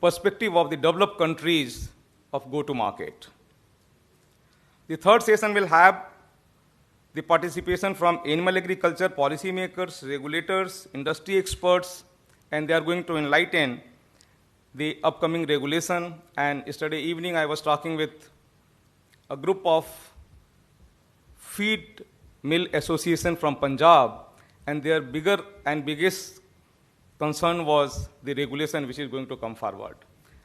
perspective of the developed countries of go-to-market. The third session will have the participation from animal agriculture policymakers, regulators, industry experts, and they are going to enlighten the upcoming regulation. And yesterday evening I was talking with a group of feed mill association from Punjab, and their bigger and biggest concern was the regulation which is going to come forward.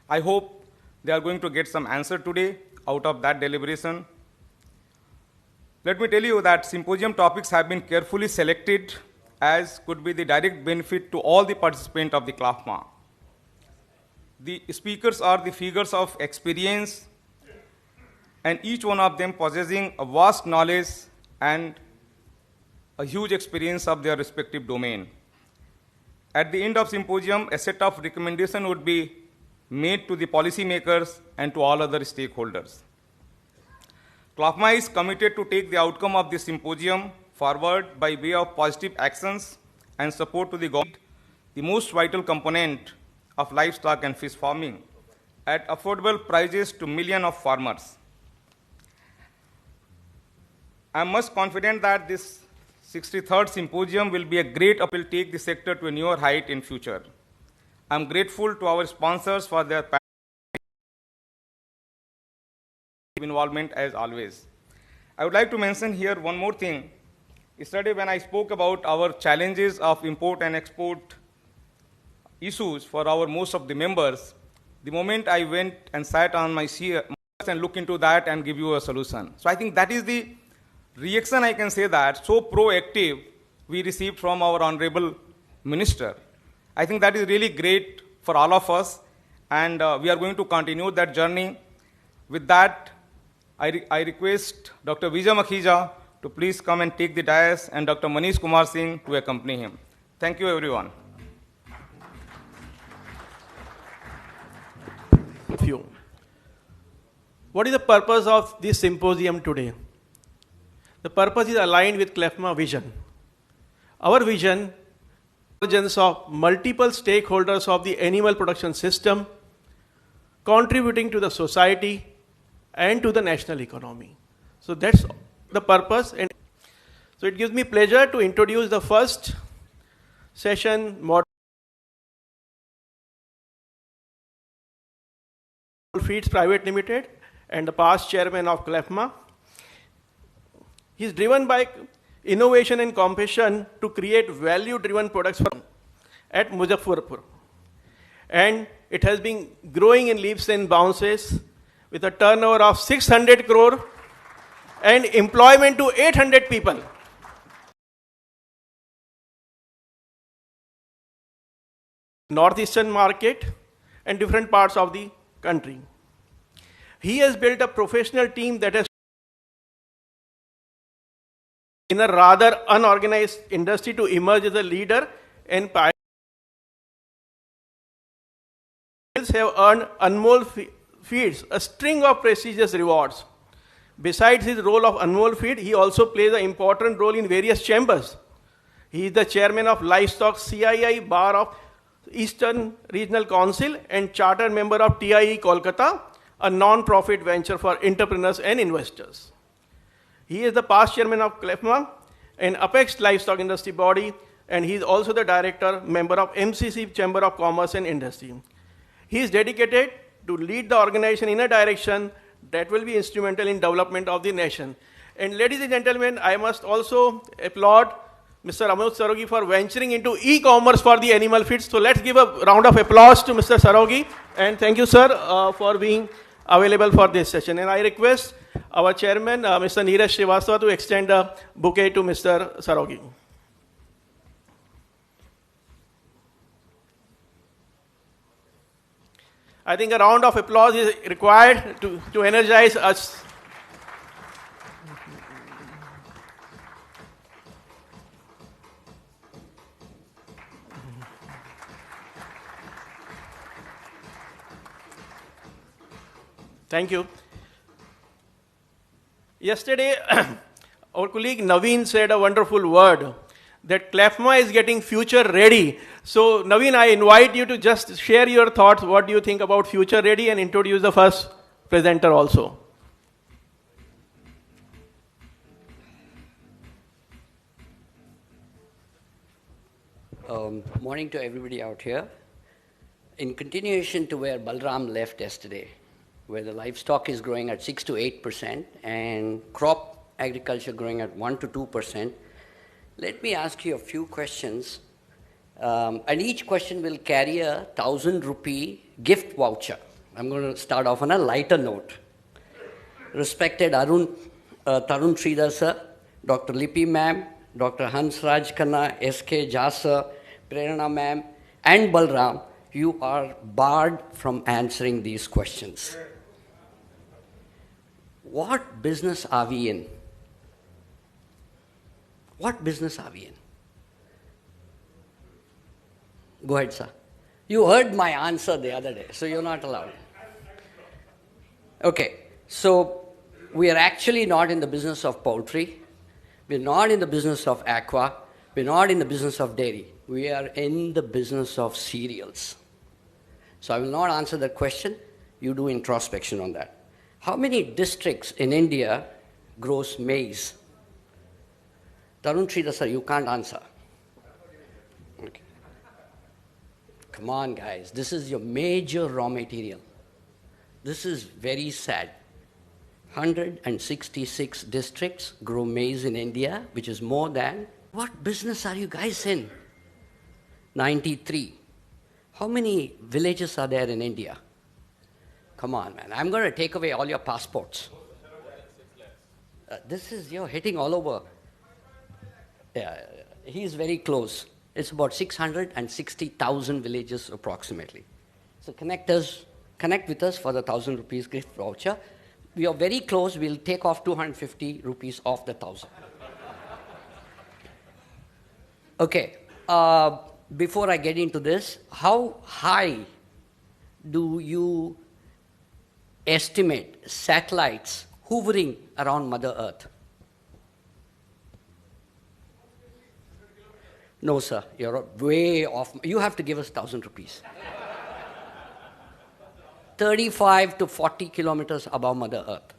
I hope they are going to get some answer today out of that deliberation. Let me tell you that symposium topics have been carefully selected as could be the direct benefit to all the participants of the CLFMA. The speakers are the figures of experience, and each one of them possessing a vast knowledge and a huge experience of their respective domain. At the end of symposium, a set of recommendations would be made to the policymakers and to all other stakeholders. CLFMA is committed to take the outcome of this symposium forward by way of positive actions and support to the government, the most vital component of livestock and fish farming, at affordable prices to millions of farmers. I am much confident that this 63rd symposium will be a great will take the sector to a newer height in future. I am grateful to our sponsors for their involvement as always. I would like to mention here one more thing. Yesterday when I spoke about our challenges of import and export issues for our most of the members, the moment I went and sat on my chair and look into that and give you a solution. So I think that is the reaction, I can say that, so proactive we received from our Honorable Minister. I think that is really great for all of us, and we are going to continue that journey. With that, I request Dr. Vijay Makhija to please come and take the dais, and Dr. Manish Kumar Singh to accompany him. Thank you, everyone. What is the purpose of this symposium today? The purpose is aligned with CLFMA vision. Our vision, convergence of multiple stakeholders of the animal production system, contributing to the society and to the national economy. So that's the purpose. And so it gives me pleasure to introduce the first session, Feeds Private Limited, and the past chairman of CLFMA. He is driven by innovation and compassion to create value-driven products at Muzaffarpur. And it has been growing in leaps and bounces with a turnover of 600 crore and employment to 800 people. Northeastern market and different parts of the country. He has built a professional team that has in a rather unorganized industry to emerge as a leader and pioneer. Have earned Anmol Feeds a string of prestigious rewards. Besides his role of Anmol Feed, he also plays an important role in various chambers. He is the chairman of Livestock CII Bar of Eastern Regional Council and chartered member of TIE Kolkata, a non-profit venture for entrepreneurs and investors. He is the past chairman of CLFMA, an apex livestock industry body, and he is also the director, member of MCC Chamber of Commerce and Industry. He is dedicated to lead the organization in a direction that will be instrumental in development of the nation. And ladies and gentlemen, I must also applaud Mr. Anuj Sarogi for venturing into e-commerce for the animal feeds. So let's give a round of applause to Mr. Sarogi. And thank you, sir, for being available for this session. And I request our chairman, Mr. Neeraj Srivastava, to extend a bouquet to Mr. Sarogi. I think a round of applause is required to energize us. Thank you. Yesterday, our colleague Naveen said a wonderful word that CLFMA is getting future ready. So Naveen, I invite you to just share your thoughts. What do you think about future ready, and introduce the first presenter also. Morning to everybody out here. In continuation to where Balram left yesterday, where the livestock is growing at 6 to 8% and crop agriculture growing at 1 to 2%, let me ask you a few questions. And each question will carry a 1,000 rupee gift voucher. I'm going to start off on a lighter note. Respected Tarun Sridhar sir, Dr. Lipi ma'am, Dr. Hansraj Khanna, S.K. Jha sir, Prerana ma'am, and Balram, you are barred from answering these questions. What business are we in? What business are we in? Go ahead, sir. You heard my answer the other day, so you're not allowed. Okay, so we are actually not in the business of poultry. We're not in the business of aqua. We're not in the business of dairy. We are in the business of cereals. So I will not answer that question. You do introspection on that. How many districts in India grows maize? Tarun Sridhar sir, you can't answer. Okay. Come on, guys. This is your major raw material. This is very sad. 166 districts grow maize in India, which is more than... What business are you guys in? 93. How many villages are there in India? Come on, man. I'm going to take away all your passports. You're hitting all over. Yeah, he's very close. It's about 660,000 villages approximately. So connect with us for the 1,000 rupees gift voucher. We are very close. We'll take off 250 rupees off the 1,000. Okay. Before I get into this, how high do you estimate satellites hovering around Mother Earth? No, sir. You're way off. You have to give us 1,000 rupees. 35 to 40 kilometers above Mother Earth.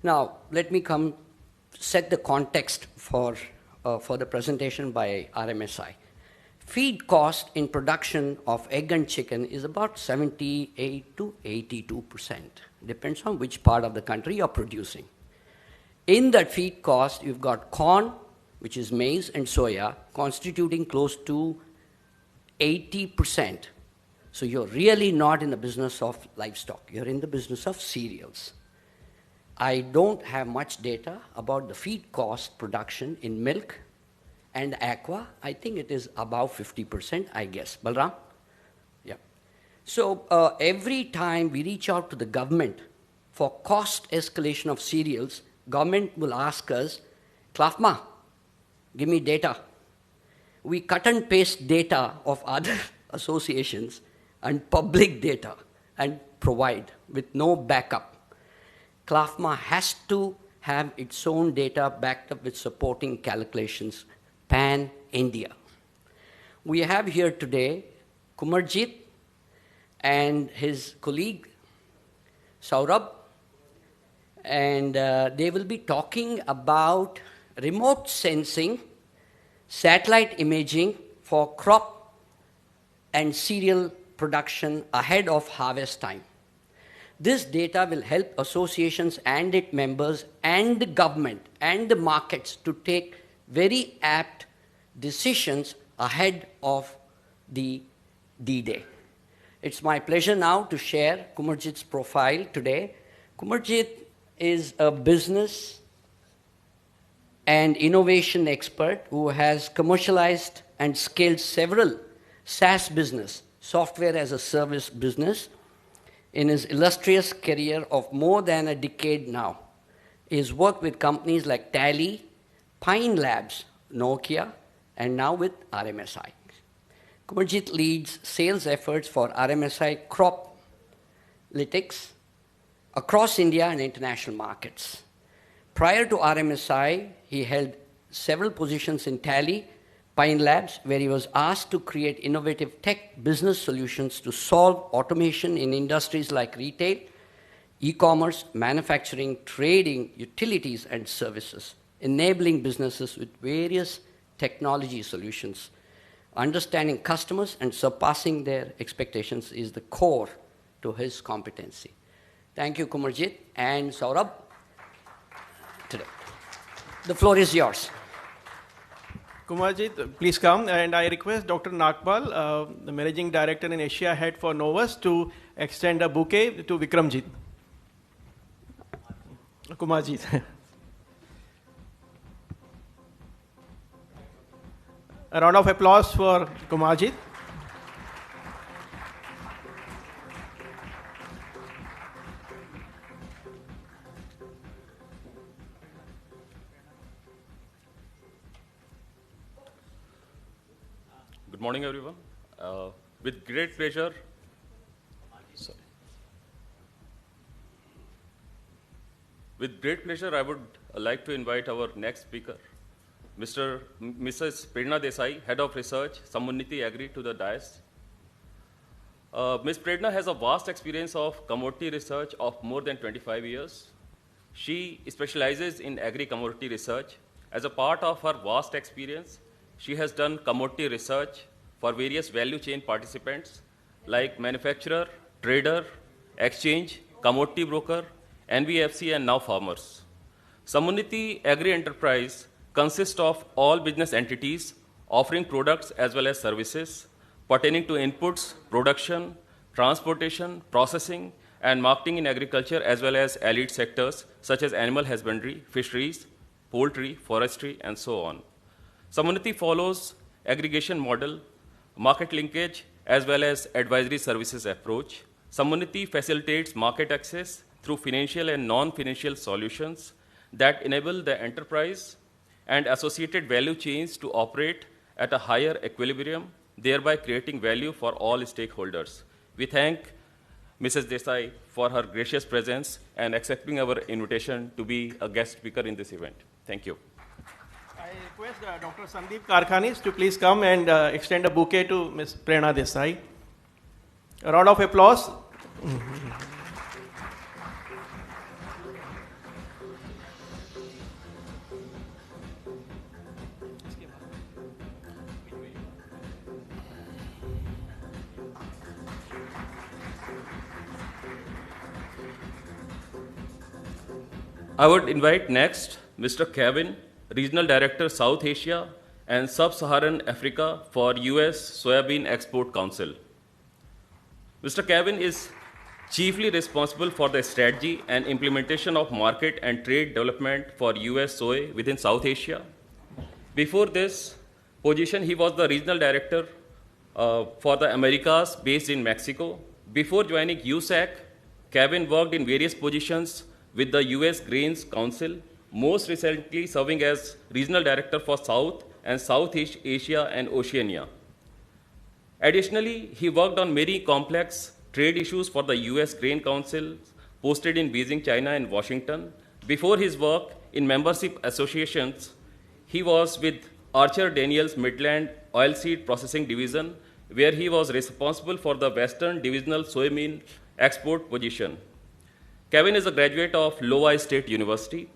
Now, let me set the context for the presentation by RMSI. Feed cost in production of egg and chicken is about 78 to 82%. Depends on which part of the country you're producing. In that feed cost, you've got corn, which is maize, and soya, constituting close to 80%. So you're really not in the business of livestock. You're in the business of cereals. I don't have much data about the feed cost production in milk and aqua. I think it is above 50%, I guess. Balram? Yeah. So every time we reach out to the government for cost escalation of cereals, government will ask us, CLFMA, give me data. We cut and paste data of other associations and public data and provide with no backup. CLFMA has to have its own data backed up with supporting calculations, pan-India. We have here today Kumarjit and his colleague Saurabh, and they will be talking about remote sensing, satellite imaging for crop and cereal production ahead of harvest time. This data will help associations and its members and the government and the markets to take very apt decisions ahead of the D-Day. It's my pleasure now to share Kumarjit's profile today. Kumarjit is a business and innovation expert who has commercialized and scaled several SaaS business, software as a service business, in his illustrious career of more than a decade now. He has worked with companies like Tally, Pine Labs, Nokia, and now with RMSI. Kumarjit leads sales efforts for RMSI crop lytics across India and international markets. Prior to RMSI, he held several positions in Tally, Pine Labs, where he was asked to create innovative tech business solutions to solve automation in industries like retail, e-commerce, manufacturing, trading, utilities, and services, enabling businesses with various technology solutions. Understanding customers and surpassing their expectations is the core to his competency. Thank you, Kumarjit and Saurabh. Today. The floor is yours. Kumarjit, please come. And I request Dr. Nagpal, the Managing Director and Asia Head for Novus, to extend a bouquet to Vikramjit. Kumarjit. A round of applause for Kumarjit. Good morning, everyone. With great pleasure, I would like to invite our next speaker, Mrs. Prerna Desai, Head of Research, Sammuniti Agri, to the dais. Ms. Prerna has a vast experience of commodity research of more than 25 years. She specializes in agri-commodity research. As a part of her vast experience, she has done commodity research for various value chain participants like manufacturer, trader, exchange, commodity broker, NBFC, and now farmers. Sammuniti Agri Enterprise consists of all business entities offering products as well as services pertaining to inputs, production, transportation, processing, and marketing in agriculture, as well as allied sectors such as animal husbandry, fisheries, poultry, forestry, and so on. Sammuniti follows aggregation model, market linkage, as well as advisory services approach. Sammuniti facilitates market access through financial and non-financial solutions that enable the enterprise and associated value chains to operate at a higher equilibrium, thereby creating value for all stakeholders. We thank Mrs. Desai for her gracious presence and accepting our invitation to be a guest speaker in this event. Thank you. I request Dr. Sandeep Karkhanis to please come and extend a bouquet to Ms. Prerna Desai. A round of applause. I would invite next Mr. Kevin, Regional Director, South Asia and Sub-Saharan Africa for US Soybean Export Council. Mr. Kevin is chiefly responsible for the strategy and implementation of market and trade development for US soy within South Asia. Before this position, he was the Regional Director for the Americas based in Mexico. Before joining USAC, Kevin worked in various positions with the US Grains Council, most recently serving as Regional Director for South and Southeast Asia and Oceania. Additionally, he worked on many complex trade issues for the US Grain Council, posted in Beijing, China, and Washington. Before his work in membership associations, he was with Archer Daniels Midland Oilseed Processing Division, where he was responsible for the Western Divisional Soybean export position. Kevin is a graduate of Iowa State University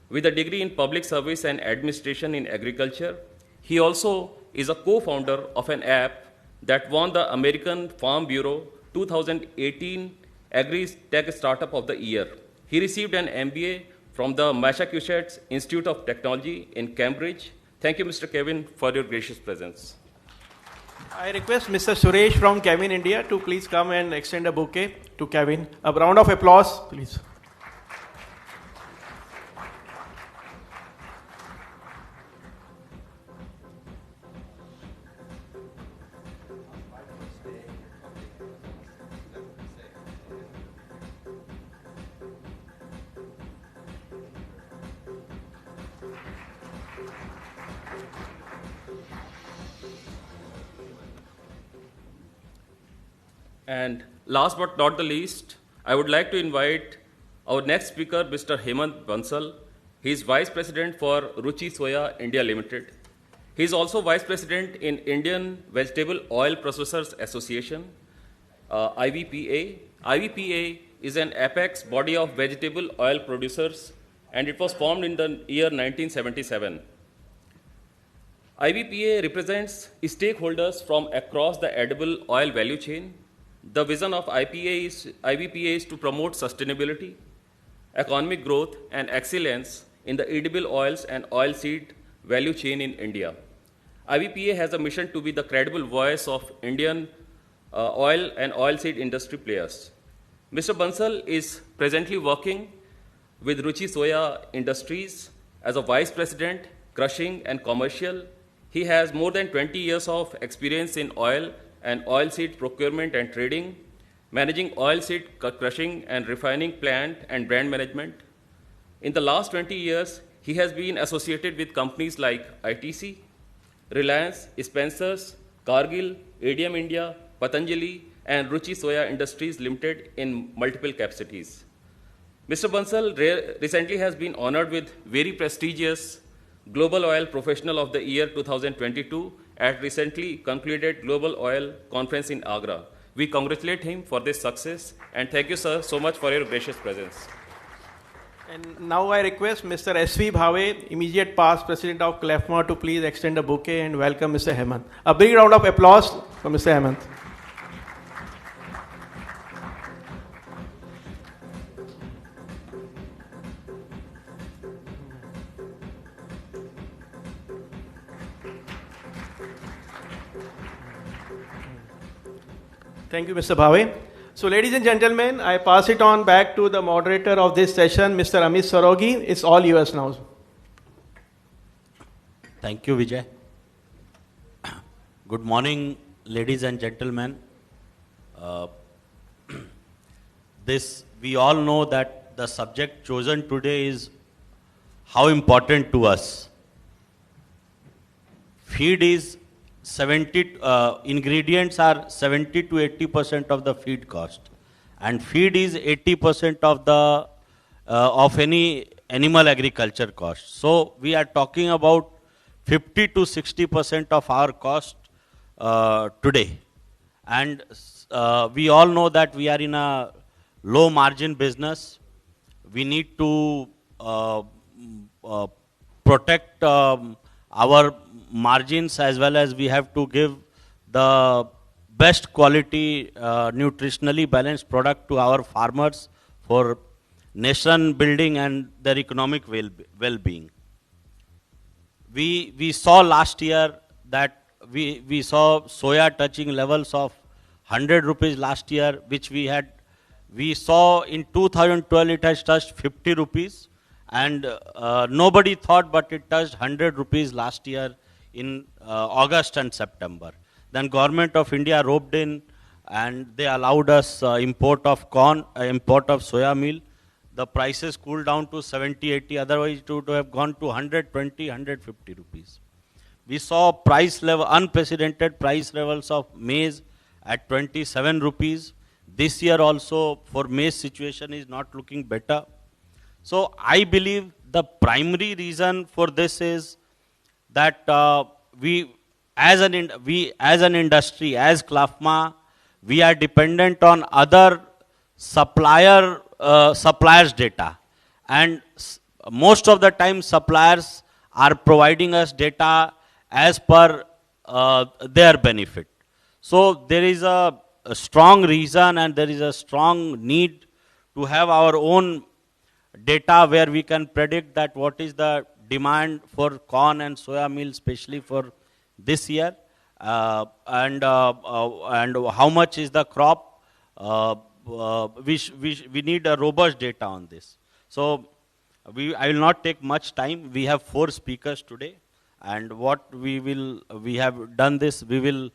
with a degree in public service and administration in agriculture. He also is a co-founder of an app that won the American Farm Bureau 2018 Agri-Tech Startup of the Year. He received an MBA from the Massachusetts Institute of Technology in Cambridge. Thank you, Mr. Kevin, for your gracious presence. I request Mr. Suresh from Kevin India to please come and extend a bouquet to Kevin. A round of applause, please. And last but not the least, I would like to invite our next speaker, Mr. Hemant Bansal, He is Vice President for Ruchi Soya India Limited. He is also Vice President in Indian Vegetable Oil Processors Association, IVPA. IVPA is an apex body of vegetable oil producers, and it was formed in the year 1977. IVPA represents stakeholders from across the edible oil value chain. The vision of IVPA is to promote sustainability, economic growth, and excellence in the edible oils and oilseed value chain in India. IVPA has a mission to be the credible voice of Indian oil and oilseed industry players. Mr. Bansal is presently working with Ruchi Soya Industries as a Vice President, Crushing and Commercial. He has more than 20 years of experience in oil and oilseed procurement and trading, managing oilseed crushing and refining plant and brand management. In the last 20 years, he has been associated with companies like ITC, Reliance, Spencer's, Cargill, ADM India, Patanjali, and Ruchi Soya Industries Limited in multiple capacities. Mr. Bansal recently has been honored with very prestigious Global Oil Professional of the Year 2022 at recently concluded Global Oil Conference in Agra. We congratulate him for this success, and thank you, sir, so much for your gracious presence. And now I request Mr. S.V. Bhave, immediate past President of CLFMA, to please extend a bouquet and welcome Mr. Hemant. A big round of applause for Mr. Hemant. Thank you, Mr. Bhave. So, ladies and gentlemen, I pass it on back to the moderator of this session, Mr. Amit Sarogi. It's all yours now. Thank you, Vijay. Good morning, ladies and gentlemen. We all know that the subject chosen today is how important to us. Feed is ingredients are 70 to 80% of the feed cost, and feed is 80% of the of any animal agriculture cost. So we are talking about 50 to 60% of our cost today, and we all know that we are in a low margin business. We need to protect our margins, as well as we have to give the best quality nutritionally balanced product to our farmers for nation building and their economic well-being. We saw last year that we saw soya touching levels of 100 rupees last year, which we saw in 2012 it has touched 50 rupees, and nobody thought, but it touched 100 rupees last year in August and September. Then Government of India roped in, and they allowed us import of corn, import of soya meal. The prices cooled down to 70, 80, otherwise it would have gone to 120, 150 rupees. We saw price level, unprecedented price levels of maize at 27 rupees. This year also for maize situation is not looking better. So I believe the primary reason for this is that we as an industry, as CLFMA, we are dependent on other suppliers' data, and most of the time suppliers are providing us data as per their benefit. So there is a strong reason and there is a strong need to have our own data where we can predict that what is the demand for corn and soya meal, especially for this year, and how much is the crop. We need a robust data on this. So I will not take much time. We have 4 speakers today, and what we have done this, we will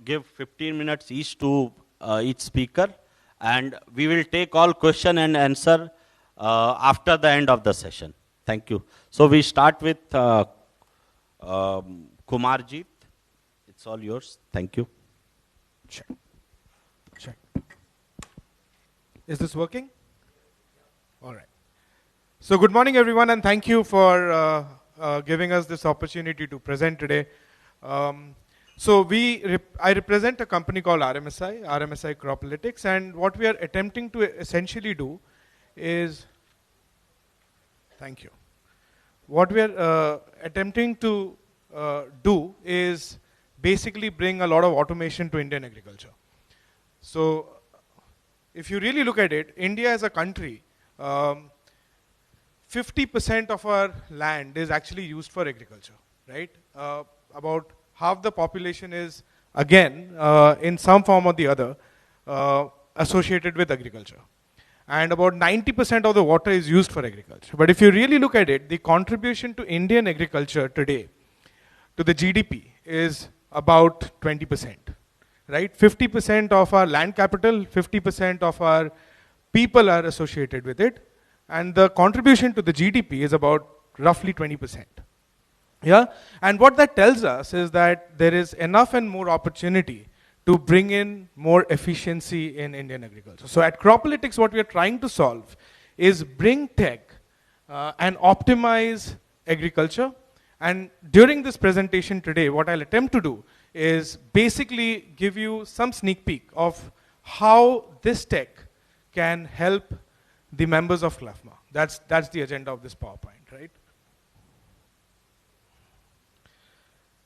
give 15 minutes each to each speaker, and we will take all question and answer after the end of the session. Thank you. So we start with Kumarjeet. It's all yours. Thank you. Check. Is this working? All right. So good morning, everyone, and thank you for giving us this opportunity to present today. I represent a company called RMSI Cropalytics, and what we are attempting to essentially do is, thank you. What we are attempting to do is basically bring a lot of automation to Indian agriculture. So if you really look at it, India as a country, 50% of our land is actually used for agriculture, right? About half the population is, again, in some form or the other, associated with agriculture. And about 90% of the water is used for agriculture. But if you really look at it, the contribution to Indian agriculture today, to the GDP, is about 20%, right? 50% of our land capital, 50% of our people are associated with it. And the contribution to the GDP is about roughly 20%. Yeah? And what that tells us is that there is enough and more opportunity to bring in more efficiency in Indian agriculture. So at Cropalytics, what we are trying to solve is bring tech and optimize agriculture. And during this presentation today, what I'll attempt to do is basically give you some sneak peek of how this tech can help the members of CLFMA. That's the agenda of this PowerPoint, right?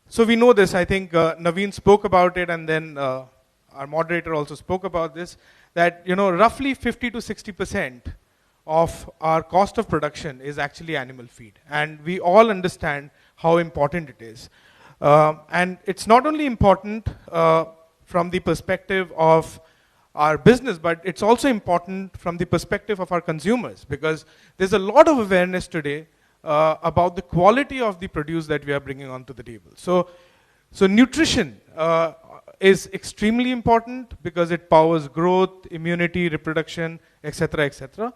So we know this, I think Naveen spoke about it, and then our moderator also spoke about this, that roughly 50 to 60% of our cost of production is actually animal feed. And we all understand how important it is. And it's not only important from the perspective of our business, but it's also important from the perspective of our consumers, because there's a lot of awareness today about the quality of the produce that we are bringing onto the table. So nutrition is extremely important because it powers growth, immunity, reproduction, etc., etc.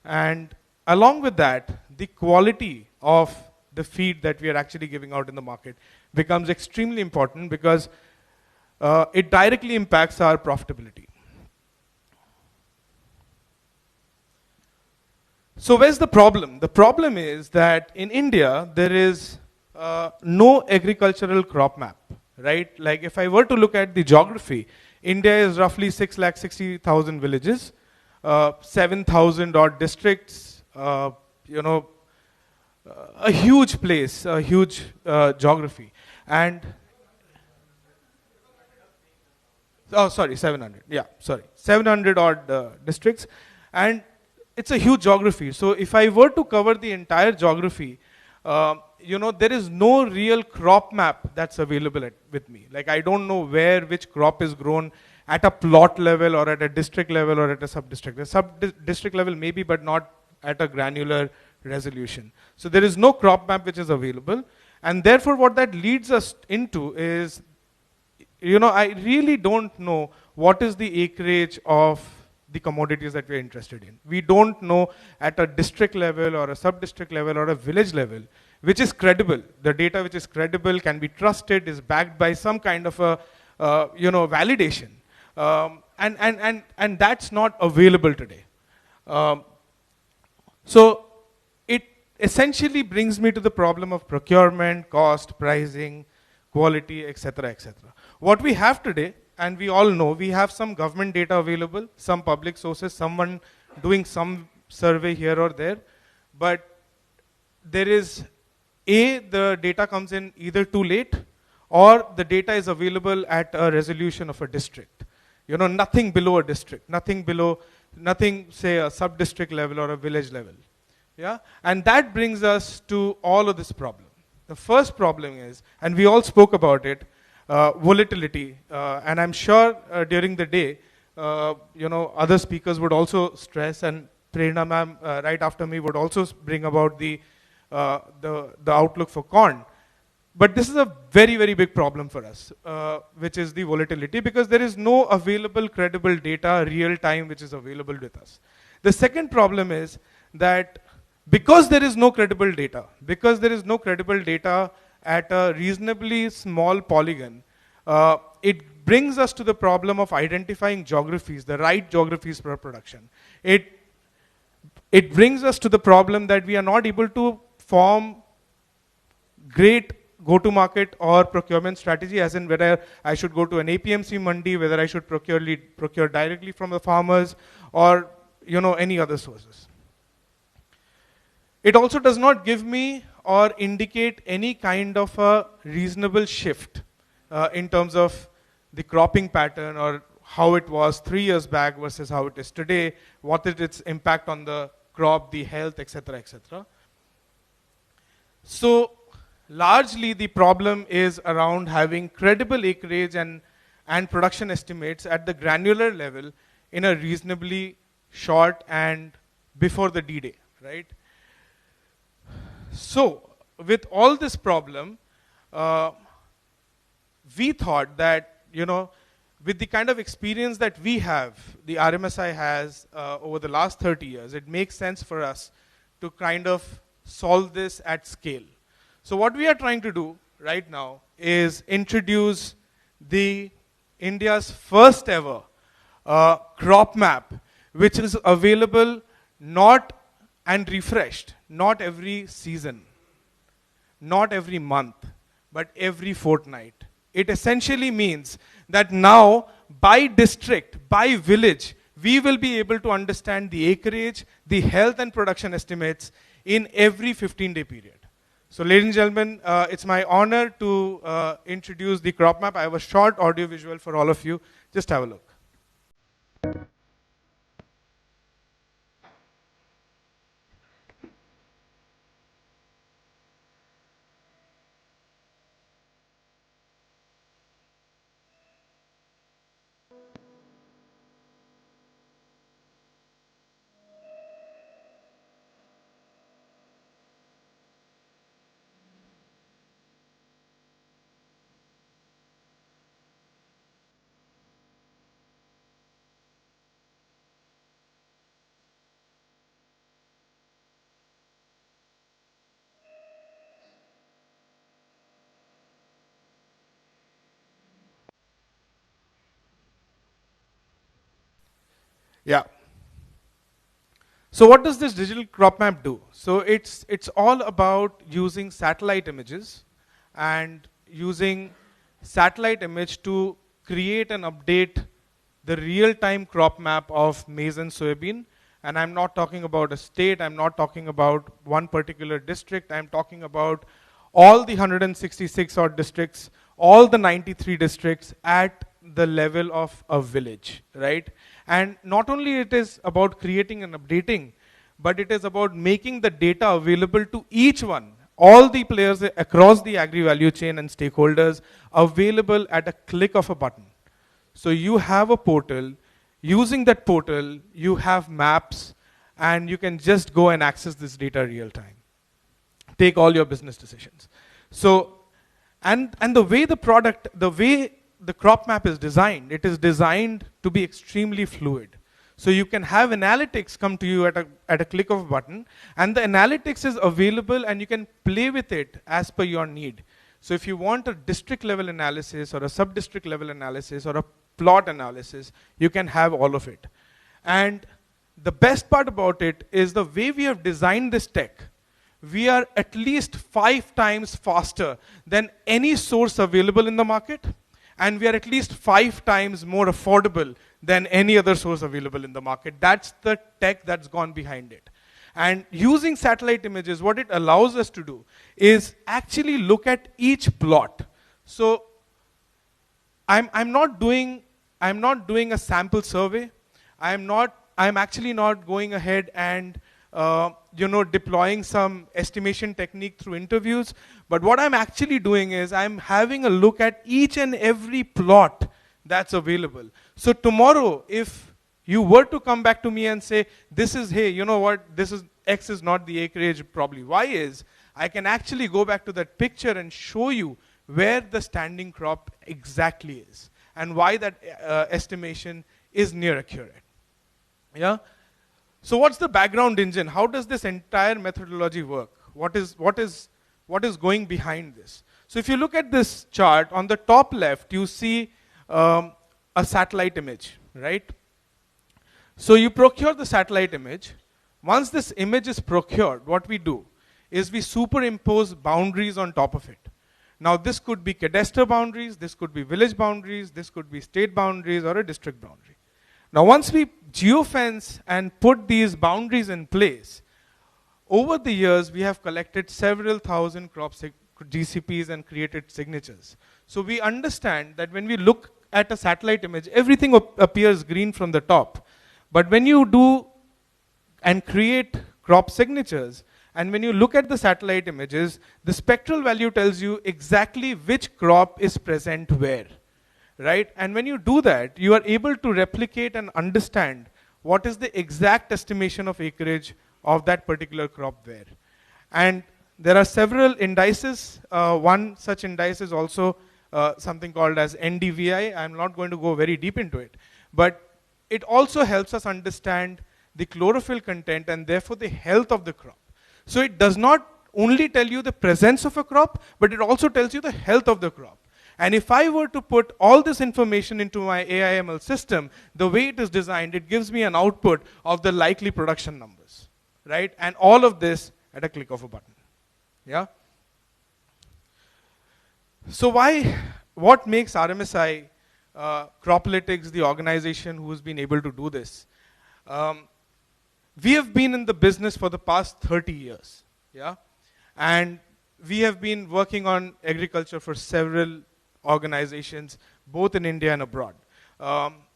And along with that, the quality of the feed that we are actually giving out in the market becomes extremely important because it directly impacts our profitability. So where's the problem? The problem is that in India, there is no agricultural crop map, right? Like if I were to look at the geography, India is roughly 660,000 villages, 7,000 odd districts, a huge place, a huge geography. And, 700, yeah, sorry, 700 odd districts. And it's a huge geography. So if I were to cover the entire geography, there is no real crop map that's available with me. Like I don't know which crop is grown at a plot level or at a district level or at a sub-district. A sub-district level maybe, but not at a granular resolution. So there is no crop map which is available. And therefore what that leads us into is, I really don't know what is the acreage of the commodities that we're interested in. We don't know at a district level or a sub-district level or a village level, which is credible. The data which is credible, can be trusted, is backed by some kind of a validation. And that's not available today. So it essentially brings me to the problem of procurement, cost, pricing, quality, etc., etc. What we have today, and we all know, we have some government data available, some public sources, someone doing some survey here or there, but there is, the data comes in either too late, or the data is available at a resolution of a district. Nothing below a district, nothing, say, a sub-district level or a village level. Yeah? And that brings us to all of this problem. The first problem is, and we all spoke about it, volatility, and I'm sure during the day, other speakers would also stress, and Prerna ma'am right after me would also bring about the outlook for corn. But this is a very, very big problem for us, which is the volatility, because there is no available credible data, real time, which is available with us. The second problem is that because there is no credible data, at a reasonably small polygon, it brings us to the problem of identifying geographies, the right geographies for production. it brings us to the problem that we are not able to form great go-to-market or procurement strategy, as in whether I should go to an APMC mandi, whether I should procure directly from the farmers, or any other sources. It also does not give me or indicate any kind of a reasonable shift in terms of the cropping pattern, or how it was 3 years back versus how it is today, what is its impact on the crop, the health, etc., etc. So largely the problem is around having credible acreage and production estimates at the granular level in a reasonably short and before the D-Day, right? So with all this problem, we thought that, with the kind of experience that we have, the RMSI has over the last 30 years, it makes sense for us to kind of solve this at scale. So what we are trying to do right now is introduce the India's first ever crop map, which is available not and refreshed, not every season, not every month, but every fortnight. It essentially means that now, by district, by village, we will be able to understand the acreage, the health and production estimates in every 15-day period. So ladies and gentlemen, it's my honor to introduce the crop map. I have a short audio visual for all of you. Just have a look. Yeah. So what does this digital crop map do? So it's all about using satellite images and using satellite image to create and update the real-time crop map of maize and soybean. And I'm not talking about a state, I'm not talking about one particular district, I'm talking about all the 166 odd districts, all the 93 districts at the level of a village, right? And not only it is about creating and updating, but it is about making the data available to each one, all the players across the agri-value chain and stakeholders, available at a click of a button. So you have a portal, using that portal, you have maps, and you can just go and access this data real time. Take all your business decisions. So, and the way the crop map is designed, it is designed to be extremely fluid. So you can have analytics come to you at a click of a button, and the analytics is available and you can play with it as per your need. So if you want a district level analysis or a sub-district level analysis or a plot analysis, you can have all of it. And the best part about it is the way we have designed this tech. We are at least 5 times faster than any source available in the market, and we are at least 5 times more affordable than any other source available in the market. That's the tech that's gone behind it. And using satellite images, what it allows us to do is actually look at each plot. So I'm not doing a sample survey. I'm actually not going ahead and deploying some estimation technique through interviews. But what I'm actually doing is I'm having a look at each and every plot that's available. So tomorrow, if you were to come back to me and say, this is, hey, you know what, this is X is not the acreage, probably Y is, I can actually go back to that picture and show you where the standing crop exactly is and why that estimation is near accurate. Yeah? So what's the background engine? How does this entire methodology work? What is going behind this? So if you look at this chart, on the top left, you see a satellite image, right? So you procure the satellite image. Once this image is procured, what we do is we superimpose boundaries on top of it. Now this could be cadastre boundaries, this could be village boundaries, this could be state boundaries or a district boundary. Now once we geofence and put these boundaries in place, over the years we have collected several thousand GCPs and created signatures. So we understand that when we look at a satellite image, everything appears green from the top. But when you do and create crop signatures, and when you look at the satellite images, the spectral value tells you exactly which crop is present where, right? And when you do that, you are able to replicate and understand what is the exact estimation of acreage of that particular crop where. And there are several indices. One such indice is also something called as NDVI. I'm not going to go very deep into it, but it also helps us understand the chlorophyll content and therefore the health of the crop. So it does not only tell you the presence of a crop, but it also tells you the health of the crop. And if I were to put all this information into my AIML system, the way it is designed, it gives me an output of the likely production numbers, right? And all of this at a click of a button, yeah? So what makes RMSI Cropalytics the organization who's been able to do this? We have been in the business for the past 30 years, yeah? And we have been working on agriculture for several organizations, both in India and abroad.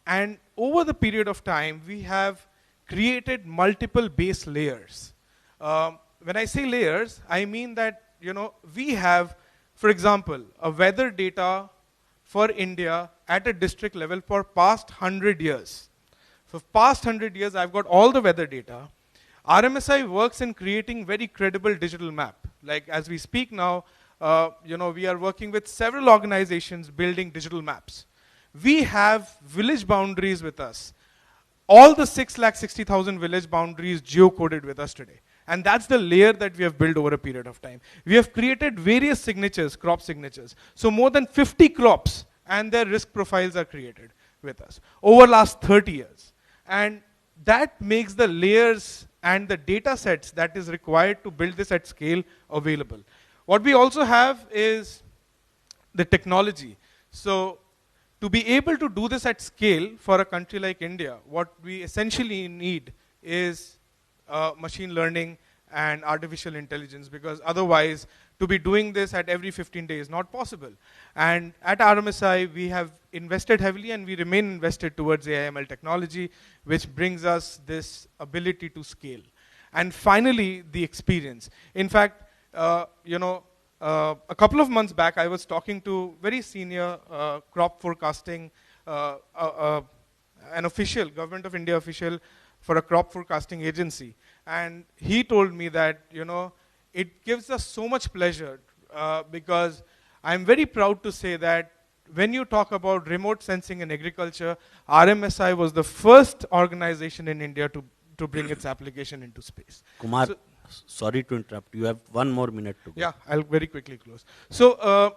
And over the period of time, we have created multiple base layers. When I say layers, I mean that, we have, for example, a weather data for India at a district level for past 100 years. For past 100 years, I've got all the weather data. RMSI works in creating very credible digital map. Like as we speak now, we are working with several organizations building digital maps. We have village boundaries with us. All the 660,000 village boundaries geocoded with us today. And that's the layer that we have built over a period of time. We have created various signatures, crop signatures. So more than 50 crops and their risk profiles are created with us over last 30 years. And that makes the layers and the data sets that is required to build this at scale available. What we also have is the technology. So to be able to do this at scale for a country like India, what we essentially need is machine learning and artificial intelligence, because otherwise to be doing this at every 15 days is not possible. And at RMSI, we have invested heavily and we remain invested towards AIML technology, which brings us this ability to scale. And finally, the experience. In fact, a couple of months back, I was talking to very senior crop forecasting, an official, Government of India official for a crop forecasting agency. And he told me that, it gives us so much pleasure because I'm very proud to say that when you talk about remote sensing in agriculture, RMSI was the first organization in India to bring its application into space. Kumar, sorry to interrupt. You have 1 more minute to go. Yeah, I'll very quickly close. So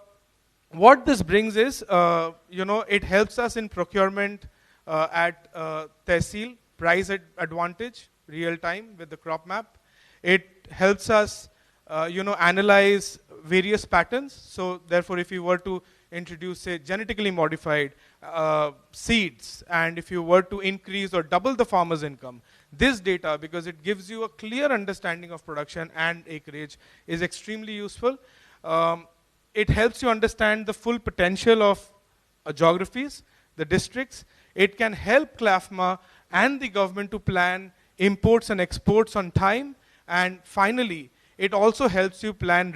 what this brings is, it helps us in procurement at Tehsil, price advantage, real time with the crop map. It helps us, analyze various patterns. So therefore, if you were to introduce, say, genetically modified seeds, and if you were to increase or double the farmer's income, this data, because it gives you a clear understanding of production and acreage, is extremely useful. It helps you understand the full potential of geographies, the districts. It can help CLFMA and the government to plan imports and exports on time. And finally, it also helps you plan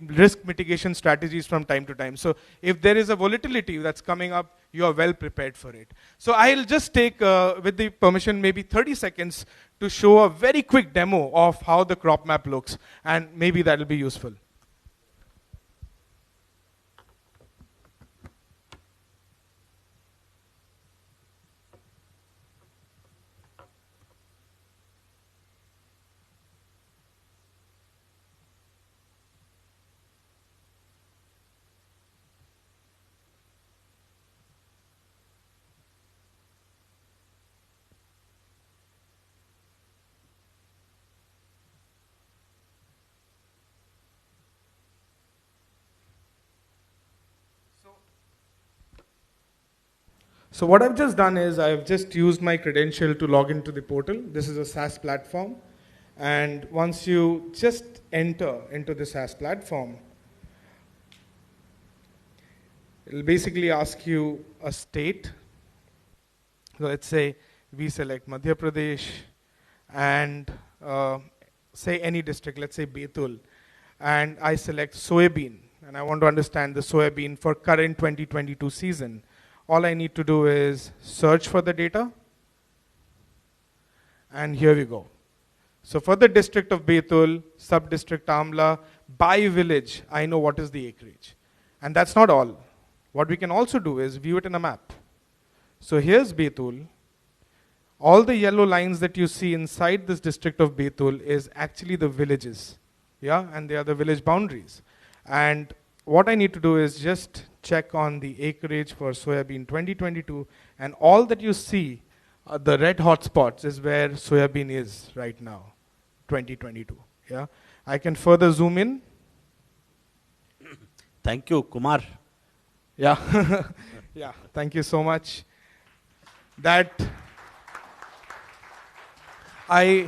risk mitigation strategies from time to time. So if there is a volatility that's coming up, you are well prepared for it. So I'll just take, with the permission, maybe 30 seconds to show a very quick demo of how the crop map looks, and maybe that'll be useful. So what I've just done is I've just used my credential to log into the portal. This is a SaaS platform. And once you just enter into the SaaS platform, it'll basically ask you a state. So let's say we select Madhya Pradesh and say any district, let's say Betul, and I select soybean, and I want to understand the soybean for current 2022 season. All I need to do is search for the data, and here we go. So for the district of Betul, sub-district Amla, by village, I know what is the acreage. And that's not all. What we can also do is view it in a map. So here's Betul. All the yellow lines that you see inside this district of Betul is actually the villages. Yeah, and they are the village boundaries. And what I need to do is just check on the acreage for soybean 2022, and all that you see, the red hot spots, is where soybean is right now, 2022. Yeah, I can further zoom in. Thank you, Kumar. Yeah, yeah, thank you so much. That I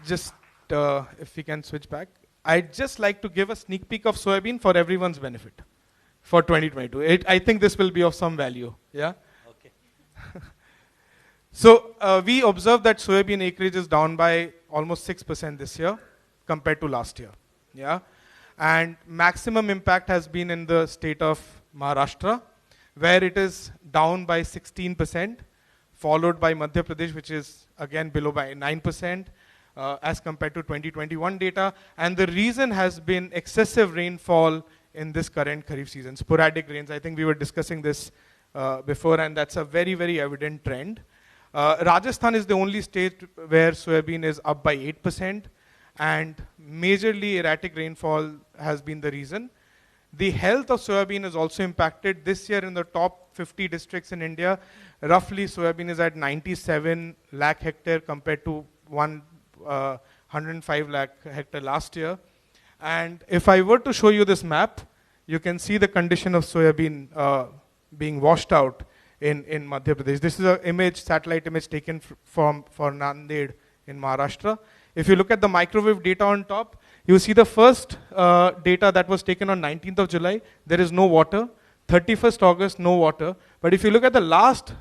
just, if we can switch back, I'd just like to give a sneak peek of soybean for everyone's benefit for 2022. I think this will be of some value. Yeah. Okay. So we observed that soybean acreage is down by almost 6% this year compared to last year. Yeah. And maximum impact has been in the state of Maharashtra, where it is down by 16%, followed by Madhya Pradesh, which is again below by 9%, as compared to 2021 data. And the reason has been excessive rainfall in this current Kharif season, sporadic rains. I think we were discussing this before, and that's a very, very evident trend. Rajasthan is the only state where soybean is up by 8%, and majorly erratic rainfall has been the reason. The health of soybean is also impacted. This year in the top 50 districts in India, roughly soybean is at 97 lakh hectare compared to 105 lakh hectare last year. And if I were to show you this map, you can see the condition of soybean being washed out in Madhya Pradesh. This is an image, satellite image taken for Nanded in Maharashtra. If you look at the microwave data on top, you see the first data that was taken on 19th of July, there is no water. 31st August, no water. But if you look at the last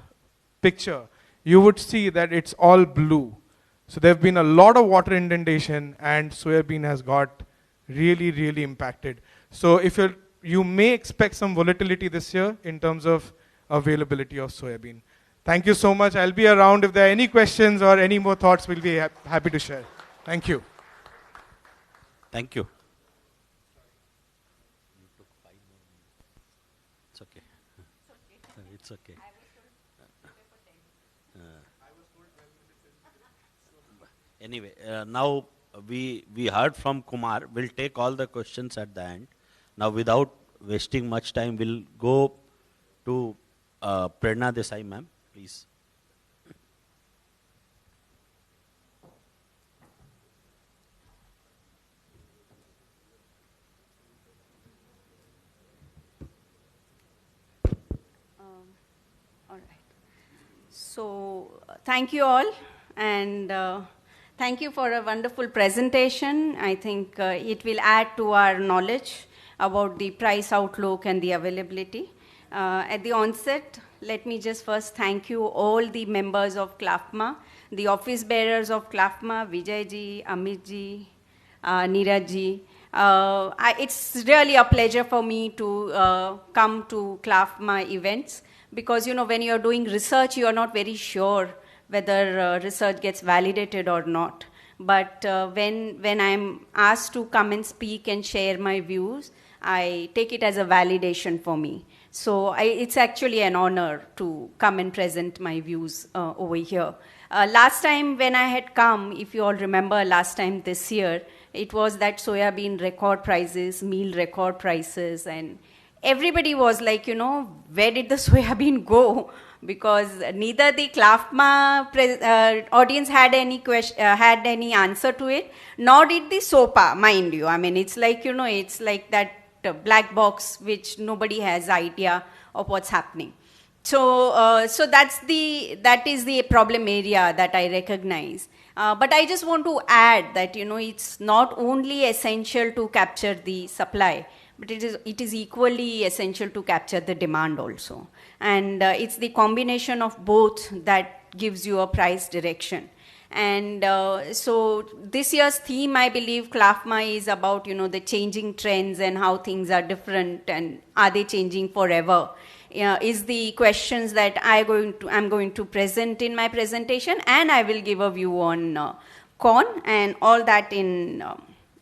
picture, you would see that it's all blue. So there have been a lot of water inundation, and soybean has got really, really impacted. So if you may expect some volatility this year in terms of availability of soybean. Thank you so much. I'll be around. If there are any questions or any more thoughts, we'll be happy to share. Thank you. Thank you. You took 5 more minutes. It's okay. It's okay. Anyway, now we heard from Kumar. We'll take all the questions at the end. Now, without wasting much time, we'll go to Prerna Desai, ma'am, please. All right. So, thank you all, and thank you for a wonderful presentation. I think it will add to our knowledge about the price outlook and the availability. At the onset, let me just first thank you all the members of CLFMA, the office bearers of CLFMA, Vijayji, Amitji, Neerajji. It's really a pleasure for me to come to CLFMA events, because when you're doing research, you're not very sure whether research gets validated or not. But when I'm asked to come and speak and share my views, I take it as a validation for me. So it's actually an honor to come and present my views over here. Last time when I had come, if you all remember last time this year, it was that soybean record prices, meal record prices, and everybody was like, where did the soybean go? Because neither the CLFMA audience had any answer to it, nor did the SOPA, mind you. I mean, it's like, it's like that black box which nobody has idea of what's happening. So that is the problem area that I recognize. But I just want to add that, it's not only essential to capture the supply, but it is equally essential to capture the demand also. And it's the combination of both that gives you a price direction. And so this year's theme, I believe, CLFMA is about, the changing trends and how things are different and are they changing forever. Is the questions that I'm going to present in my presentation, and I will give a view on corn, and all that in,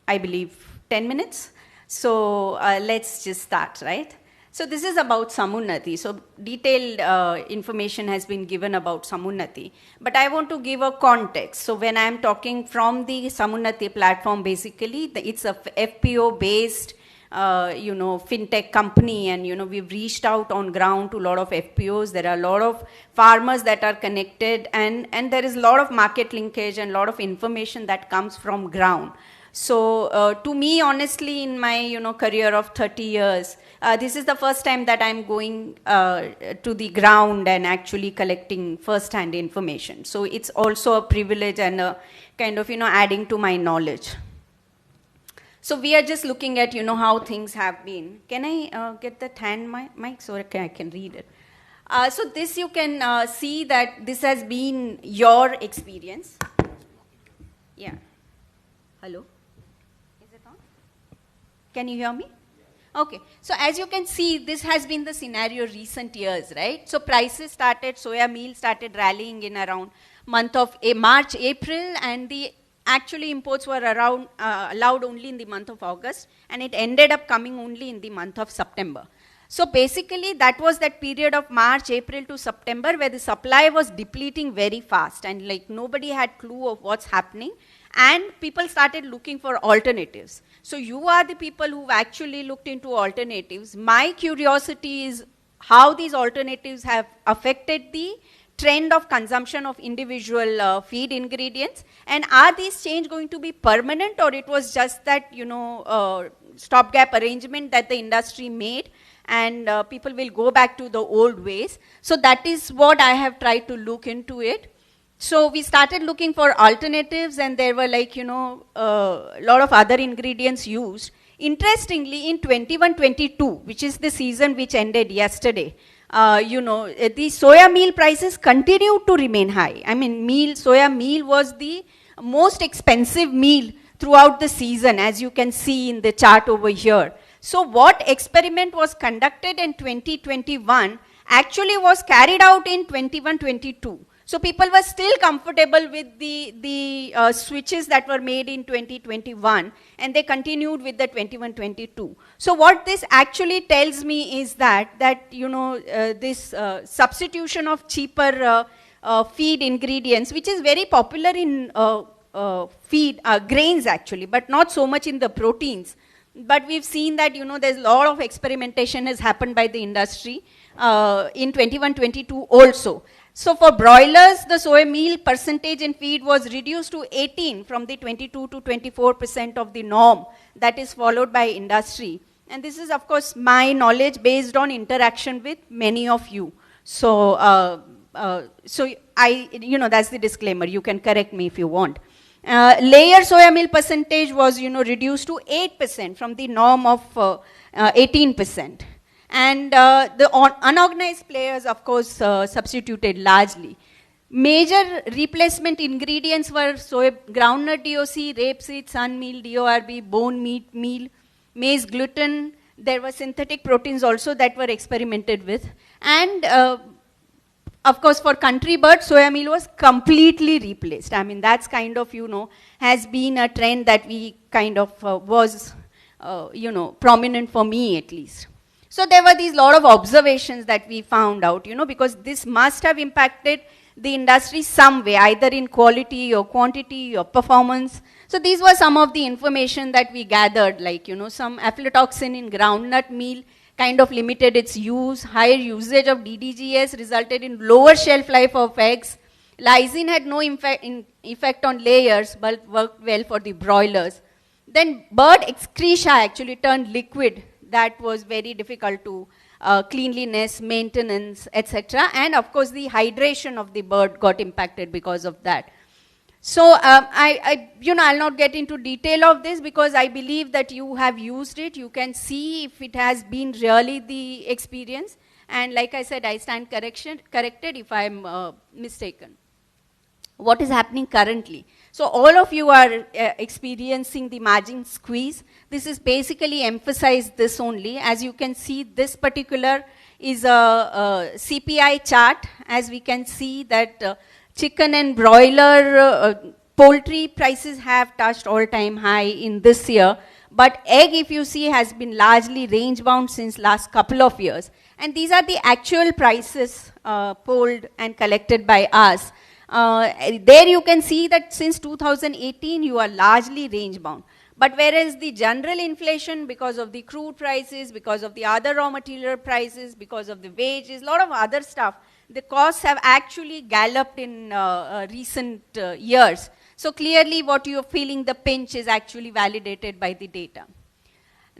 I believe, 10 minutes. So let's just start, right? So this is about Samunnati. So detailed information has been given about Samunnati, but I want to give a context. So when I'm talking from the Samunnati platform, basically, it's a FPO-based fintech company, and we've reached out on ground to a lot of FPOs. There are a lot of farmers that are connected, and there is a lot of market linkage and a lot of information that comes from ground. So to me, honestly, in my career of 30 years, this is the first time that I'm going to the ground and actually collecting first-hand information. So it's also a privilege and a kind of adding to my knowledge. So we are just looking at, how things have been. Can I get that hand mic so I can read it? So this you can see that this has been your experience. Yeah. Hello? Is it on? Can you hear me? Okay. So as you can see, this has been the scenario recent years, right? So prices started, soya meal started rallying in around month of March, April, and the actually imports were around allowed only in the month of August, and it ended up coming only in the month of September. So basically that was that period of March, April to September where the supply was depleting very fast, and like nobody had clue of what's happening, and people started looking for alternatives. So you are the people who've actually looked into alternatives. My curiosity is how these alternatives have affected the trend of consumption of individual feed ingredients, and are these change going to be permanent, or it was just that stopgap arrangement that the industry made, and people will go back to the old ways. So that is what I have tried to look into it. So we started looking for alternatives, and there were like a lot of other ingredients used. Interestingly, in 21-22, which is the season which ended yesterday, the soya meal prices continued to remain high. I mean, soya meal was the most expensive meal throughout the season, as you can see in the chart over here. So what experiment was conducted in 2021 actually was carried out in 21-22. So people were still comfortable with the switches that were made in 2021, and they continued with the 21-22. So what this actually tells me is that this substitution of cheaper feed ingredients, which is very popular in feed grains actually, but not so much in the proteins. But we've seen that there's a lot of experimentation has happened by the industry in 21-22 also. So for broilers, the soy meal percentage in feed was reduced to 18 from the 22 to 24% of the norm that is followed by industry. And this is, of course, my knowledge based on interaction with many of you. So, that's the disclaimer. You can correct me if you want. Layer soya meal percentage was, reduced to 8% from the norm of 18%. And the unorganized players, of course, substituted largely. Major replacement ingredients were groundnut DOC, rapeseed, sun meal, DORB, bone meat meal, maize gluten. There were synthetic proteins also that were experimented with. And of course, for country bird, soya meal was completely replaced. I mean, that's kind of, has been a trend that we kind of was, prominent for me at least. So there were these lot of observations that we found out, because this must have impacted the industry some way, either in quality or quantity or performance. So these were some of the information that we gathered, like, some aflatoxin in groundnut meal kind of limited its use. Higher usage of DDGS resulted in lower shelf life of eggs. Lysine had no effect on layers, but worked well for the broilers. Then bird excreta actually turned liquid. That was very difficult to cleanliness, maintenance, etc. And of course, the hydration of the bird got impacted because of that. So I'll not get into detail of this because I believe that you have used it. You can see if it has been really the experience. And like I said, I stand corrected if I'm mistaken. What is happening currently? So all of you are experiencing the margin squeeze. This is basically emphasized this only. As you can see, this particular is a CPI chart. As we can see that chicken and broiler poultry prices have touched all-time high in this year. But egg, if you see, has been largely range-bound since last couple of years. And these are the actual prices polled and collected by us. There you can see that since 2018, you are largely range-bound. But whereas the general inflation, because of the crude prices, because of the other raw material prices, because of the wages, a lot of other stuff, the costs have actually galloped in recent years. So clearly what you're feeling the pinch is actually validated by the data.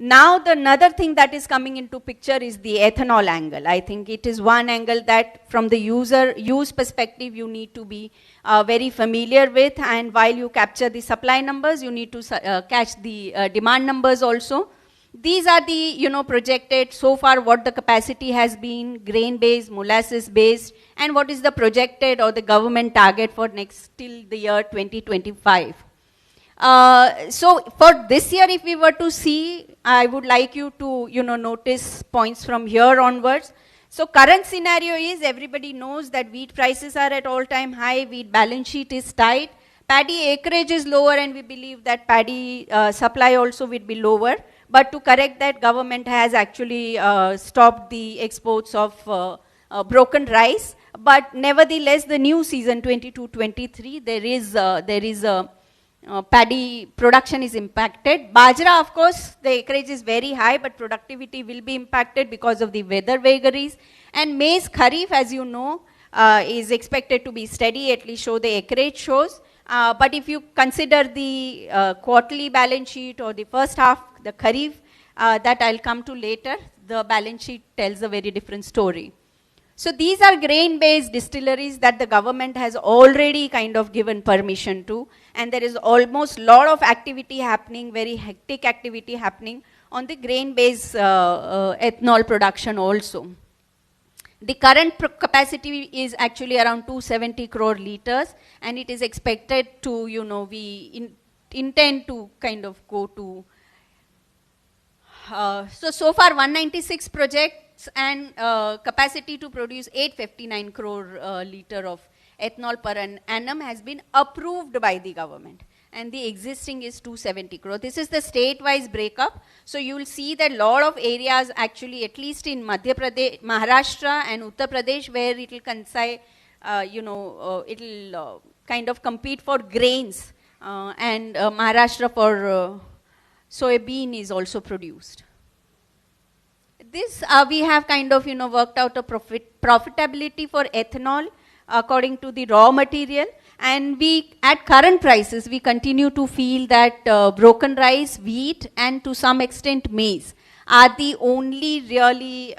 Now the another thing that is coming into picture is the ethanol angle. I think it is one angle that from the use perspective you need to be very familiar with, and while you capture the supply numbers, you need to catch the demand numbers also. These are the projected so far what the capacity has been, grain-based, molasses-based, and what is the projected or the government target for next till the year 2025. So for this year, if we were to see, I would like you to notice points from here onwards. So current scenario is everybody knows that wheat prices are at all-time high, wheat balance sheet is tight, paddy acreage is lower, and we believe that paddy supply also will be lower. But to correct that, government has actually stopped the exports of broken rice. But nevertheless, the new season 22-23, there is a paddy production is impacted. Bajra, of course, the acreage is very high, but productivity will be impacted because of the weather vagaries. And maize kharif, as you know, is expected to be steady, at least show the acreage shows. But if you consider the quarterly balance sheet or the first half, the kharif, that I'll come to later, the balance sheet tells a very different story. So these are grain-based distilleries that the government has already kind of given permission to, and there is almost a lot of activity happening, very hectic activity happening on the grain-based ethanol production also. The current capacity is actually around 270 crore liters, and it is expected to, we intend to kind of go to, so far 196 projects and capacity to produce 859 crore liter of ethanol per annum has been approved by the government, and the existing is 270 crore. This is the state-wise breakup. So you will see that a lot of areas actually, at least in Madhya Pradesh, Maharashtra and Uttar Pradesh, where it will it will kind of compete for grains, and Maharashtra for soybean is also produced. This we have kind of worked out a profitability for ethanol according to the raw material, and we at current prices we continue to feel that broken rice, wheat, and to some extent maize are the only really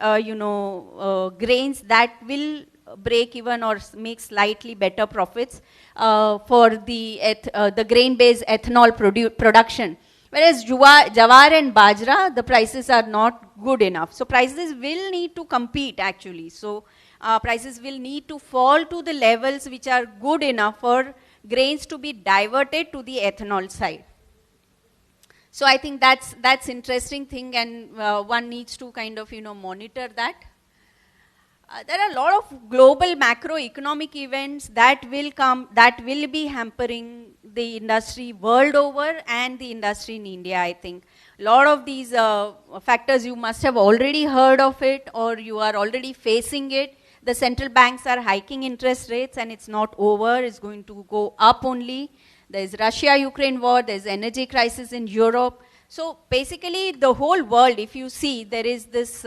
grains that will break even or make slightly better profits for the grain-based ethanol production. Whereas jawar and bajra, the prices are not good enough. So prices will need to compete actually. So prices will need to fall to the levels which are good enough for grains to be diverted to the ethanol side. So I think that's interesting thing, and one needs to kind of monitor that. There are a lot of global macroeconomic events that will be hampering the industry world over and the industry in India, I think. A lot of these factors, you must have already heard of it or you are already facing it. The central banks are hiking interest rates and it's not over, it's going to go up only. There's Russia-Ukraine war, there's energy crisis in Europe. So basically the whole world, if you see, there is this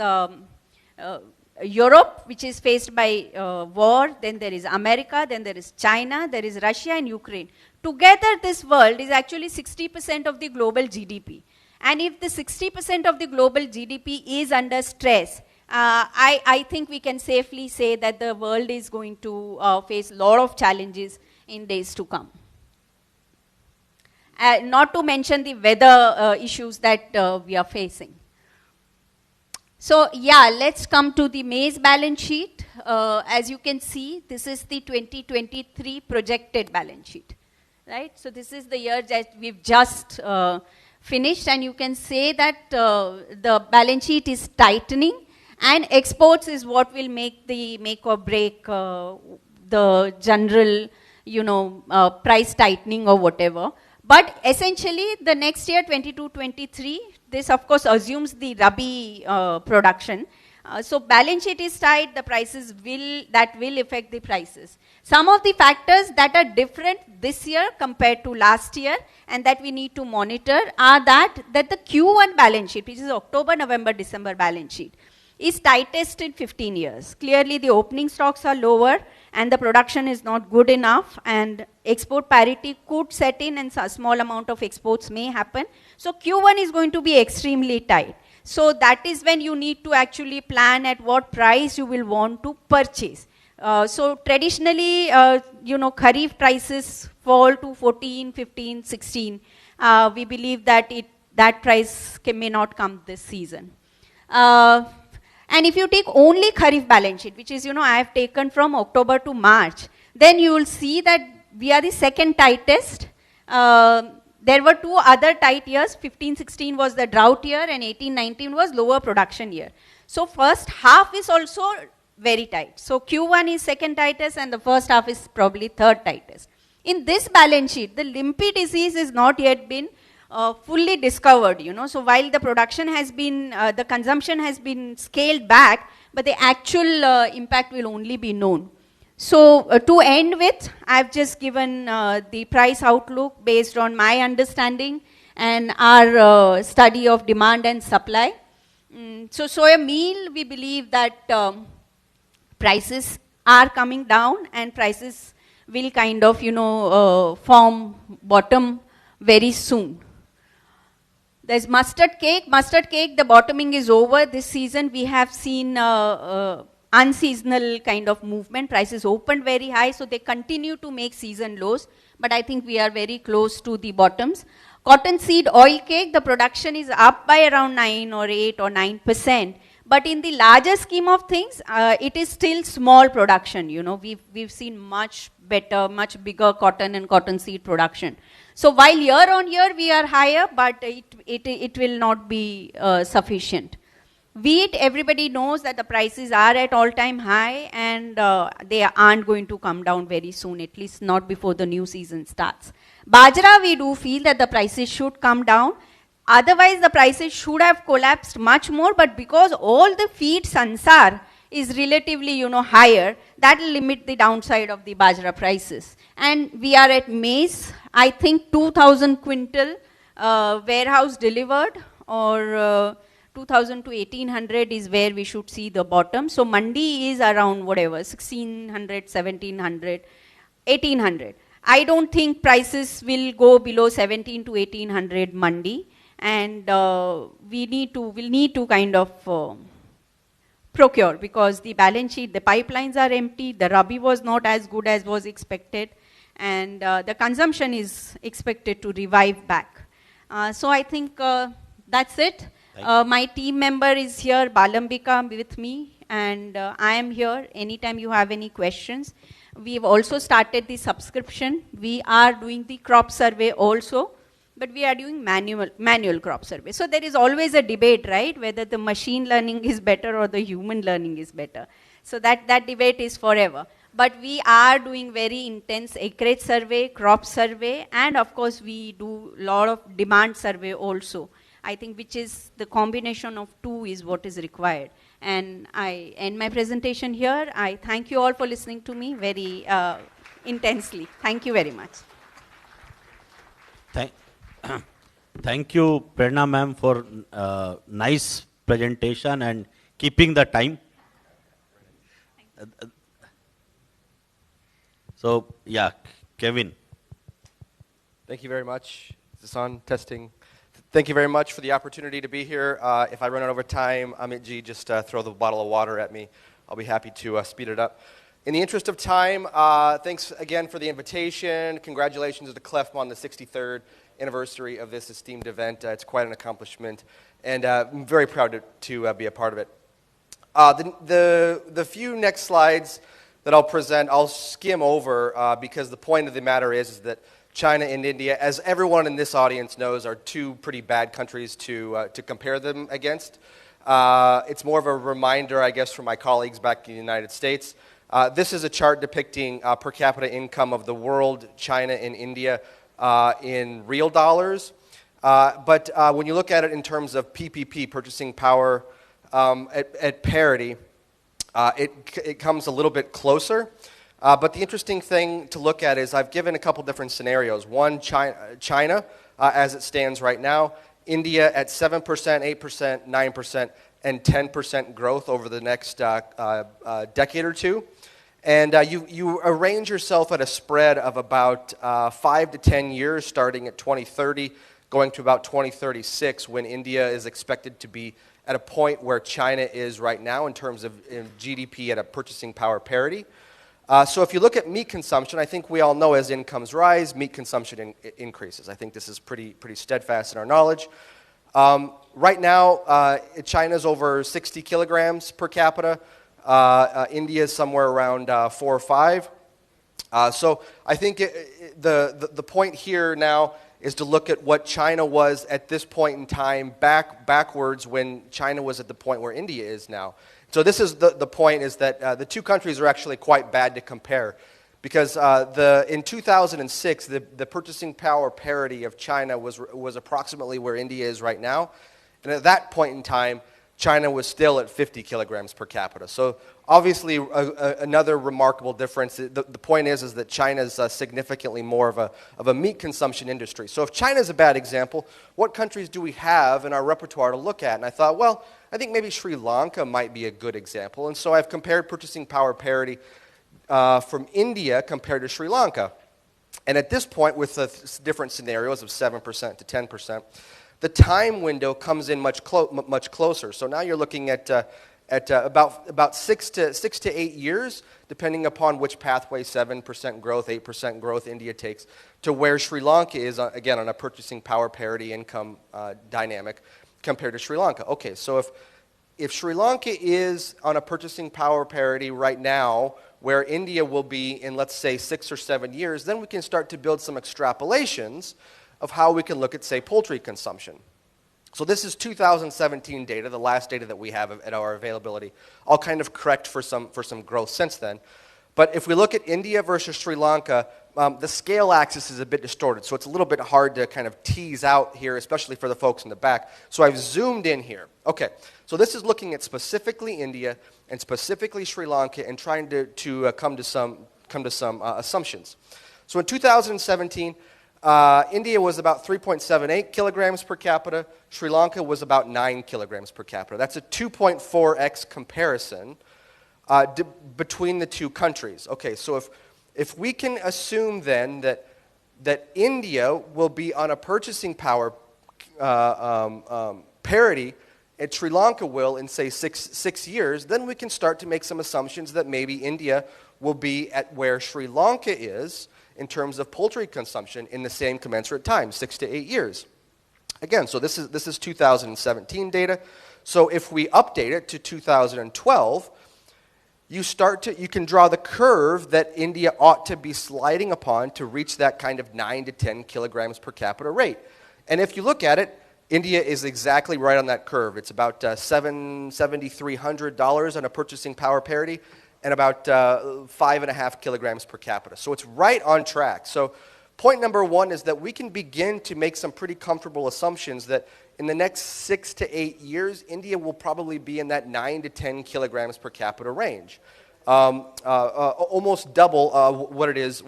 Europe, which is faced by war, then there is America, then there is China, there is Russia and Ukraine. Together, this world is actually 60% of the global GDP. And if the 60% of the global GDP is under stress, I think we can safely say that the world is going to face a lot of challenges in days to come. Not to mention the weather issues that we are facing. So yeah, let's come to the maize balance sheet. As you can see, this is the 2023 projected balance sheet, right? So this is the year that we've just finished, and you can say that the balance sheet is tightening, and exports is what will make or break the general, price tightening or whatever. But essentially, the next year, 22-23, this of course assumes the Rabi production. So balance sheet is tight, the prices will affect the prices. Some of the factors that are different this year compared to last year and that we need to monitor are that the Q1 balance sheet, which is October, November, December balance sheet, is tightest in 15 years. Clearly the opening stocks are lower and the production is not good enough, and export parity could set in and a small amount of exports may happen. So Q1 is going to be extremely tight. So that is when you need to actually plan at what price you will want to purchase. So traditionally, Kharif prices fall to 14, 15, 16. We believe that that price may not come this season. And if you take only Kharif balance sheet, which is, I have taken from October to March, then you will see that we are the second tightest. There were two other tight years. 15-16 was the drought year and 18-19 was lower production year. So first half is also very tight. So Q1 is second tightest and the first half is probably third tightest. In this balance sheet, the limpy disease is not yet been fully discovered, So while the production has been, the consumption has been scaled back, but the actual impact will only be known. So to end with, I've just given the price outlook based on my understanding and our study of demand and supply. So soya meal, we believe that prices are coming down and prices will kind of, form bottom very soon. There's mustard cake. Mustard cake, the bottoming is over. This season we have seen unseasonal kind of movement. Prices opened very high, so they continue to make season lows. But I think we are very close to the bottoms. Cottonseed oil cake, the production is up by around 9 or 8 or 9%. But in the larger scheme of things, it is still small production. We've seen much better, much bigger cotton and cottonseed production. So while year on year we are higher, but it will not be sufficient. Wheat, everybody knows that the prices are at all-time high and they aren't going to come down very soon, at least not before the new season starts. Bajra, we do feel that the prices should come down. Otherwise, the prices should have collapsed much more, but because all the feed sansar is relatively, higher, that will limit the downside of the Bajra prices. And we are at maize, I think 2,000 quintal warehouse delivered, or 2,000 to 1,800 is where we should see the bottom. So mandi is around whatever, 1,600, 1,700, 1,800. I don't think prices will go below 17 to 1,800 mandi, and we'll need to kind of procure, because the balance sheet, the pipelines are empty, the Rabi was not as good as was expected, and the consumption is expected to revive back. So I think that's it. My team member is here, Balambika, with me, and I am here anytime you have any questions. We've also started the subscription. We are doing the crop survey also, but we are doing manual crop survey. So there is always a debate, right, whether the machine learning is better or the human learning is better. So that debate is forever. But we are doing very intense acreage survey, crop survey, and of course we do a lot of demand survey also. I think which is the combination of two is what is required. And I end my presentation here. I thank you all for listening to me very intensely. Thank you very much. Thank you, Prerna ma'am, for nice presentation and keeping the time. So, yeah, Kevin. Thank you very much. Is this on? Testing. Thank you very much for the opportunity to be here. If I run out over time, Amit ji, just throw the bottle of water at me. I'll be happy to speed it up. In the interest of time, thanks again for the invitation. Congratulations to the CLFMA on the 63rd anniversary of this esteemed event. It's quite an accomplishment, and I'm very proud to be a part of it. The few next slides that I'll present, I'll skim over because the point of the matter is that China and India, as everyone in this audience knows, are two pretty bad countries to compare them against. It's more of a reminder, I guess, for my colleagues back in the United States. This is a chart depicting per capita income of the world, China and India, in real dollars. But when you look at it in terms of PPP, purchasing power, at parity, it comes a little bit closer. But the interesting thing to look at is I've given a couple different scenarios. One, China as it stands right now, India at 7%, 8%, 9%, and 10% growth over the next decade or two. And you arrange yourself at a spread of about 5 to 10 years, starting at 2030, going to about 2036, when India is expected to be at a point where China is right now in terms of GDP at a purchasing power parity. So if you look at meat consumption, I think we all know as incomes rise, meat consumption increases. I think this is pretty steadfast in our knowledge. Right now, China's over 60 kilograms per capita. India is somewhere around 4 or 5. So I think the point here now is to look at what China was at this point in time backwards when China was at the point where India is now. So this is the point is that the two countries are actually quite bad to compare because in 2006, the purchasing power parity of China was approximately where India is right now. And at that point in time, China was still at 50 kilograms per capita. So obviously another remarkable difference. The point is that China is significantly more of a meat consumption industry. So if China is a bad example, what countries do we have in our repertoire to look at? And I thought, well, I think maybe Sri Lanka might be a good example. And so I've compared purchasing power parity from India compared to Sri Lanka. And at this point, with the different scenarios of 7% to 10%, the time window comes in much closer. So now you're looking at about 6 to 8 years, depending upon which pathway, 7% growth, 8% growth India takes, to where Sri Lanka is, again, on a purchasing power parity income dynamic compared to Sri Lanka. Okay, so if Sri Lanka is on a purchasing power parity right now, where India will be in, let's say, 6 or 7 years, then we can start to build some extrapolations of how we can look at, say, poultry consumption. So this is 2017 data, the last data that we have at our availability. I'll kind of correct for some growth since then. But if we look at India versus Sri Lanka, the scale axis is a bit distorted, so it's a little bit hard to kind of tease out here, especially for the folks in the back. So I've zoomed in here. Okay, so this is looking at specifically India and specifically Sri Lanka and trying to come to some assumptions. So in 2017, India was about 3.78 kilograms per capita. Sri Lanka was about 9 kilograms per capita. That's a 2.4x comparison between the two countries. Okay, so if we can assume then that India will be on a purchasing power parity, and Sri Lanka will in, say, six years, then we can start to make some assumptions that maybe India will be at where Sri Lanka is in terms of poultry consumption in the same commensurate time, 6 to 8 years. Again, so this is 2017 data. So if we update it to 2012, you can draw the curve that India ought to be sliding upon to reach that kind of 9 to 10 kilograms per capita rate. And if you look at it, India is exactly right on that curve. It's about $7,300 on a purchasing power parity and about 5.5 kilograms per capita. So it's right on track. So point number one is that we can begin to make some pretty comfortable assumptions that in the next 6 to 8 years, India will probably be in that 9 to 10 kilograms per capita range, almost double what it is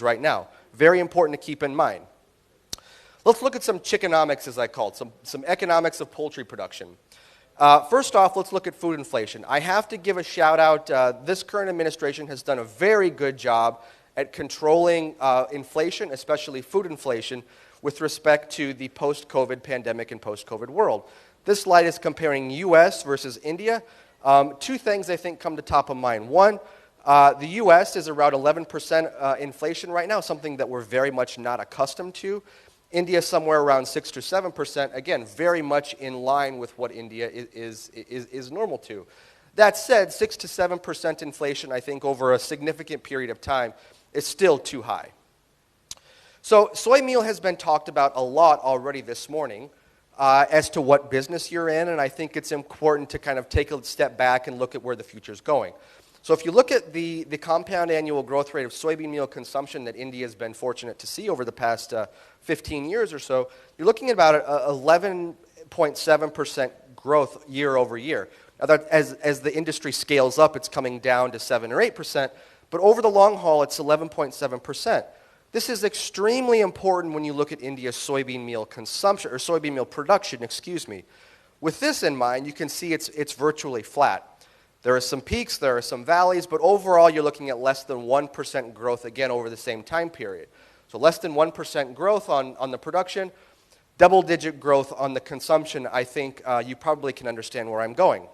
right now. Very important to keep in mind. Let's look at some chickenomics, as I call it, some economics of poultry production. First off, let's look at food inflation. I have to give a shout out. This current administration has done a very good job at controlling inflation, especially food inflation, with respect to the post-COVID pandemic and post-COVID world. This slide is comparing US versus India. Two things I think come to top of mind. One, the US is around 11% inflation right now, something that we're very much not accustomed to. India is somewhere around 6 to 7%, again, very much in line with what India is normal to. That said, 6 to 7% inflation, I think, over a significant period of time is still too high. So soy meal has been talked about a lot already this morning as to what business you're in, and I think it's important to kind of take a step back and look at where the future is going. So if you look at the compound annual growth rate of soybean meal consumption that India has been fortunate to see over the past 15 years or so, you're looking at about 11.7% growth year over year. Now that as the industry scales up, it's coming down to 7 or 8%, but over the long haul, it's 11.7%. This is extremely important when you look at India's soybean meal consumption, or soybean meal production, excuse me. With this in mind, you can see it's virtually flat. There are some peaks, there are some valleys, but overall you're looking at less than 1% growth again over the same time period. So less than 1% growth on the production, double-digit growth on the consumption. I think you probably can understand where I'm going.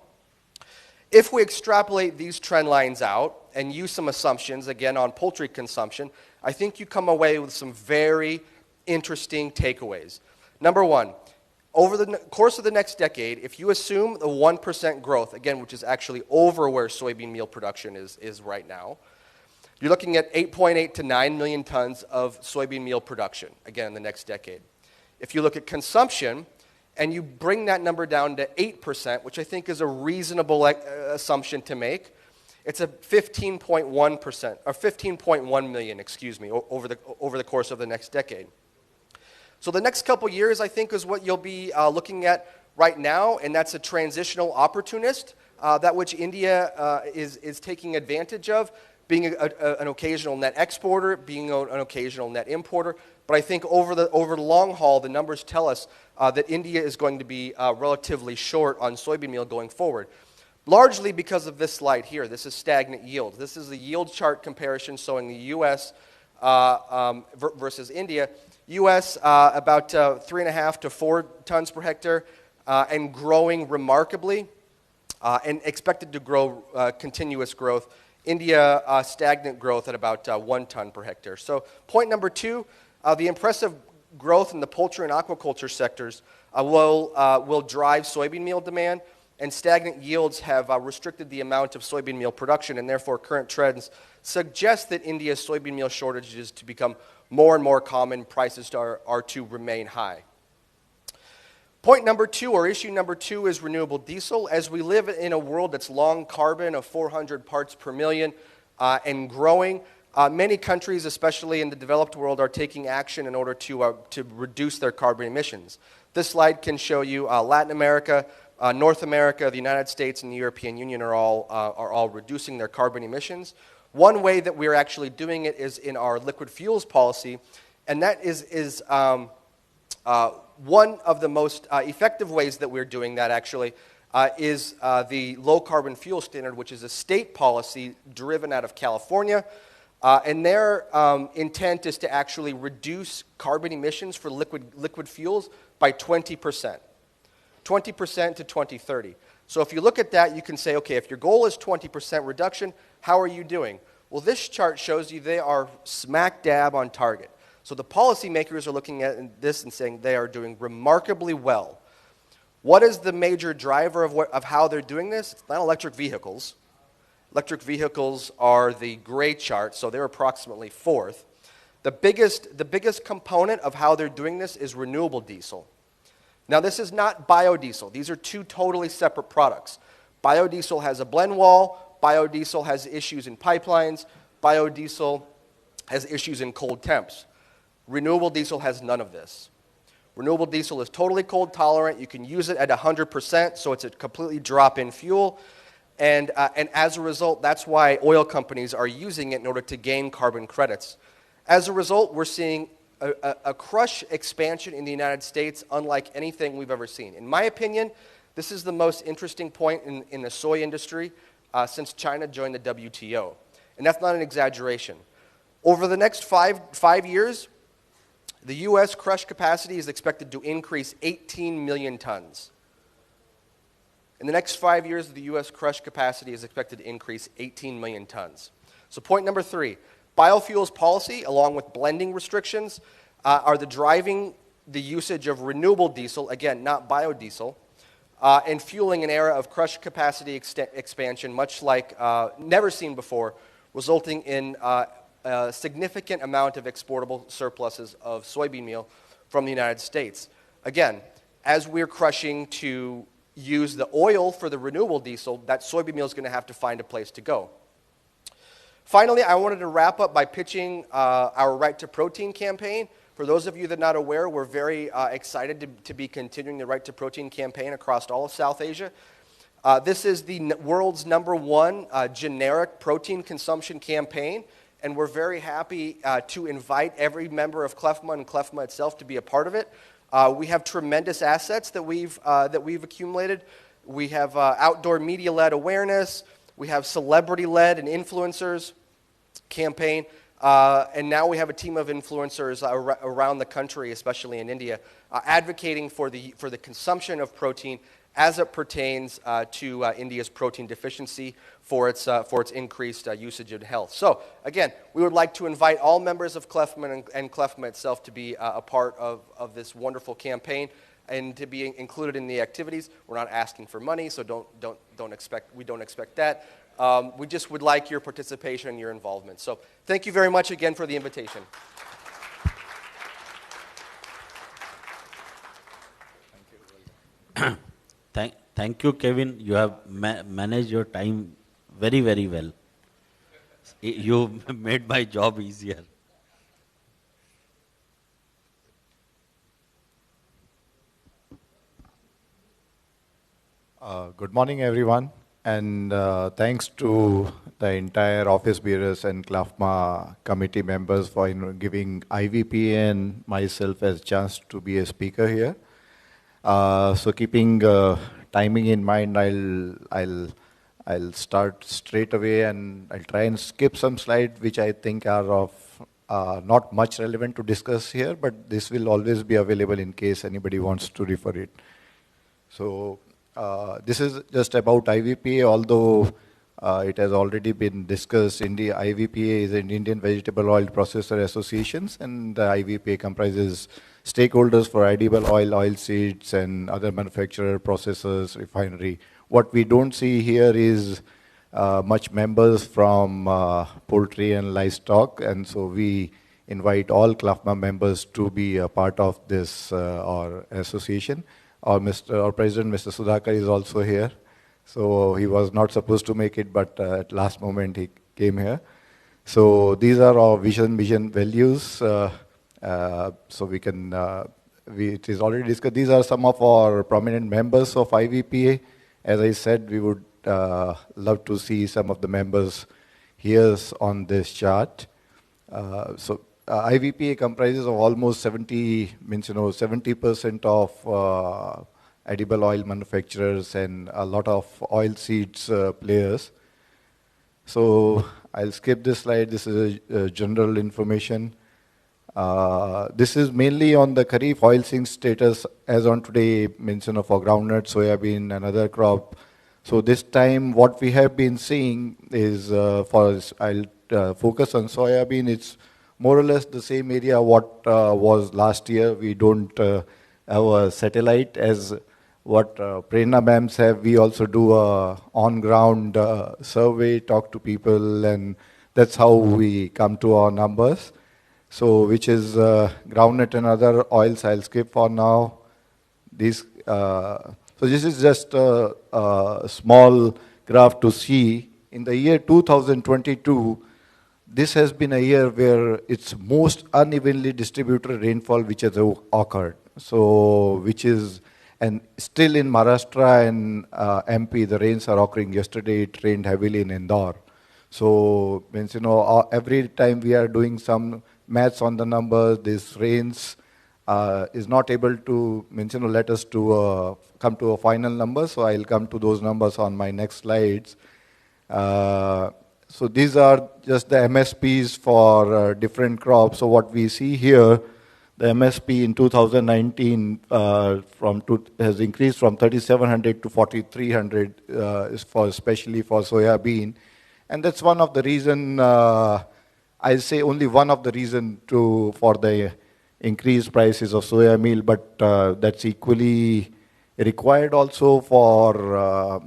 If we extrapolate these trend lines out and use some assumptions, again, on poultry consumption, I think you come away with some very interesting takeaways. Number one, over the course of the next decade, if you assume the 1% growth, again, which is actually over where soybean meal production is right now, you're looking at 8.8 to 9 million tons of soybean meal production, again, in the next decade. If you look at consumption, and you bring that number down to 8%, which I think is a reasonable assumption to make, it's a 15.1%, or 15.1 million, excuse me, over the course of the next decade. So the next couple years, I think, is what you'll be looking at right now, and that's a transitional opportunist, that which India is taking advantage of, being an occasional net exporter, being an occasional net importer. But I think over the long haul, the numbers tell us that India is going to be relatively short on soybean meal going forward, largely because of this slide here. This is stagnant yields. This is the yield chart comparison showing the U.S. Versus India. U.S. about 3.5 to 4 tons per hectare and growing remarkably and expected to grow continuous growth. India stagnant growth at about 1 ton per hectare. So point number two, the impressive growth in the poultry and aquaculture sectors will drive soybean meal demand, and stagnant yields have restricted the amount of soybean meal production, and therefore current trends suggest that India's soybean meal shortages to become more and more common, prices are to remain high. Point number two, or issue number two, is renewable diesel. As we live in a world that's long carbon of 400 parts per million and growing, many countries, especially in the developed world, are taking action in order to reduce their carbon emissions. This slide can show you Latin America, North America, the United States, and the European Union are all reducing their carbon emissions. One way that we're actually doing it is in our liquid fuels policy, and that is one of the most effective ways that we're doing that actually is the low carbon fuel standard, which is a state policy driven out of California. And their intent is to actually reduce carbon emissions for liquid fuels by 20%. 20% to 2030. So if you look at that, you can say, okay, if your goal is 20% reduction, how are you doing? Well, this chart shows you they are smack dab on target. So the policymakers are looking at this and saying they are doing remarkably well. What is the major driver of how they're doing this? It's not electric vehicles. Electric vehicles are the gray chart, so they're approximately fourth. The biggest component of how they're doing this is renewable diesel. Now, this is not biodiesel. These are two totally separate products. Biodiesel has a blend wall. Biodiesel has issues in pipelines. Biodiesel has issues in cold temps. Renewable diesel has none of this. Renewable diesel is totally cold tolerant. You can use it at 100%, so it's a completely drop-in fuel. And as a result, that's why oil companies are using it in order to gain carbon credits. As a result, we're seeing a crush expansion in the United States unlike anything we've ever seen. In my opinion, this is the most interesting point in the soy industry since China joined the WTO. And that's not an exaggeration. Over the next five years, the U.S. crush capacity is expected to increase 18 million tons. In the next 5 years, the U.S. crush capacity is expected to increase 18 million tons. So point number 3, biofuels policy, along with blending restrictions, are driving the usage of renewable diesel, again, not biodiesel, and fueling an era of crush capacity expansion, much like never seen before, resulting in a significant amount of exportable surpluses of soybean meal from the United States. Again, as we're crushing to use the oil for the renewable diesel, that soybean meal is going to have to find a place to go. Finally, I wanted to wrap up by pitching our Right to Protein campaign. For those of you that are not aware, we're very excited to be continuing the Right to Protein campaign across all of South Asia. This is the world's #1 generic protein consumption campaign, and we're very happy to invite every member of CLFMA and CLFMA itself to be a part of it. We have tremendous assets that we've accumulated. We have outdoor media-led awareness. We have celebrity-led and influencers campaign. And now we have a team of influencers around the country, especially in India, advocating for the consumption of protein as it pertains to India's protein deficiency for its increased usage in health. So, again, we would like to invite all members of CLFMA and CLFMA itself to be a part of this wonderful campaign and to be included in the activities. We're not asking for money, so we don't expect that. We just would like your participation and your involvement. So, thank you very much again for the invitation. Thank you, Kevin. You have managed your time very, very well. You made my job easier. Good morning, everyone. And thanks to the entire office bearers and CLFMA committee members for giving IVP and myself as chance to be a speaker here. So keeping timing in mind, I'll start straight away, and I'll try and skip some slides which I think are of not much relevant to discuss here, but this will always be available in case anybody wants to refer it. So this is just about IVPA, although it has already been discussed. IVPA is an Indian Vegetable Oil Processor Associations, and the IVPA comprises stakeholders for edible oil, oilseeds, and other manufacturer, processors, refinery. What we don't see here is much members from poultry and livestock, and so we invite all CLFMA members to be a part of this our association. Our President, Mr. Sudhakar, is also here. So he was not supposed to make it, but at last moment he came here. So these are our vision, values. So we can, it is already discussed. These are some of our prominent members of IVPA. As I said, we would love to see some of the members here on this chart. IVPA comprises of almost 70% of edible oil manufacturers and a lot of oilseeds players. So I'll skip this slide. This is general information. This is mainly on the Kharif oilseed status as on today, mention of groundnut, soybean, and other crop. So this time what we have been seeing is, I'll focus on soybean. It's more or less the same area what was last year. We don't have a satellite as what Prerna ma'ams have. We also do a on-ground survey, talk to people, and that's how we come to our numbers. So which is groundnut and other oils, I'll skip for now. So this is just a small graph to see. In the year 2022, this has been a year where it's most unevenly distributed rainfall which has occurred. So, and still in Maharashtra and MP, the rains are occurring. Yesterday it rained heavily in Indore. So, means, every time we are doing some maths on the numbers, this rains is not able to, let us to come to a final number. So I'll come to those numbers on my next slides. So these are just the MSPs for different crops. So what we see here, the MSP in 2019 has increased from 3,700 to 4,300, is for especially for soybean, and that's one of the reason. I say only one of the reason for the increased prices of soya meal, but that's equally required also for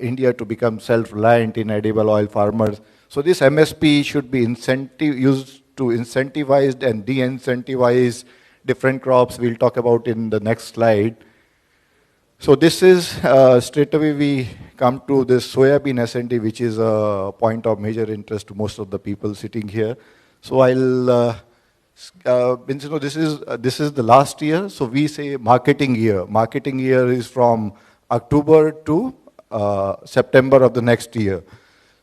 India to become self-reliant in edible oil farmers. So this MSP should be used to incentivize and de-incentivize different crops. We'll talk about in the next slide. So this is, straight away we come to this soybean S&D, which is a point of major interest to most of the people sitting here. So I'll, this is the last year, so we say marketing year. Marketing year is from October to September of the next year.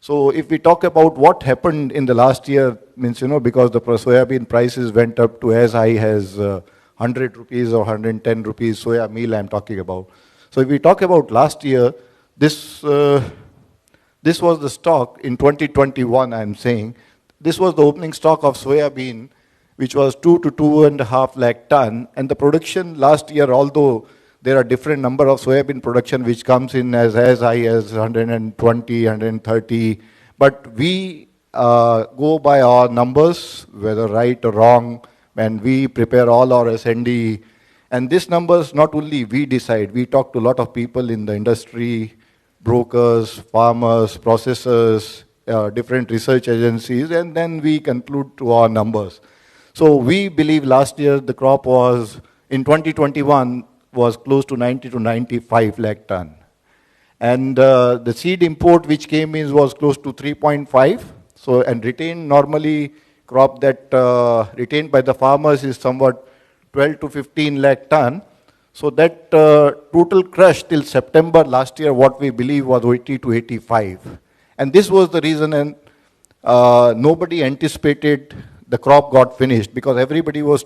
So if we talk about what happened in the last year, because the soybean prices went up to as high as 100 rupees or 110 rupees soya meal I'm talking about. So if we talk about last year, this was the stock in 2021, I'm saying. This was the opening stock of soybean, which was 2 to 2.5 lakh ton. And the production last year, although there are different number of soybean production which comes in as high as 120, 130, but we go by our numbers, whether right or wrong, and we prepare all our S&D. And these numbers, not only we decide, we talk to a lot of people in the industry, brokers, farmers, processors, different research agencies, and then we conclude to our numbers. So we believe last year the crop was, in 2021, was close to 90 to 95 lakh ton. And the seed import which came in was close to 3.5. So, and retained normally crop that retained by the farmers is somewhat 12 to 15 lakh ton. So that total crush till September last year, what we believe was 80 to 85. And this was the reason, and nobody anticipated the crop got finished, because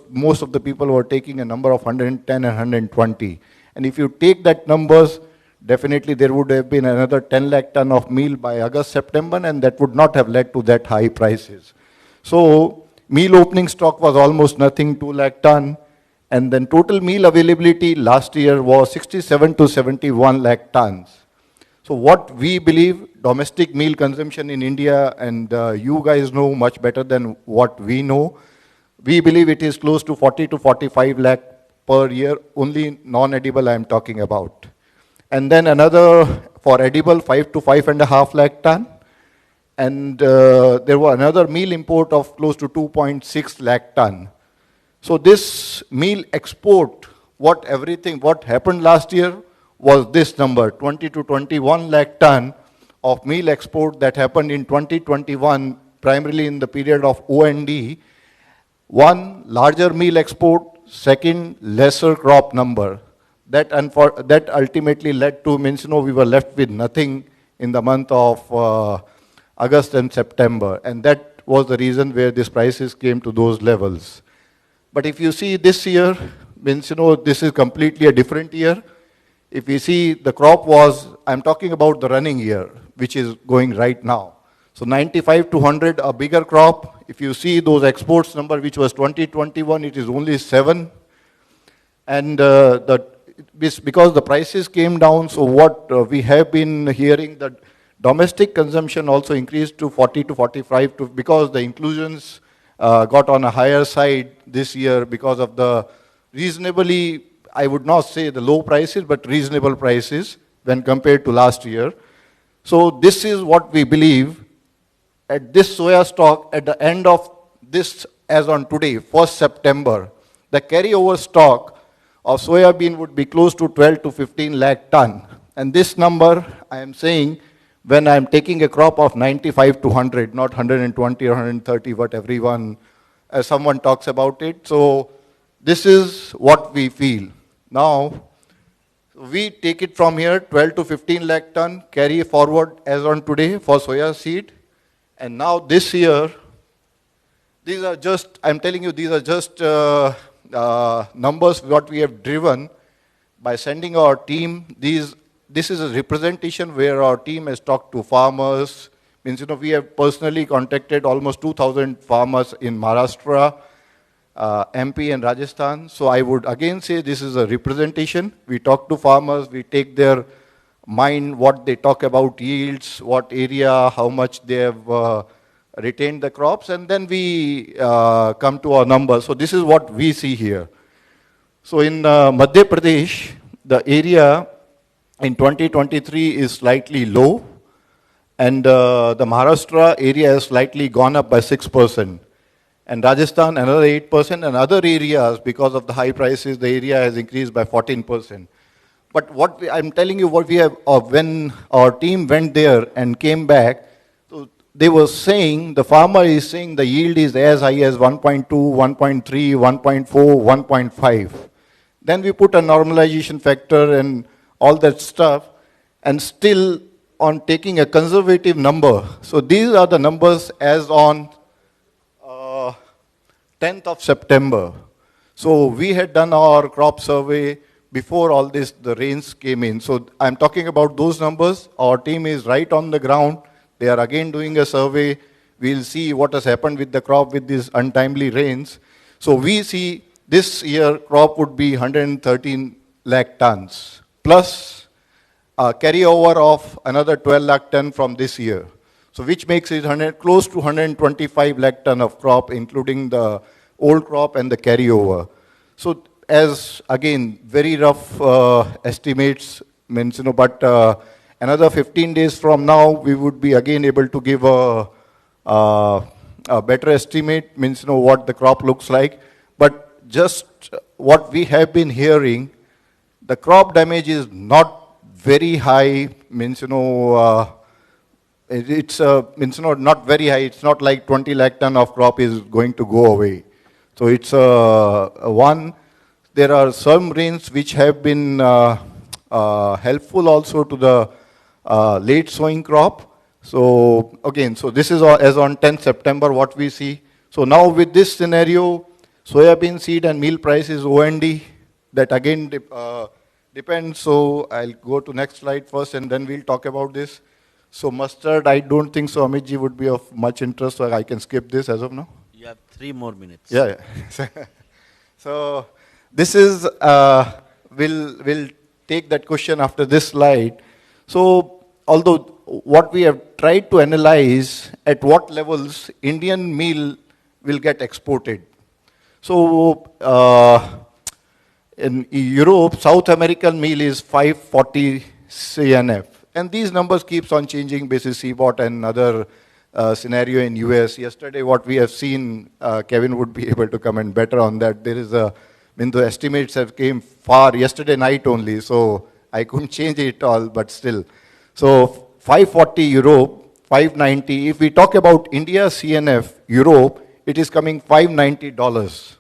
most of the people were taking a number of 110 and 120. And if you take that numbers, definitely there would have been another 10 lakh ton of meal by August, September, and that would not have led to that high prices. So meal opening stock was almost nothing, 2 lakh ton. And then total meal availability last year was 67 to 71 lakh tons. So what we believe, domestic meal consumption in India, and you guys know much better than what we know, we believe it is close to 40 to 45 lakh per year, only non-edible I am talking about. And then another for edible 5 to 5.5 lakh ton. And there was another meal import of close to 2.6 lakh ton. So this meal export, what happened last year was this number, 20 to 21 lakh ton of meal export that happened in 2021, primarily in the period of OND. One, larger meal export. Second, lesser crop number. That ultimately led to, we were left with nothing in the month of August and September. And that was the reason where these prices came to those levels. But if you see this year, this is completely a different year. If we see the crop was, I'm talking about the running year, which is going right now. So 95 to 100, a bigger crop. If you see those exports number, which was 2021, it is only 7. And because the prices came down, so what we have been hearing, that domestic consumption also increased to 40 to 45, because the inclusions got on a higher side this year because of the reasonably, I would not say the low prices, but reasonable prices when compared to last year. So this is what we believe at this soya stock at the end of this, as on today, 1st September, the carryover stock of soya bean would be close to 12 to 15 lakh ton. And this number, I am saying, when I am taking a crop of 95 to 100, not 120 or 130, what everyone, as someone talks about it. So this is what we feel. Now, we take it from here, 12 to 15 lakh ton, carry forward as on today for soya seed. And now this year, these are just, I'm telling you, these are just numbers what we have driven by sending our team. This is a representation where our team has talked to farmers, Means, we have personally contacted almost 2,000 farmers in Maharashtra, MP and Rajasthan. So I would again say this is a representation. We talk to farmers, we take their mind, what they talk about yields, what area, how much they have retained the crops, and then we come to our numbers. So this is what we see here. So in Madhya Pradesh, the area in 2023 is slightly low, and the Maharashtra area has slightly gone up by 6%. And Rajasthan, another 8%, and other areas, because of the high prices, the area has increased by 14%. But what I'm telling you, what we have, when our team went there and came back, so they were saying, the farmer is saying the yield is as high as 1.2, 1.3, 1.4, 1.5. Then we put a normalization factor and all that stuff, and still on taking a conservative number. So these are the numbers as on 10th of September. So we had done our crop survey before all this, the rains came in. So I'm talking about those numbers. Our team is right on the ground. They are again doing a survey. We'll see what has happened with the crop with these untimely rains. So we see this year crop would be 113 lakh tons, plus a carryover of another 12 lakh ton from this year. So which makes it close to 125 lakh ton of crop, including the old crop and the carryover. So as, again, very rough estimates, means, but another 15 days from now, we would be again able to give a better estimate, means, what the crop looks like. But just what we have been hearing, the crop damage is not very high, means, it's not very high. It's not like 20 lakh ton of crop is going to go away. So it's one. There are some rains which have been helpful also to the late sowing crop. So again, so this is as on 10th September what we see. So now with this scenario, soybean seed and meal price is OND. That again depends. So I'll go to next slide first, and then we'll talk about this. So mustard, I don't think so Amitji would be of much interest, so I can skip this as of now. You have 3 more minutes. Yeah. So this is, we'll take that question after this slide. So although what we have tried to analyze at what levels Indian meal will get exported. So in Europe, South American meal is 540 CNF. And these numbers keeps on changing basis CBOT and other scenario in US. Yesterday, what we have seen, Kevin would be able to comment better on that. There is the estimates have came far yesterday night only, so I couldn't change it all, but still. So 540 Europe, 590. If we talk about India CNF, Europe, it is coming $590.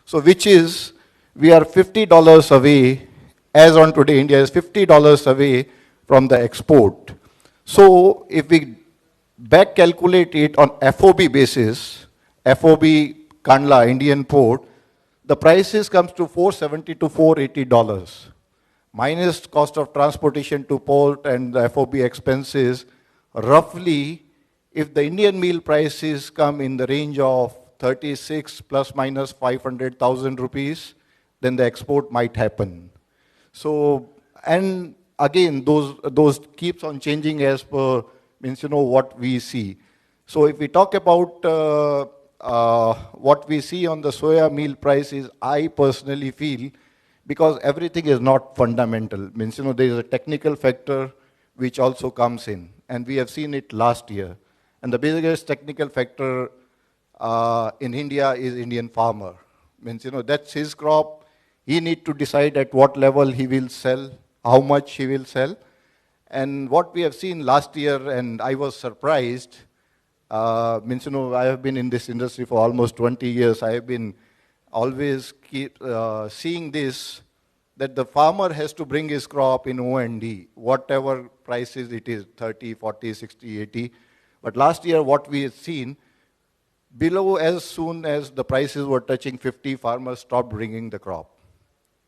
So which is, we are $50 away, as on today, India is $50 away from the export. So if we back calculate it on FOB basis, FOB Kandla, Indian port, the prices comes to $470 to $480. Minus cost of transportation to port and the FOB expenses, roughly, if the Indian meal prices come in the range of 36 plus minus 500,000 rupees, then the export might happen. So, and again, those keeps on changing as per, means, what we see. So if we talk about what we see on the soya meal prices, I personally feel, because everything is not fundamental, means, there is a technical factor which also comes in, and we have seen it last year. And the biggest technical factor in India is Indian farmer. Means, that's his crop. He need to decide at what level he will sell, how much he will sell. And what we have seen last year, and I was surprised, means, I have been in this industry for almost 20 years. I have been always seeing this, that the farmer has to bring his crop in OND, whatever prices it is, 30, 40, 60, 80. But last year, what we have seen, below as soon as the prices were touching 50, farmers stopped bringing the crop.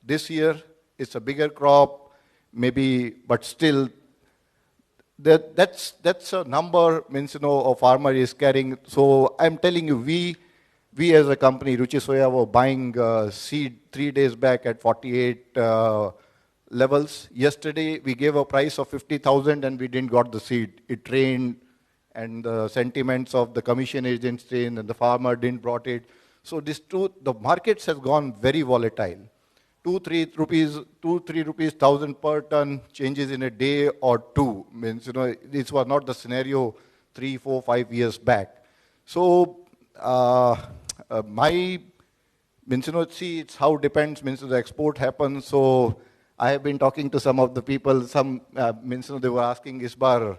This year, it's a bigger crop, maybe, but still, that's a number, means, a farmer is carrying. So I'm telling you, we as a company, Ruchi Soya, were buying seed 3 days back at 48 levels. Yesterday, we gave a price of 50,000 and we didn't got the seed. It rained and the sentiments of the commission agents changed and the farmer didn't brought it. So the markets has gone very volatile. 2-3 rupees 1,000 per ton changes in a day or two. Means, this was not the scenario 3, 4, 5 years back. So see, it's how depends, means the export happens. So I have been talking to some of the people, some, they were asking, इस बार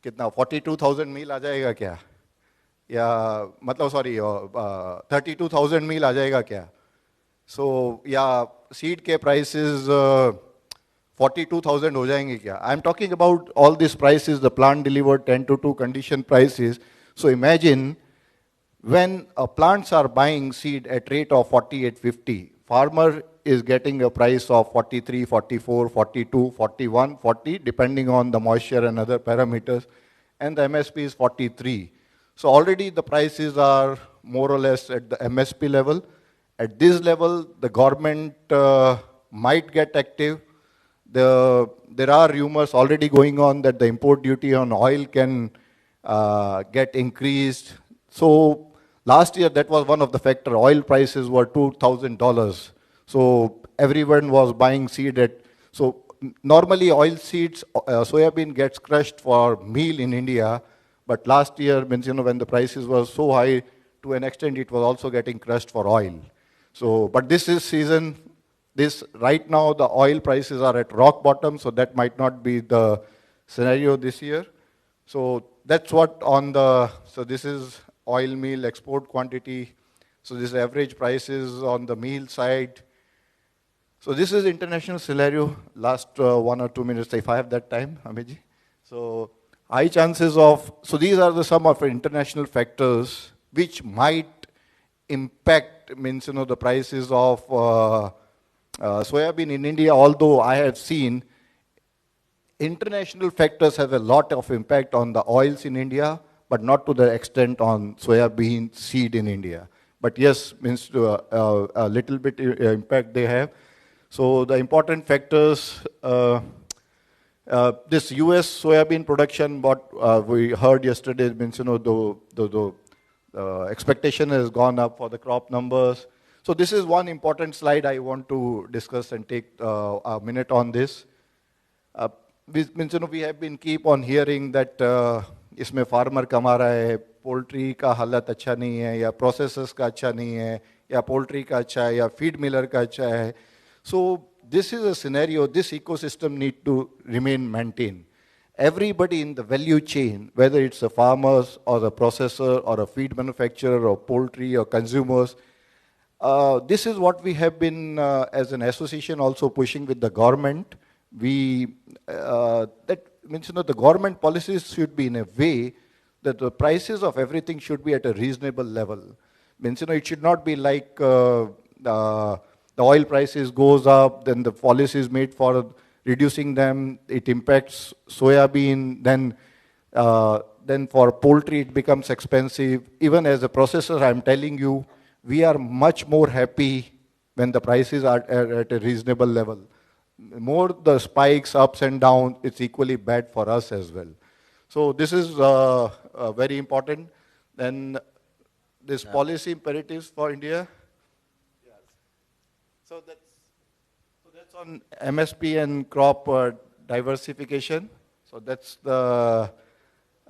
कितना 42,000 मील आ जाएगा क्या? या मतलब sorry 32,000 मील आ जाएगा क्या? So yeah, seed के prices 42,000 हो जाएंगे क्या? I'm talking about all these prices, the plant delivered 10 to 2 condition prices. So imagine when plants are buying seed at rate of 48.50, farmer is getting a price of 43, 44, 42, 41, 40, depending on the moisture and other parameters, and the MSP is 43. So already the prices are more or less at the MSP level. At this level, the government might get active. There are rumors already going on that the import duty on oil can get increased. So last year, that was one of the factors. Oil prices were $2,000. So everyone was buying seed at, so normally oil seeds, soybean gets crushed for meal in India, but last year, means, when the prices were so high, to an extent, it was also getting crushed for oil. So, but this is season, right now the oil prices are at rock bottom, so that might not be the scenario this year. So that's what so this is oil meal export quantity. So this average prices on the meal side. So this is international scenario, last 1 or 2 minutes, if I have that time, Amiji. So high chances of, so these are some of the international factors which might impact, means, the prices of soybean in India, although I have seen international factors have a lot of impact on the oils in India, but not to the extent on soybean seed in India. But yes, means a little bit impact they have. So the important factors, this US soybean production, what we heard yesterday, means, the expectation has gone up for the crop numbers. So this is one important slide I want to discuss and take a minute on this. We have been keep on hearing that इसमें farmer कमा रहा है, poultry का हालत अच्छा नहीं है, या processors का अच्छा नहीं है, या poultry का अच्छा है, या feed miller का अच्छा है. So this is a scenario, this ecosystem need to remain maintained. Everybody in the value chain, whether it's the farmers or the processor or a feed manufacturer or poultry or consumers, this is what we have been as an association also pushing with the government. That means, the government policies should be in a way that the prices of everything should be at a reasonable level. Means, it should not be like the oil prices goes up, then the policy is made for reducing them, it impacts soybean, then for poultry it becomes expensive. Even as a processor, I'm telling you, we are much more happy when the prices are at a reasonable level. More the spikes, ups and downs, it's equally bad for us as well. So this is very important. Then this policy imperatives for India. Yes. So that's on MSP and crop diversification. So that's the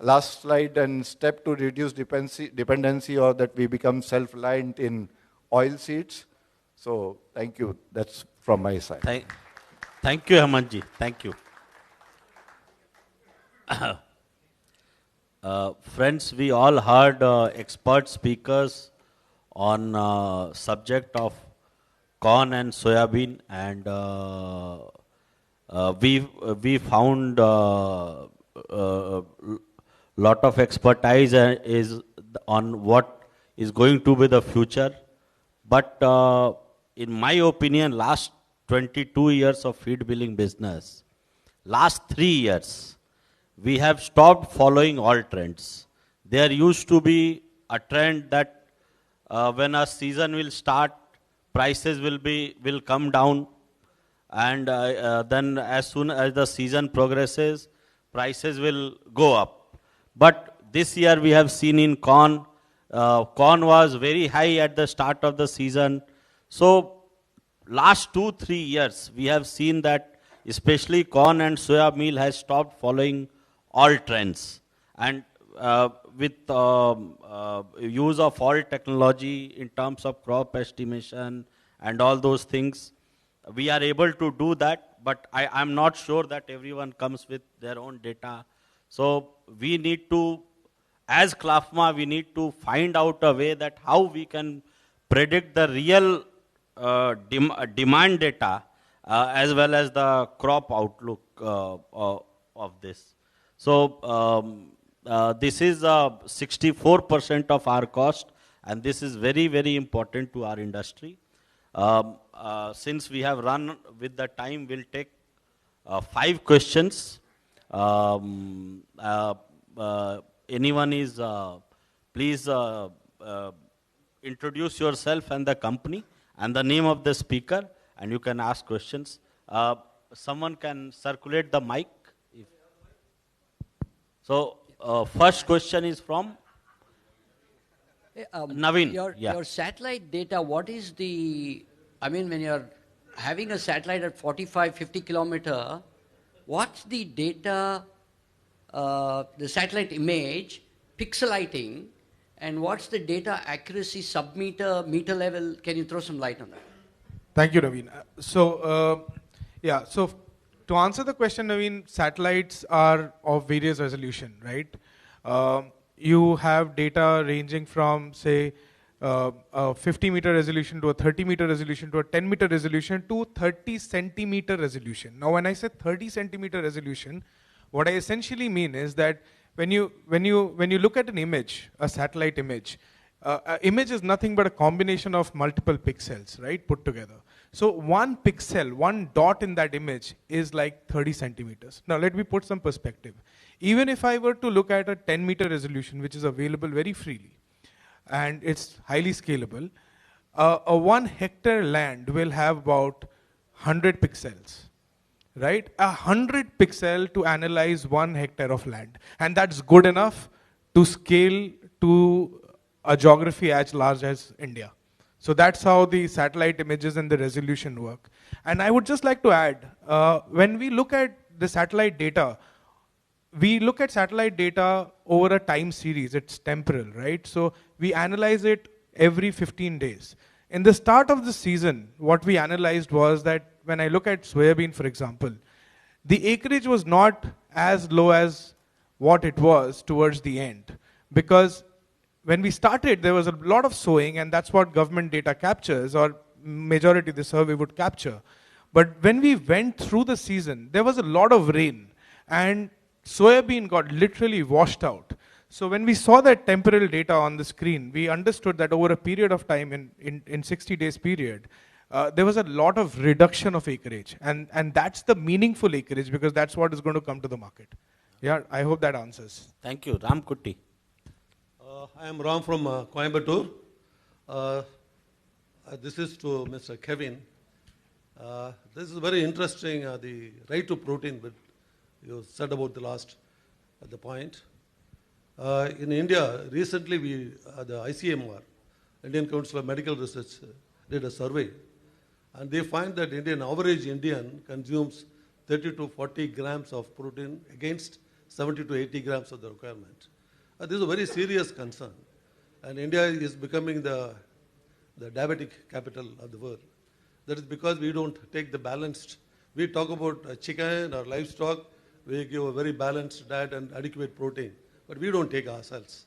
last slide, and step to reduce dependency or that we become self-reliant in oil seeds. So thank you. That's from my side. Thank you, Hemantji. Thank you. Friends, we all heard expert speakers on subject of corn and soybean, and we found lot of expertise is on what is going to be the future. But in my opinion, last 22 years of feed milling business, last 3 years, we have stopped following all trends. There used to be a trend that when a season will start, prices will come down, and then as soon as the season progresses, prices will go up. But this year we have seen in corn, corn was very high at the start of the season. So last 2-3 years we have seen that especially corn and soya meal has stopped following all trends. And with use of all technology in terms of crop estimation and all those things, we are able to do that, but I'm not sure that everyone comes with their own data. So we need to, as CLFMA, we need to find out a way that how we can predict the real demand data as well as the crop outlook of this. So this is 64% of our cost, and this is very, very important to our industry. Since we have run with the time, we'll take 5 questions. Anyone is, please introduce yourself and the company and the name of the speaker, and you can ask questions. Someone can circulate the mic. So, first question is from Naveen. Your satellite data, what is the, I mean, when you're having a satellite at 45, 50 kilometer, what's the data, the satellite image, pixelating, and what's the data accuracy, sub-meter, meter level? Can you throw some light on that? Thank you, Naveen. So to answer the question, Naveen, satellites are of various resolution, right? You have data ranging from, say, a 50-meter resolution to a 30-meter resolution to a 10-meter resolution to 30-centimeter resolution. Now, when I say 30-centimeter resolution, what I essentially mean is that when you look at an image, a satellite image, image is nothing but a combination of multiple pixels, right, put together. So one pixel, one dot in that image is like 30 centimeters. Now let me put some perspective. Even if I were to look at a 10-meter resolution, which is available very freely, and it's highly scalable, a 1 hectare land will have about 100 pixels, right? 100 pixel to analyze 1 hectare of land. And that's good enough to scale to a geography as large as India. So that's how the satellite images and the resolution work. And I would just like to add, when we look at the satellite data, we look at satellite data over a time series. It's temporal, right? So we analyze it every 15 days. In the start of the season, what we analyzed was that when I look at soybean, for example, the acreage was not as low as what it was towards the end. Because when we started, there was a lot of sowing, and that's what government data captures, or majority of the survey would capture. But when we went through the season, there was a lot of rain, and soybean got literally washed out. So when we saw that temporal data on the screen, we understood that over a period of time, in 60 days period, there was a lot of reduction of acreage. And that's the meaningful acreage, because that's what is going to come to the market. Yeah, I hope that answers. Thank you. Ram Kutti. I am Ram from Coimbatore. This is to Mr. Kevin. This is very interesting, the right to protein, but you said about the last the point. In India, recently the ICMR, Indian Council of Medical Research, did a survey, and they find that average Indian consumes 30 to 40 grams of protein against 70 to 80 grams of the requirement. This is a very serious concern, and India is becoming the diabetic capital of the world. That is because we don't take the balanced. We talk about chicken or livestock, we give a very balanced diet and adequate protein, but we don't take ourselves.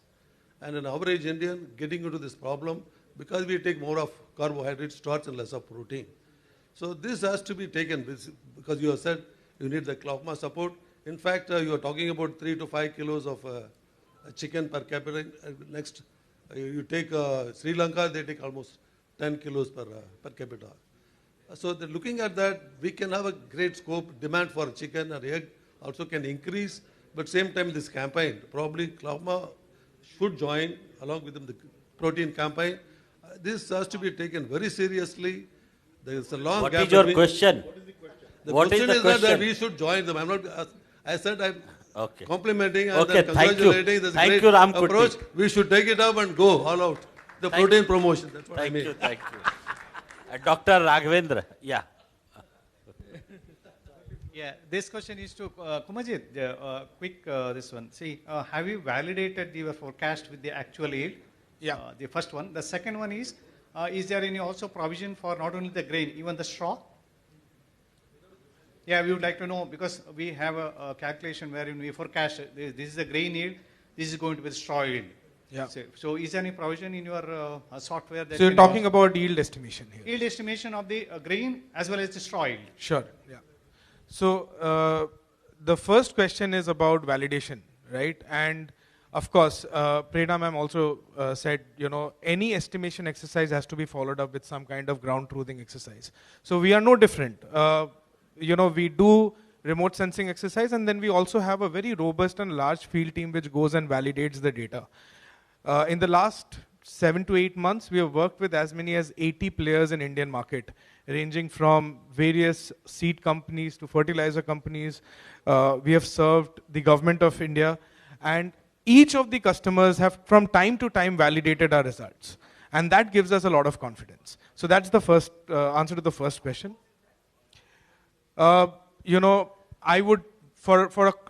And an average Indian getting into this problem because we take more of carbohydrates, starch, and less of protein. So this has to be taken, because you have said you need the CLFMA support. In fact, you are talking about 3 to 5 kilos of chicken per capita. Next, you take Sri Lanka, they take almost 10 kilos per capita. So looking at that, we can have a great scope. Demand for chicken and egg also can increase but same time this campaign, probably CLFMA should join along with them the protein campaign. This has to be taken very seriously. There is a long What gap is your between- question? The What is question the is question? that we should join them. I'm not. I said I'm Okay. complimenting and Okay, then thank you. congratulating. This Thank great you, Ram Kuti. approach. We should take it up and go all out. The Thank protein promotion. That's what I Thank mean. you, thank you. Dr. Raghavendra, yeah. Yeah, this question is to Kumajit. Quick, this one. See, have you validated your forecast with the actual yield? Yeah. The first one. The second one is there any also provision for not only the grain, even the straw? Yeah, we would like to know because we have a calculation wherein we forecast this is the grain yield, this is going to be the straw yield. Yeah. So is there any provision in your software that So you're can talking also- about yield estimation here. yield estimation of the grain as well as the straw yield? Sure. Yeah. So the first question is about validation, right? And of course, Prerna ma'am also said, any estimation exercise has to be followed up with some kind of ground truthing exercise. So we are no different. We do remote sensing exercise, and then we also have a very robust and large field team which goes and validates the data. In the last 7 to 8 months, we have worked with as many as 80 players in Indian market, ranging from various seed companies to fertilizer companies. We have served the government of India, and each of the customers have from time to time validated our results. And that gives us a lot of confidence. So that's the first answer to the first question. I would,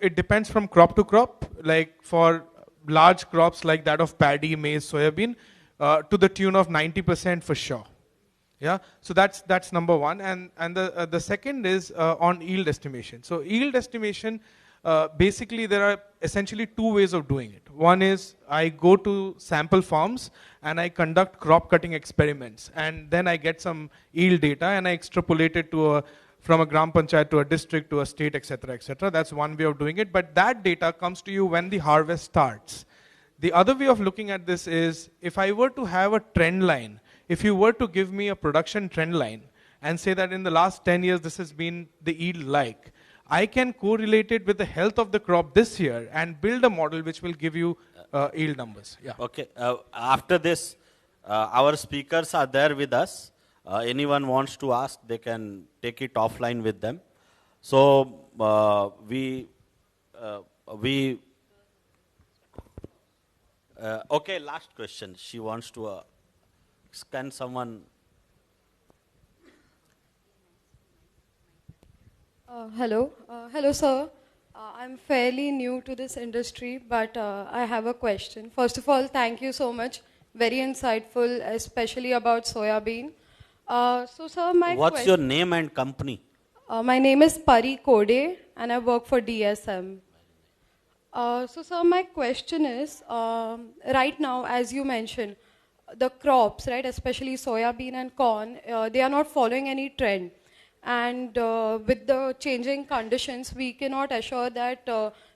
it depends from crop to crop, like for large crops like that of paddy, maize, soybean, to the tune of 90% for sure. Yeah, so that's number one. And the second is on yield estimation. So yield estimation, basically there are essentially two ways of doing it. One is I go to sample farms and I conduct crop cutting experiments, and then I get some yield data and I extrapolate it to from a gram panchayat to a district to a state, etc., etc. That's one way of doing it. But that data comes to you when the harvest starts. The other way of looking at this is, if I were to have a trend line, if you were to give me a production trend line and say that in the last 10 years this has been the yield like, I can correlate it with the health of the crop this year and build a model which will give you yield numbers. Yeah. Okay, after this, our speakers are there with us. Anyone wants to ask, they can take it offline with them. So okay, last question. She wants to, can someone? Hello, sir. I'm fairly new to this industry, but I have a question. First of all, thank you so much. Very insightful, especially about soybean. So, sir, What's your name and company? My name is Pari Kode, and I work for DSM. So, sir, my question is, right now, as you mentioned, the crops, right, especially soybean and corn, they are not following any trend. And with the changing conditions, we cannot assure that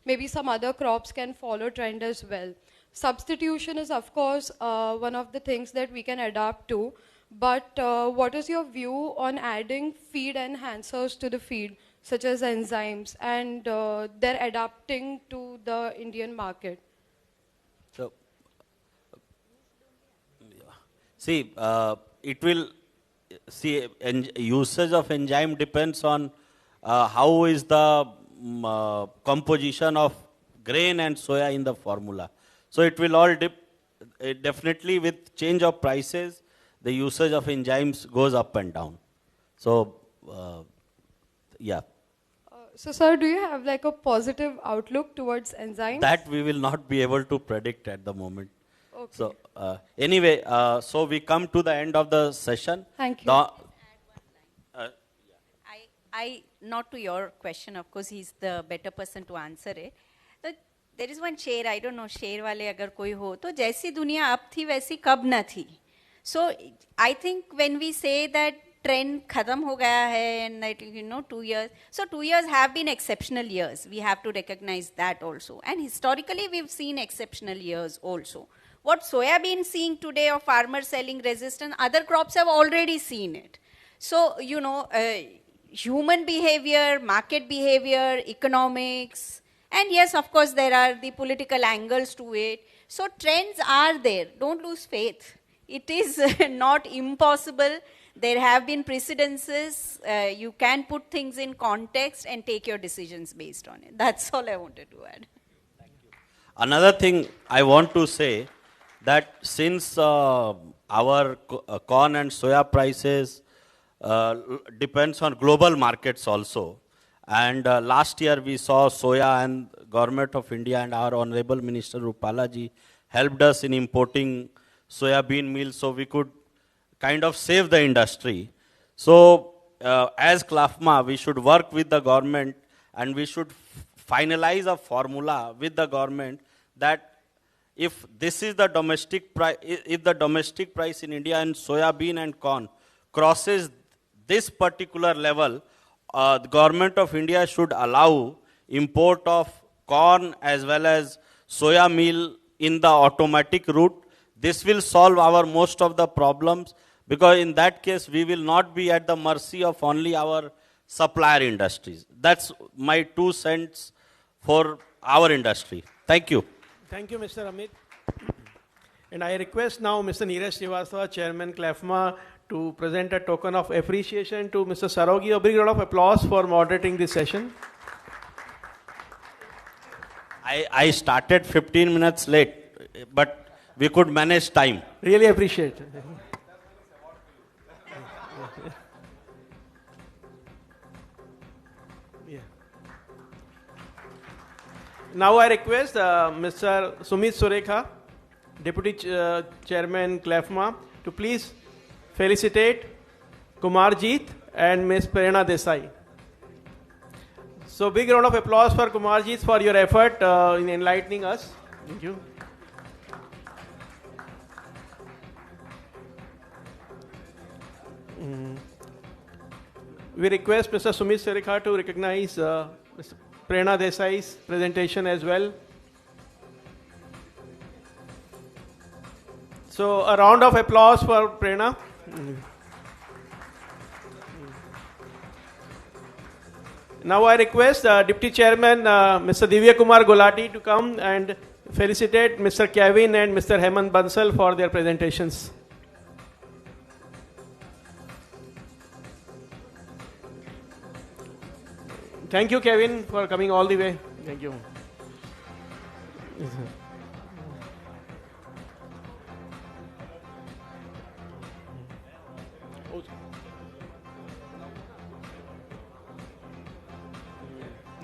maybe some other crops can follow trend as well. Substitution is, of course, one of the things that we can adapt to. But what is your view on adding feed enhancers to the feed, such as enzymes, and they're adapting to the Indian market? So, see, it will, see, usage of enzyme depends on how is the composition of grain and soya in the formula. So it will all definitely with change of prices, the usage of enzymes goes up and down. So, yeah. So, sir, do you have like a positive outlook towards enzymes? That we will not be able to predict at the moment. Okay. So, anyway, so we come to the end of the session. Thank you. I, not to your question, of course, he's the better person to answer it. There is one शेर, I don't know, शेर वाले अगर कोई हो, तो जैसी दुनिया अब थी वैसी कब न थी. So I think when we say that trend खत्म हो गया है and that, 2 years, so 2 years have been exceptional years. We have to recognize that also. And historically we've seen exceptional years also. What soybean seeing today of farmers selling resistance, other crops have already seen it. So, human behavior, market behavior, economics, And yes, of course, there are the political angles to it. So trends are there. Don't lose faith. It is not impossible. There have been precedences. You can put things in context and take your decisions based on it. That's all I wanted to add. Another thing I want to say, that since our corn and soya prices depends on global markets also, and last year we saw soya, and Government of India and our Honorable Minister Rupalaji helped us in importing soybean meal so we could kind of save the industry. So as CLFMA, we should work with the government and we should finalize a formula with the government that if this is the domestic price, if the domestic price in India in soybean and corn crosses this particular level, the Government of India should allow import of corn as well as soya meal in the automatic route. This will solve our most of the problems, because in that case we will not be at the mercy of only our supplier industries. That's my 2 cents for our industry. Thank you. Thank you, Mr. Amit. And I request now Mr. Neeraj Srivastava, Chairman CLFMA, to present a token of appreciation to Mr. Sarogi. A big round of applause for moderating this session. I started 15 minutes late, but we could manage time. Really appreciate it. Yeah. Now I request Mr. Sumit Surekha, Deputy Chairman CLFMA, to please felicitate Kumarjeet and Ms. Prerna Desai. So big round of applause for Kumarjeet for your effort in enlightening us. Thank you. We request Mr. Sumit Surekha to recognize Ms. Prerna Desai's presentation as well. So a round of applause for Prerna. Now I request Deputy Chairman Mr. Divya Kumar Gulati to come and felicitate Mr. Kevin and Mr. Hemant Bansal for their presentations. Thank you, Kevin, for coming all the way. Thank you.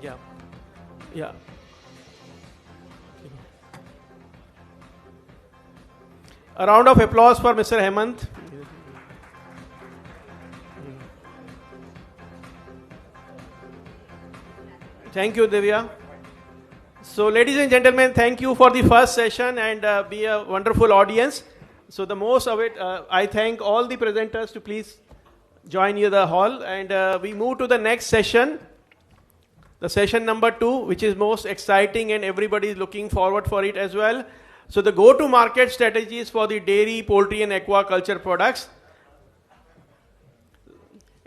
Yeah. Yeah. A round of applause for Mr. Hemant. Thank you, Divya. So, ladies and gentlemen, thank you for the first session and be a wonderful audience. So, the most of it, I thank all the presenters to please join you in the hall, and we move to the next session. The session number 2, which is most exciting and everybody is looking forward for it as well. So the go-to-market strategies for the dairy, poultry and aquaculture products.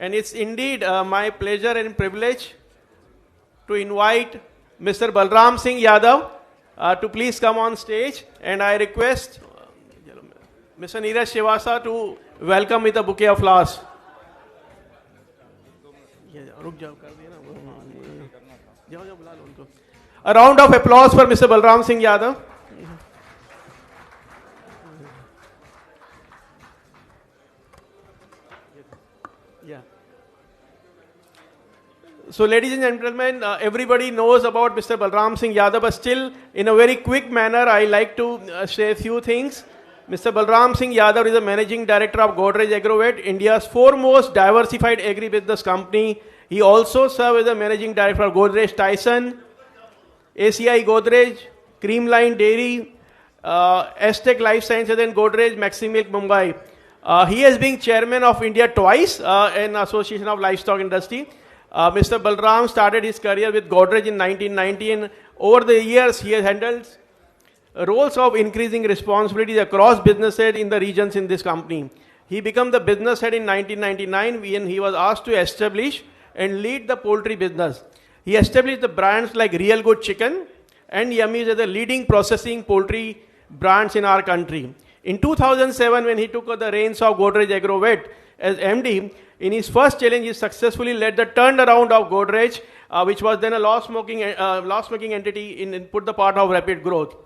And it's indeed my pleasure and privilege to invite Mr. Balram Singh Yadav to please come on stage. And I request Mr. Neeraj Srivastava to welcome with a bouquet of flowers. A round of applause for Mr. Balram Singh Yadav. Yeah. So, ladies and gentlemen, everybody knows about Mr. Balram Singh Yadav, but still, in a very quick manner, I like to say a few things. Mr. Balram Singh Yadav is the Managing Director of Godrej Agrovet, India's foremost diversified agribusiness company. He also served as the Managing Director of Godrej Tyson, ACI Godrej, Creamline Dairy, Aztec Life Sciences and Godrej Maximilk Mumbai. He has been chairman of India twice in Association of Livestock Industry. Mr. Balram started his career with Godrej in 1990, and over the years he has handled roles of increasing responsibilities across business head in the regions in this company. He became the business head in 1999 when he was asked to establish and lead the poultry business. He established the brands like Real Good Chicken and Yummies as the leading processing poultry brands in our country. In 2007, when he took the reins of Godrej Agrovet as MD, in his first challenge, he successfully led the turnaround of Godrej, which was then a loss-making entity in put the part of rapid growth.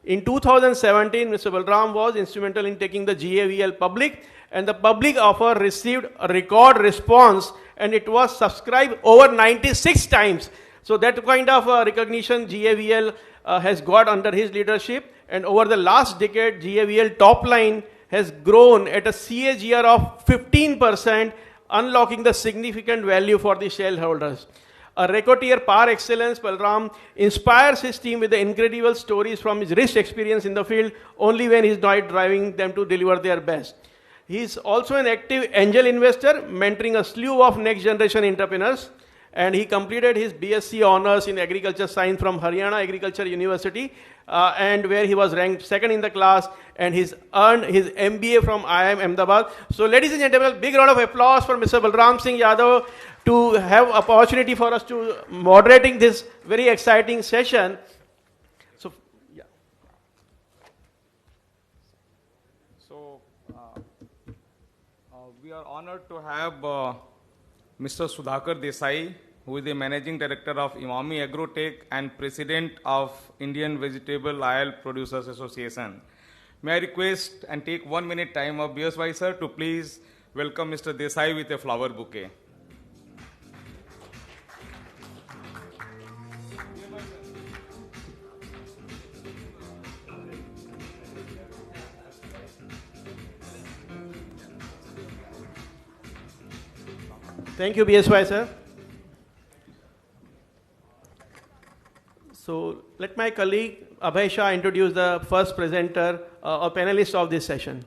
In 2017, Mr. Balram was instrumental in taking the GAVL public, and the public offer received a record response, and it was subscribed over 96 times. So that kind of recognition GAVL has got under his leadership, and over the last decade, GAVL top line has grown at a CAGR of 15%, unlocking the significant value for the shareholders. A racketeer par excellence, Balram inspires his team with the incredible stories from his rich experience in the field, only when he's not driving them to deliver their best. He's also an active angel investor, mentoring a slew of next generation entrepreneurs. And he completed his BSc honors in agriculture science from Haryana Agriculture University, and where he was ranked second in the class, and he's earned his MBA from IIM Ahmedabad. So ladies and gentlemen, big round of applause for Mr. Balram Singh Yadav to have opportunity for us to moderating this very exciting session. So, yeah. So, we are honored to have Mr. Sudhakar Desai, who is the Managing Director of Imami Agrotech and President of Indian Vegetable Oil Producers Association. May I request and take 1 minute time of BSY sir to please welcome Mr. Desai with a flower bouquet. Thank you, BSY sir. So let my colleague Abhay Shah introduce the first presenter or panelist of this session.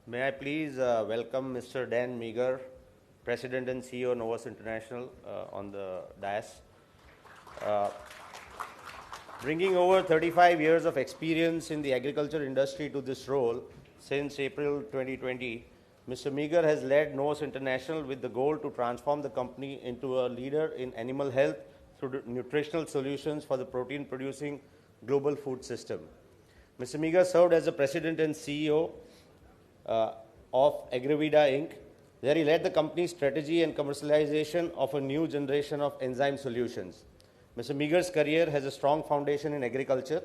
May I please welcome Mr. Dan Meager, President and CEO Novus International, on the dais. Bringing over 35 years of experience in the agriculture industry to this role since April 2020, Mr. Meager has led Novus International with the goal to transform the company into a leader in animal health through nutritional solutions for the protein-producing global food system. Mr. Meager served as the President and CEO of Agrivida Inc. There he led the company's strategy and commercialization of a new generation of enzyme solutions. Mr. Meager's career has a strong foundation in agriculture.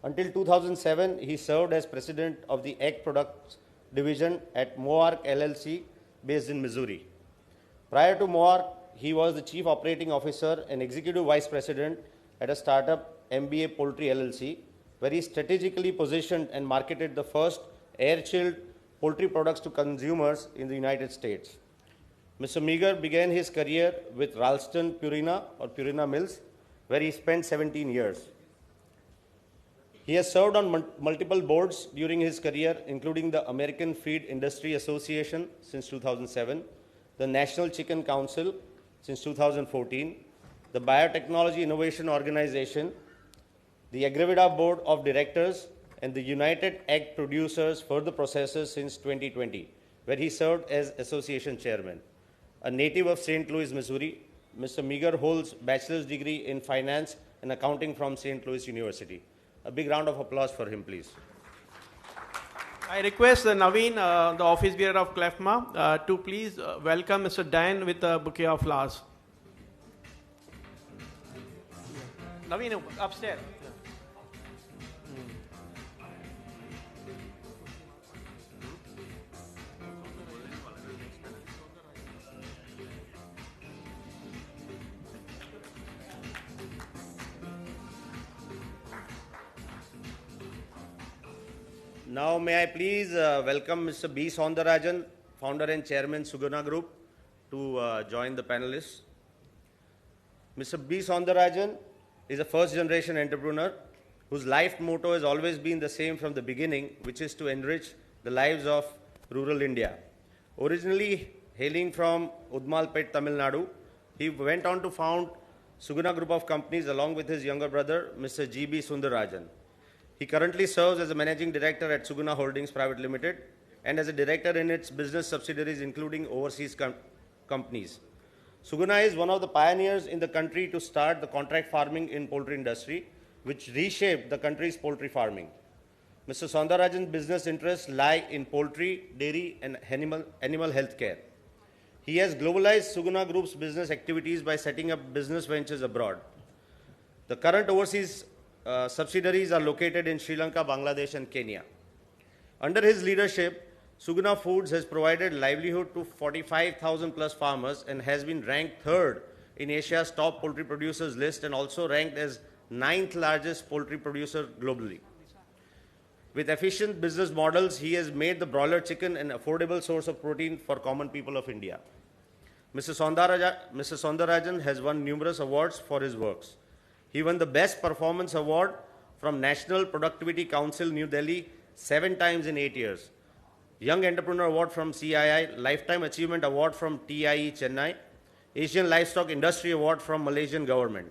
Until 2007, he served as President of the Egg Products Division at Moark LLC based in Missouri. Prior to Moark, he was the Chief Operating Officer and Executive Vice President at a startup, MBA Poultry LLC, where he strategically positioned and marketed the first air-chilled poultry products to consumers in the United States. Mr. Meager began his career with Ralston Purina or Purina Mills, where he spent 17 years. He has served on multiple boards during his career, including the American Feed Industry Association since 2007, the National Chicken Council since 2014, the Biotechnology Innovation Organization, the Agrivida Board of Directors, and the United Egg Producers Further Processors since 2020, where he served as Association Chairman. A native of St. Louis, Missouri, Mr. Meager holds bachelor's degree in finance and accounting from St. Louis University. A big round of applause for him, please. I request Naveen, the office bearer of CLFMA, to please welcome Mr. Dan with a bouquet of flowers. Naveen, upstairs. Now, may I please welcome Mr. B. Soundarajan, founder and chairman, Suguna Group, to join the panelists. Mr. B. Soundarajan is a first-generation entrepreneur whose life motto has always been the same from the beginning, which is to enrich the lives of rural India. Originally hailing from Udmalpet, Tamil Nadu, he went on to found Suguna Group of companies along with his younger brother, Mr. G.B. Sundarajan. He currently serves as a managing director at Suguna Holdings Private Limited and as a director in its business subsidiaries, including overseas companies. Suguna is one of the pioneers in the country to start the contract farming in poultry industry, which reshaped the country's poultry farming. Mr. Soundarajan's business interests lie in poultry, dairy, and animal health care. He has globalized Suguna Group's business activities by setting up business ventures abroad. The current overseas subsidiaries are located in Sri Lanka, Bangladesh, and Kenya. Under his leadership, Suguna Foods has provided livelihood to 45,000 plus farmers and has been ranked third in Asia's top poultry producers list and also ranked as 9th largest poultry producer globally. With efficient business models, he has made the broiler chicken an affordable source of protein for common people of India. Mr. Soundarajan has won numerous awards for his works. He won the Best Performance Award from National Productivity Council, New Delhi, 7 times in 8 years. Young Entrepreneur Award from CII, Lifetime Achievement Award from TIE Chennai, Asian Livestock Industry Award from Malaysian government.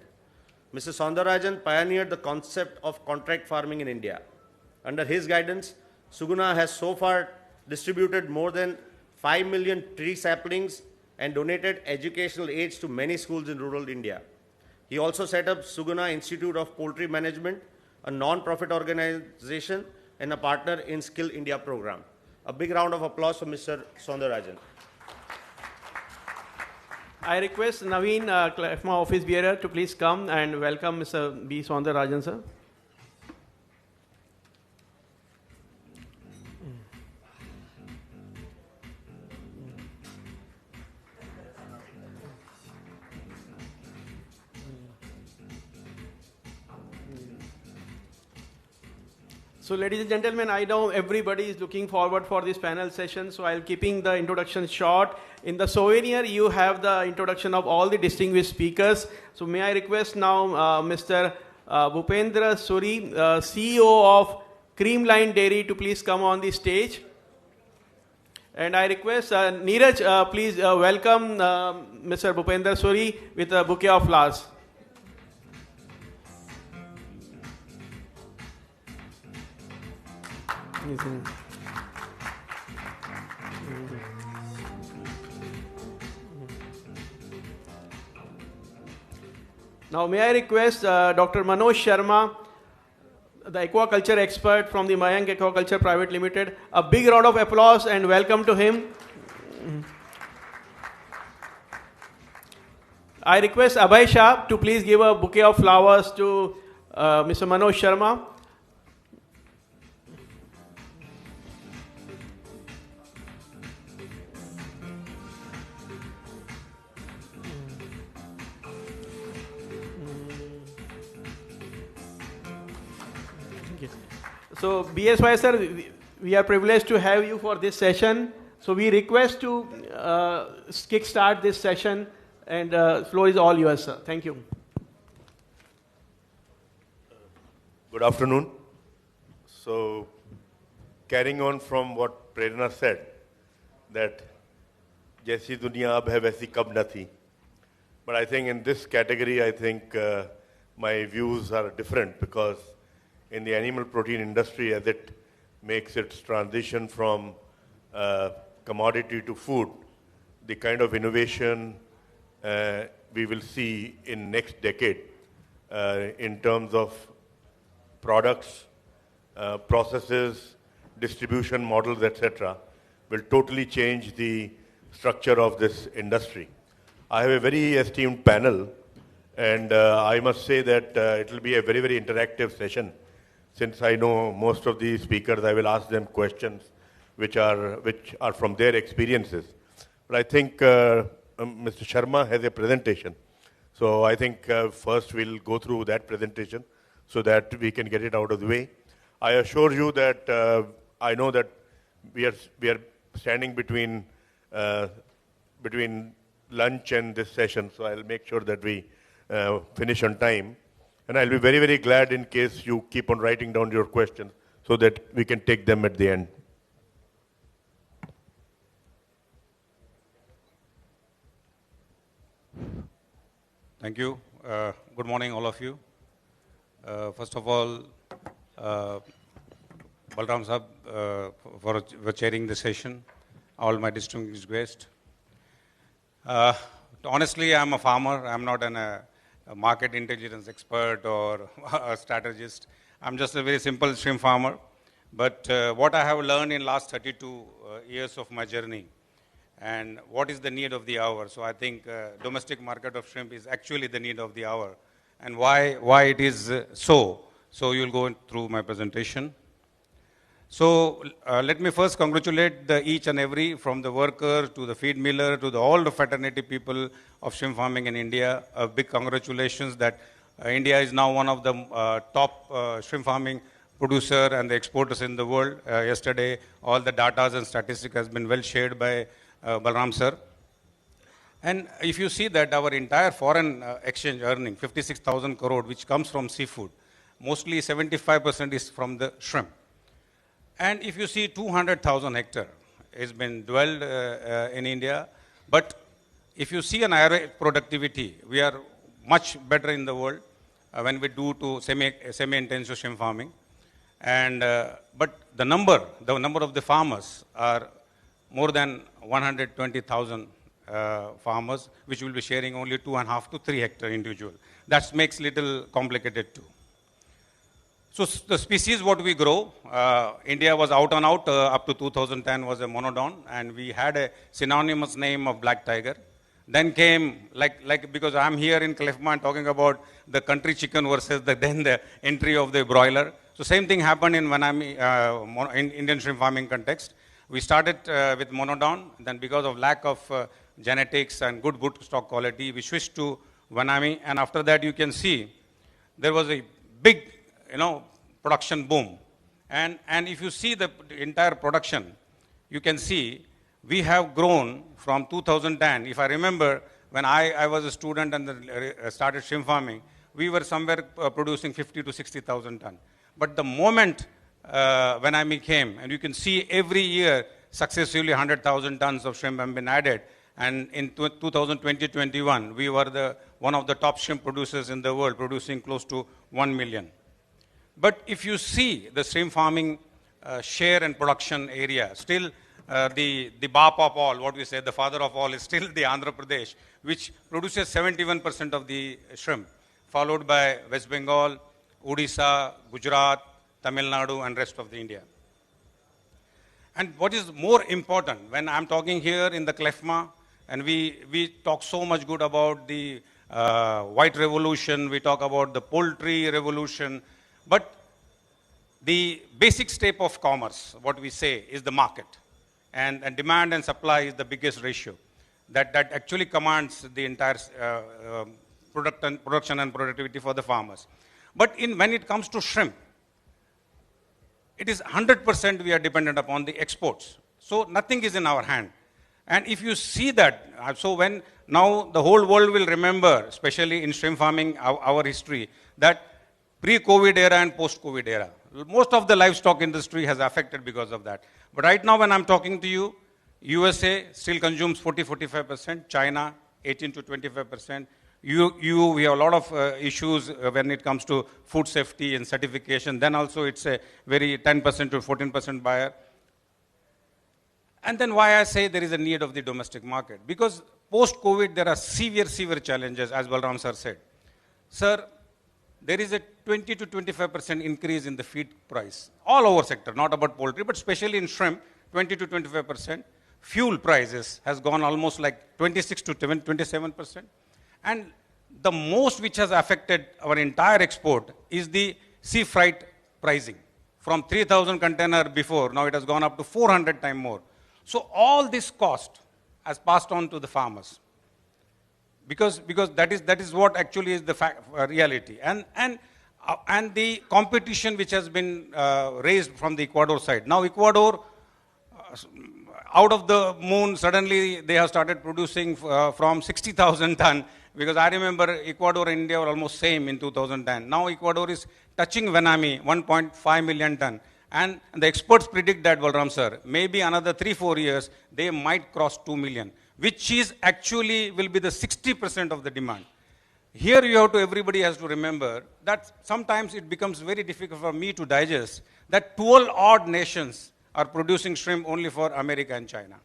Mr. Soundarajan pioneered the concept of contract farming in India. Under his guidance, Suguna has so far distributed more than 5 million tree saplings and donated educational aids to many schools in rural India. He also set up Suguna Institute of Poultry Management, a non-profit organization and a partner in Skill India program. A big round of applause for Mr. Soundarajan. I request Naveen, CLFMA office bearer, to please come and welcome Mr. B. Soundarajan, sir. So ladies and gentlemen, I know everybody is looking forward for this panel session, so I'll keeping the introduction short. In the souvenir, you have the introduction of all the distinguished speakers. So may I request now Mr. Bhupendra Suri, CEO of Creamline Dairy, to please come on the stage. And I request Neeraj, please welcome Mr. Bhupendra Suri with a bouquet of flowers. Now, may I request Dr. Manoj Sharma, the aquaculture expert from the Mayank Aquaculture Private Limited, a big round of applause and welcome to him. I request Abhay Shah to please give a bouquet of flowers to Mr. Manoj Sharma. So, BSY sir, we are privileged to have you for this session. So, we request to kickstart this session, and floor is all yours, sir. Thank you. Good afternoon. So, carrying on from what Prerna said, that jaisi duniya ab hai waisi kab na thi. But I think in this category, I think my views are different, because in the animal protein industry, as it makes its transition from commodity to food, the kind of innovation we will see in next decade in terms of products, processes, distribution models, etc., will totally change the structure of this industry. I have a very esteemed panel, and I must say that it will be a very, very interactive session. Since I know most of the speakers, I will ask them questions which are from their experiences. But I think Mr. Sharma has a presentation. So I think first we'll go through that presentation so that we can get it out of the way. I assure you that I know that we are standing between lunch and this session, so I'll make sure that we finish on time. And I'll be very, very glad in case you keep on writing down your questions so that we can take them at the end. Thank you. Good morning, all of you. First of all, Balram Sahab for chairing the session, all my distinguished guests. Honestly, I'm a farmer. I'm not a market intelligence expert or a strategist. I'm just a very simple shrimp farmer. But what I have learned in last 32 years of my journey, and what is the need of the hour. So I think domestic market of shrimp is actually the need of the hour. And why it is so. So you'll go through my presentation. So let me first congratulate each and every, from the worker to the feed miller to all the fraternity people of shrimp farming in India. A big congratulations that India is now one of the top shrimp farming producer and the exporters in the world. Yesterday, all the data and statistics has been well shared by Balram sir. And if you see that our entire foreign exchange earning, 56,000 crore, which comes from seafood, mostly 75% is from the shrimp. And if you see 200,000 hectare has been dwelled in India, but if you see an average productivity, we are much better in the world when we do to semi-intensive shrimp farming. And but the number of the farmers are more than 120,000 farmers, which will be sharing only 2.5 to 3 hectare individual. That makes little complicated too. So the species what we grow, India was out and out up to 2010 was a monodon, and we had a synonymous name of black tiger. Then came, because I'm here in CLFMA and talking about the country chicken versus then the entry of the broiler. So same thing happened in Vanami, in Indian shrimp farming context. We started with monodon, then because of lack of genetics and good stock quality, we switched to Vanami, and after that you can see there was a big production boom. And if you see the entire production, you can see we have grown from 2010. If I remember, when I was a student and started shrimp farming, we were somewhere producing 50 to 60,000 tons. But the moment when I came, and you can see every year successively 100,000 tons of shrimp have been added. And in 2020-21, we were one of the top shrimp producers in the world, producing close to 1 million. But if you see the shrimp farming share and production area, still the Bap of all, what we say, the father of all, is still the Andhra Pradesh, which produces 71% of the shrimp, followed by West Bengal, Odisha, Gujarat, Tamil Nadu, and rest of the India. And what is more important, when I'm talking here in the CLFMA, and we talk so much good about the white revolution, we talk about the poultry revolution, but the basic step of commerce, what we say, is the market. And demand and supply is the biggest ratio that actually commands the entire production and productivity for the farmers. But when it comes to shrimp, it is 100% we are dependent upon the exports. So nothing is in our hand. And if you see that, so when now the whole world will remember, especially in shrimp farming, our history, that pre-COVID era and post-COVID era, most of the livestock industry has affected because of that. But right now when I'm talking to you, USA still consumes 40-45%, China 18 to 25%. We have a lot of issues when it comes to food safety and certification. Then also it's a very 10% to 14% buyer. And then why I say there is a need of the domestic market. Because post-COVID there are severe challenges, as Balram sir said. Sir, there is a 20 to 25% increase in the feed price. All over sector, not about poultry, but especially in shrimp, 20 to 25%. Fuel prices has gone almost like 26 to 27%. And the most which has affected our entire export is the sea freight pricing. From 3,000 container before, now it has gone up to 400 times more. So all this cost has passed on to the farmers. Because that is what actually is the reality. And the competition which has been raised from the Ecuador side. Now Ecuador, out of the moon, suddenly they have started producing from 60,000 ton. Because I remember Ecuador and India were almost same in 2010. Now Ecuador is touching Vanami, 1.5 million ton. And the experts predict that, Balram sir, maybe another 3-4 years, they might cross 2 million, which is actually will be the 60% of the demand. Here everybody has to remember that sometimes it becomes very difficult for me to digest that 12 odd nations are producing shrimp only for America and China.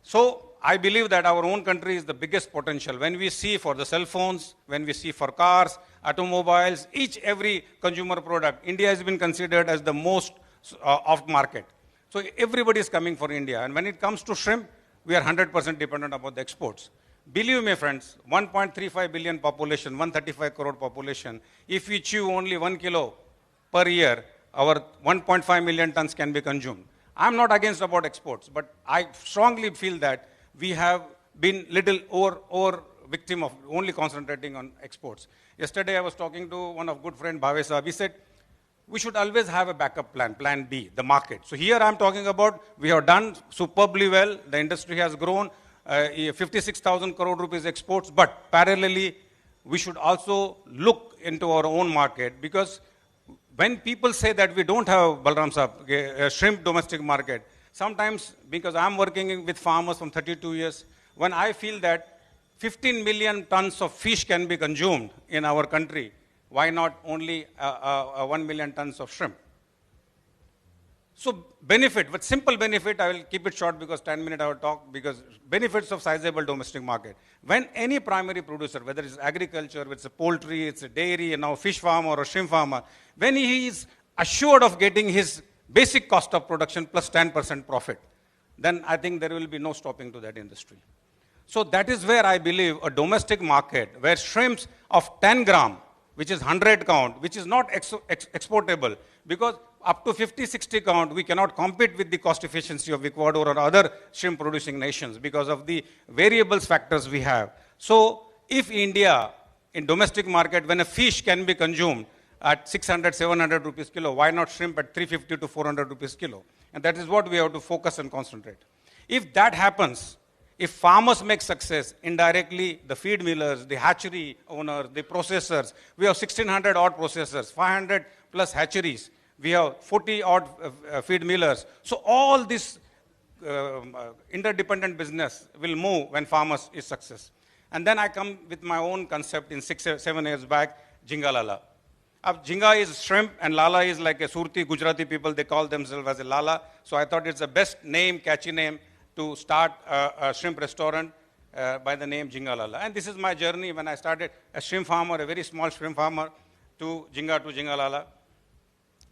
So I believe that our own country is the biggest potential. When we see for the cell phones, when we see for cars, automobiles, every consumer product, India has been considered as the most off market. So everybody is coming for India. And when it comes to shrimp, we are 100% dependent upon the exports. Believe me, friends, 1.35 billion population, 135 crore population, if we chew only 1 kilo per year, our 1.5 million tons can be consumed. I'm not against about exports, but I strongly feel that we have been little over victim of only concentrating on exports. Yesterday I was talking to one of good friend, Bhave Saab. He said, we should always have a backup plan, plan B, the market. So here I'm talking about, we have done superbly well. The industry has grown, 56,000 crore rupees exports, but parallelly, we should also look into our own market, because when people say that we don't have, Balram Saab, a shrimp domestic market, sometimes, because I'm working with farmers from 32 years, when I feel that 15 million tons of fish can be consumed in our country, why not only 1 million tons of shrimp? So benefit, but simple benefit, I will keep it short because 10 minutes I will talk, because benefits of sizable domestic market. When any primary producer, whether it's agriculture, it's a poultry, it's a dairy, and now fish farmer or shrimp farmer, when he is assured of getting his basic cost of production plus 10% profit, then I think there will be no stopping to that industry. So that is where I believe a domestic market where shrimps of 10 gram, which is 100 count, which is not exportable, because up to 50, 60 count, we cannot compete with the cost efficiency of Ecuador or other shrimp producing nations because of the variables factors we have. So if India, in domestic market, when a fish can be consumed at 600, 700 rupees kilo, why not shrimp at 350 to 400 rupees kilo? And that is what we have to focus and concentrate. If that happens, if farmers make success, indirectly the feed millers, the hatchery owners, the processors, we have 1600 odd processors, 500 plus hatcheries, we have 40 odd feed millers. So all this interdependent business will move when farmers is success. And then I come with my own concept in 6 or 7 years back, Jinga Lala. Jinga is shrimp and Lala is like a Surti Gujarati people, they call themselves as a Lala. So I thought it's the best name, catchy name to start a shrimp restaurant by the name Jinga Lala. And this is my journey when I started a shrimp farmer, a very small shrimp farmer, to Jinga Lala.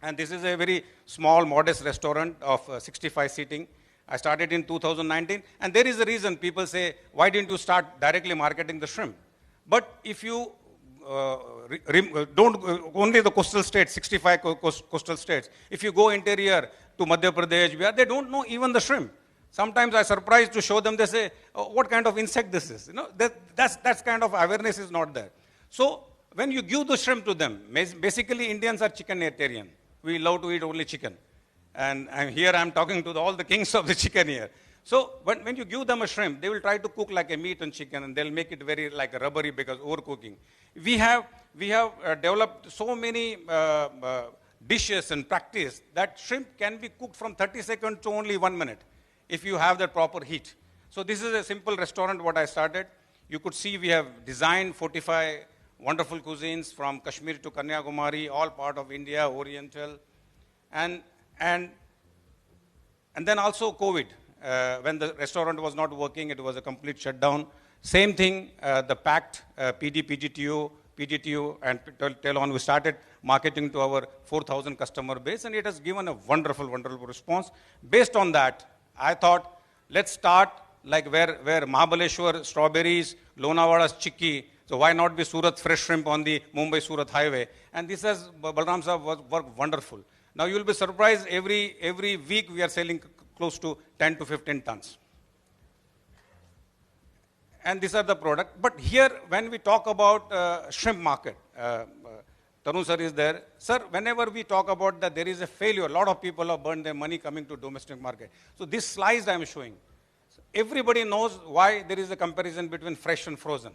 And this is a very small, modest restaurant of 65 seating. I started in 2019. And there is a reason people say, why didn't you start directly marketing the shrimp? But if you don't, only the coastal states, 65 coastal states, if you go interior to Madhya Pradesh, Bihar, they don't know even the shrimp. Sometimes I'm surprised to show them, they say, oh, what kind of insect this is? You know, that's kind of awareness is not there. So when you give the shrimp to them, basically Indians are chickenitarian. We love to eat only chicken. And I'm talking to all the kings of the chicken here. So when you give them a shrimp, they will try to cook like a meat and chicken, and they'll make it very like a rubbery because overcooking. We have developed so many dishes and practice that shrimp can be cooked from 30 seconds to only 1 minute if you have the proper heat. So this is a simple restaurant what I started. You could see we have designed 45 wonderful cuisines from Kashmir to Kanyakumari, all part of India, Oriental. And then also COVID. When the restaurant was not working, it was a complete shutdown. Same thing, the packed PD, PGTU, and Telon, we started marketing to our 4,000 customer base, and it has given a wonderful, wonderful response. Based on that, I thought, let's start like where Mahabaleshwar strawberries, Lonawala's chikki, so why not be Surat fresh shrimp on the Mumbai-Surat highway? And this has, Balram Saab, worked wonderful. Now you will be surprised, every week we are selling close to 10 to 15 tons. And these are the product. But here, when we talk about shrimp market, Tarun sir is there. Sir, whenever we talk about that there is a failure, a lot of people have burned their money coming to domestic market. So this slides I am showing. Everybody knows why there is a comparison between fresh and frozen.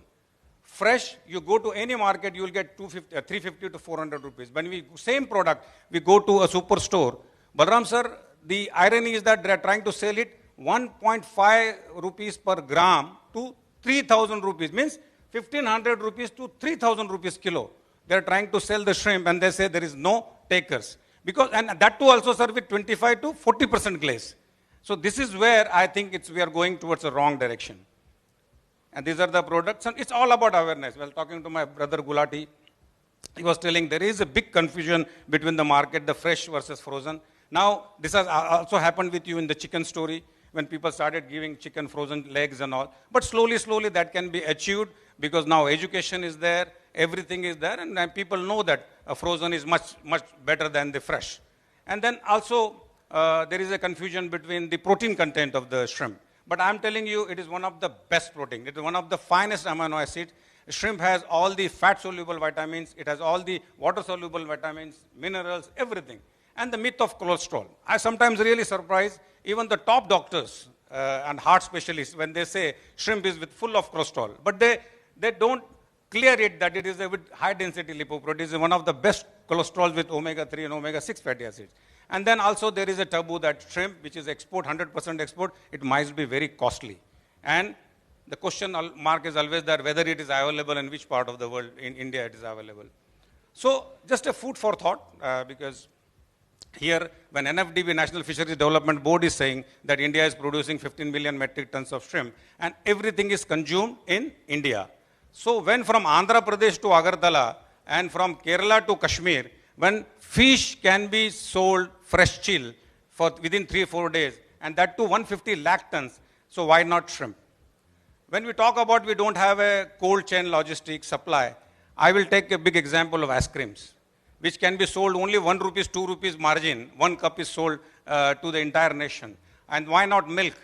Fresh, you go to any market, you will get 350 to 400 rupees. When same product, we go to a superstore. Balram sir, the irony is that they are trying to sell it 1.5 rupees per gram to 3,000 rupees, means 1,500 rupees to 3,000 rupees kilo. They are trying to sell the shrimp and they say there is no takers. And that too also, sir, with 25 to 40% glaze. So this is where I think we are going towards a wrong direction. And these are the products, and it's all about awareness. Well, talking to my brother Gulati, he was telling there is a big confusion between the market, the fresh versus frozen. Now, this has also happened with you in the chicken story, when people started giving chicken frozen legs and all. But slowly, slowly that can be achieved because now education is there, everything is there, and people know that frozen is much, much better than the fresh. And then also, there is a confusion between the protein content of the shrimp. But I'm telling you, it is one of the best protein. It is one of the finest amino acids. Shrimp has all the fat-soluble vitamins. It has all the water-soluble vitamins, minerals, everything. And the myth of cholesterol. I sometimes really surprise even the top doctors and heart specialists when they say shrimp is full of cholesterol. But they don't clear it that it is with high-density lipoprotein. It is one of the best cholesterols with omega-3 and omega-6 fatty acids. And then also there is a taboo that shrimp, which is export, 100% export, it might be very costly. And the question mark is always there whether it is available in which part of the world in India it is available. So just a food for thought, because here when NFDB, National Fisheries Development Board, is saying that India is producing 15 million metric tons of shrimp and everything is consumed in India. So when from Andhra Pradesh to Agartala and from Kerala to Kashmir, when fish can be sold fresh chill for within 3-4 days, and that to 150 lakh tons, so why not shrimp? When we talk about we don't have a cold chain logistics supply, I will take a big example of ice creams, which can be sold only 1 rupees, 2 rupees margin. 1 cup is sold to the entire nation. And why not milk?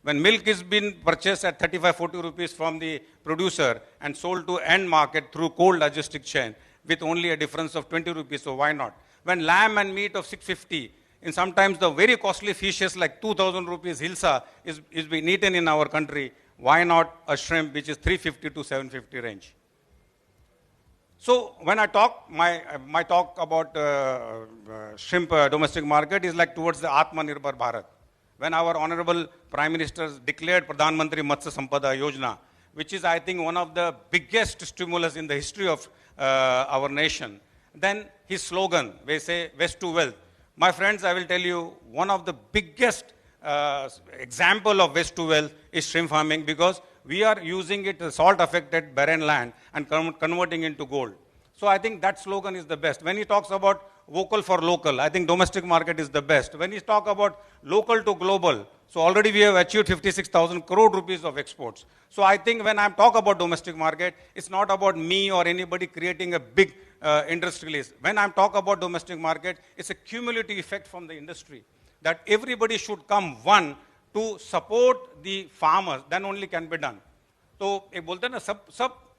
When milk is being purchased at 35-40 rupees from the producer and sold to end market through cold logistic chain with only a difference of 20 rupees, so why not? When lamb and meat of 650, and sometimes the very costly fishes like 2,000 rupees hilsa is being eaten in our country, why not a shrimp which is 350 to 750 range? So when I talk, my talk about shrimp domestic market is like towards the Atmanirbhar Bharat. When our Honorable Prime Minister declared Pradhan Mantri Matsya Sampada Yojana, which is I think one of the biggest stimulus in the history of our nation, then his slogan, we say waste to wealth. My friends, I will tell you, one of the biggest example of waste to wealth is shrimp farming, because we are using it as salt-affected barren land and converting into gold. So I think that slogan is the best. When he talks about vocal for local, I think domestic market is the best. When he talks about local to global, so already we have achieved 56,000 crore rupees of exports. So I think when I talk about domestic market, it's not about me or anybody creating a big industrialist. When I talk about domestic market, it's a cumulative effect from the industry, that everybody should come one to support the farmers, then only can be done. So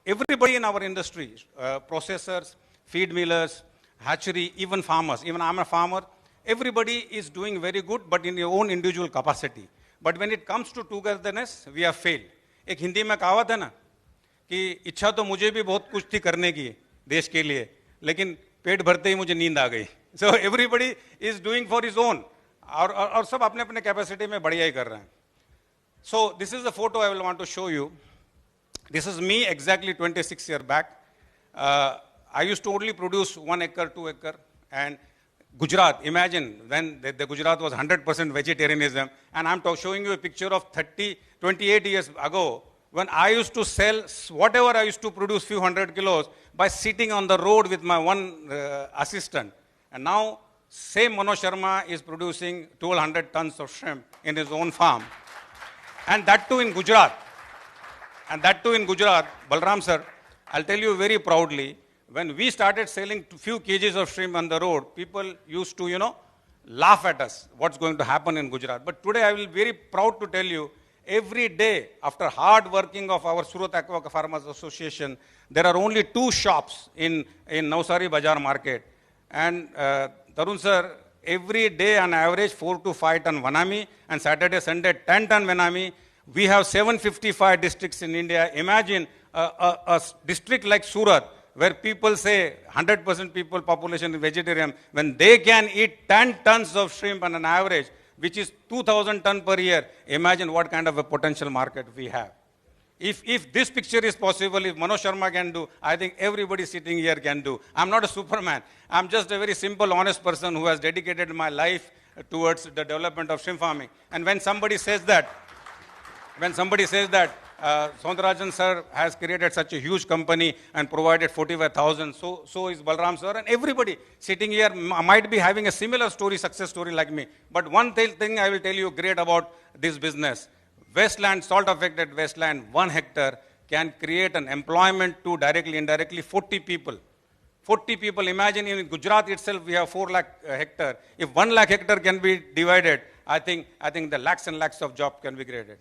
everybody in our industry, processors, feed millers, hatchery, even farmers, even I'm a farmer, everybody is doing very good, but in your own individual capacity. But when it comes to togetherness, we have failed. एक हिंदी में कहावत है ना कि इच्छा तो मुझे भी बहुत कुछ थी करने की देश के लिए, लेकिन पेट भरते ही मुझे नींद आ गई. So everybody is doing for his own. और सब अपने अपने कैपेसिटी में बढ़िया ही कर रहे हैं. So this is the photo I will want to show you. This is me exactly 26 years back. I used to only produce 1 acre, 2 acre, and Gujarat, imagine when the Gujarat was 100% vegetarianism, and I'm showing you a picture of 28 years ago, when I used to sell whatever I used to produce, few hundred kilos, by sitting on the road with my one assistant. And now, same Manoj Sharma is producing 1,200 tons of shrimp in his own farm. And that too in Gujarat. Balram sir, I'll tell you very proudly, when we started selling few kgs of shrimp on the road, people used to, laugh at us, what's going to happen in Gujarat. But today I will be very proud to tell you, every day, after hard working of our Surat Aqua Farmers Association, there are only 2 shops in Navsari Bazaar market. And Tarun sir, every day on average 4 to 5 ton vanami, and Saturday, Sunday 10 ton vanami. We have 755 districts in India. Imagine a district like Surat, where people say 100% people population is vegetarian, when they can eat 10 tons of shrimp on an average, which is 2,000 tons per year, imagine what kind of a potential market we have. If this picture is possible, if Manoj Sharma can do, I think everybody sitting here can do. I'm not a Superman. I'm just a very simple, honest person who has dedicated my life towards the development of shrimp farming. And when somebody says that, Soundarajan sir has created such a huge company and provided 45,000, so is Balram sir, and everybody sitting here might be having a similar story, success story like me. But one thing I will tell you great about this business, wasteland, salt affected wasteland, 1 hectare can create an employment to directly, indirectly 40 people. 40 people, imagine in Gujarat itself we have 4 lakh hectare. If 1 lakh hectare can be divided, I think the lakhs and lakhs of jobs can be created.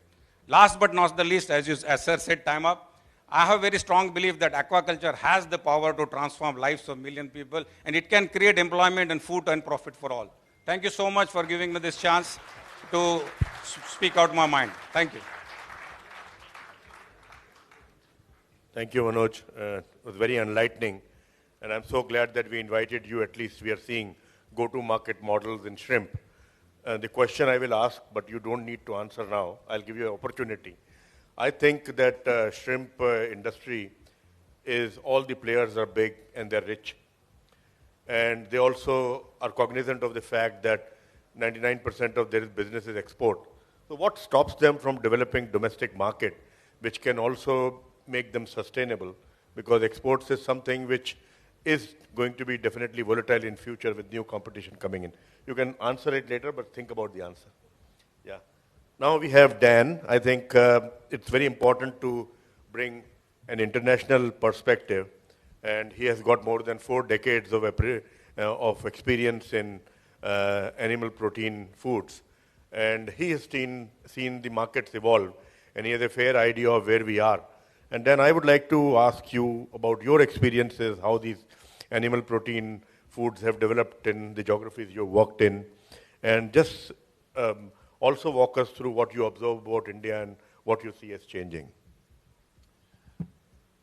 Last but not the least, as sir said, time up, I have very strong belief that aquaculture has the power to transform lives of million people, and it can create employment and food and profit for all. Thank you so much for giving me this chance to speak out my mind. Thank you. Thank you, Manoj. It was very enlightening, and I'm so glad that we invited you. At least we are seeing go-to-market models in shrimp. The question I will ask, but you don't need to answer now. I'll give you an opportunity. I think that shrimp industry is all the players are big and they're rich. And they also are cognizant of the fact that 99% of their business is export. So what stops them from developing domestic market, which can also make them sustainable? Because exports is something which is going to be definitely volatile in future with new competition coming in. You can answer it later, but think about the answer. Yeah. Now we have Dan. I think it's very important to bring an international perspective, and he has got more than 4 decades of experience in animal protein foods. And he has seen the markets evolve, and he has a fair idea of where we are. And then I would like to ask you about your experiences, how these animal protein foods have developed in the geographies you've worked in, and just also walk us through what you observe about India and what you see as changing.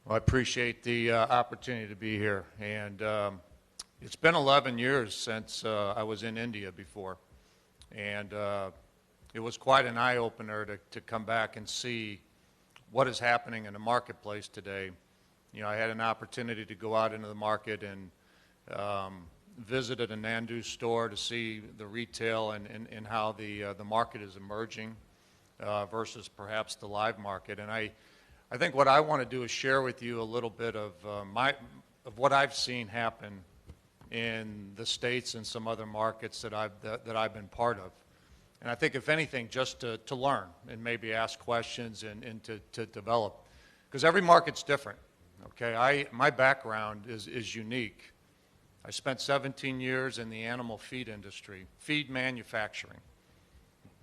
Well, I appreciate the opportunity to be here, and it's been 11 years since I was in India before, and it was quite an eye-opener to come back and see what is happening in the marketplace today. You know, I had an opportunity to go out into the market and visited a Nandu store to see the retail and how the market is emerging versus perhaps the live market. And I think what I want to do is share with you a little bit of what I've seen happen in the States and some other markets that I've been part of. And I think, if anything, just to learn and maybe ask questions and to develop, because every market's different. Okay, my background is unique. I spent 17 years in the animal feed industry, feed manufacturing,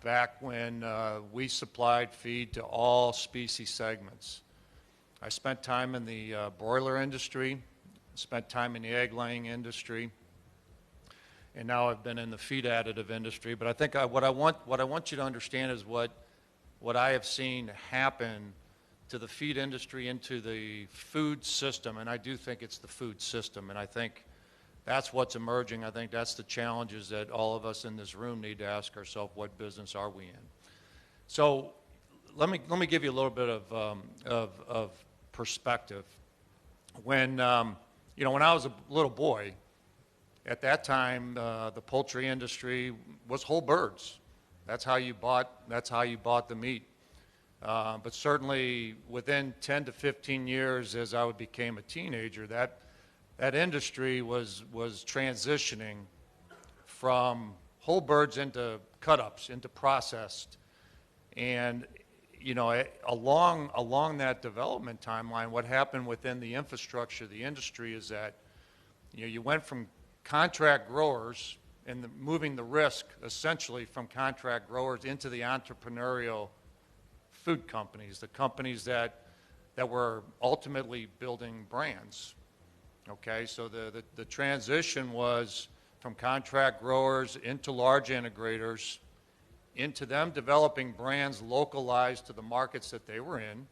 back when we supplied feed to all species segments. I spent time in the broiler industry, spent time in the egg-laying industry, and now I've been in the feed additive industry. But I think what I want you to understand is what I have seen happen to the feed industry, into the food system, and I do think it's the food system, and I think that's what's emerging. I think that's the challenges that all of us in this room need to ask ourselves: what business are we in? So let me give you a little bit of perspective. When when I was a little boy, at that time the poultry industry was whole birds. That's how you bought the meat. But certainly within 10 to 15 years, as I became a teenager, that industry was transitioning from whole birds into cut-ups, into processed. And along that development timeline, what happened within the infrastructure of the industry is that you went from contract growers and moving the risk essentially from contract growers into the entrepreneurial food companies, the companies that were ultimately building brands. Okay, so the transition was from contract growers into large integrators, into them developing brands localized to the markets that they were in,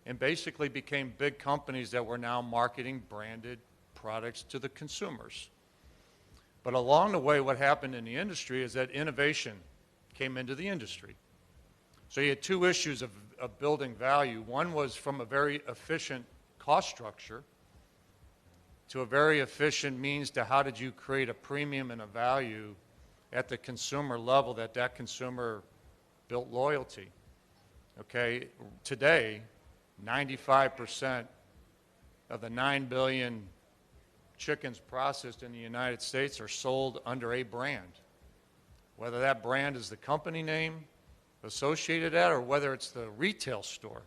and basically became big companies that were now marketing branded products to the consumers. But along the way, what happened in the industry is that innovation came into the industry. So you had 2 issues of building value. One was from a very efficient cost structure to a very efficient means to how did you create a premium and a value at the consumer level that that consumer built loyalty. Okay, today, 95% of the 9 billion chickens processed in the United States are sold under a brand. Whether that brand is the company name associated at or whether it's the retail store,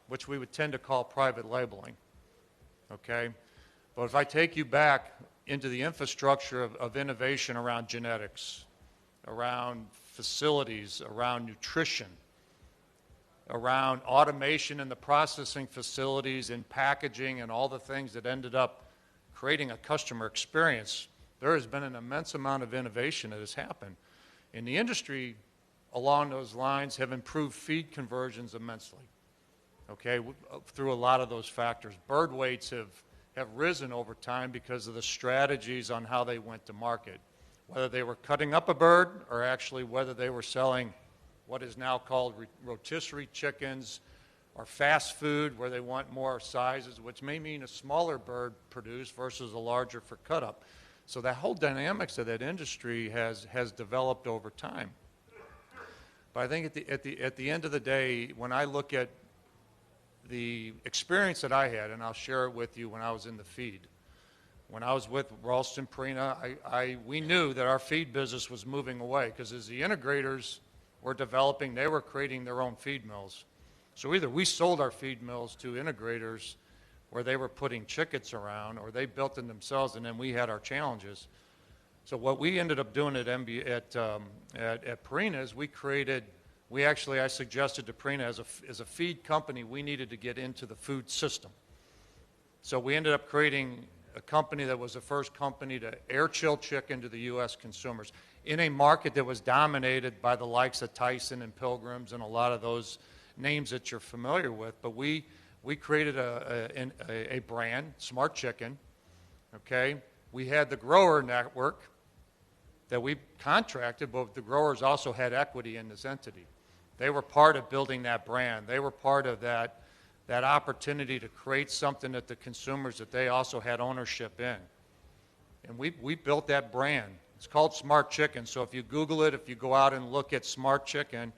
which we would tend to call private labeling. Okay? But if I take you back into the infrastructure of innovation around genetics, around facilities, around nutrition, around automation in the processing facilities and packaging and all the things that ended up creating a customer experience, there has been an immense amount of innovation that has happened. In the industry, along those lines, have improved feed conversions immensely, okay, through a lot of those factors. Bird weights have risen over time because of the strategies on how they went to market, whether they were cutting up a bird or actually whether they were selling what is now called rotisserie chickens or fast food where they want more sizes, which may mean a smaller bird produced versus a larger for cut up. So that whole dynamics of that industry has developed over time. But I think at the end of the day, when I look at the experience that I had, and I'll share it with you when I was in the feed. When I was with Ralston Purina, we knew that our feed business was moving away because as the integrators were developing, they were creating their own feed mills. So either we sold our feed mills to integrators where they were putting chickens around or they built them themselves and then we had our challenges. So what we ended up doing at Purina is I suggested to Purina as a feed company, we needed to get into the food system. So we ended up creating a company that was the first company to air chill chicken to the U.S. consumers in a market that was dominated by the likes of Tyson and Pilgrims and a lot of those names that you're familiar with. But we created a brand, Smart Chicken, okay? We had the grower network that we contracted, but the growers also had equity in this entity. They were part of building that brand. They were part of that opportunity to create something that the consumers that they also had ownership in. And we built that brand. It's called Smart Chicken. So if you Google it, if you go out and look at Smart Chicken,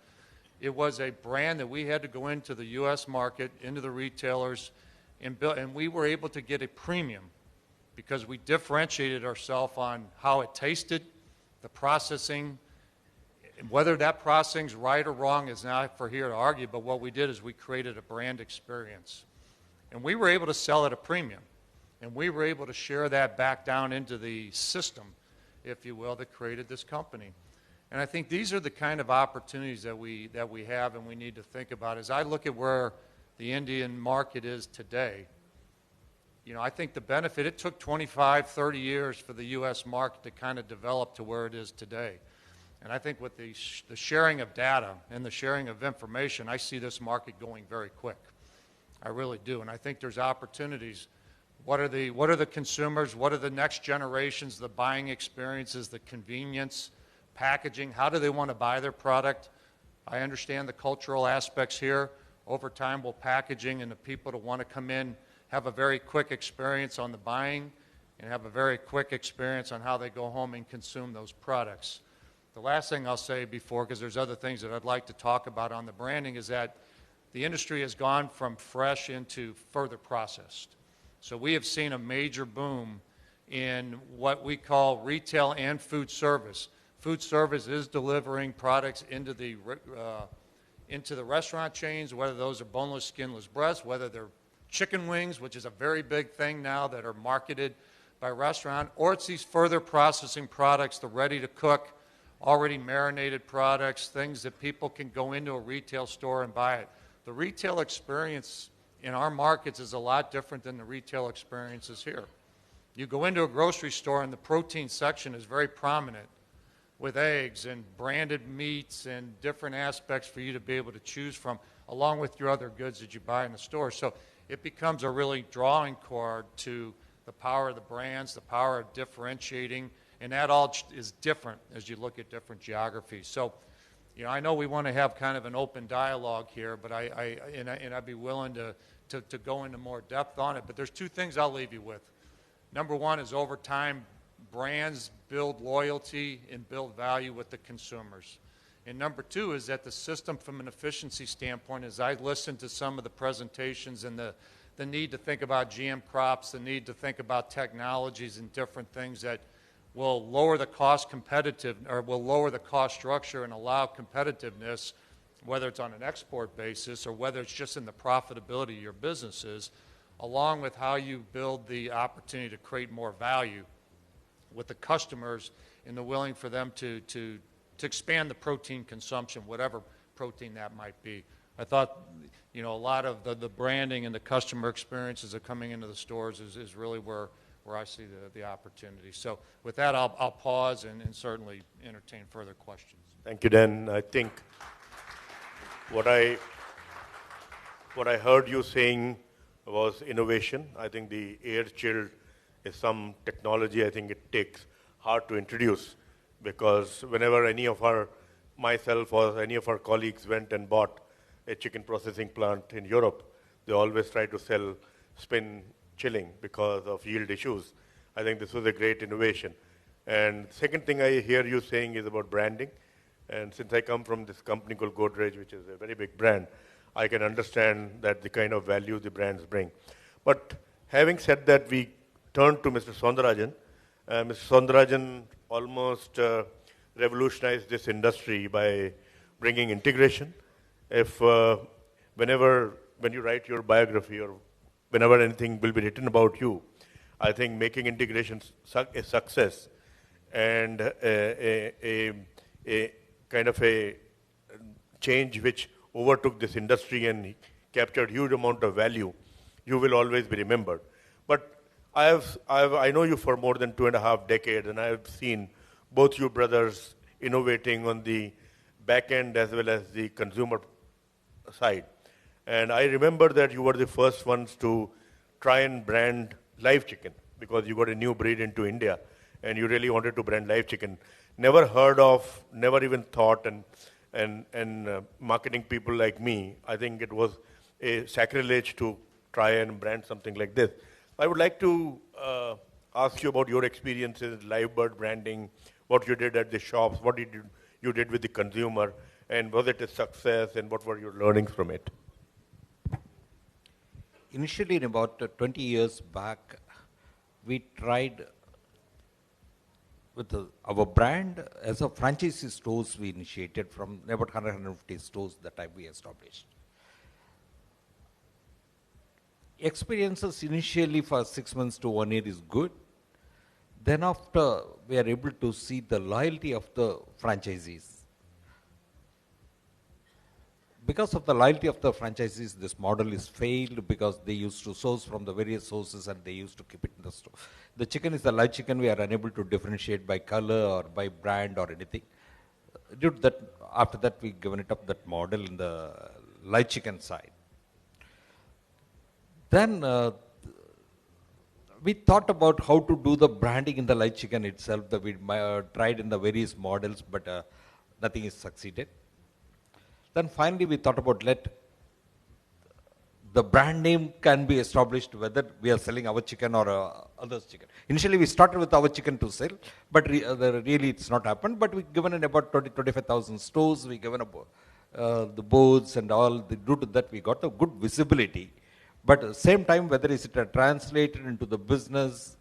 it was a brand that we had to go into the U.S. market, into the retailers, and build, and we were able to get a premium because we differentiated ourselves on how it tasted, the processing. Whether that processing's right or wrong is not for here to argue, but what we did is we created a brand experience. And we were able to sell at a premium. And we were able to share that back down into the system, if you will, that created this company. And I think these are the kind of opportunities that we have and we need to think about. As I look at where the Indian market is today, you know, I think the benefit, it took 25, 30 years for the U.S. market to kind of develop to where it is today. And I think with the sharing of data and the sharing of information, I see this market going very quick. I really do. And I think there's opportunities. What are the consumers? What are the next generations, the buying experiences, the convenience, packaging? How do they want to buy their product? I understand the cultural aspects here. Over time, will packaging and the people that want to come in have a very quick experience on the buying and have a very quick experience on how they go home and consume those products. The last thing I'll say before, because there's other things that I'd like to talk about on the branding, is that the industry has gone from fresh into further processed. So we have seen a major boom in what we call retail and food service. Food service is delivering products into the restaurant chains, whether those are boneless, skinless breasts, whether they're chicken wings, which is a very big thing now that are marketed by restaurant, or it's these further processing products, the ready-to-cook, already marinated products, things that people can go into a retail store and buy it. The retail experience in our markets is a lot different than the retail experiences here. You go into a grocery store and the protein section is very prominent with eggs and branded meats and different aspects for you to be able to choose from, along with your other goods that you buy in the store. So it becomes a really drawing card to the power of the brands, the power of differentiating, and that all is different as you look at different geographies. So, you know, I know we want to have kind of an open dialogue here, but I'd be willing to go into more depth on it. But there's two things I'll leave you with. Number one is over time, brands build loyalty and build value with the consumers. And number two is that the system from an efficiency standpoint, as I listened to some of the presentations and the need to think about GM crops, the need to think about technologies and different things that will lower the cost will lower the cost structure and allow competitiveness, whether it's on an export basis or whether it's just in the profitability of your businesses, along with how you build the opportunity to create more value with the customers and the willing for them to expand the protein consumption, whatever protein that might be. I thought, a lot of the branding and the customer experiences of coming into the stores is really where I see the opportunity. So with that, I'll pause and certainly entertain further questions. Thank you, Dan. I think what I heard you saying was innovation. I think the air chilled is some technology I think it takes hard to introduce, because whenever myself or any of our colleagues went and bought a chicken processing plant in Europe, they always try to sell spin chilling because of yield issues. I think this was a great innovation. And second thing I hear you saying is about branding. And since I come from this company called Godrej, which is a very big brand, I can understand that the kind of value the brands bring. But having said that, we turn to Mr. Soundarajan. Mr. Soundarajan almost revolutionized this industry by bringing integration. When you write your biography or whenever anything will be written about you, I think making integration a success and a kind of a change which overtook this industry and captured huge amount of value, you will always be remembered. But I know you for more than 2.5 decades, and I have seen both you brothers innovating on the back end as well as the consumer side. And I remember that you were the first ones to try and brand live chicken, because you got a new breed into India and you really wanted to brand live chicken. Never heard of, never even thought, and marketing people like me, I think it was a sacrilege to try and brand something like this. I would like to ask you about your experiences, live bird branding, what you did at the shops, what you did with the consumer, and was it a success, and what were your learnings from it? Initially, in about 20 years back, we tried with our brand as a franchisee stores. We initiated from about 150 stores that time we established. Experiences initially for 6 months to 1 year is good. Then after, we are able to see the loyalty of the franchisees. Because of the loyalty of the franchisees, this model is failed because they used to source from the various sources and they used to keep it in the store. The chicken is the live chicken. We are unable to differentiate by color or by brand or anything. Due to that, after that, we given it up that model in the live chicken side. Then we thought about how to do the branding in the live chicken itself. That we tried in the various models, but nothing is succeeded. Then finally we thought about the brand name can be established whether we are selling our chicken or others' chicken. Initially we started with our chicken to sell, but really it's not happened. But we given in about 25,000 stores, we given up the boards and all. Due to that we got a good visibility. But at the same time, whether is it translated into the business,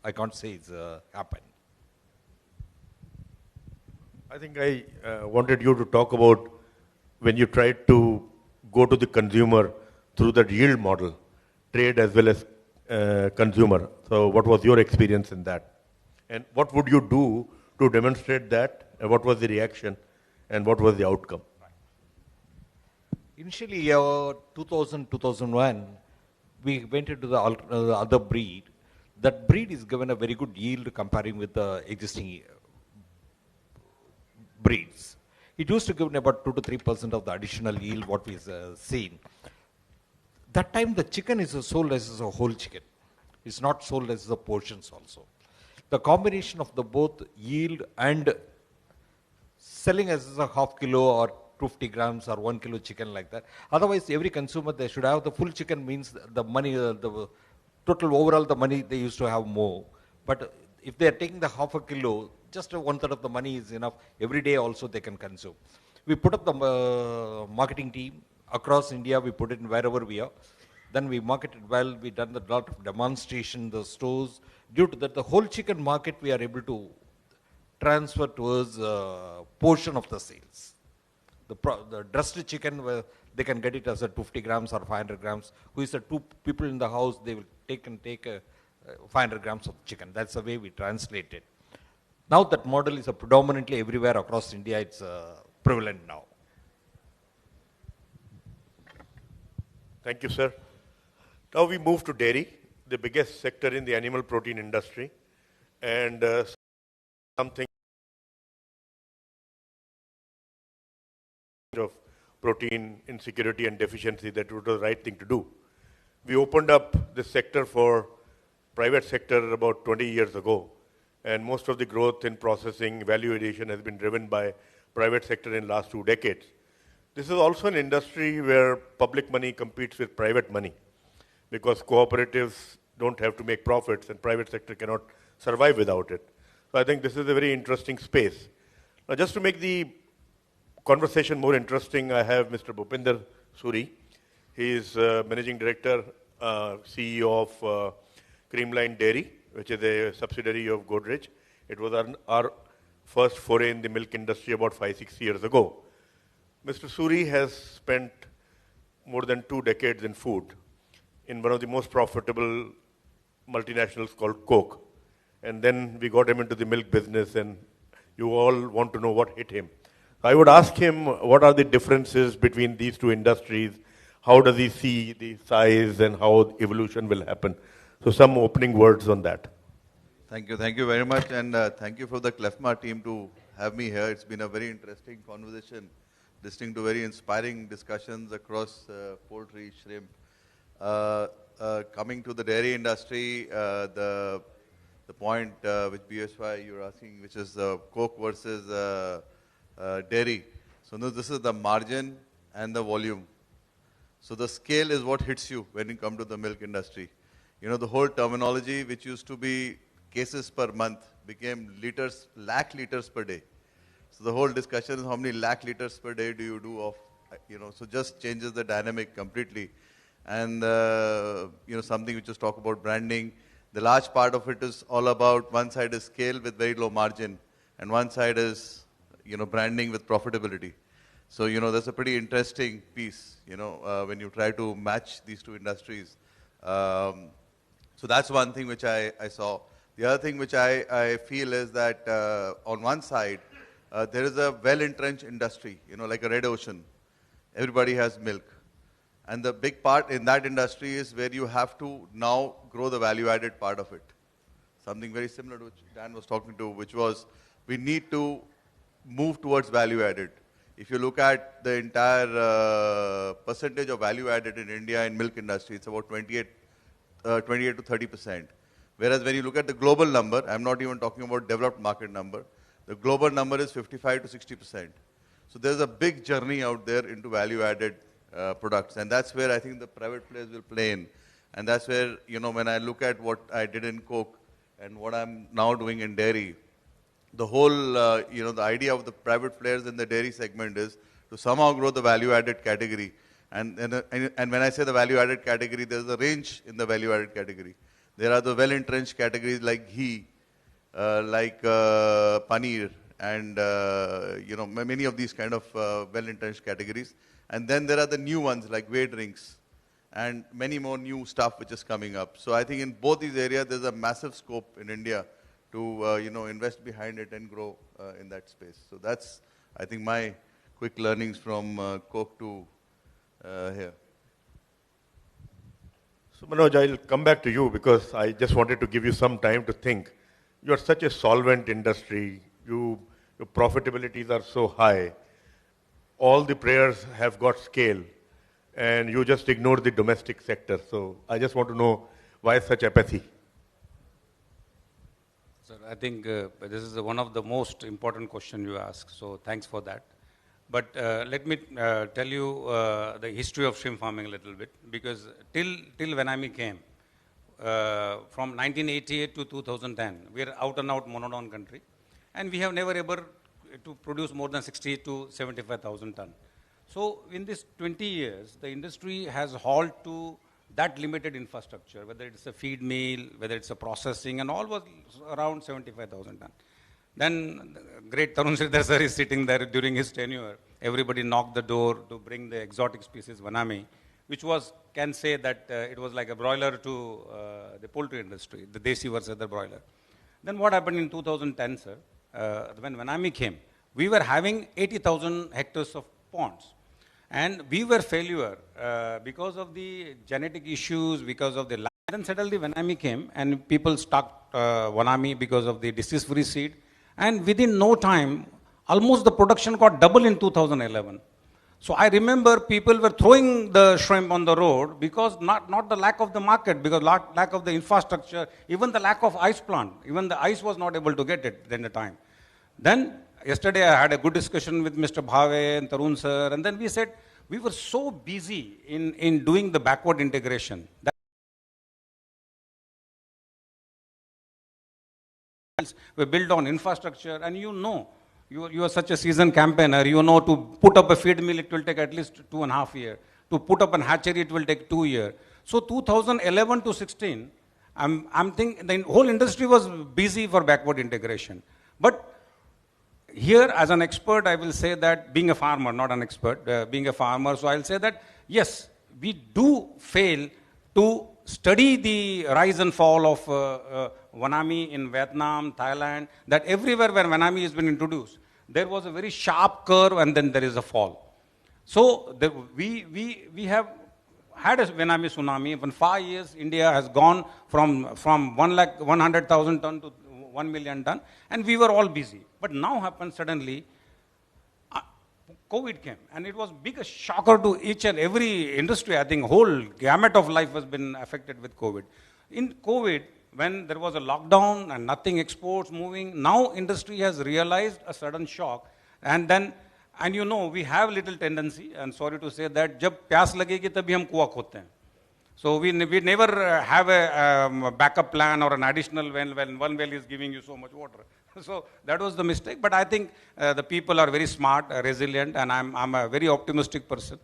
I can't say it's happened. I think I wanted you to talk about when you tried to go to the consumer through the yield model, trade as well as consumer. So what was your experience in that? And what would you do to demonstrate that? And what was the reaction? And what was the outcome? Initially, 2000, 2001, we went into the other breed. That breed is given a very good yield comparing with the existing breeds. It used to give about 2 to 3% of the additional yield what we've seen. That time the chicken is sold as a whole chicken. It's not sold as the portions also. The combination of the both yield and selling as a half kilo or 50 grams or 1 kilo chicken like that. Otherwise, every consumer, they should have the full chicken means the money, the total overall the money they used to have more. But if they are taking the half a kilo, just 1/3 of the money is enough. Every day also they can consume. We put up the marketing team across India. We put it in wherever we are. Then we marketed well. We done a lot of demonstration in the stores. Due to that, the whole chicken market we are able to transfer towards a portion of the sales. The dressed chicken, they can get it as a 250 grams or 500 grams. Who is the two people in the house, they will take 500 grams of chicken. That's the way we translate it. Now that model is predominantly everywhere across India. It's prevalent now. Thank you, sir. Now we move to dairy, the biggest sector in the animal protein industry, and something of protein insecurity and deficiency that was the right thing to do. We opened up this sector for private sector about 20 years ago, and most of the growth in processing, value addition has been driven by private sector in the last 2 decades. This is also an industry where public money competes with private money, because cooperatives don't have to make profits and private sector cannot survive without it. So I think this is a very interesting space. Now, just to make the conversation more interesting, I have Mr. Bhupinder Suri. He is Managing Director, CEO of Creamline Dairy, which is a subsidiary of Godrej. It was our first foray in the milk industry about 5-6 years ago. Mr. Suri has spent more than 2 decades in food in one of the most profitable multinationals called Coke. And then we got him into the milk business, and you all want to know what hit him. I would ask him, what are the differences between these two industries? How does he see the size and how evolution will happen? So some opening words on that. Thank you very much, and thank you for the CLFMA team to have me here. It's been a very interesting conversation, listening to very inspiring discussions across poultry, shrimp. Coming to the dairy industry, the point which BSY you're asking, which is Coke versus dairy. So no, this is the margin and the volume. So the scale is what hits you when you come to the milk industry. You know, the whole terminology which used to be cases per month became liters, lakh liters per day. So the whole discussion is how many lakh liters per day do you do of, so just changes the dynamic completely. And, something which is talk about branding. The large part of it is all about one side is scale with very low margin, and one side is, branding with profitability. So, that's a pretty interesting piece, when you try to match these two industries. So that's one thing which I saw. The other thing which I feel is that on one side, there is a well-entrenched industry, like a red ocean. Everybody has milk. And the big part in that industry is where you have to now grow the value-added part of it. Something very similar to which Dan was talking to, which was we need to move towards value-added. If you look at the entire percentage of value-added in India in milk industry, it's about 28 to 30%. Whereas when you look at the global number, I'm not even talking about developed market number, the global number is 55 to 60%. So there's a big journey out there into value-added products, and that's where I think the private players will play in. And that's where, when I look at what I did in Coke and what I'm now doing in dairy, the whole, the idea of the private players in the dairy segment is to somehow grow the value-added category. And when I say the value-added category, there's a range in the value-added category. There are the well-entrenched categories like ghee, like paneer, and many of these kind of well-entrenched categories. And then there are the new ones like whey drinks and many more new stuff which is coming up. So I think in both these areas, there's a massive scope in India to invest behind it and grow in that space. So that's, I think, my quick learnings from Coke to here. So Manoj, I'll come back to you because I just wanted to give you some time to think. You are such a solvent industry. Your profitabilities are so high. All the players have got scale, and you just ignore the domestic sector. So I just want to know why such apathy. Sir, I think this is one of the most important questions you ask, so thanks for that. But let me tell you the history of shrimp farming a little bit, because till when I came, from 1988 to 2010, we are out and out monodon country, and we have never ever to produce more than 60 to 75,000 ton. So in this 20 years, the industry has hauled to that limited infrastructure, whether it's a feed mill, whether it's a processing, and all was around 75,000 ton. Then great Tarun Sridhar sir is sitting there during his tenure. Everybody knocked the door to bring the exotic species Vanami, which was, can say that it was like a broiler to the poultry industry, the Desi versus the broiler. Then what happened in 2010, sir? When Vanami came, we were having 80,000 hectares of ponds. And we were failure because of the genetic issues, because of the land. Then suddenly Vanami came and people stocked Vanami because of the disease-free seed. And within no time, almost the production got double in 2011. So I remember people were throwing the shrimp on the road because not the lack of the market, because lack of the infrastructure, even the lack of ice plant, even the ice was not able to get it in the time. Then yesterday I had a good discussion with Mr. Bhave and Tarun sir, and then we said we were so busy in doing the backward integration that we built on infrastructure, and you are such a seasoned campaigner, to put up a feed mill it will take at least 2.5 years. To put up an hatchery it will take 2 years. So 2011 to 16, I'm thinking the whole industry was busy for backward integration. But here, as an expert, I will say that being a farmer, not an expert, being a farmer, so I'll say that, yes, we do fail to study the rise and fall of Vanami in Vietnam, Thailand, that everywhere where Vanami has been introduced, there was a very sharp curve and then there is a fall. So we have had a Vanami tsunami. In 5 years, India has gone from 100,000 ton to 1 million ton, and we were all busy. But now happened suddenly, COVID came, and it was big a shocker to each and every industry. I think whole gamut of life has been affected with COVID. In COVID, when there was a lockdown and nothing exports moving, now industry has realized a sudden shock, and then, and we have little tendency, and sorry to say that, जब प्यास लगेगी तभी हम कुआं खोदते हैं. So we never have a backup plan or an additional well when one well is giving you so much water. So that was the mistake. But I think the people are very smart, resilient, and I'm a very optimistic person.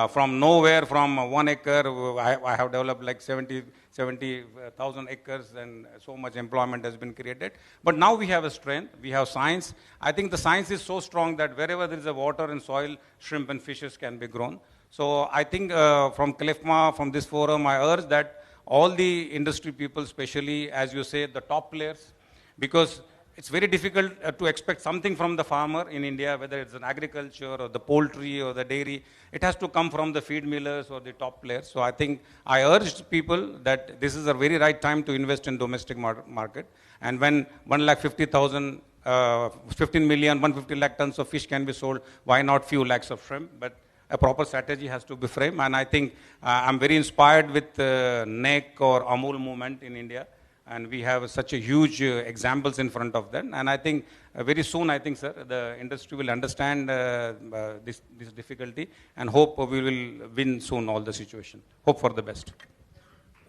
From nowhere, from 1 acre, I have developed like 70,000 acres, and so much employment has been created. But now we have a strength, we have science. I think the science is so strong that wherever there is a water and soil, shrimp and fishes can be grown. So I think from CLFMA, from this forum, I urge that all the industry people, especially, as you say, the top players, because it's very difficult to expect something from the farmer in India, whether it's an agriculture or the poultry or the dairy. It has to come from the feed millers or the top players. So I think I urged people that this is a very right time to invest in domestic market. And when 150,000, 15 million, 150 lakh tons of fish can be sold, why not few lakhs of shrimp? But a proper strategy has to be framed. And I think I'm very inspired with NEC or Amul movement in India. And we have such a huge examples in front of them. And I think very soon, I think, sir, the industry will understand this difficulty, and hope we will win soon all the situation. Hope for the best.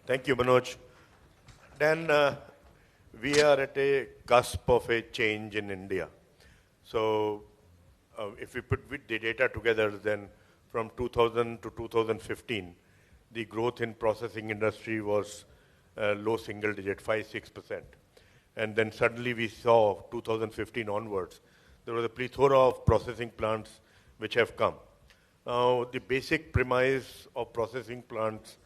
Thank you, Manoj. Then we are at a cusp of a change in India. So if we put the data together, then from 2000 to 2015, the growth in processing industry was low single digit, 5-6%. And then suddenly we saw 2015 onwards, there was a plethora of processing plants which have come. Now, the basic premise of processing plants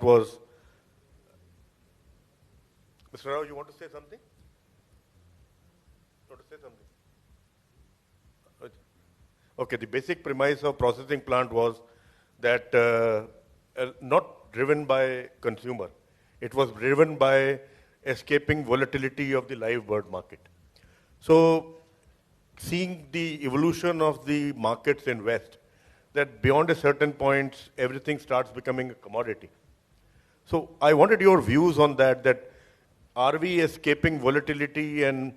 was, Mr. Rao, you want to say something? You want to say something? Okay, the basic premise of processing plant was that not driven by consumer, it was driven by escaping volatility of the live bird market. So seeing the evolution of the markets in West, that beyond a certain point, everything starts becoming a commodity. So I wanted your views on that, that are we escaping volatility and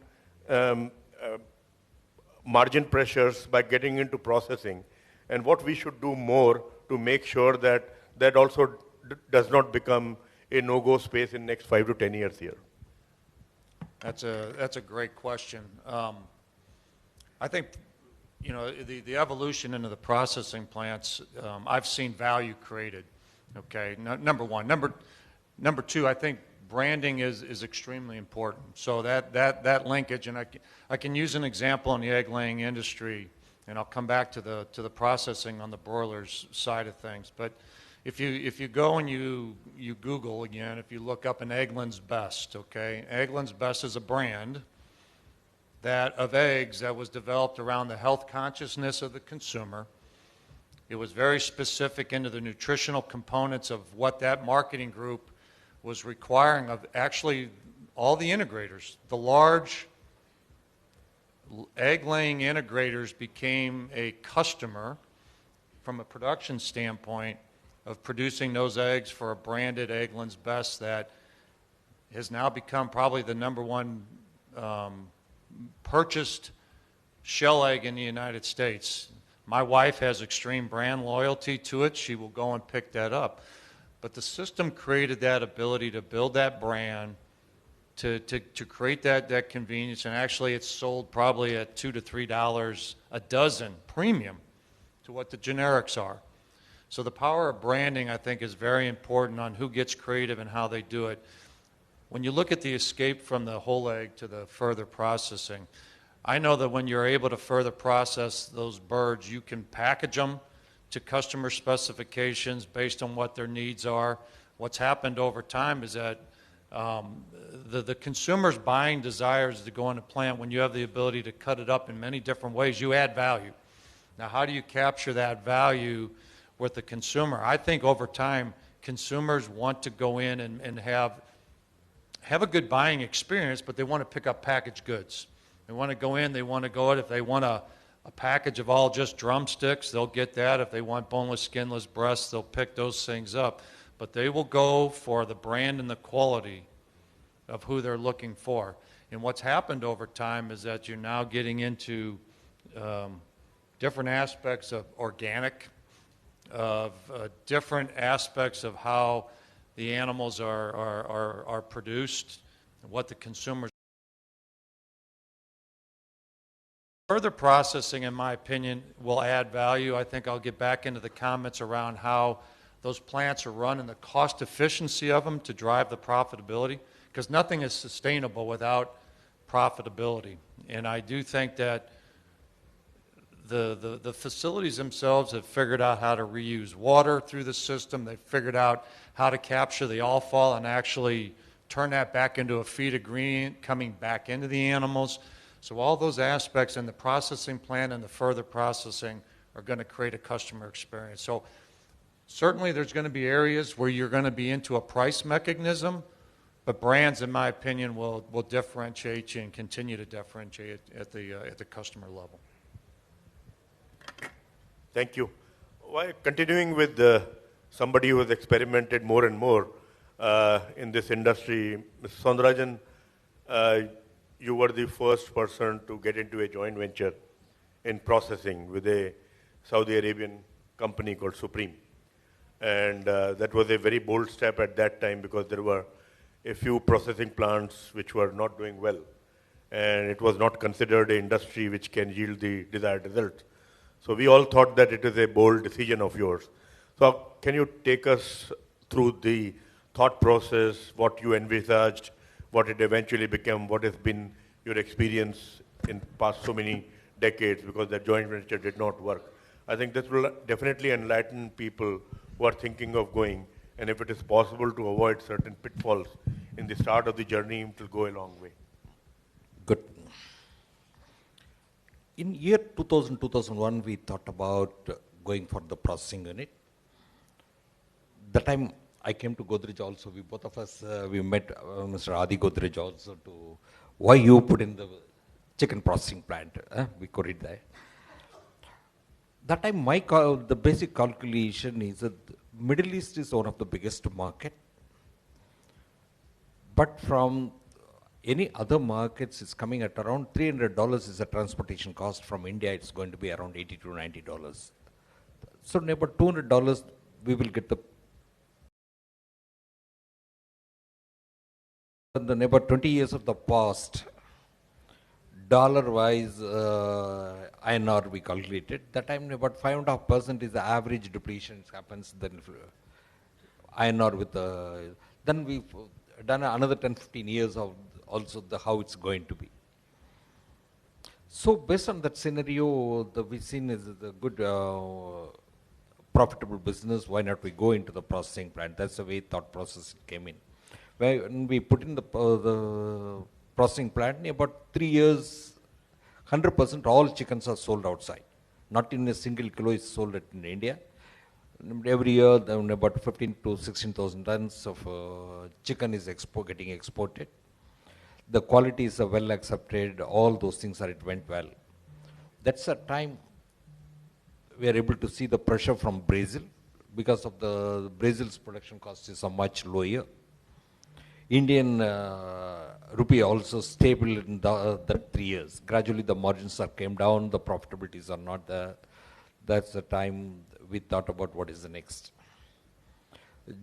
margin pressures by getting into processing, and what we should do more to make sure that that also does not become a no-go space in next 5 to 10 years here? That's a great question. I think, you know, the evolution into the processing plants, I've seen value created. Okay, number one. Number two, I think branding is extremely important. So that linkage, and I can use an example in the egg laying industry, and I'll come back to the processing on the broilers side of things. But if you go and you Google again, if you look up an Eggland's Best, okay, Eggland's Best is a brand of eggs that was developed around the health consciousness of the consumer. It was very specific into the nutritional components of what that marketing group was requiring of actually all the integrators. The large egg-laying integrators became a customer from a production standpoint of producing those eggs for a branded Eggland's Best that has now become probably the number one purchased shell egg in the United States. My wife has extreme brand loyalty to it. She will go and pick that up. But the system created that ability to build that brand, to create that convenience, and actually it's sold probably at $2 to $3 a dozen premium to what the generics are. So the power of branding, I think, is very important on who gets creative and how they do it. When you look at the escape from the whole egg to the further processing, I know that when you're able to further process those birds, you can package them to customer specifications based on what their needs are. What's happened over time is that the consumer's buying desires to go in a plant, when you have the ability to cut it up in many different ways, you add value. Now, how do you capture that value with the consumer? I think over time, consumers want to go in and have a good buying experience, but they want to pick up packaged goods. They want to go in, they want to go in. If they want a package of all just drumsticks, they'll get that. If they want boneless, skinless breasts, they'll pick those things up. But they will go for the brand and the quality of who they're looking for. And what's happened over time is that you're now getting into different aspects of organic, of different aspects of how the animals are produced, what the consumers. Further processing, in my opinion, will add value. I think I'll get back into the comments around how those plants are run and the cost efficiency of them to drive the profitability, because nothing is sustainable without profitability. And I do think that the facilities themselves have figured out how to reuse water through the system. They've figured out how to capture the offal and actually turn that back into a feed ingredient coming back into the animals. So all those aspects in the processing plant and the further processing are going to create a customer experience. So certainly there's going to be areas where you're going to be into a price mechanism, but brands, in my opinion, will differentiate you and continue to differentiate at the customer level. Thank you. While continuing with somebody who has experimented more and more in this industry, Mr. Soundarajan, you were the first person to get into a joint venture in processing with a Saudi Arabian company called Supreme. And that was a very bold step at that time because there were a few processing plants which were not doing well. And it was not considered an industry which can yield the desired result. So we all thought that it is a bold decision of yours. So can you take us through the thought process, what you envisaged, what it eventually became, what has been your experience in past so many decades, because that joint venture did not work. I think this will definitely enlighten people who are thinking of going, and if it is possible to avoid certain pitfalls in the start of the journey, it will go a long way. Good. In year 2000, 2001, we thought about going for the processing unit. The time I came to Godrej also, we both of us, we met Mr. Adi Godrej also to, why you put in the chicken processing plant, we queried that. That time the basic calculation is that Middle East is one of the biggest market. But from any other markets is coming at around $300 is the transportation cost. From India, it's going to be around $80 to $90. So about $200, we will get the neighbor 20 years of the past, dollar-wise, INR we calculated. That time about 5.5% is the average depletion happens. Then INR with the, then we've done another 10-15 years of also how it's going to be. So based on that scenario, we've seen is a good profitable business. Why not we go into the processing plant? That's the way thought process came in. When we put in the processing plant, in about 3 years, 100% all chickens are sold outside. Not in a single kilo is sold in India. Every year, about 15 to 16,000 tons of chicken is getting exported. The quality is well accepted. All those things it went well. That's a time we are able to see the pressure from Brazil because of the Brazil's production cost is much lower. Indian rupee also stable in the 3 years. Gradually the margins came down, the profitabilities are not there. That's the time we thought about what is the next.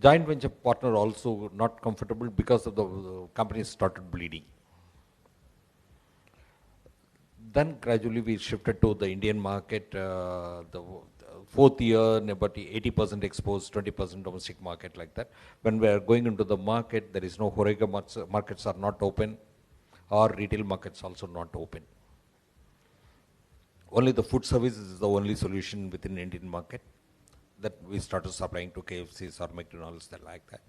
Joint venture partner also not comfortable because of the company started bleeding. Then gradually we shifted to the Indian market. The fourth year, about 80% exposed, 20% domestic market like that. When we are going into the market, there is no Horega markets are not open, or retail markets also not open. Only the food service is the only solution within the Indian market that we started supplying to KFCs or McDonald's, that like that.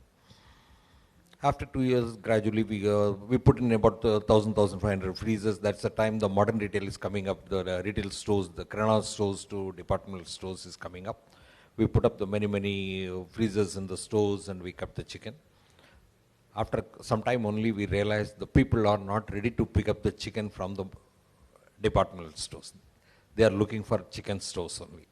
After 2 years, gradually we put in about 1,500 freezers. That's the time the modern retail is coming up. The retail stores, the kirana stores to departmental stores is coming up. We put up the many freezers in the stores and we kept the chicken. After some time only, we realized the people are not ready to pick up the chicken from the departmental stores. They are looking for chicken stores only.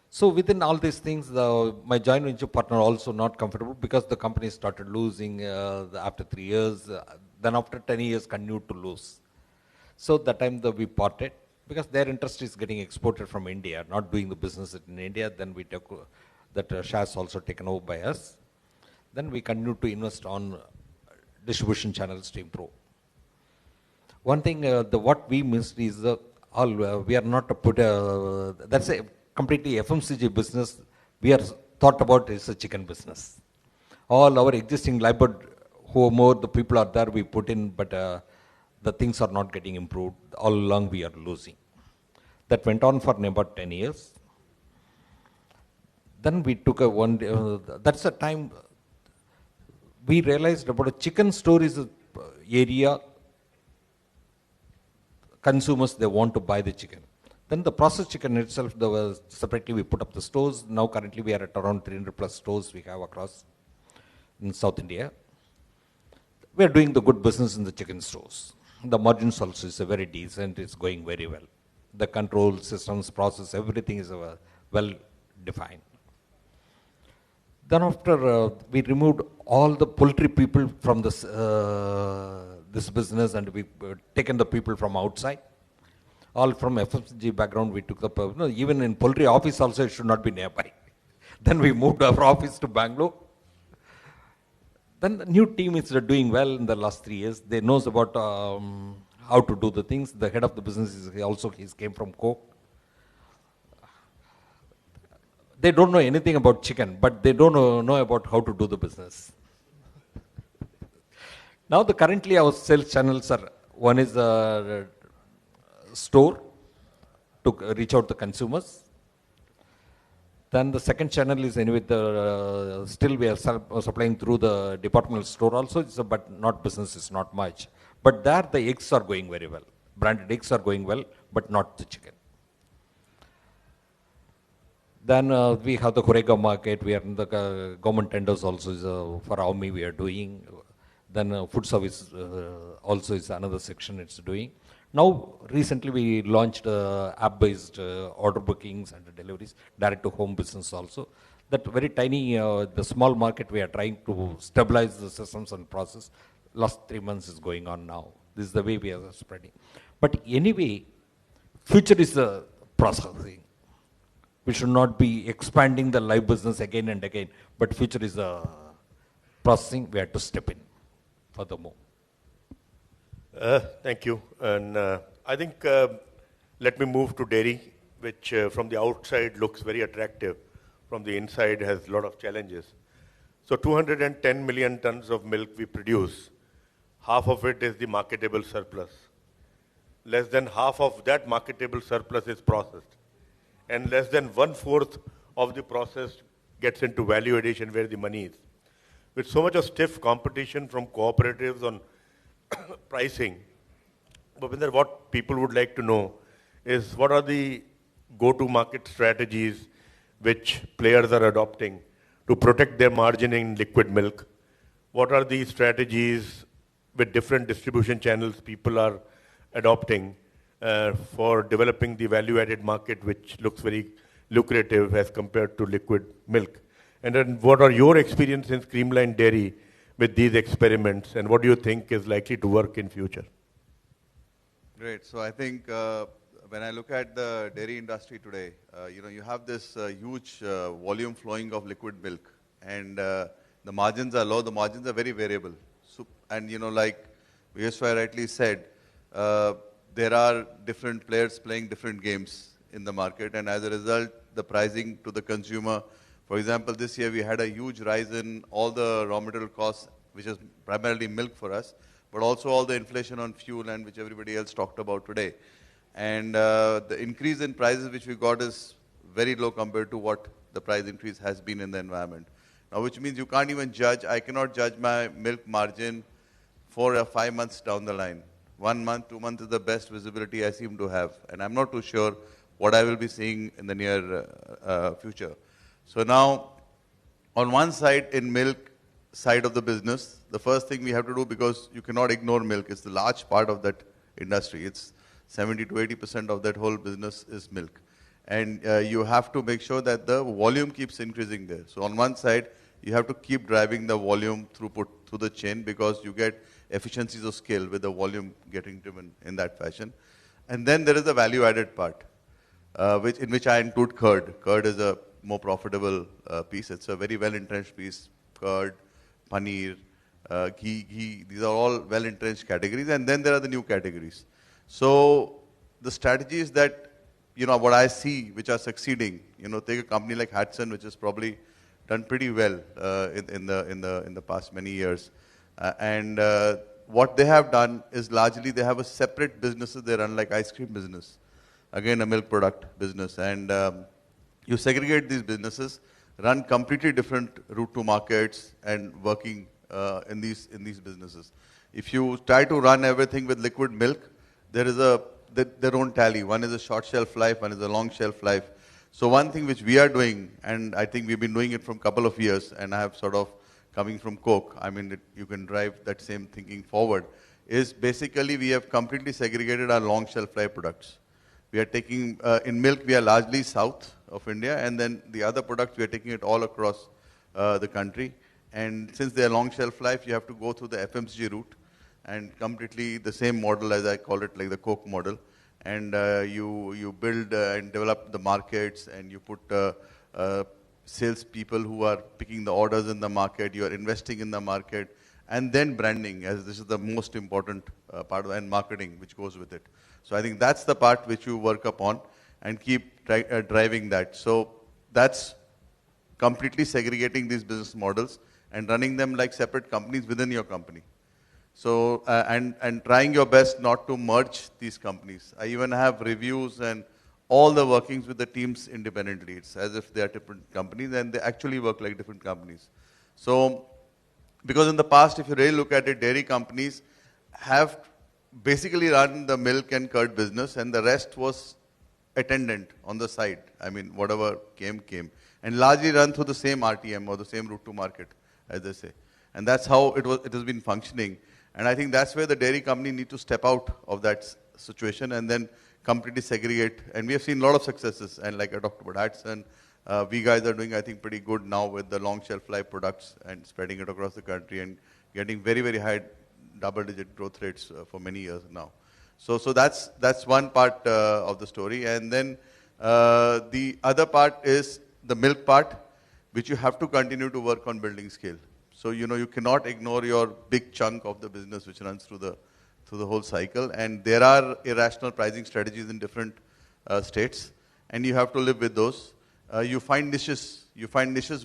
So within all these things, my joint venture partner also not comfortable because the company started losing after 3 years. Then after 10 years, continued to lose. So that time we parted because their interest is getting exported from India, not doing the business in India. Then we took that shares also taken over by us. Then we continued to invest on distribution channels to improve. One thing, what we missed is we are not to put that's a completely FMCG business. We are thought about is a chicken business. All our existing livelihood, the people are there, we put in, but the things are not getting improved. All along we are losing. That went on for about 10 years. Then we took that's the time we realized about a chicken store is an area consumers, they want to buy the chicken. Then the processed chicken itself, separately we put up the stores. Now currently we are at around 300 plus stores we have across in South India. We are doing the good business in the chicken stores. The margins also is very decent, it's going very well. The control systems, process, everything is well defined. Then after we removed all the poultry people from this business and we taken the people from outside. All from FMCG background, we took even in poultry office also it should not be nearby. Then we moved our office to Bangalore. Then the new team is doing well in the last 3 years. They knows about how to do the things. The head of the business he came from Coke. They don't know anything about chicken, but they don't know about how to do the business. Now currently our sales channels are, one is store to reach out to consumers. Then the second channel is anyway still we are supplying through the departmental store also, but not business is not much. But there the eggs are going very well. Branded eggs are going well, but not the chicken. Then we have the Horega market. We are in the government tenders also for Aumi we are doing. Then food service also is another section it's doing. Now, recently we launched app-based order bookings and deliveries, direct-to-home business also. That very tiny, the small market, we are trying to stabilize the systems and process. Last 3 months is going on now. This is the way we are spreading. But anyway, future is the processing. We should not be expanding the live business again and again, but future is the processing. We have to step in furthermore. Thank you. And I think let me move to dairy, which from the outside looks very attractive. From the inside has a lot of challenges. So 210 million tons of milk we produce. Half of it is the marketable surplus. Less than half of that marketable surplus is processed. And less than 1/4 of the process gets into value addition where the money is. With so much of stiff competition from cooperatives on pricing, Bhupinder, what people would like to know is what are the go-to-market strategies which players are adopting to protect their margin in liquid milk? What are the strategies with different distribution channels people are adopting for developing the value-added market, which looks very lucrative as compared to liquid milk? And then what are your experiences in streamlined dairy with these experiments, and what do you think is likely to work in future? Great. So I think when I look at the dairy industry today, you have this huge volume flowing of liquid milk, and the margins are low. The margins are very variable. So, and like Vijay rightly said, there are different players playing different games in the market, and as a result, the pricing to the consumer. For example, this year we had a huge rise in all the raw material costs, which is primarily milk for us, but also all the inflation on fuel and which everybody else talked about today. And the increase in prices which we got is very low compared to what the price increase has been in the environment. Now, which means you can't even judge. I cannot judge my milk margin 4 or 5 months down the line. 1 month, 2 months is the best visibility I seem to have. And I'm not too sure what I will be seeing in the near future. So now, on one side, in milk side of the business, the first thing we have to do, because you cannot ignore milk, it's the large part of that industry. It's 70 to 80% of that whole business is milk. And you have to make sure that the volume keeps increasing there. So on one side, you have to keep driving the volume throughput through the chain, because you get efficiencies of scale with the volume getting driven in that fashion. And then there is the value-added part, in which I include curd. Curd is a more profitable piece. It's a very well-entrenched piece. Curd, paneer, ghee, these are all well-entrenched categories. And then there are the new categories. So the strategies that, what I see which are succeeding, take a company like Hudson, which has probably done pretty well in the past many years. And what they have done is largely they have a separate businesses they run, like ice cream business, again a milk product business. And you segregate these businesses, run completely different route to markets, and working in these businesses. If you try to run everything with liquid milk, there is they don't tally. One is a short shelf life, one is a long shelf life. So one thing which we are doing, and I think we've been doing it from a couple of years, and I have sort of coming from Coke, I mean, you can drive that same thinking forward, is basically we have completely segregated our long shelf life products. We are taking, in milk, we are largely south of India, and then the other products, we are taking it all across the country. And since they are long shelf life, you have to go through the FMCG route, and completely the same model, as I call it, like the Coke model. And you build and develop the markets, and you put sales people who are picking the orders in the market, you are investing in the market, and then branding, as this is the most important part of, and marketing, which goes with it. So I think that's the part which you work upon and keep driving that. So that's completely segregating these business models and running them like separate companies within your company. So, and trying your best not to merge these companies. I even have reviews and all the workings with the teams independently. It's as if they are different companies, and they actually work like different companies. So, because in the past, if you really look at it, dairy companies have basically run the milk and curd business, and the rest was attendant on the side. I mean, whatever came. And largely run through the same RTM or the same route to market, as they say. And that's how it has been functioning. And I think that's where the dairy company need to step out of that situation and then completely segregate. And we have seen a lot of successes. And like I talked about Hudson, We guys are doing, I think, pretty good now with the long shelf life products and spreading it across the country and getting very, very high double-digit growth rates for many years now. So that's one part of the story. And then the other part is the milk part, which you have to continue to work on building scale. So, you cannot ignore your big chunk of the business which runs through the whole cycle. And there are irrational pricing strategies in different states, and you have to live with those. You find niches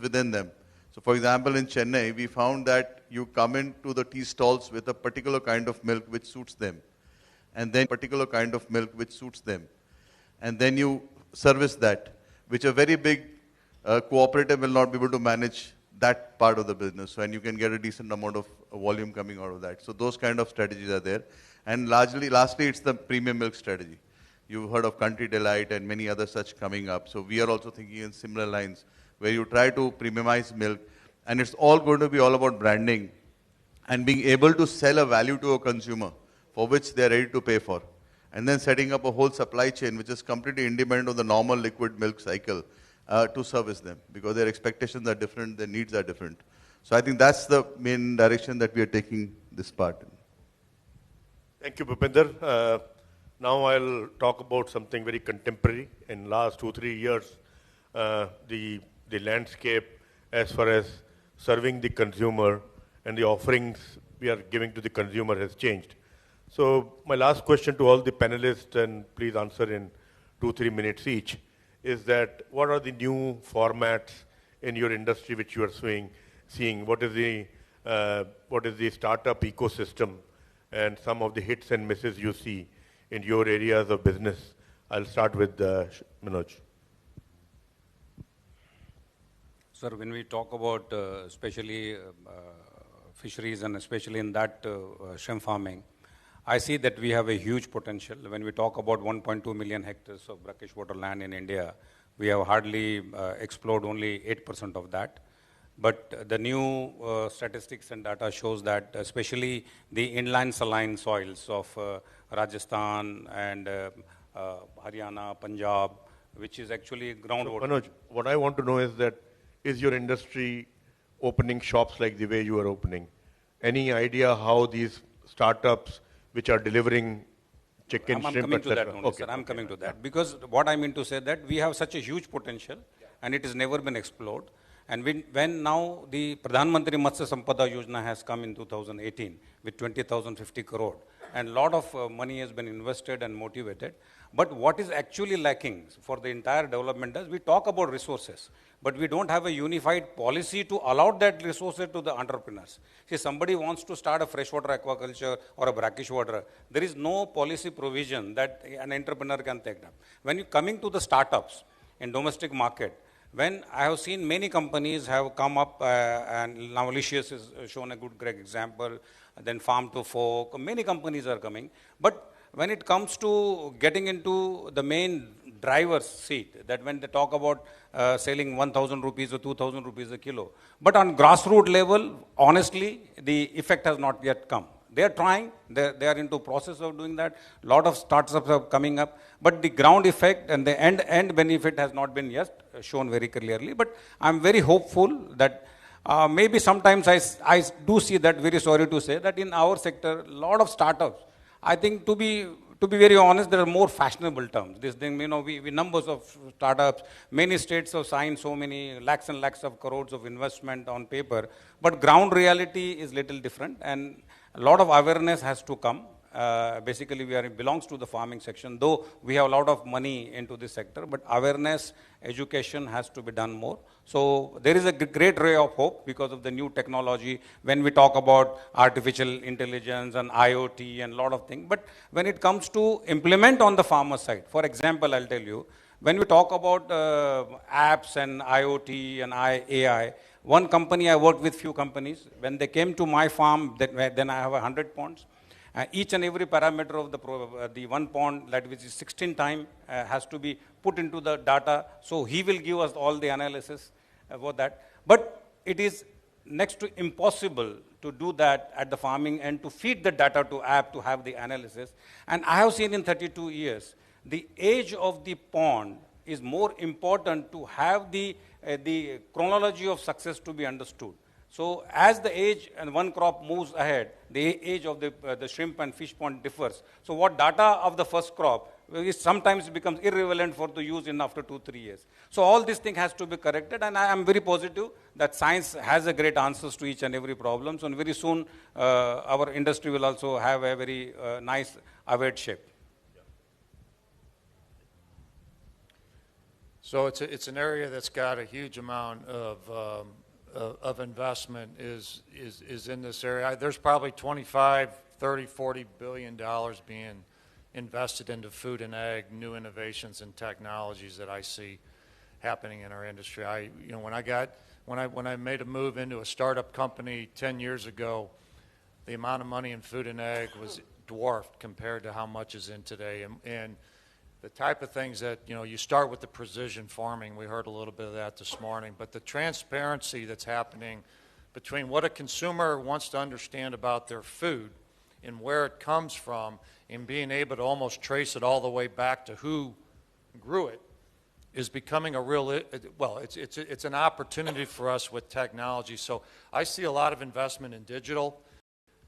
within them. So for example, in Chennai, we found that you come into the tea stalls with a particular kind of milk which suits them. And then particular kind of milk which suits them. And then you service that, which a very big cooperative will not be able to manage that part of the business. So, and you can get a decent amount of volume coming out of that. So those kind of strategies are there. And lastly, it's the premium milk strategy. You've heard of Country Delight and many other such coming up. So we are also thinking in similar lines, where you try to premiumize milk, and it's all going to be all about branding and being able to sell a value to a consumer for which they're ready to pay for. And then setting up a whole supply chain which is completely independent of the normal liquid milk cycle to service them, because their expectations are different, their needs are different. So I think that's the main direction that we are taking this part in. Thank you, Bhupinder. Now I'll talk about something very contemporary. In last 2-3 years, the landscape as far as serving the consumer and the offerings we are giving to the consumer has changed. So my last question to all the panelists, and please answer in 2-3 minutes each, is that what are the new formats in your industry which you are seeing? What is the startup ecosystem and some of the hits and misses you see in your areas of business? I'll start with Manoj. Sir, when we talk about especially fisheries and especially in that shrimp farming, I see that we have a huge potential. When we talk about 1.2 million hectares of brackish water land in India, we have hardly explored only 8% of that. But the new statistics and data shows that especially the inland saline soils of Rajasthan and Haryana, Punjab, which is actually groundwater. So Manoj, what I want to know is that, is your industry opening shops like the way you are opening? Any idea how these startups which are delivering chicken, shrimp, etc.? I'm coming to that. Because what I mean to say that we have such a huge potential and it has never been explored. And when now the Pradhan Mantri Matsya Sampada Yojana has come in 2018 with 20,050 crore, and a lot of money has been invested and motivated. But what is actually lacking for the entire development is we talk about resources, but we don't have a unified policy to allow that resources to the entrepreneurs. See, somebody wants to start a freshwater aquaculture or a brackish water. There is no policy provision that an entrepreneur can take up. When you're coming to the startups in domestic market, when I have seen many companies have come up, and now Alicious has shown a good great example, then Farm to Fork, many companies are coming. But when it comes to getting into the main driver's seat, that when they talk about selling 1,000 rupees or 2,000 rupees a kilo, but on grassroots level, honestly, the effect has not yet come. They are trying, they are into process of doing that. A lot of startups are coming up, but the ground effect and the end benefit has not been yet shown very clearly. But I'm very hopeful that maybe sometimes I do see that, very sorry to say, that in our sector, a lot of startups, I think to be very honest, there are more fashionable terms. This thing, we numbers of startups, many states have signed so many lakhs and lakhs of crores of investment on paper, but ground reality is little different, and a lot of awareness has to come. Basically, belongs to the farming section, though we have a lot of money into this sector, but awareness, education has to be done more. So there is a great ray of hope because of the new technology when we talk about artificial intelligence and IoT and a lot of things. But when it comes to implement on the farmer side, for example, I'll tell you, when we talk about apps and IoT and AI, one company, I worked with few companies, when they came to my farm, then I have 100 ponds. Each and every parameter of the one pond, that which is 16 times, has to be put into the data. So he will give us all the analysis about that. But it is next to impossible to do that at the farming and to feed the data to app to have the analysis. And I have seen in 32 years, the age of the pond is more important to have the chronology of success to be understood. So as the age and one crop moves ahead, the age of the shrimp and fish pond differs. So what data of the first crop is sometimes becomes irrelevant for the use in after 2-3 years. So all this thing has to be corrected, and I am very positive that science has a great answers to each and every problem. So very soon our industry will also have a very nice aware shape. So it's an area that's got a huge amount of investment is in this area. There's probably 25, 30, 40 billion dollars being invested into food and ag, new innovations and technologies that I see happening in our industry. When I made a move into a startup company 10 years ago, the amount of money in food and ag was dwarfed compared to how much is in today. And the type of things that, you start with the precision farming. We heard a little bit of that this morning. But the transparency that's happening between what a consumer wants to understand about their food and where it comes from and being able to almost trace it all the way back to who grew it is becoming a real, it's an opportunity for us with technology. So I see a lot of investment in digital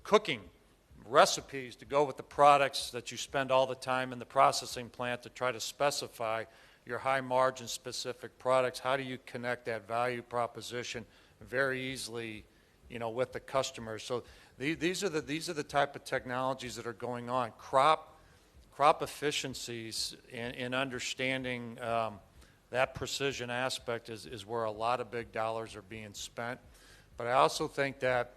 cooking, recipes to go with the products that you spend all the time in the processing plant to try to specify your high margin specific products. How do you connect that value proposition very easily, with the customers? So these are the type of technologies that are going on. Crop efficiencies and understanding that precision aspect is where a lot of big dollars are being spent. But I also think that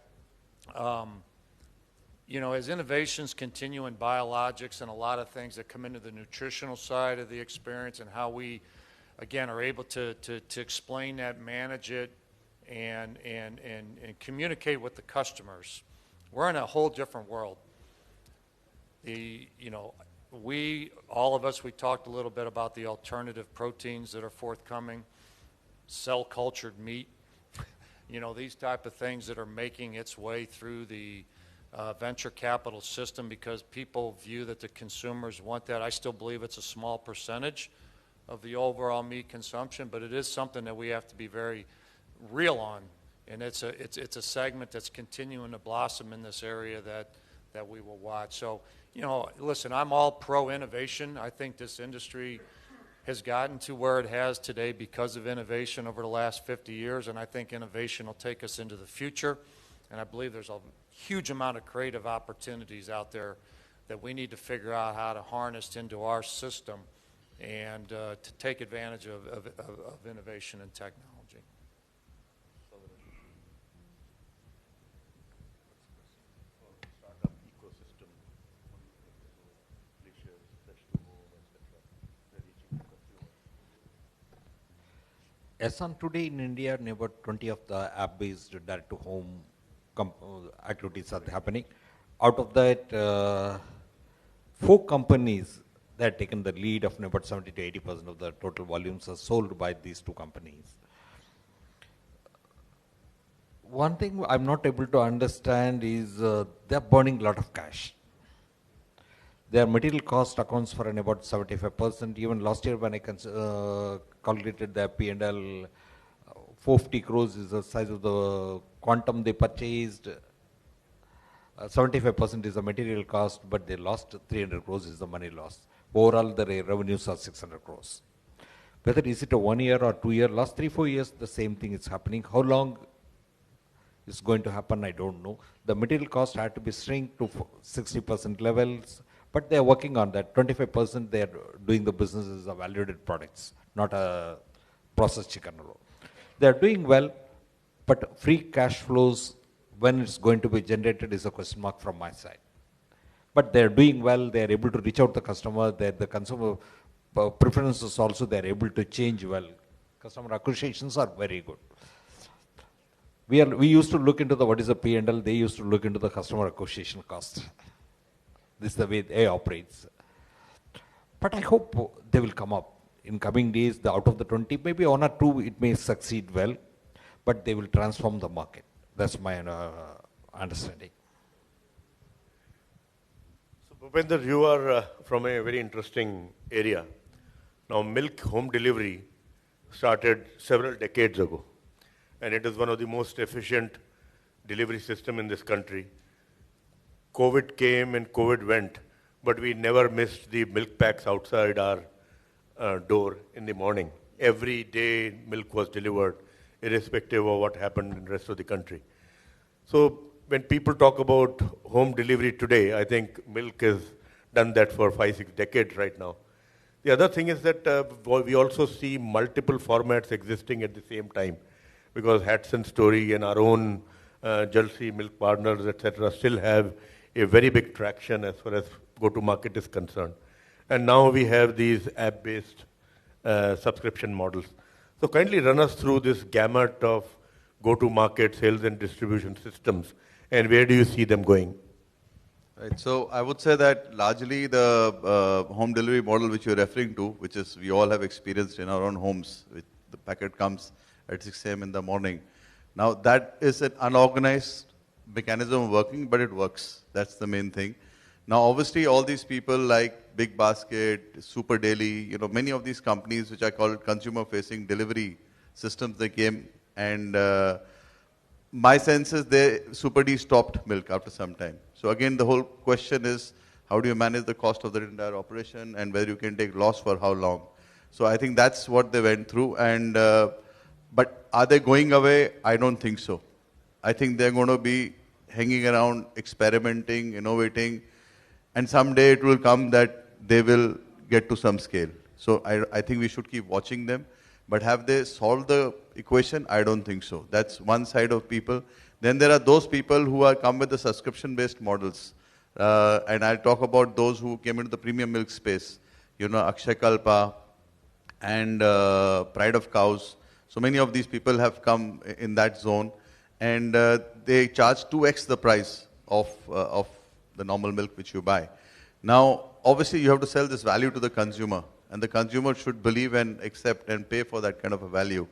as innovations continue in biologics and a lot of things that come into the nutritional side of the experience and how we, again, are able to explain that, manage it, and communicate with the customers, we're in a whole different world. All of us, we talked a little bit about the alternative proteins that are forthcoming, cell-cultured meat, these type of things that are making its way through the venture capital system because people view that the consumers want that. I still believe it's a small percentage of the overall meat consumption, but it is something that we have to be very real on, and it's a segment that's continuing to blossom in this area that we will watch. So, listen, I'm all pro-innovation. I think this industry has gotten to where it has today because of innovation over the last 50 years, and I think innovation will take us into the future. And I believe there's a huge amount of creative opportunities out there that we need to figure out how to harness into our system and to take advantage of innovation and technology. As on today in India, nearly 20 of the app-based direct-to-home activities are happening. Out of that, 4 companies that have taken the lead of about 70 to 80% of the total volumes are sold by these 2 companies. One thing I'm not able to understand is they're burning a lot of cash. Their material cost accounts for about 75%. Even last year when I calculated their P&L, 450 crores is the size of the quantum they purchased. 75% is the material cost, but they lost 300 crores is the money lost. Overall, the revenues are 600 crores. Whether is it a 1 year or 2 year, last 3-4 years, the same thing is happening. How long is going to happen, I don't know. The material cost had to be shrink to 60% levels, but they are working on that. 25% they are doing the businesses of valued products, not a processed chicken. They are doing well, but free cash flows, when it's going to be generated, is a question mark from my side. But they are doing well. They are able to reach out to the customer. The consumer preferences also they are able to change well. Customer acquisitions are very good. We used to look into what is the P&L. They used to look into the customer acquisition cost. This is the way they operate. But I hope they will come up. In coming days, out of the 20, maybe 1 or 2, it may succeed well, but they will transform the market. That's my understanding. So, Bhupender, you are from a very interesting area. Now, milk home delivery started several decades ago, and it is one of the most efficient delivery system in this country. COVID came and COVID went, but we never missed the milk packs outside our door in the morning. Every day milk was delivered, irrespective of what happened in the rest of the country. So when people talk about home delivery today, I think milk has done that for 5-6 decades right now. The other thing is that we also see multiple formats existing at the same time, because Hatson Story and our own Jalsi milk partners, etc., still have a very big traction as far as go-to-market is concerned. And now we have these app-based subscription models. So kindly run us through this gamut of go-to-market sales and distribution systems, and where do you see them going? Right. So I would say that largely the home delivery model which you're referring to, which is we all have experienced in our own homes, the packet comes at 6 a.m. in the morning. Now that is an unorganized mechanism of working, but it works. That's the main thing. Now obviously all these people like Big Basket, Super Daily, many of these companies which I call it consumer facing delivery systems, they came, and my sense is Super D stopped milk after some time. So again, the whole question is, how do you manage the cost of the entire operation and whether you can take loss for how long? So I think that's what they went through. And but are they going away? I don't think so. I think they're going to be hanging around, experimenting, innovating, and someday it will come that they will get to some scale. So I think we should keep watching them. But have they solved the equation? I don't think so. That's one side of people. Then there are those people who are come with the subscription-based models. And I'll talk about those who came into the premium milk space. Akshay Kalpa and Pride of Cows. So many of these people have come in that zone. And they charge 2x the price of the normal milk which you buy. Now, obviously, you have to sell this value to the consumer. And the consumer should believe and accept and pay for that kind of a value.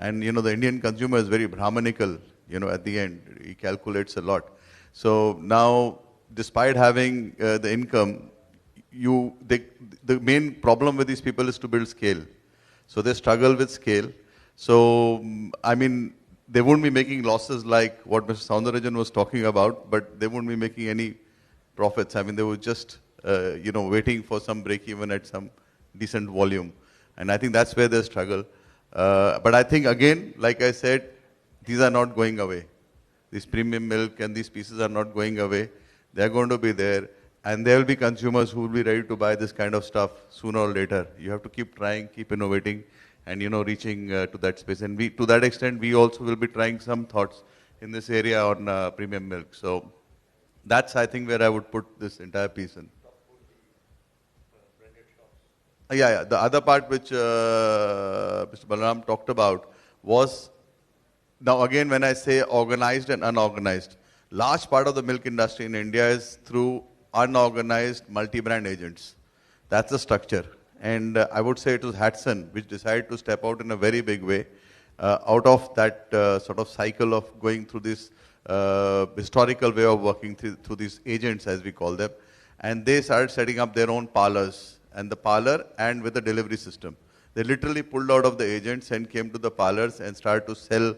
And, the Indian consumer is very Brahmanical, at the end. He calculates a lot. So now, despite having the income, the main problem with these people is to build scale. So they struggle with scale. So, I mean, they won't be making losses like what Mr. Soundarajan was talking about, but they won't be making any profits. I mean, they were just, waiting for some break even at some decent volume. And I think that's where they struggle. But I think, again, like I said, these are not going away. This premium milk and these pieces are not going away. They're going to be there. And there will be consumers who will be ready to buy this kind of stuff sooner or later. You have to keep trying, keep innovating, and, reaching to that space. And to that extent, we also will be trying some thoughts in this area on premium milk. So that's, I think, where I would put this entire piece in. Yeah. The other part which Mr. Balaram talked about was, now again, when I say organized and unorganized, large part of the milk industry in India is through unorganized multi-brand agents. That's the structure. And I would say it was Hatson which decided to step out in a very big way out of that sort of cycle of going through this historical way of working through these agents, as we call them. And they started setting up their own parlors, and the parlor and with the delivery system. They literally pulled out of the agents and came to the parlors and started to sell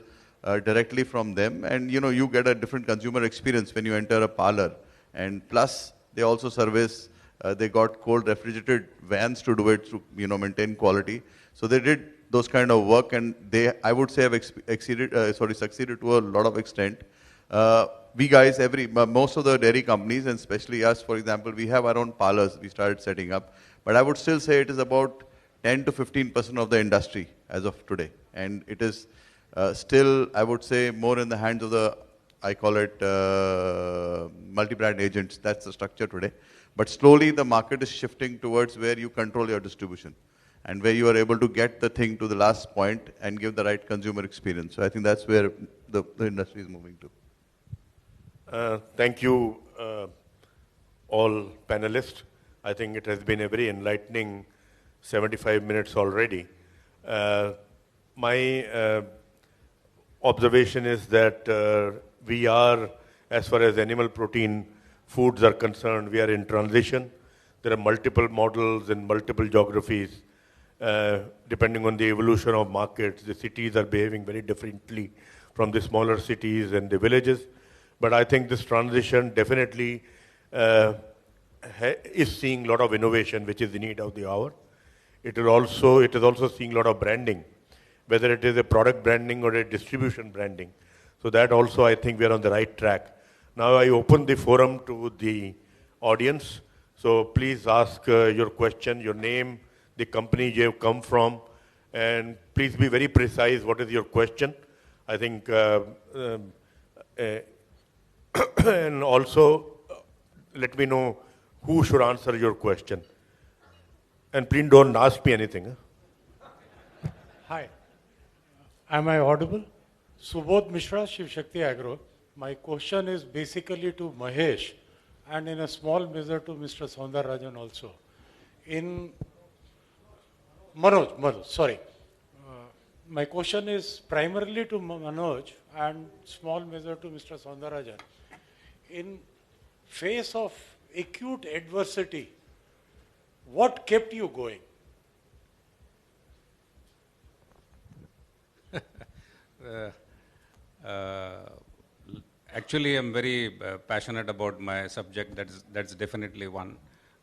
directly from them. And you get a different consumer experience when you enter a parlor. And plus, they also service, they got cold refrigerated vans to do it to maintain quality. So they did those kind of work, and they, I would say, have succeeded to a lot of extent. We guys, most of the dairy companies, and especially us, for example, we have our own parlors we started setting up. But I would still say it is about 10 to 15% of the industry as of today. And it is still, I would say, more in the hands of the, I call it multi-brand agents. That's the structure today. But slowly the market is shifting towards where you control your distribution and where you are able to get the thing to the last point and give the right consumer experience. So I think that's where the industry is moving to. Thank you, all panelists. I think it has been a very enlightening 75 minutes already. My observation is that we are, as far as animal protein foods are concerned, we are in transition. There are multiple models in multiple geographies. depending on the evolution of markets, the cities are behaving very differently from the smaller cities and the villages. But I think this transition definitely is seeing a lot of innovation, which is the need of the hour. It is also seeing a lot of branding, whether it is a product branding or a distribution branding. So that also, I think we are on the right track. Now I open the forum to the audience. So please ask your question, your name, the company you have come from, and please be very precise. What is your question? I think, and also let me know who should answer your question. And please don't ask me anything. Hi. Am I audible? Subodh Mishra, Shiv Shakti Agro. My question is basically to Mahesh and in a small measure to Mr. Soundararajan also. In Manoj, sorry. My question is primarily to Manoj and small measure to Mr. Soundararajan. In face of acute adversity, what kept you going? Actually, I'm very passionate about my subject. That's definitely one.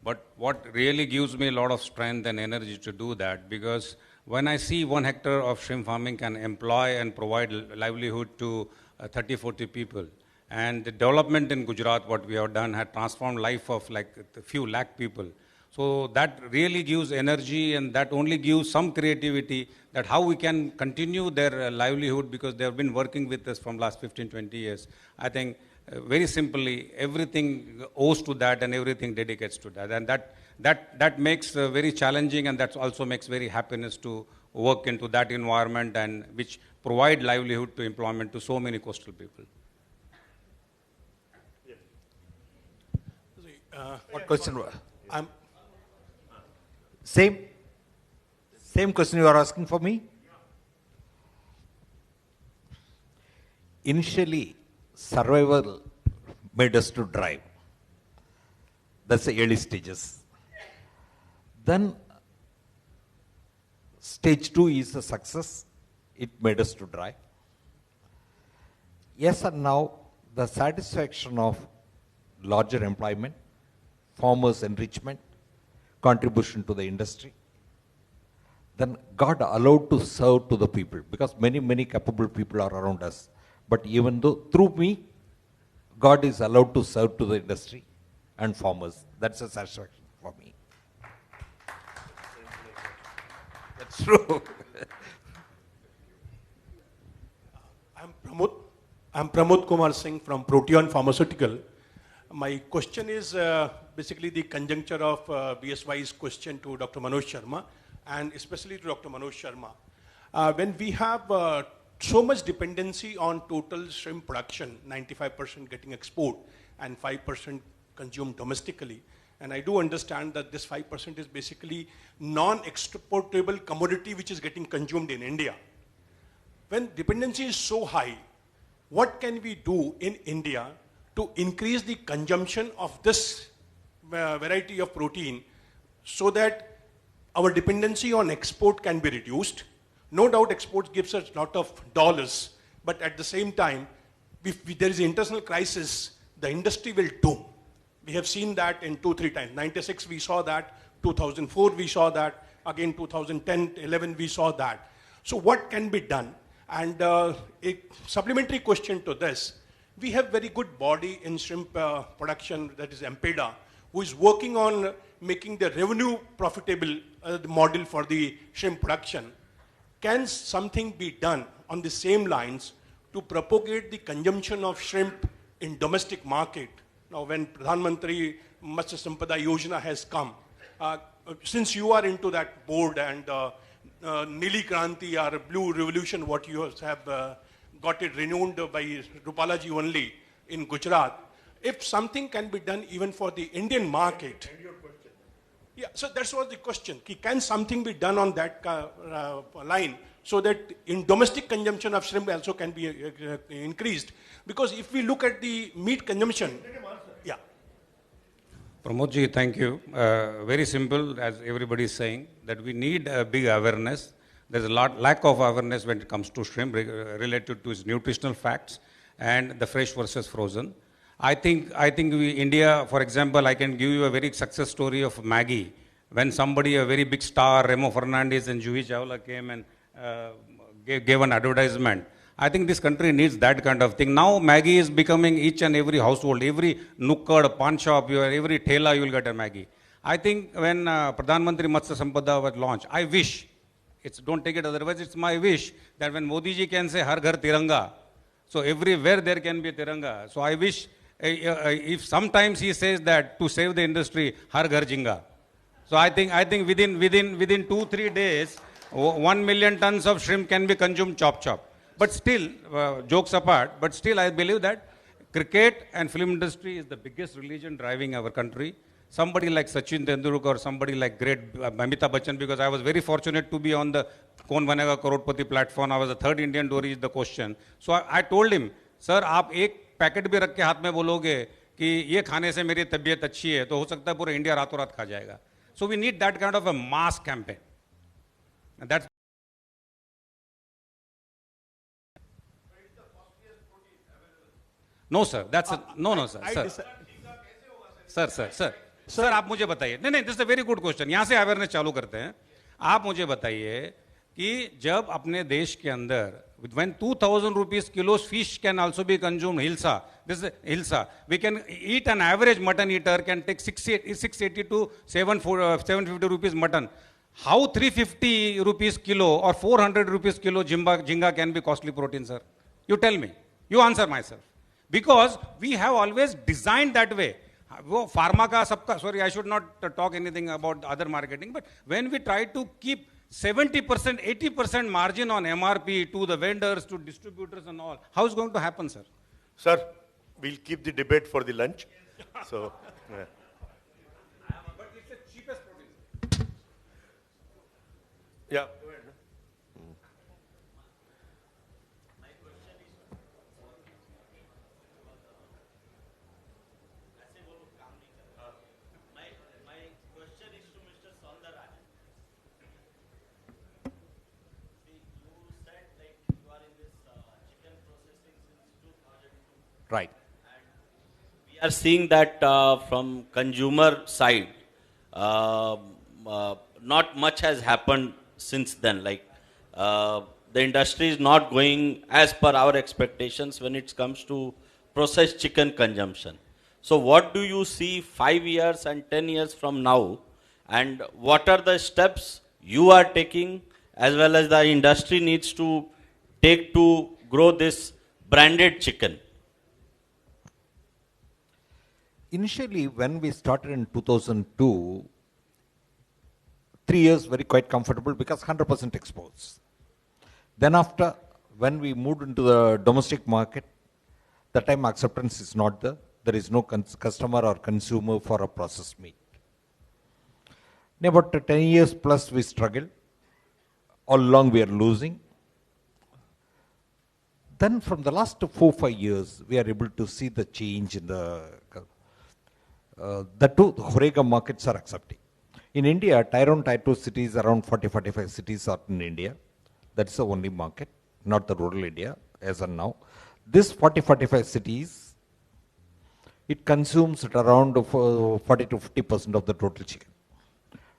But what really gives me a lot of strength and energy to do that, because when I see 1 hectare of shrimp farming can employ and provide livelihood to 30, 40 people, and the development in Gujarat, what we have done, had transformed life of like a few lakh people. So that really gives energy, and that only gives some creativity that how we can continue their livelihood, because they have been working with us from last 15, 20 years. I think very simply, everything owes to that and everything dedicates to that. And that makes very challenging, and that also makes very happiness to work into that environment, and which provide livelihood to employment to so many coastal people. What question? Same question you are asking for me? Initially, survival made us to drive. That's the early stages. Then, stage 2 is the success. It made us to drive. Yes, and now the satisfaction of larger employment, farmers' enrichment, contribution to the industry. Then God allowed to serve to the people, because many, many capable people are around us. But even though through me, God is allowed to serve to the industry and farmers. That's a satisfaction for me. That's true. I'm Pramod Kumar Singh from Proteon Pharmaceutical. My question is basically the conjuncture of BSY's question to Dr. Manoj Sharma, and especially to Dr. Manoj Sharma. When we have so much dependency on total shrimp production, 95% getting export and 5% consumed domestically, and I do understand that this 5% is basically non-exportable commodity which is getting consumed in India. When dependency is so high, what can we do in India to increase the consumption of this variety of protein so that our dependency on export can be reduced? No doubt exports gives us a lot of dollars, but at the same time, if there is an international crisis, the industry will doom. We have seen that in 2-3 times. 96 we saw that, 2004 we saw that, again 2010-11 we saw that. So what can be done? And a supplementary question to this, we have very good body in shrimp production, that is Empeda, who is working on making the revenue profitable model for the shrimp production. Can something be done on the same lines to propagate the consumption of shrimp in domestic market? Now when Pradhan Mantri Matsya Sampada Yojana has come, since you are into that board and Nili Kranti or Blue Revolution, what you have got it renowned by Rupalaji only in Gujarat, if something can be done even for the Indian market. Yeah, so that's what the question. Can something be done on that line so that in domestic consumption of shrimp also can be increased? Because if we look at the meat consumption, yeah. Pramodji, thank you. Very simple, as everybody is saying, that we need a big awareness. There's a lack of awareness when it comes to shrimp related to its nutritional facts and the fresh versus frozen. I think India, for example, I can give you a very success story of Maggi. When somebody, a very big star, Remo Fernandez and Juhi Chawla came and gave an advertisement. I think this country needs that kind of thing. Now Maggi is becoming each and every household, every nukkad, pawn shop, every thela you will get a Maggi. I think when Pradhan Mantri Matsya Sampada was launched, I wish, don't take it otherwise, it's my wish that when Modi ji can say Har Ghar Tiranga, so everywhere there can be a Tiranga. So I wish, if sometimes he says that to save the industry, Har Ghar Jinga. So I think within 2-3 days, 1 million tons of shrimp can be consumed chop. But still, jokes apart, but still I believe that cricket and film industry is the biggest religion driving our country. Somebody like Sachin Tendulkar or somebody like great Amitabh Bachchan, because I was very fortunate to be on the Kaun Banega Crorepati platform. I was the third Indian to reach the question. So I told him, sir, आप एक packet भी रख के हाथ में बोलोगे कि ये खाने से मेरी तबीयत अच्छी है, तो हो सकता है पूरा इंडिया रातों रात खा जाएगा. So we need that kind of a mass campaign. And that's No, sir. No, sir. Sir, आप मुझे बताइए. नहीं, this is a very good question. यहाँ से अवेयरनेस चालू करते हैं. आप मुझे बताइए कि जब अपने देश के अंदर, when 2,000 rupees kilos fish can also be consumed, hilsa, we can eat an average mutton eater can take 680 to 750 rupees mutton. How 350 rupees kilo or 400 rupees kilo jinga can be costly protein, sir? You tell me. You answer myself. Because we have always designed that way. Pharma ka sabka, sorry, I should not talk anything about other marketing, but when we try to keep 70%, 80% margin on MRP to the vendors, to distributors and all, how is going to happen, sir? Sir, we'll keep the debate for the lunch. So, yeah. But it's the cheapest protein. Yeah. Right. We are seeing that from consumer side, not much has happened since then. Like the industry is not going as per our expectations when it comes to processed chicken consumption. So what do you see 5 years and 10 years from now, and what are the steps you are taking as well as the industry needs to take to grow this branded chicken? Initially, when we started in 2002, 3 years very quite comfortable because 100% exports. Then after, when we moved into the domestic market, that time acceptance is not there. There is no customer or consumer for a processed meat. In about 10 years plus we struggled. All along we are losing. Then from the last 4-5 years, we are able to see the change in the two Horega markets are accepting. In India, Tier 1, Tier 2 cities, around 40-45 cities are in India. That's the only market, not the rural India as of now. This 40-45 cities, it consumes at around 40 to 50% of the total chicken.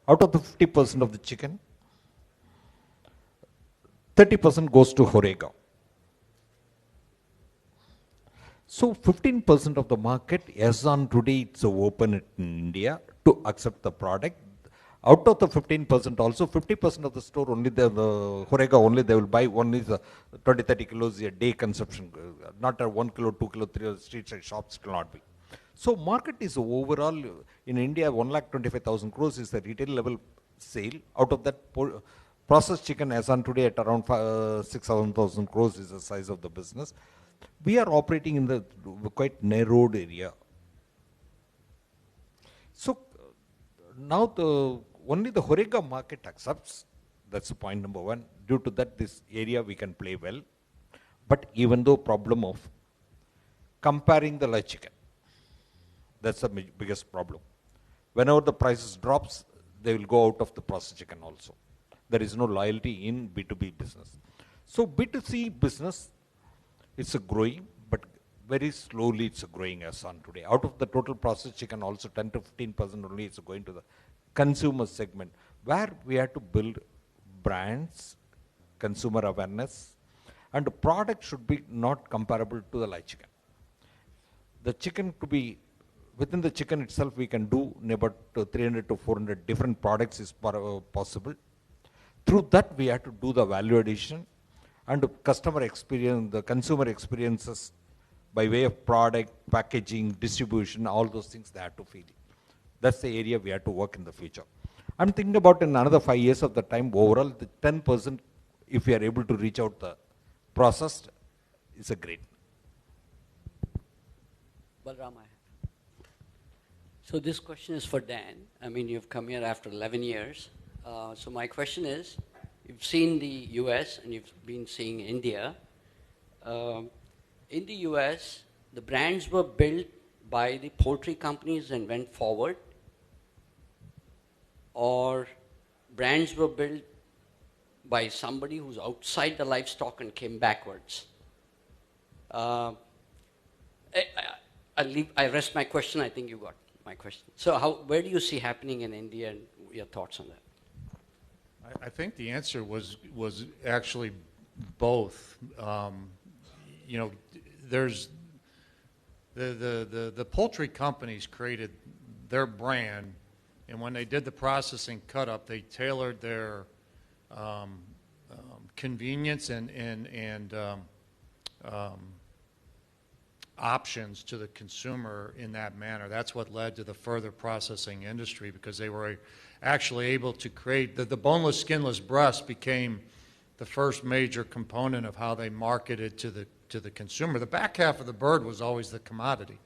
Out of the 50% of the chicken, 30% goes to Horega. So 15% of the market, as on today, it's open in India to accept the product. Out of the 15% also, 50% of the store only, the Horega only, they will buy only the 20-30 kilos a day consumption, not a 1 kilo, 2 kilo, 3 street side shops will not be. So market is overall, in India, 1,25,000 crores is the retail level sale. Out of that, processed chicken as on today at around 6,000 crores is the size of the business. We are operating in the quite narrowed area. So now only the Horega market accepts. That's the point number one. Due to that, this area we can play well. But even though problem of comparing the live chicken, that's the biggest problem. Whenever the prices drops, they will go out of the processed chicken also. There is no loyalty in B2B business. So B2C business, it's a growing, but very slowly it's growing as on today. Out of the total processed chicken, also 10 to 15% only is going to the consumer segment, where we have to build brands, consumer awareness, and the product should be not comparable to the live chicken. The chicken to be, within the chicken itself, we can do about 300 to 400 different products is possible. Through that, we have to do the value addition and the customer experience, the consumer experiences by way of product, packaging, distribution, all those things they have to feel. That's the area we have to work in the future. I'm thinking about in another 5 years of the time, overall, the 10%, if we are able to reach out the processed, is a great. Balram, so this question is for Dan. I mean, you've come here after 11 years. So my question is, you've seen the US and you've been seeing India. In the US, the brands were built by the poultry companies and went forward, or brands were built by somebody who's outside the livestock and came backwards. I rest my question. I think you got my question. So where do you see happening in India, and your thoughts on that? I think the answer was actually both. You know, there's the poultry companies created their brand, and when they did the processing cut up, they tailored their convenience and options to the consumer in that manner. That's what led to the further processing industry, because they were actually able to create the boneless, skinless breast became the first major component of how they marketed to the consumer. The back half of the bird was always the commodity,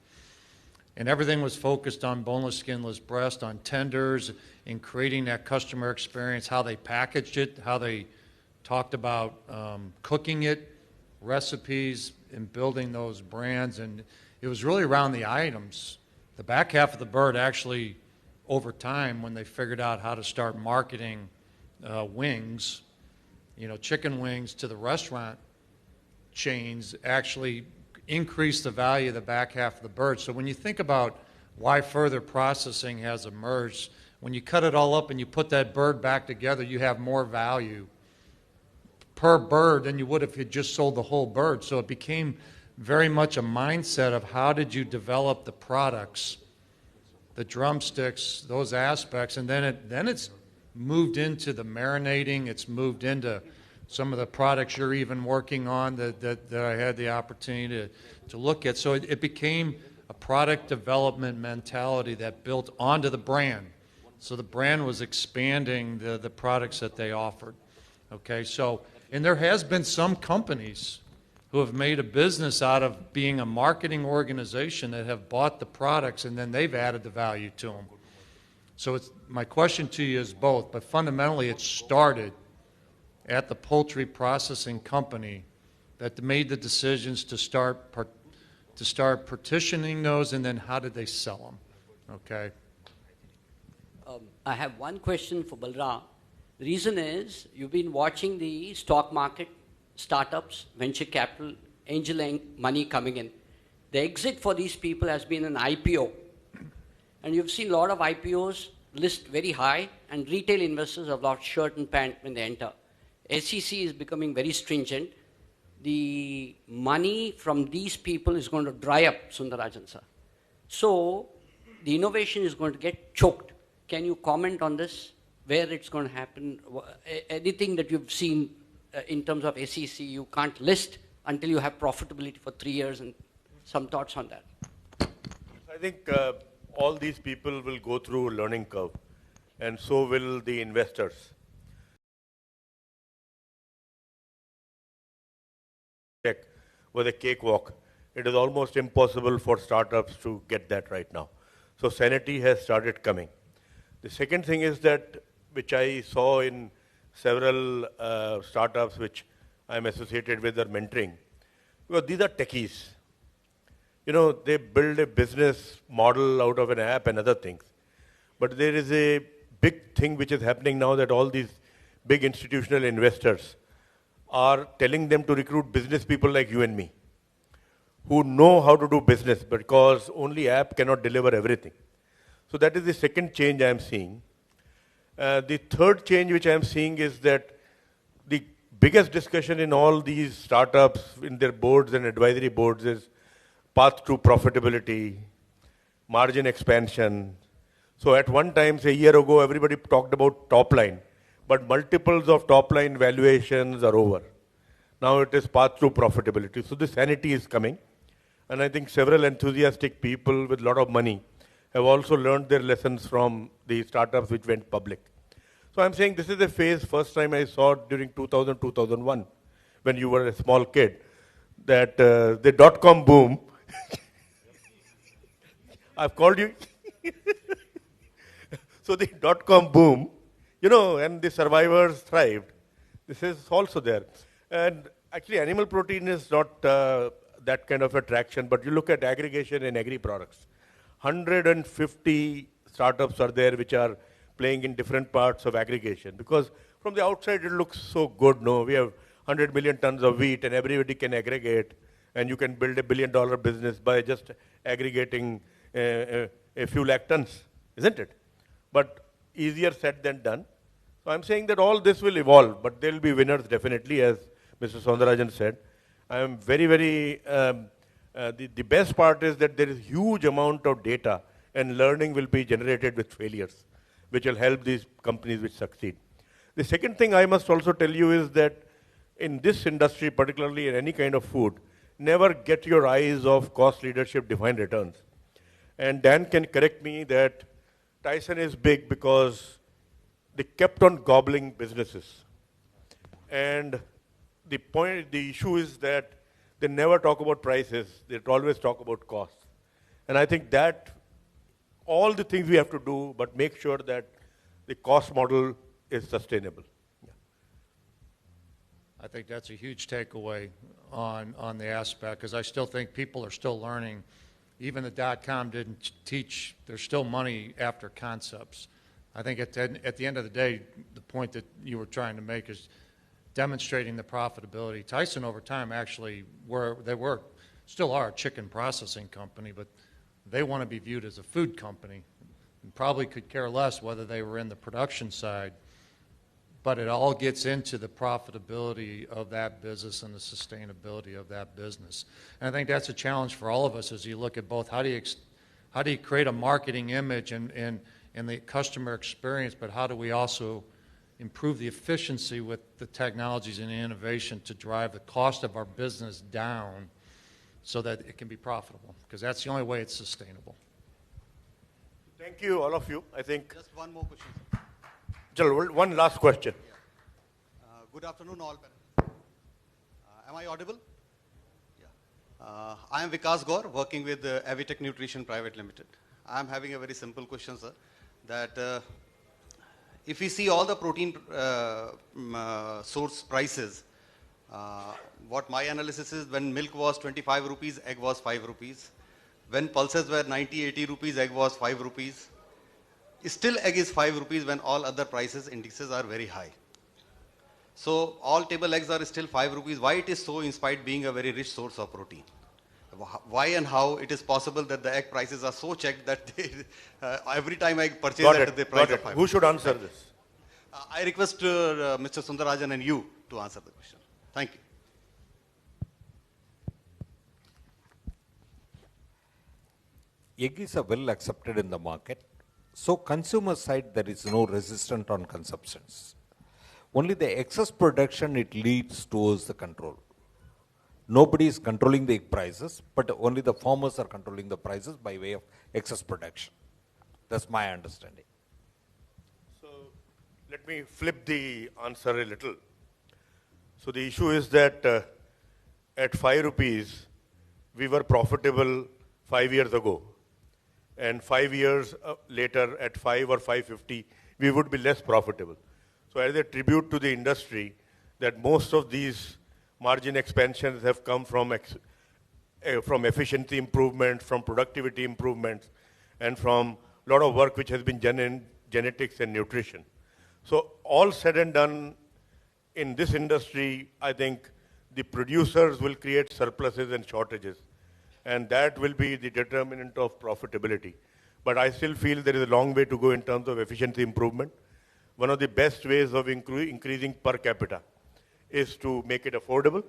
and everything was focused on boneless, skinless breast, on tenders, in creating that customer experience, how they packaged it, how they talked about cooking it, recipes, and building those brands. And it was really around the items. The back half of the bird actually, over time, when they figured out how to start marketing wings, you know, chicken wings to the restaurant chains, actually increased the value of the back half of the bird. So when you think about why further processing has emerged, when you cut it all up and you put that bird back together, you have more value per bird than you would if you just sold the whole bird. So it became very much a mindset of how did you develop the products, the drumsticks, those aspects, and then it's moved into the marinating. It's moved into some of the products you're even working on that I had the opportunity to look at. So it became a product development mentality that built onto the brand. So the brand was expanding the products that they offered. Okay, so, and there has been some companies who have made a business out of being a marketing organization that have bought the products and then they've added the value to them. So my question to you is both, but fundamentally it started at the poultry processing company that made the decisions to start partitioning those, and then how did they sell them? Okay. I have one question for Balram. The reason is you've been watching the stock market, startups, venture capital, angel money coming in. The exit for these people has been an IPO. And you've seen a lot of IPOs list very high, and retail investors have lost shirt and pant when they enter. SEC is becoming very stringent. The money from these people is going to dry up, Sundarajan sir. So the innovation is going to get choked. Can you comment on this? Where it's going to happen? Anything that you've seen in terms of SEC, you can't list until you have profitability for 3 years, and some thoughts on that. I think all these people will go through a learning curve, and so will the investors. Tech was a cakewalk. It is almost impossible for startups to get that right now. So sanity has started coming. The second thing is that, which I saw in several startups which I'm associated with or mentoring, because these are techies. You know, they build a business model out of an app and other things. But there is a big thing which is happening now that all these big institutional investors are telling them to recruit business people like you and me, who know how to do business, because only app cannot deliver everything. So that is the second change I am seeing. The third change which I am seeing is that the biggest discussion in all these startups, in their boards and advisory boards, is path to profitability, margin expansion. So at one time, say a year ago, everybody talked about top line, but multiples of top line valuations are over. Now it is path to profitability. So the sanity is coming. And I think several enthusiastic people with a lot of money have also learned their lessons from the startups which went public. So I'm saying this is a phase, first time I saw during 2000, 2001, when you were a small kid, that the dot-com boom, I've called you. So the dot-com boom, you know, and the survivors thrived. This is also there. And actually animal protein is not that kind of attraction, but you look at aggregation in agri-products. 150 startups are there which are playing in different parts of aggregation, because from the outside it looks so good, no? We have 100 million tons of wheat and everybody can aggregate, and you can build $1 billion business by just aggregating a few lakh tons, isn't it? But easier said than done. So I'm saying that all this will evolve, but there will be winners definitely, as Mr. Soundarajan said. I am very, very, the best part is that there is huge amount of data and learning will be generated with failures, which will help these companies which succeed. The second thing I must also tell you is that in this industry, particularly in any kind of food, never get your eyes off cost leadership, defined returns. And Dan can correct me that Tyson is big because they kept on gobbling businesses. And the issue is that they never talk about prices, they always talk about costs. And I think that all the things we have to do, but make sure that the cost model is sustainable. Yeah. I think that's a huge takeaway on the aspect, because I still think people are still learning. Even the dot-com didn't teach, there's still money after concepts. I think at the end of the day, the point that you were trying to make is demonstrating the profitability. Tyson over time actually still are a chicken processing company, but they want to be viewed as a food company and probably could care less whether they were in the production side, but it all gets into the profitability of that business and the sustainability of that business. And I think that's a challenge for all of us as you look at both how do you create a marketing image and the customer experience, but how do we also improve the efficiency with the technologies and the innovation to drive the cost of our business down so that it can be profitable, because that's the only way it's sustainable. Thank you, all of you. I think. Just one more question. Chalo, one last question. Yeah. Good afternoon, all. Am I audible? Yeah. I am Vikas Gaur, working with Avitech Nutrition Private Limited. I am having a very simple question, sir. That if we see all the protein source prices, what my analysis is, when milk was 25 rupees, egg was 5 rupees. When pulses were 90, 80 rupees, egg was 5 rupees. Still egg is 5 rupees when all other prices indices are very high. So all table eggs are still 5 rupees. Why it is so, in spite being a very rich source of protein? Why and how it is possible that the egg prices are so checked that they, every time I purchase at the price of 5. Who should answer this? I request Mr. Sundarajan and you to answer the question. Thank you. Egg is well accepted in the market. So consumer side, there is no resistance on consumptions. Only the excess production, it leads towards the control. Nobody is controlling the egg prices, but only the farmers are controlling the prices by way of excess production. That's my understanding. So let me flip the answer a little. So the issue is that at 5 rupees, we were profitable 5 years ago. And 5 years later, at 5 or 5.50, we would be less profitable. So as a tribute to the industry, that most of these margin expansions have come from efficiency improvements, from productivity improvements, and from lot of work which has been done in genetics and nutrition. So all said and done, in this industry, I think the producers will create surpluses and shortages, and that will be the determinant of profitability. But I still feel there is a long way to go in terms of efficiency improvement. One of the best ways of increasing per capita is to make it affordable,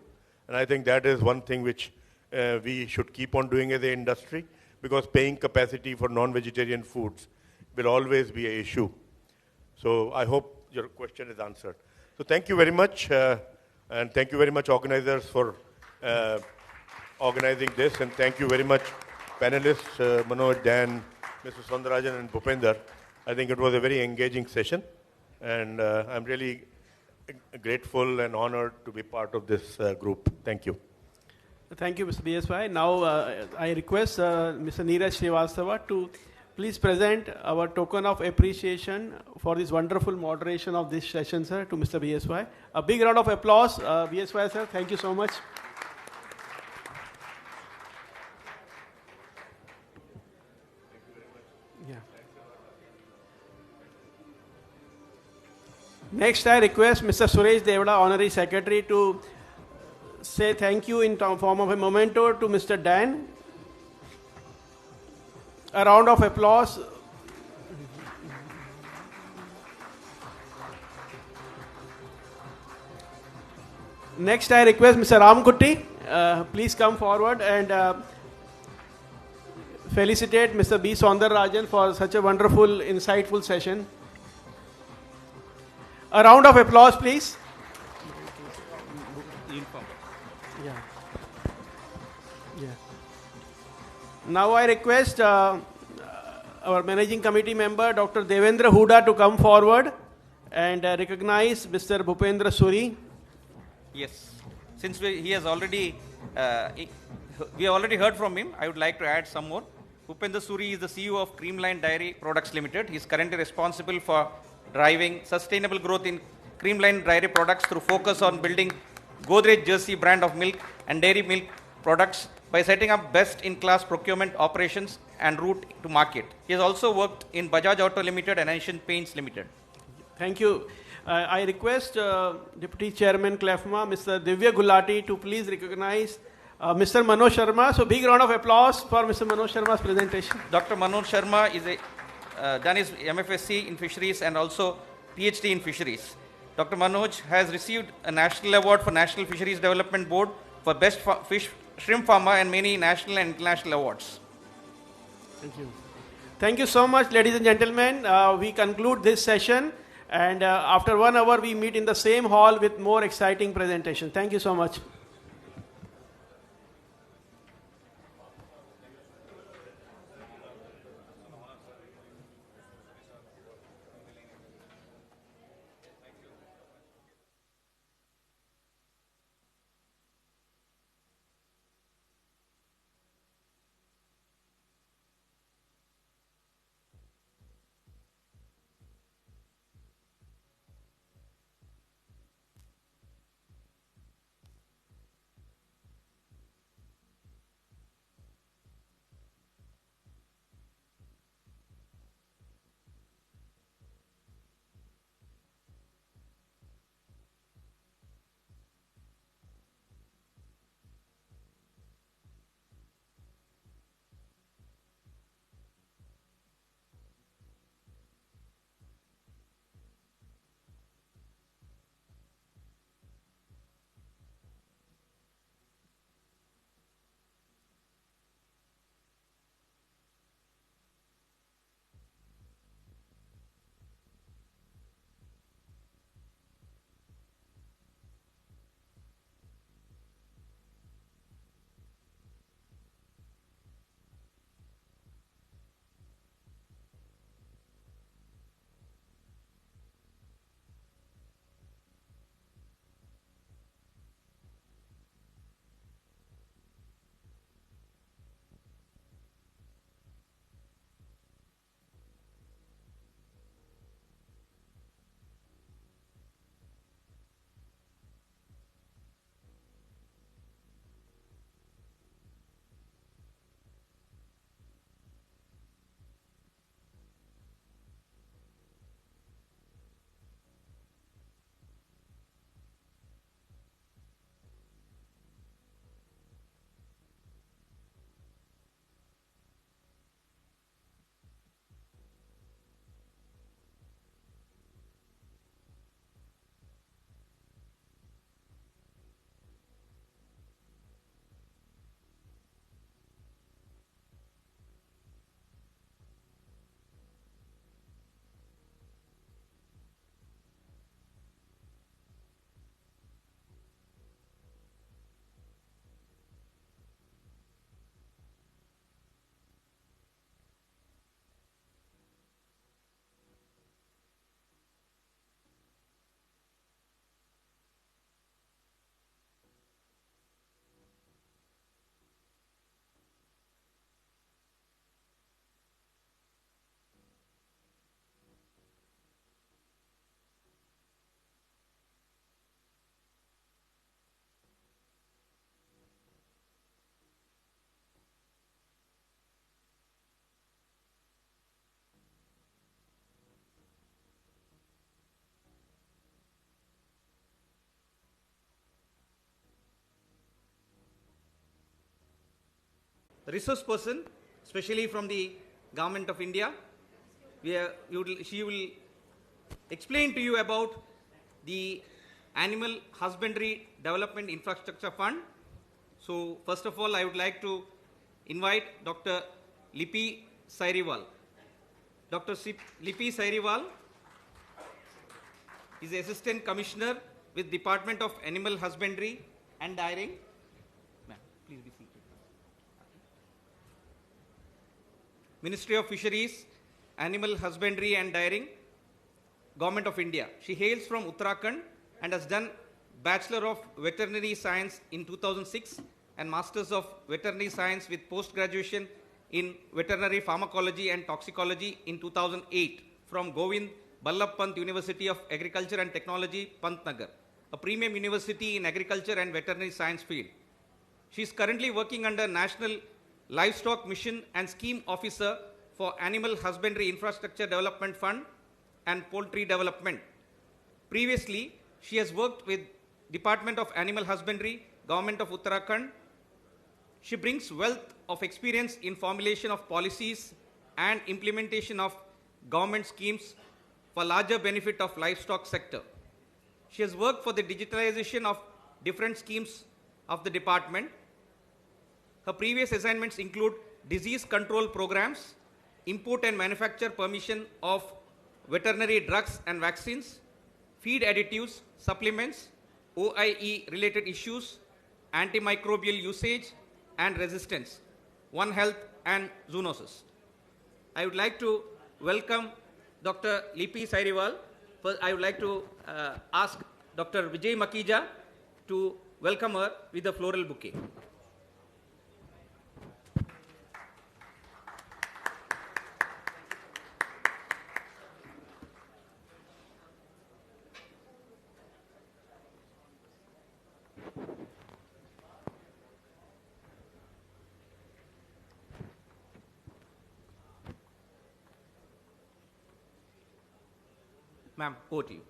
and I think that is one thing which we should keep on doing as an industry, because paying capacity for non-vegetarian foods will always be an issue. So I hope your question is answered. So thank you very much, and thank you very much organizers for organizing this, and thank you very much panelists, Manoj, Dan, Mr. Soundarajan and Bhupender. I think it was a very engaging session, and I'm really grateful and honored to be part of this group. Thank you. Thank you, Mr. BSY. Now I request Mr. Neeraj Srivastava to please present our token of appreciation for this wonderful moderation of this session, sir, to Mr. BSY. A big round of applause, BSY, sir. Thank you so much. Yeah. Next, I request Mr. Suresh Devda, Honorary Secretary, to say thank you in form of a memento to Mr. Dan. A round of applause. Next, I request Mr. Ramkutti, please come forward and felicitate Mr. B. Soundarajan for such a wonderful, insightful session. A round of applause, please. Yeah. Yeah. Now I request our Managing Committee member, Dr. Devendra Huda, to come forward and recognize Mr. Bhupendra Suri. Yes. Since he has already, we have already heard from him, I would like to add some more. Bhupendra Suri is the CEO of Creamline Dairy Products Limited. He is currently responsible for driving sustainable growth in Creamline Dairy Products through focus on building Godrej Jersey brand of milk and dairy milk products by setting up best-in-class procurement operations and route to market. He has also worked in Bajaj Auto Limited and Asian Paints Limited. Thank you. I request Deputy Chairman CLFMA, Mr. Divya Gulati, to please recognize Mr. Manoj Sharma. So big round of applause for Mr. Manoj Sharma's presentation. Dr. Manoj Sharma is done his MFSC in fisheries and also PhD in fisheries. Dr. Manoj has received a national award for National Fisheries Development Board for best shrimp farmer and many national and international awards. Thank you. Thank you so much, ladies and gentlemen. We conclude this session, and after 1 hour we meet in the same hall with more exciting presentation. Thank you so much. resource person, especially from the Government of India. She will explain to you about the Animal Husbandry Development Infrastructure Fund. So first of all, I would like to invite Dr. Lipi Sairiwal. Dr. Lipi Sairiwal is Assistant Commissioner with Department of Animal Husbandry and Dairying. Ma'am, please be seated. Ministry of Fisheries, Animal Husbandry and Dairying, Government of India. She hails from Uttarakhand and has done Bachelor of Veterinary Science in 2006 and Masters of Veterinary Science with post-graduation in Veterinary Pharmacology and Toxicology in 2008 from Govind Ballabh Pant University of Agriculture and Technology, Pantnagar, a premium university in agriculture and veterinary science field. She is currently working under National Livestock Mission and Scheme Officer for Animal Husbandry Infrastructure Development Fund and Poultry Development. Previously, she has worked with Department of Animal Husbandry, Government of Uttarakhand. She brings wealth of experience in formulation of policies and implementation of government schemes for larger benefit of livestock sector. She has worked for the digitalization of different schemes of the department. Her previous assignments include disease control programs, import and manufacture permission of veterinary drugs and vaccines, feed additives, supplements, OIE related issues, antimicrobial usage and resistance, One Health and zoonosis. I would like to welcome Dr. Lipi Sairiwal. First, I would like to ask Dr. Vijay Makija to welcome her with a floral bouquet. Ma'am, over to you.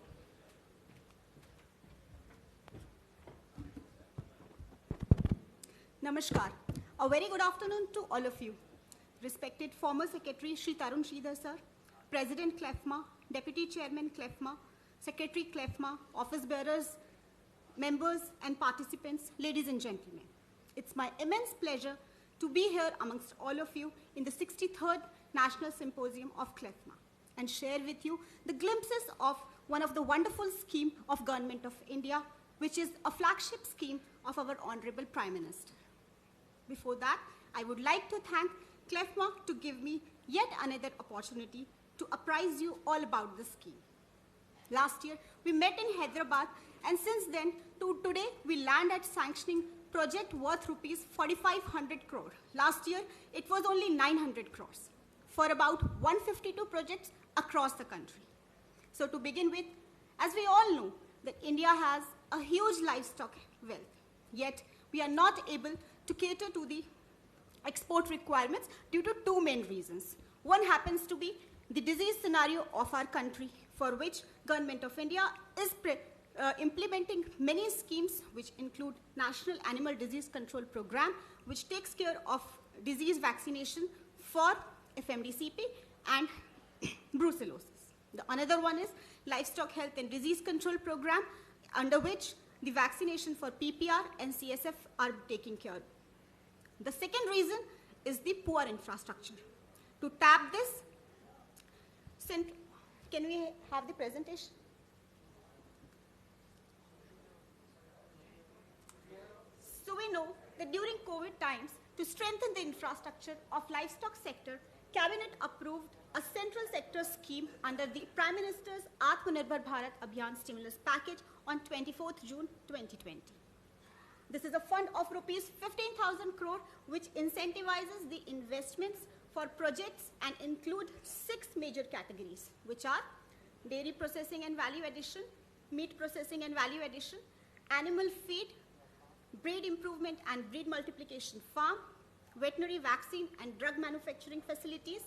Namaskar. A very good afternoon to all of you. Respected former Secretary Shri Tarun Sridhar sir, President CLFMA, Deputy Chairman CLFMA, Secretary CLFMA, office bearers, members and participants, ladies and gentlemen. It's my immense pleasure to be here amongst all of you in the 63rd National Symposium of CLFMA and share with you the glimpses of one of the wonderful schemes of Government of India, which is a flagship scheme of our Honorable Prime Minister. Before that, I would like to thank CLFMA to give me yet another opportunity to apprise you all about this scheme. Last year, we met in Hyderabad, and since then to today, we land at sanctioning project worth rupees 4,500 crore. Last year, it was only 900 crores for about 152 projects across the country. So to begin with, as we all know, that India has a huge livestock wealth, yet we are not able to cater to the export requirements due to two main reasons. One happens to be the disease scenario of our country, for which Government of India is implementing many schemes which include National Animal Disease Control Program, which takes care of disease vaccination for FMDCP and brucellosis. The another one is Livestock Health and Disease Control Program, under which the vaccination for PPR and CSF are taken care of. The second reason is the poor infrastructure. To tap this, can we have the presentation? So we know that during COVID times, to strengthen the infrastructure of livestock sector, Cabinet approved a central sector scheme under the Prime Minister's Atmanirbhar Bharat Abhiyan stimulus package on 24th June 2020. This is a fund of rupees 15,000 crore which incentivizes the investments for projects and include 6 major categories, which are dairy processing and value addition, meat processing and value addition, animal feed, breed improvement and breed multiplication farm, veterinary vaccine and drug manufacturing facilities,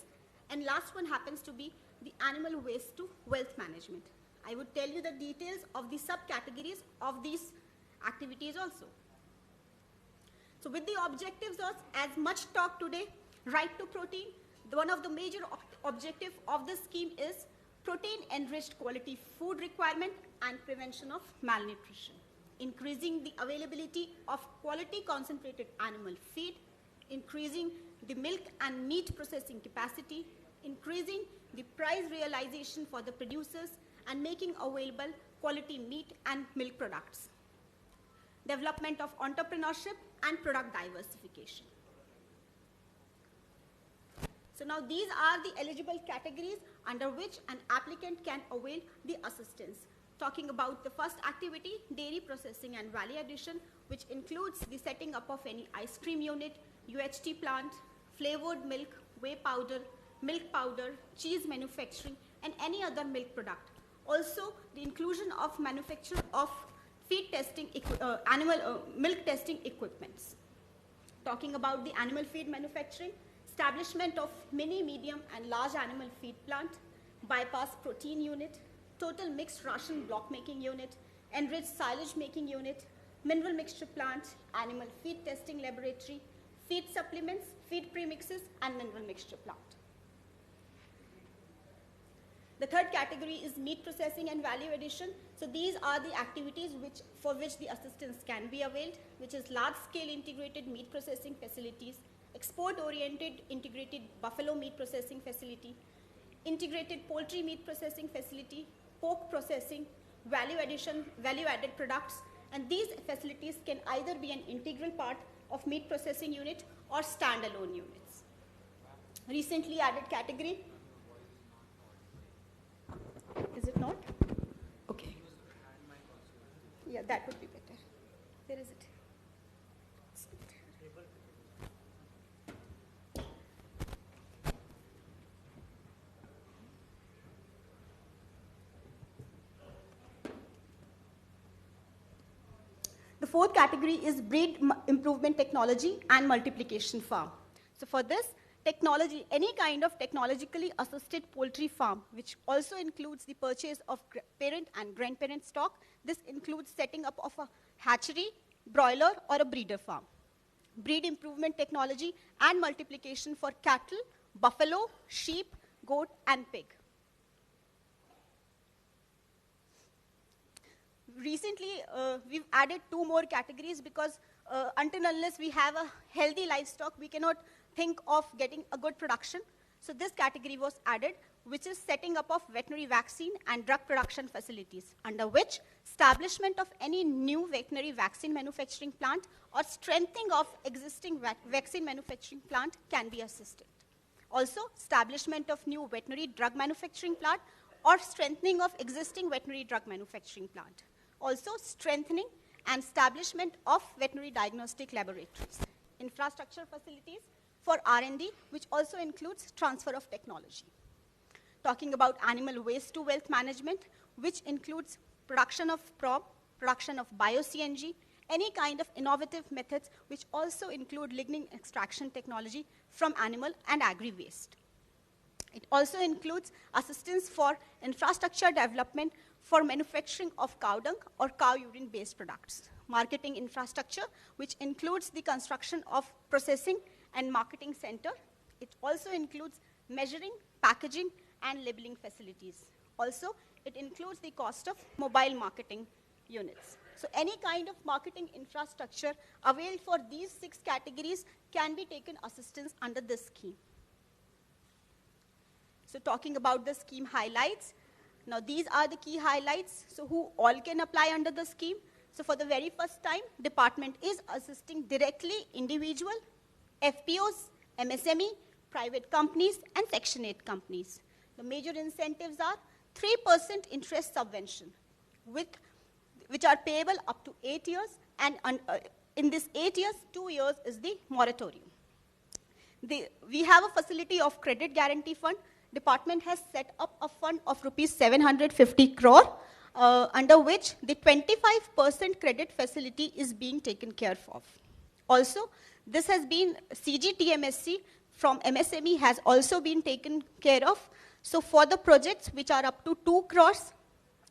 and last one happens to be the animal waste to wealth management. I would tell you the details of the subcategories of these activities also. So with the objectives of as much talk today, right to protein, one of the major objective of this scheme is protein-enriched quality food requirement and prevention of malnutrition, increasing the availability of quality concentrated animal feed, increasing the milk and meat processing capacity, increasing the price realization for the producers, and making available quality meat and milk products. Development of entrepreneurship and product diversification. So now these are the eligible categories under which an applicant can avail the assistance. Talking about the first activity, dairy processing and value addition, which includes the setting up of any ice cream unit, UHT plant, flavored milk, whey powder, milk powder, cheese manufacturing, and any other milk product. Also, the inclusion of manufacture of feed testing, milk testing equipments. Talking about the animal feed manufacturing, establishment of mini, medium, and large animal feed plant, bypass protein unit, total mixed ration block making unit, enriched silage making unit, mineral mixture plant, animal feed testing laboratory, feed supplements, feed premixes, and mineral mixture plant. The third category is meat processing and value addition. So these are the activities for which the assistance can be availed, which is large-scale integrated meat processing facilities, export-oriented integrated buffalo meat processing facility, integrated poultry meat processing facility, pork processing, value-added products, and these facilities can either be an integral part of meat processing unit or standalone units. Recently added category. Is it not? Okay. Yeah, that would be better. Where is it? The fourth category is breed improvement technology and multiplication farm. So for this, technology, any kind of technologically assisted poultry farm, which also includes the purchase of parent and grandparent stock. This includes setting up of a hatchery, broiler, or a breeder farm. Breed improvement technology and multiplication for cattle, buffalo, sheep, goat, and pig. Recently, we've added 2 more categories because until unless we have a healthy livestock, we cannot think of getting a good production. So this category was added, which is setting up of veterinary vaccine and drug production facilities, under which establishment of any new veterinary vaccine manufacturing plant or strengthening of existing vaccine manufacturing plant can be assisted. Also, establishment of new veterinary drug manufacturing plant or strengthening of existing veterinary drug manufacturing plant. Also, strengthening and establishment of veterinary diagnostic laboratories. Infrastructure facilities for R&D, which also includes transfer of technology. Talking about animal waste to wealth management, which includes production of PROB, production of bio-CNG, any kind of innovative methods, which also include lignin extraction technology from animal and agri-waste. It also includes assistance for infrastructure development for manufacturing of cow dung or cow urine-based products. Marketing infrastructure, which includes the construction of processing and marketing center. It also includes measuring, packaging, and labeling facilities. Also, it includes the cost of mobile marketing units. So any kind of marketing infrastructure availed for these 6 categories can be taken assistance under this scheme. So talking about the scheme highlights. Now these are the key highlights. So who all can apply under the scheme? So for the very first time, department is assisting directly individual, FPOs, MSME, private companies, and Section 8 companies. The major incentives are 3% interest subvention, which are payable up to 8 years, and in this 8 years, 2 years is the moratorium. We have a facility of credit guarantee fund. Department has set up a fund of rupees 750 crore, under which the 25% credit facility is being taken care of. Also, this has been CGTMSC from MSME has also been taken care of. So for the projects which are up to 2 crores,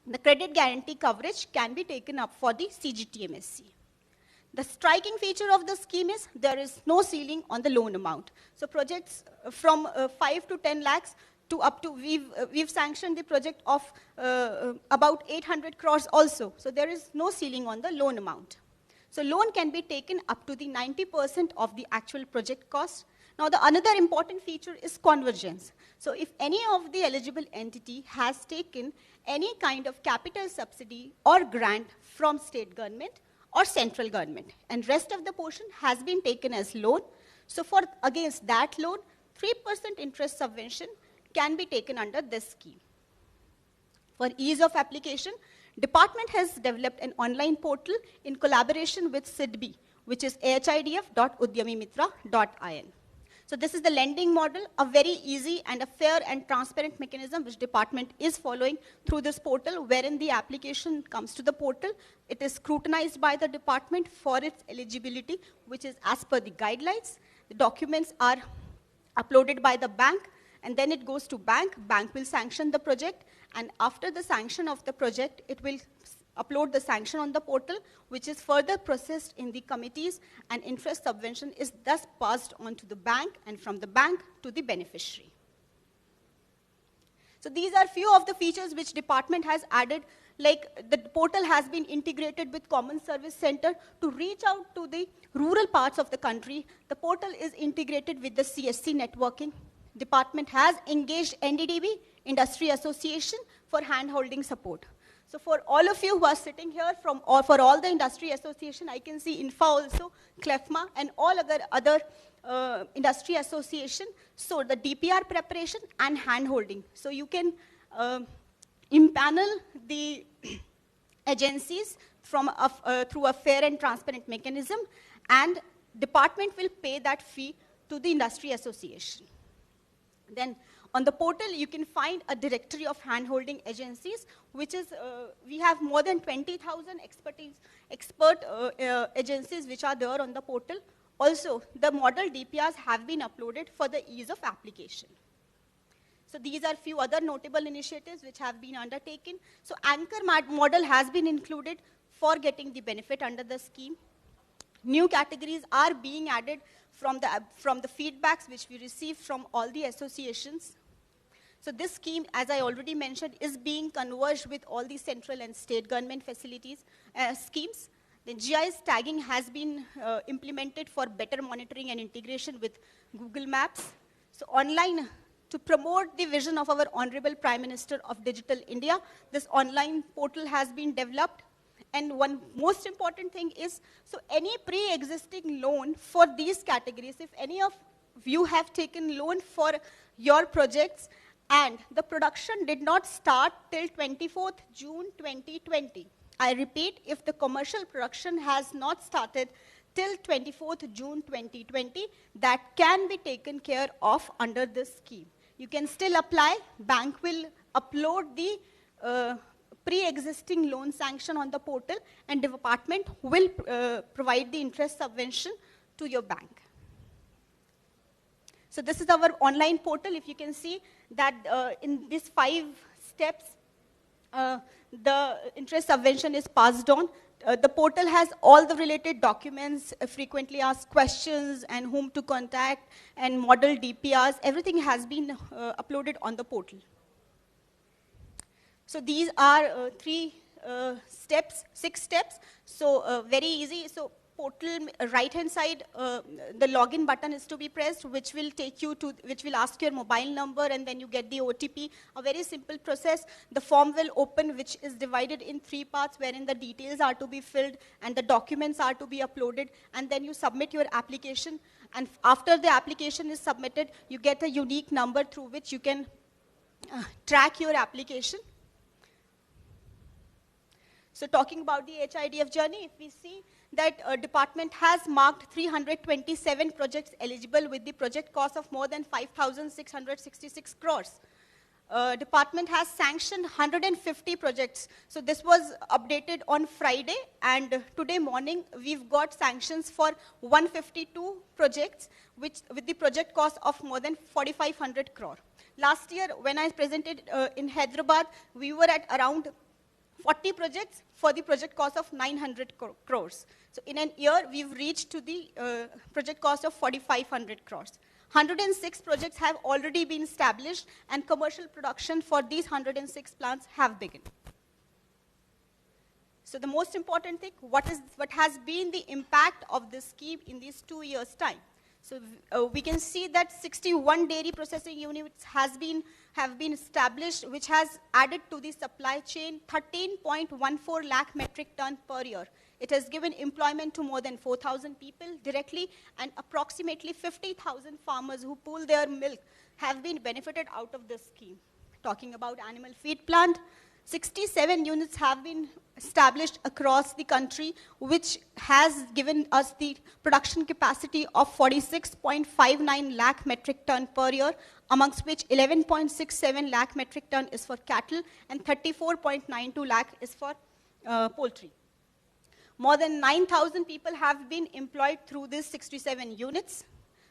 the credit guarantee coverage can be taken up for the CGTMSC. The striking feature of the scheme is there is no ceiling on the loan amount. So projects from 5 to 10 lakhs to up to, we've sanctioned the project of about 800 crores also. So there is no ceiling on the loan amount. So loan can be taken up to the 90% of the actual project cost. Now the another important feature is convergence. So if any of the eligible entity has taken any kind of capital subsidy or grant from state government or central government, and rest of the portion has been taken as loan, so for against that loan, 3% interest subvention can be taken under this scheme. For ease of application, department has developed an online portal in collaboration with SIDBI, which is hidf.udyamimitra.in. So this is the lending model, a very easy and a fair and transparent mechanism which department is following through this portal, wherein the application comes to the portal. It is scrutinized by the department for its eligibility, which is as per the guidelines. The documents are uploaded by the bank, and then it goes to bank. Bank will sanction the project, and after the sanction of the project, it will upload the sanction on the portal, which is further processed in the committees, and interest subvention is thus passed on to the bank, and from the bank to the beneficiary. So these are few of the features which department has added, like the portal has been integrated with Common Service Center to reach out to the rural parts of the country. The portal is integrated with the CSC networking. Department has engaged NDDB, Industry Association, for hand-holding support. So for all of you who are sitting here, for all the industry association, I can see INFA also, CLFMA, and all other industry association. So the DPR preparation and hand-holding. So you can impanel the agencies through a fair and transparent mechanism, and department will pay that fee to the industry association. Then on the portal, you can find a directory of hand-holding agencies, which is, we have more than 20,000 expert agencies which are there on the portal. Also, the model DPRs have been uploaded for the ease of application. So these are few other notable initiatives which have been undertaken. So anchor model has been included for getting the benefit under the scheme. New categories are being added from the feedbacks which we receive from all the associations. So this scheme, as I already mentioned, is being converged with all the central and state government facilities, schemes. The GIS tagging has been implemented for better monitoring and integration with Google Maps. So online, to promote the vision of our Honorable Prime Minister of Digital India, this online portal has been developed. And one most important thing is, so any pre-existing loan for these categories, if any of you have taken loan for your projects and the production did not start till 24th June 2020. I repeat, if the commercial production has not started till 24th June 2020, that can be taken care of under this scheme. You can still apply. Bank will upload the pre-existing loan sanction on the portal, and the department will provide the interest subvention to your bank. So this is our online portal. If you can see that in these 5 steps, the interest subvention is passed on. The portal has all the related documents, frequently asked questions, and whom to contact, and model DPRs. Everything has been uploaded on the portal. So these are 3 steps, 6 steps. So very easy. So portal right-hand side, the login button is to be pressed, which will take you to, which will ask your mobile number, and then you get the OTP. A very simple process. The form will open, which is divided in 3 parts, wherein the details are to be filled and the documents are to be uploaded, and then you submit your application. And after the application is submitted, you get a unique number through which you can track your application. So talking about the HIDF journey, if we see that department has marked 327 projects eligible with the project cost of more than 5,666 crores. Department has sanctioned 150 projects. So this was updated on Friday, and today morning we've got sanctions for 152 projects, which with the project cost of more than 4,500 crore. Last year, when I presented in Hyderabad, we were at around 40 projects for the project cost of 900 crores. So in an year, we've reached to the project cost of 4,500 crores. 106 projects have already been established, and commercial production for these 106 plants have begun. So the most important thing, what has been the impact of this scheme in these 2 years' time? So we can see that 61 dairy processing units have been established, which has added to the supply chain 13.14 lakh metric ton per year. It has given employment to more than 4,000 people directly, and approximately 50,000 farmers who pool their milk have been benefited out of this scheme. Talking about animal feed plant, 67 units have been established across the country, which has given us the production capacity of 46.59 lakh metric ton per year, amongst which 11.67 lakh metric ton is for cattle and 34.92 lakh is for poultry. More than 9,000 people have been employed through these 67 units.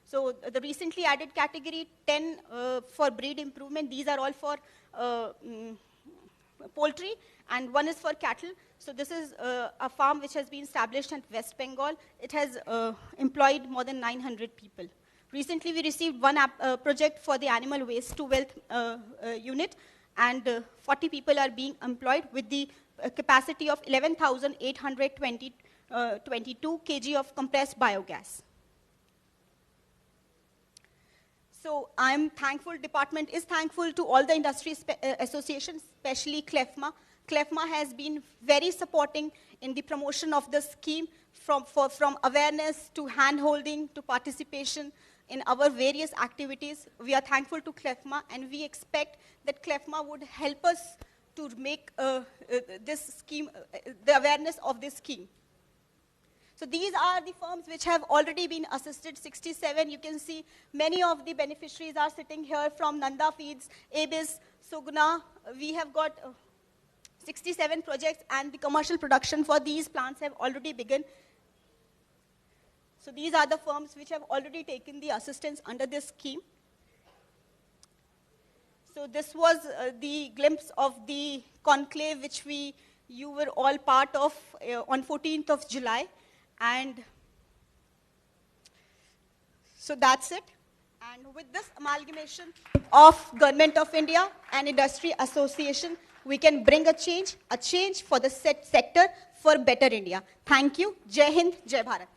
So the recently added category 10 for breed improvement, these are all for poultry, and one is for cattle. So this is a farm which has been established in West Bengal. It has employed more than 900 people. Recently we received one project for the animal waste to wealth unit, and 40 people are being employed with the capacity of 11,822 kg of compressed biogas. So I'm thankful, department is thankful to all the industry associations, especially CLFMA. CLFMA has been very supporting in the promotion of the scheme, from awareness to hand-holding to participation in our various activities. We are thankful to CLFMA, and we expect that CLFMA would help us to make this scheme, the awareness of this scheme. So these are the firms which have already been assisted, 67. You can see many of the beneficiaries are sitting here from Nanda Feeds, AGM, Sugna. We have got 67 projects, and the commercial production for these plants have already begun. So these are the firms which have already taken the assistance under this scheme. So this was the glimpse of the conclave which you were all part of on 14th of July. And so that's it. And with this amalgamation of Government of India and Industry Association, we can bring a change for the sector for better India. Thank you. Jai Hind, Jai Bharat.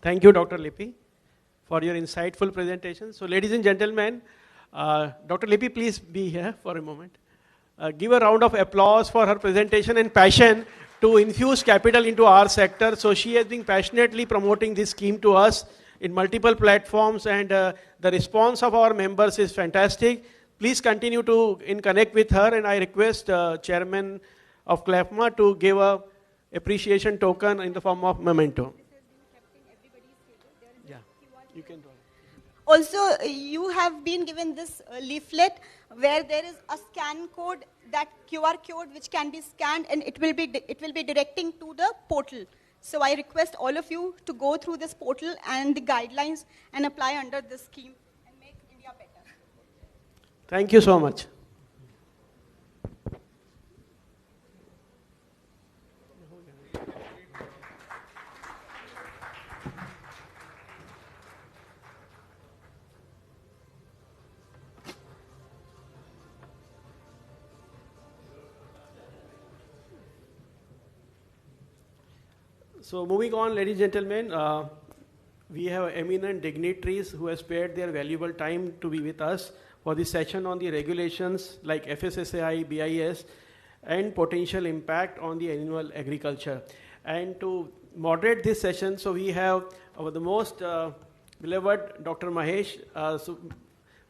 Thank you, Dr. Lippi, for your insightful presentation. So ladies and gentlemen, Dr. Lippi, please be here for a moment. Give a round of applause for her presentation and passion to infuse capital into our sector. So she has been passionately promoting this scheme to us in multiple platforms, and the response of our members is fantastic. Please continue to connect with her, and I request Chairman of CLFMA to give a appreciation token in the form of memento. Yeah, you can do it. Also, you have been given this leaflet where there is a scan code, that QR code which can be scanned, and it will be directing to the portal. So I request all of you to go through this portal and the guidelines and apply under this scheme and make India better. Thank you so much. So moving on, ladies and gentlemen, we have eminent dignitaries who have spared their valuable time to be with us for this session on the regulations like FSSAI, BIS, and potential impact on the animal agriculture. And to moderate this session, so we have the most beloved Dr. Mahesh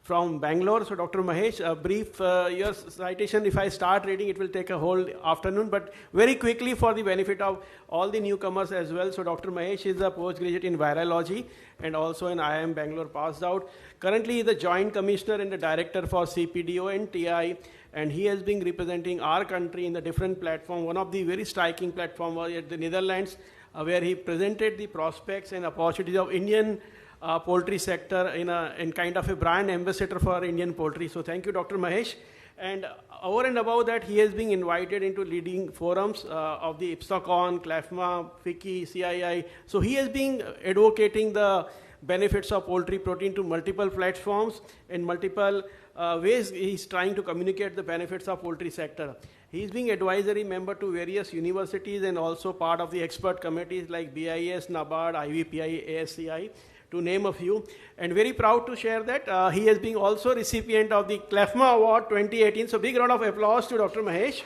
from Bangalore. So Dr. Mahesh, brief your citation. If I start reading, it will take a whole afternoon, but very quickly for the benefit of all the newcomers as well. So Dr. Mahesh is a postgraduate in virology and also an IIM Bangalore passed out. Currently he is the Joint Commissioner and the Director for CPDO and TI, and he has been representing our country in the different platform. One of the very striking platform was at the Netherlands, where he presented the prospects and opportunities of Indian poultry sector in kind of a brand ambassador for Indian poultry. So thank you, Dr. Mahesh. And over and above that, he has been invited into leading forums of the IPSACON, CLFMA, FICCI, CII. So he has been advocating the benefits of poultry protein to multiple platforms in multiple ways. He's trying to communicate the benefits of poultry sector. He's being advisory member to various universities and also part of the expert committees like BIS, NABARD, IVPI, ASCI, to name a few. And very proud to share that he has been also recipient of the CLFMA Award 2018. So big round of applause to Dr. Mahesh.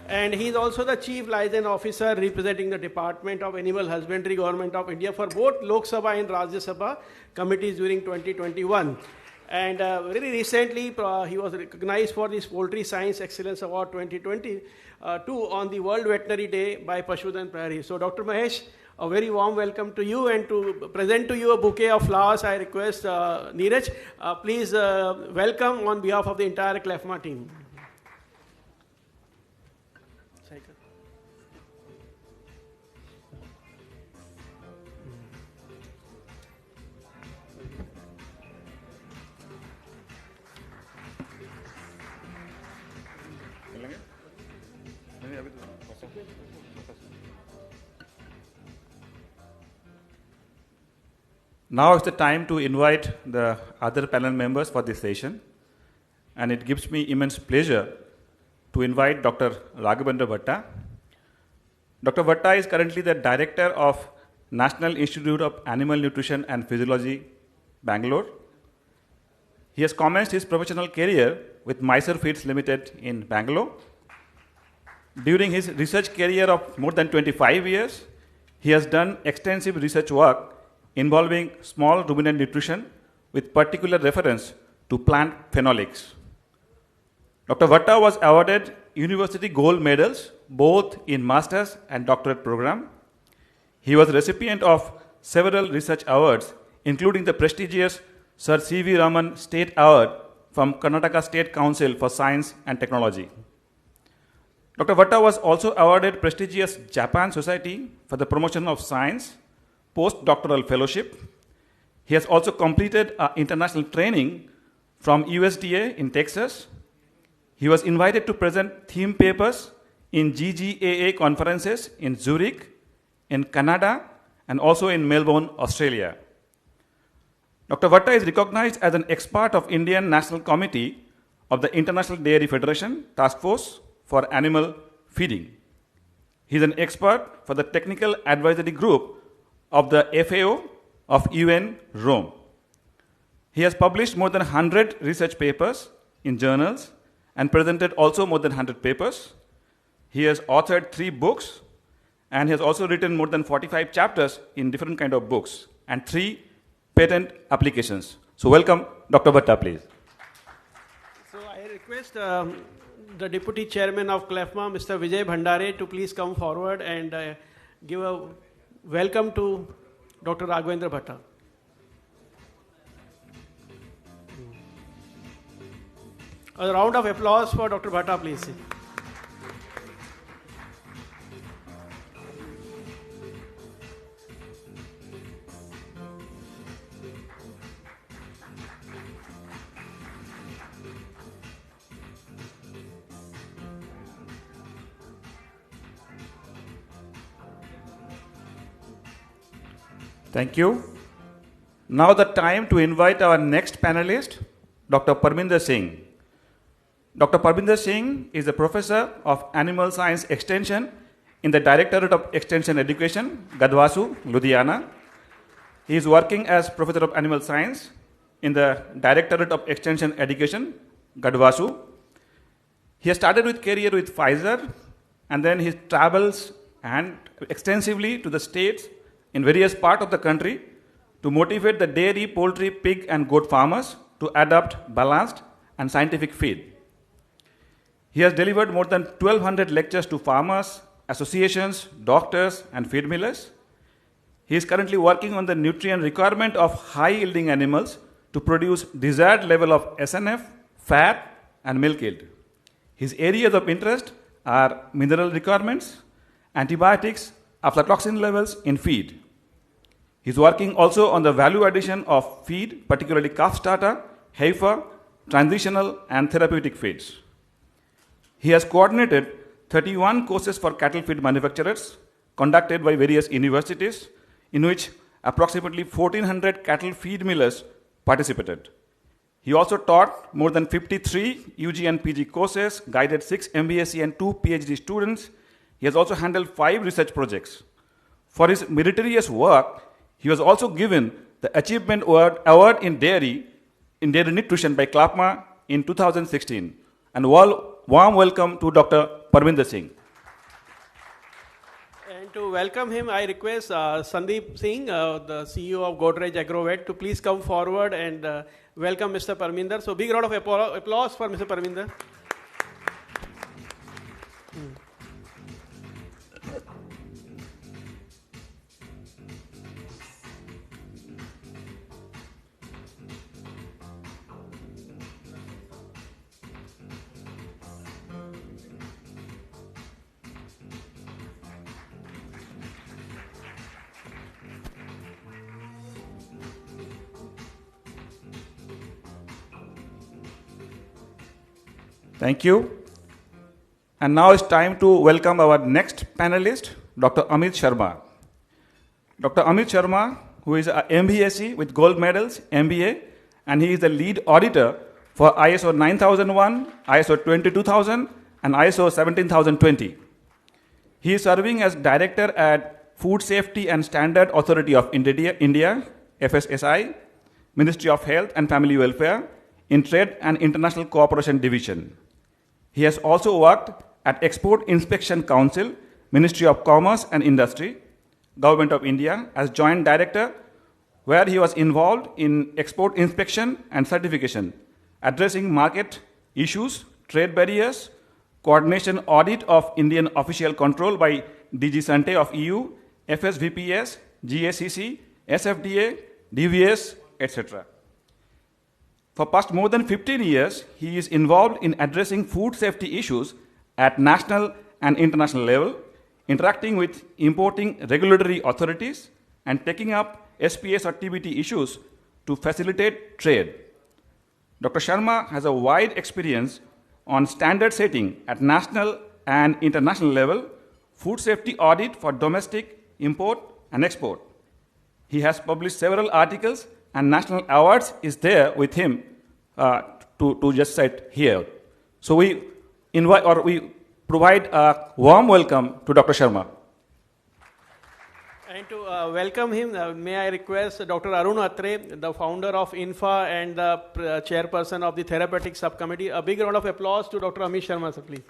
And he's also the Chief Liaison Officer representing the Department of Animal Husbandry, Government of India for both Lok Sabha and Rajya Sabha committees during 2021. And very recently, he was recognized for this Poultry Science Excellence Award 2022 on the World Veterinary Day by Pashudhan Prairie. So Dr. Mahesh, a very warm welcome to you, and to present to you a bouquet of flowers, I request Neeraj, please welcome on behalf of the entire CLFMA team. Now is the time to invite the other panel members for this session, and it gives me immense pleasure to invite Dr. Raghavendra Bhatta. Dr. Bhatta is currently the Director of National Institute of Animal Nutrition and Physiology, Bangalore. He has commenced his professional career with Mysore Feeds Limited in Bangalore. During his research career of more than 25 years, he has done extensive research work involving small ruminant nutrition with particular reference to plant phenolics. Dr. Bhatta was awarded university gold medals both in master's and doctorate program. He was recipient of several research awards, including the prestigious Sir C.V. Raman State Award from Karnataka State Council for Science and Technology. Dr. Bhatta was awarded awarded prestigious Japan Society for the Promotion of Science postdoctoral fellowship. He has also completed international training from USDA in Texas. He was invited to present theme papers in GGAA conferences in Zurich, in Canada, and also in Melbourne, Australia. Dr. Bhatta is recognized as an expert of Indian National Committee of the International Dairy Federation Task Force for Animal Feeding. He is an expert for the Technical Advisory Group of the FAO of UN Rome. He has published more than 100 research papers in journals and presented also more than 100 papers. He has authored 3 books, and he has also written more than 45 chapters in different kind of books and 3 patent applications. So welcome, Dr. Bhatta, please. So I request the Deputy Chairman of CLFMA, Mr. Vijay Bhandare, to please come forward and give a welcome to Dr. Raghavendra Bhatta. A round of applause for Dr. Bhatta, please. Thank you. Now the time to invite our next panelist, Dr. Parminder Singh. Dr. Parminder Singh is a professor of Animal Science Extension in the Directorate of Extension Education, Gadwasu, Ludhiana. He is working as Professor of Animal Science in the Directorate of Extension Education, Gadwasu. He has started with career with Pfizer, and then he travels and extensively to the states in various parts of the country to motivate the dairy, poultry, pig, and goat farmers to adopt balanced and scientific feed. He has delivered more than 1,200 lectures to farmers, associations, doctors, and feed millers. He is currently working on the nutrient requirement of high-yielding animals to produce desired level of SNF, fat, and milk yield. His areas of interest are mineral requirements, antibiotics, aflatoxin levels in feed. He's working also on the value addition of feed, particularly calf starter, heifer, transitional and therapeutic feeds. He has coordinated 31 courses for cattle feed manufacturers conducted by various universities, in which approximately 1,400 cattle feed millers participated. He also taught more than 53 UG and PG courses, guided 6 MBSc and 2 PhD students. He has also handled 5 research projects. For his meritorious work, he was also given the Achievement Award in Dairy Nutrition by CLFMA in 2016. And warm welcome to Dr. Parminder Singh. And to welcome him, I request Sandeep Singh, the CEO of Godrej Agrovet, to please come forward and welcome Mr. Parminder. So big round of applause for Mr. Parminder. Thank you. And now it's time to welcome our next panelist, Dr. Amit Sharma. Dr. Amit Sharma, who is an MBSc with gold medals, MBA, and he is the lead auditor for ISO 9001, ISO 22000, and ISO 17020. He is serving as director at Food Safety and Standard Authority of India, FSSI, Ministry of Health and Family Welfare, in Trade and International Cooperation Division. He has also worked at Export Inspection Council, Ministry of Commerce and Industry, Government of India, as Joint Director, where he was involved in export inspection and certification, addressing market issues, trade barriers, coordination audit of Indian official control by DG Sante of EU, FSVPS, GACC, SFDA, DVS, etc. For past more than 15 years, he is involved in addressing food safety issues at national and international level, interacting with importing regulatory authorities and taking up SPS or TBT issues to facilitate trade. Dr. Sharma has a wide experience on standard setting at national and international level, food safety audit for domestic, import and export. He has published several articles and national awards is there with him to just sit here. So we provide a warm welcome to Dr. Sharma. And to welcome him, may I request Dr. Arun Atre, the founder of INFA and the chairperson of the therapeutic subcommittee. A big round of applause to Dr. Amit Sharma, sir, please.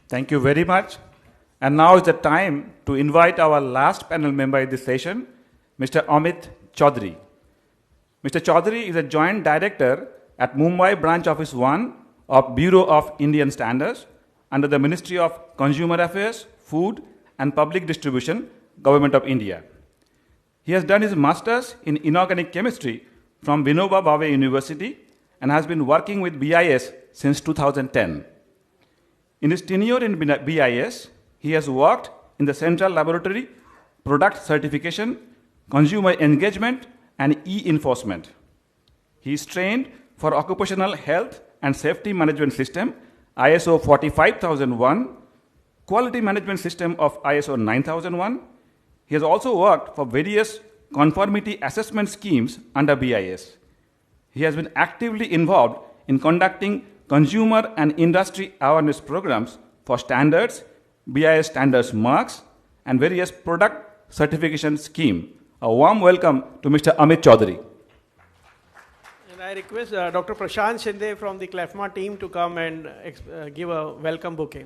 Thank you very much. And now is the time to invite our last panel member in this session, Mr. Amit Chaudhary. Mr. Chaudhary is a joint director at Mumbai Branch Office 1 of Bureau of Indian Standards under the Ministry of Consumer Affairs, Food and Public Distribution, Government of India. He has done his master's in inorganic chemistry from Vinoba Bhave University and has been working with BIS since 2010. In his tenure in BIS, he has worked in the Central Laboratory, Product Certification, Consumer Engagement, and E-Enforcement. He is trained for Occupational Health and Safety Management System, ISO 45001, Quality Management System of ISO 9001. He has also worked for various conformity assessment schemes under BIS. He has been actively involved in conducting consumer and industry awareness programs for standards, BIS standards marks, and various product certification scheme. A warm welcome to Mr. Amit Chaudhary. And I request Dr. Prashant Shinde from the CLFMA team to come and give a welcome bouquet.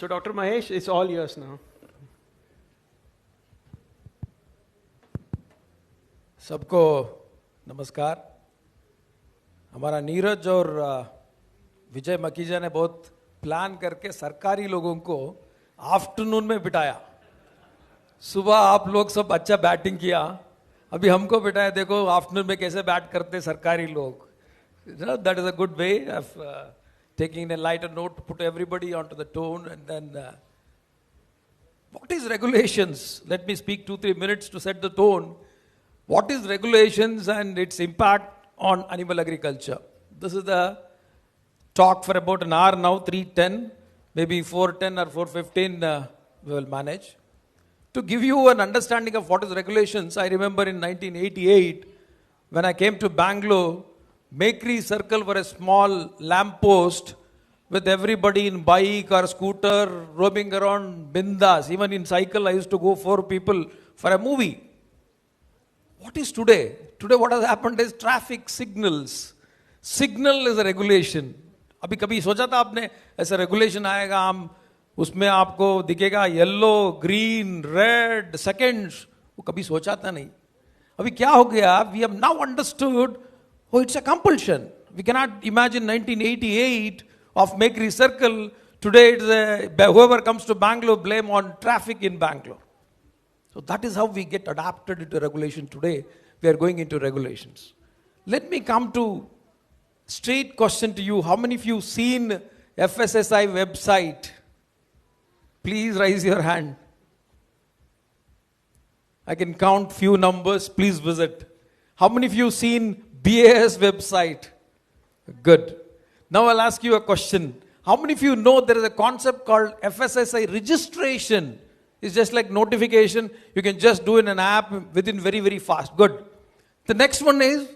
So Dr. Mahesh, it's all yours now. सबको नमस्कार. हमारा नीरज और विजय मकीजा ने बहुत plan करके सरकारी लोगों को आफ्टरनून में बिठाया. सुबह आप लोग सब अच्छा बैटिंग किया, अभी हमको बिठाया. देखो आफ्टरनून में कैसे बैट करते सरकारी लोग. That is a good way of taking a lighter note to put everybody onto the tone. And then what is regulations? Let me speak 2-3 minutes to set the tone. What is regulations and its impact on animal agriculture? This is the talk for about an hour now, 3:10, maybe 4:10 or 4:15 we will manage. To give you an understanding of what is regulations, I remember in 1988, when I came to Bangalore, Bakery Circle were a small lamppost with everybody in bike or scooter roaming around bindas. Even in cycle, I used to go 4 people for a movie. What is today? Today what has happened is traffic signals. Signal is a regulation. अभी कभी सोचा था आपने ऐसा regulation आएगा, हम उसमें आपको दिखेगा येलो, ग्रीन, रेड, सेकंड्स, वो कभी सोचा था नहीं. अभी क्या हो गया? We have now understood, oh, it's a compulsion. We cannot imagine 1988 of Bakery Circle. Today it's whoever comes to Bangalore blame on traffic in Bangalore. So that is how we get adapted into regulation today. We are going into regulations. Let me come to straight question to you. How many of you seen FSSI website? Please raise your hand. I can count few numbers. Please visit. How many of you seen BAS website? Good. Now I'll ask you a question. How many of you know there is a concept called FSSI registration? It's just like notification. You can just do in an app within very, very fast. Good. The next one is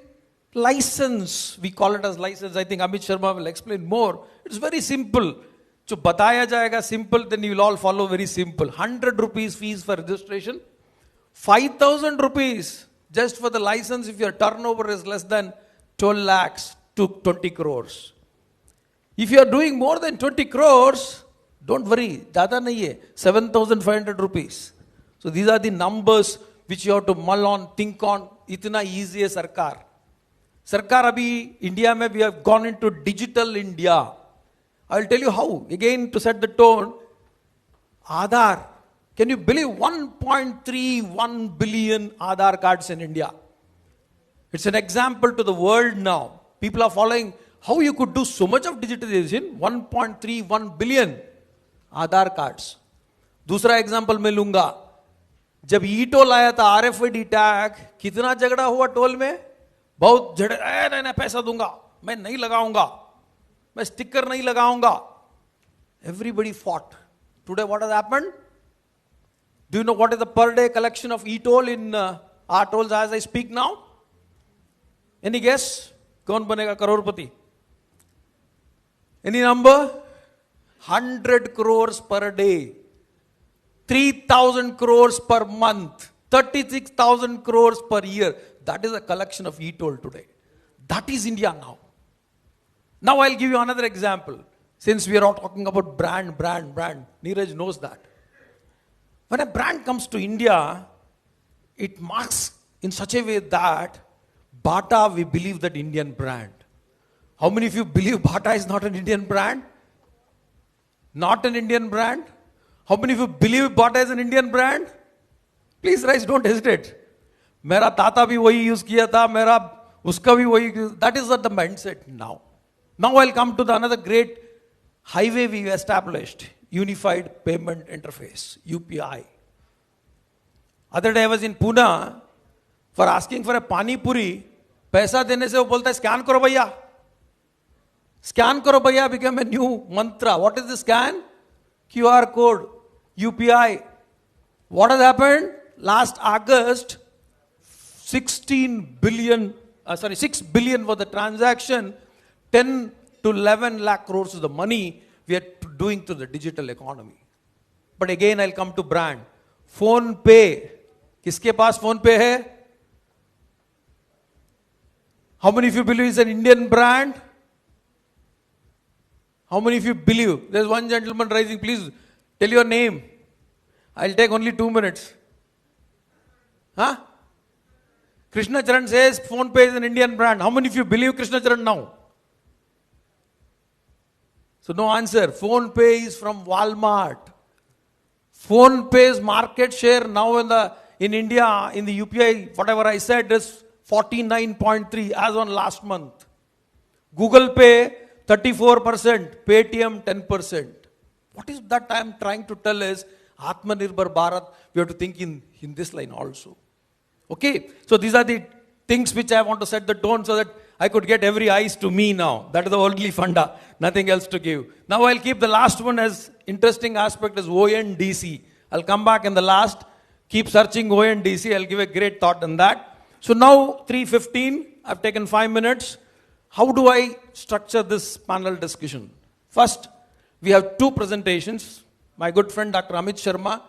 license. We call it as license. I think Amit Sharma will explain more. It's very simple. जो बताया जाएगा simple, then you will all follow very simple. 100 rupees fees for registration. 5,000 rupees just for the license if your turnover is less than 12 lakhs to 20 crores. If you are doing more than 20 crores, don't worry, ज़्यादा नहीं है, 7,500 rupees. So these are the numbers which you have to mull on, think on. इतना easy है सरकार. सरकार अभी India में we have gone into digital India. I will tell you how. Again, to set the tone, Aadhaar. Can you believe 1.31 billion Aadhaar cards in India? It's an example to the world now. People are following how you could do so much of digitization. 1.31 billion Aadhaar cards. दूसरा example मैं लूंगा, जब e toll आया था, RFID tag, कितना झगड़ा हुआ toll में? बहुत झगड़ा. नहीं पैसा दूंगा, मैं नहीं लगाऊंगा, मैं स्टिकर नहीं लगाऊंगा. Everybody fought. Today what has happened? Do you know what is the per day collection of e-toll in our tolls as I speak now? Any guess? कौन बनेगा करोड़पति? Any number? 100 crores per day, 3,000 crores per month, 36,000 crores per year. That is a collection of e-toll today. That is India now. Now I'll give you another example. Since we are all talking about brand. Neeraj knows that. When a brand comes to India, it marks in such a way that Bata, we believe that Indian brand. How many of you believe Bata is not an Indian brand? Not an Indian brand? How many of you believe Bata is an Indian brand? Please rise, don't hesitate. मेरा ताता भी वही use किया था, मेरा उसका भी वही. That is not the mindset now. Now I'll come to the another great highway we established, Unified Payment Interface, UPI. Other day I was in Pune for asking for a pani puri. पैसा देने से वो बोलता है scan करो भैया. Scan karo bhaiya became a new mantra. What is the scan? QR code, UPI. What has happened? Last August, 6 billion was the transaction, 10 to 11 lakh crores is the money we are doing to the digital economy. But again, I'll come to brand. Phone Pay. Kiske paas Phone Pay hai? How many of you believe it's an Indian brand? How many of you believe? There's one gentleman rising. Please Tell your name. I'll take only 2 minutes. Huh? Krishna Charan says PhonePe is an Indian brand. How many of you believe Krishna Charan now? So no answer. PhonePe is from Walmart. PhonePe's market share now in India, in the UPI, whatever I said, is 49.3 as on last month. Google Pay, 34%. Paytm, 10%. What is that I am trying to tell is, Atmanirbhar Bharat, we have to think in this line also. Okay, so these are the things which I want to set the tone so that I could get every eyes to me now. That is the only funda, nothing else to give. Now I'll keep the last one as interesting aspect as ONDC. I'll come back in the last, keep searching ONDC, I'll give a great thought on that. So now 3:15, I've taken 5 minutes. How do I structure this panel discussion? First, we have 2 presentations. My good friend Dr. Amit Sharma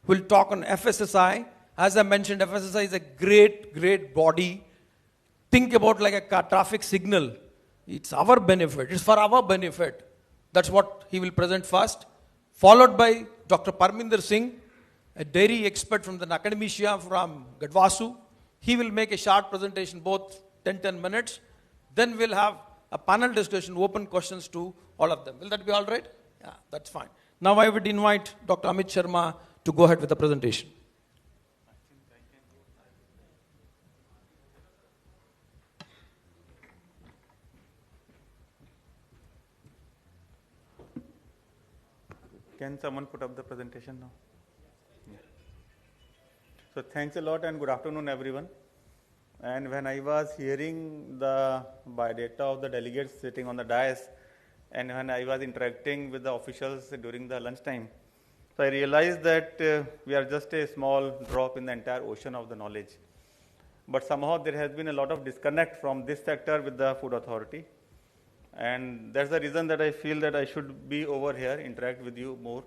will talk on FSSI. As I mentioned, FSSI is a great body. Think about like a traffic signal. It's our benefit. It's for our benefit. That's what he will present first. Followed by Dr. Parminder Singh, a dairy expert from the academia from Gadwasu. He will make a short presentation, both 10 minutes. Then we'll have a panel discussion, open questions to all of them. Will that be all right? Yeah, that's fine. Now I would invite Dr. Amit Sharma to go ahead with the presentation. Can someone put up the presentation now? Yeah. So thanks a lot and good afternoon everyone. And when I was hearing the biodata of the delegates sitting on the dais, and when I was interacting with the officials during the lunchtime, so I realized that we are just a small drop in the entire ocean of the knowledge. But somehow there has been a lot of disconnect from this sector with the food authority. And that's the reason that I feel that I should be over here, interact with you more,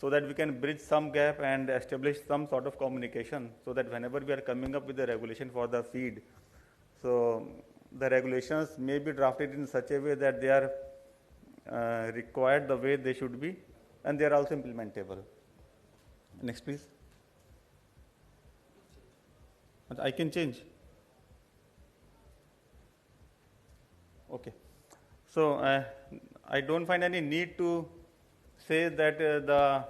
so that we can bridge some gap and establish some sort of communication, so that whenever we are coming up with the regulation for the feed, so the regulations may be drafted in such a way that they are required the way they should be, and they are also implementable. Next, please. I can change. Okay. So I don't find any need to say that the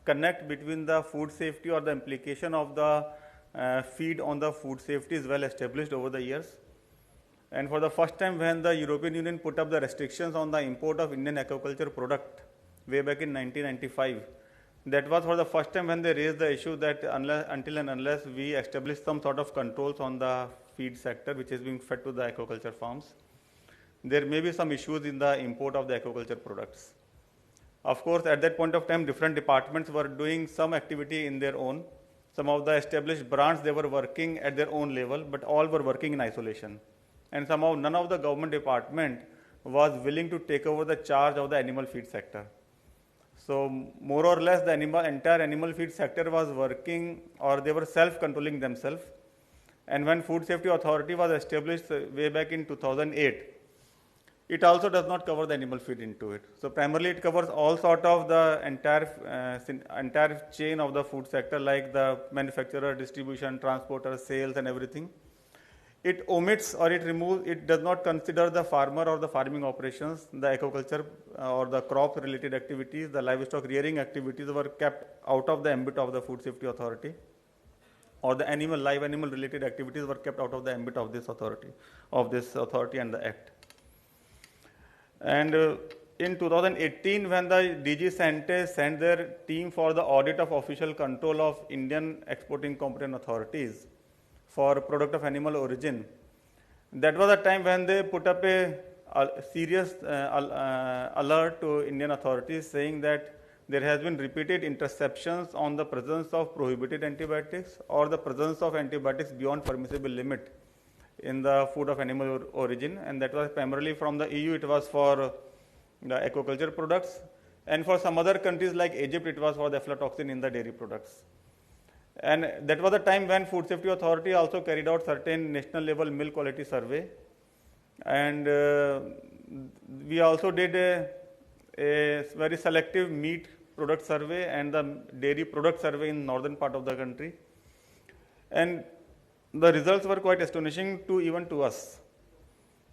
connect between the food safety or the implication of the feed on the food safety is well established over the years. And for the first time when the European Union put up the restrictions on the import of Indian aquaculture product way back in 1995, that was for the first time when they raised the issue that until and unless we establish some sort of controls on the feed sector which is being fed to the aquaculture farms, there may be some issues in the import of the aquaculture products. Of course, at that point of time, different departments were doing some activity in their own. Some of the established brands, they were working at their own level, but all were working in isolation. And somehow none of the government department was willing to take over the charge of the animal feed sector. So more or less the entire animal feed sector was working, or they were self-controlling themselves. And when Food Safety Authority was established way back in 2008, it also does not cover the animal feed into it. So primarily it covers all sort of the entire chain of the food sector, like the manufacturer, distribution, transporter, sales and everything. It omits or it removes, it does not consider the farmer or the farming operations, the aquaculture or the crop related activities, the livestock rearing activities were kept out of the ambit of the Food Safety Authority, or the live animal related activities were kept out of the ambit of this authority and the act. And in 2018, when the DG Sante sent their team for the audit of official control of Indian exporting competent authorities for product of animal origin, that was a time when they put up a serious alert to Indian authorities saying that there has been repeated interceptions on the presence of prohibited antibiotics or the presence of antibiotics beyond permissible limit in the food of animal origin, and that was primarily from the EU. It was for the aquaculture products, and for some other countries like Egypt, it was for the aflatoxin in the dairy products. And that was the time when Food Safety Authority also carried out certain national level milk quality survey, and we also did a very selective meat product survey and the dairy product survey in northern part of the country. And the results were quite astonishing even to us.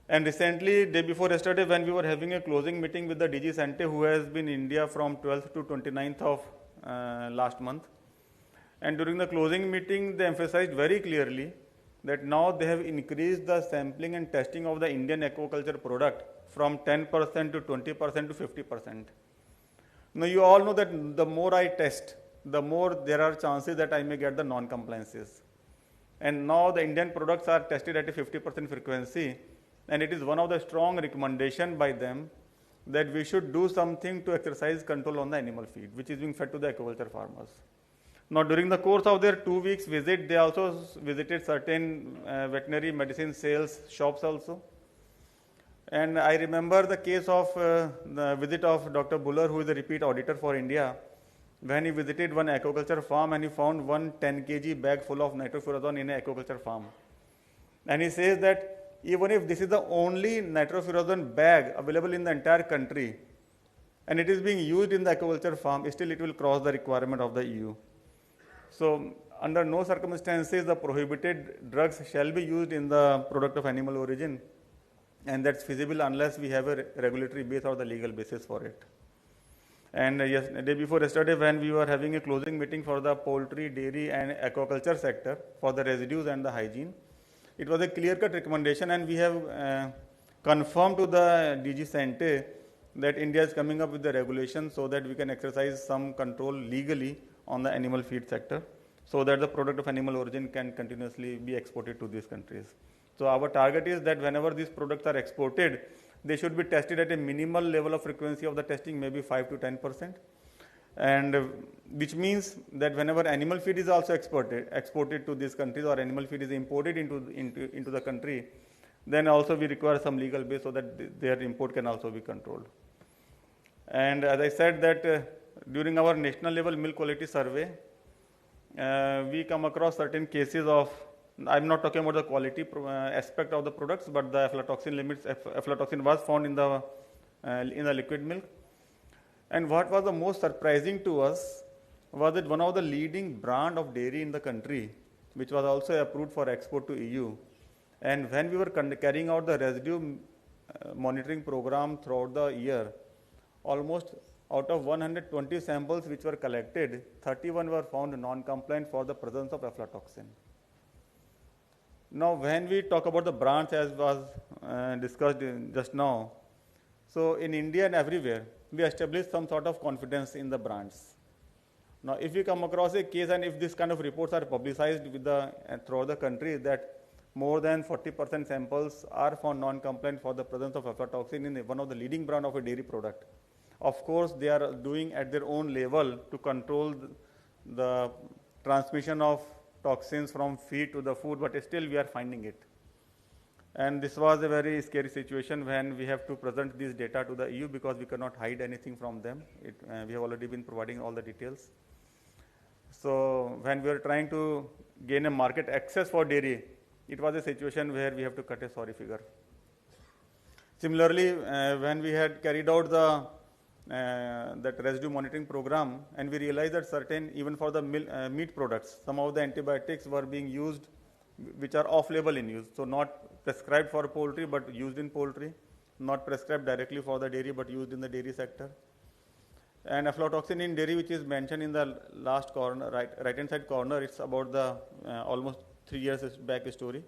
And recently, day before yesterday, when we were having a closing meeting with the DG Sante, who has been in India from 12th to 29th of last month, and during the closing meeting, they emphasized very clearly that now they have increased the sampling and testing of the Indian aquaculture product from 10% to 20% to 50%. Now, you all know that the more I test, the more there are chances that I may get the non-compliances. And now the Indian products are tested at a 50% frequency, and it is one of the strong recommendations by them that we should do something to exercise control on the animal feed, which is being fed to the aquaculture farmers. Now, during the course of their 2 weeks visit, they also visited certain veterinary medicine sales shops also. And I remember the case of the visit of Dr. Buller, who is a repeat auditor for India, when he visited one aquaculture farm and he found one 10 kg bag full of nitrofurazone in an aquaculture farm. And he says that even if this is the only nitrofurazone bag available in the entire country, and it is being used in the aquaculture farm, still it will cross the requirement of the EU. So, under no circumstances the prohibited drugs shall be used in the product of animal origin, and that's feasible unless we have a regulatory base or the legal basis for it. And yes, the day before yesterday, when we were having a closing meeting for the poultry, dairy and aquaculture sector for the residues and the hygiene, it was a clear-cut recommendation, and we have confirmed to the DG Sante that India is coming up with the regulations so that we can exercise some control legally on the animal feed sector, so that the product of animal origin can continuously be exported to these countries. So our target is that whenever these products are exported, they should be tested at a minimal level of frequency of the testing, maybe 5 to 10%. And which means that whenever animal feed is also exported to these countries, or animal feed is imported into the country, then also we require some legal base so that their import can also be controlled. And as I said that during our national level milk quality survey, we come across certain cases of, I'm not talking about the quality aspect of the products, but the aflatoxin limits. Aflatoxin was found in the liquid milk. And what was the most surprising to us was that one of the leading brand of dairy in the country, which was also approved for export to EU, and when we were carrying out the residue monitoring program throughout the year, almost out of 120 samples which were collected, 31 were found non-compliant for the presence of aflatoxin. Now, when we talk about the brands, as was discussed just now, so in India and everywhere, we establish some sort of confidence in the brands. Now, if we come across a case, and if this kind of reports are publicized throughout the country, that more than 40% samples are found non-compliant for the presence of aflatoxin in one of the leading brand of a dairy product. Of course, they are doing at their own level to control the transmission of toxins from feed to the food, but still we are finding it. And this was a very scary situation when we have to present this data to the EU, because we cannot hide anything from them. We have already been providing all the details. So when we were trying to gain a market access for dairy, it was a situation where we have to cut a sorry figure. Similarly, when we had carried out that residue monitoring program, and we realized that certain, even for the meat products, some of the antibiotics were being used which are off-label in use, so not prescribed for poultry but used in poultry, not prescribed directly for the dairy but used in the dairy sector. And aflatoxin in dairy, which is mentioned in the last corner, right-hand side corner, it's about the almost 3 years back story,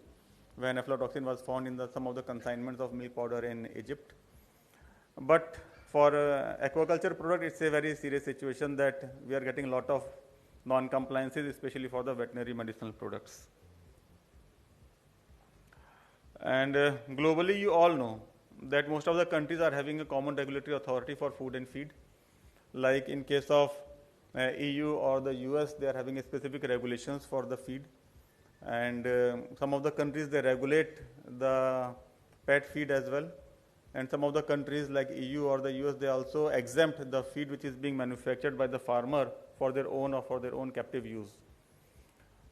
when aflatoxin was found in some of the consignments of milk powder in Egypt. But for aquaculture product, it's a very serious situation that we are getting a lot of non-compliances, especially for the veterinary medicinal products. And globally, you all know that most of the countries are having a common regulatory authority for food and feed. Like in case of EU or the US, they are having a specific regulations for the feed. And some of the countries, they regulate the pet feed as well. And some of the countries like EU or the US, they also exempt the feed which is being manufactured by the farmer for their own or for their own captive use.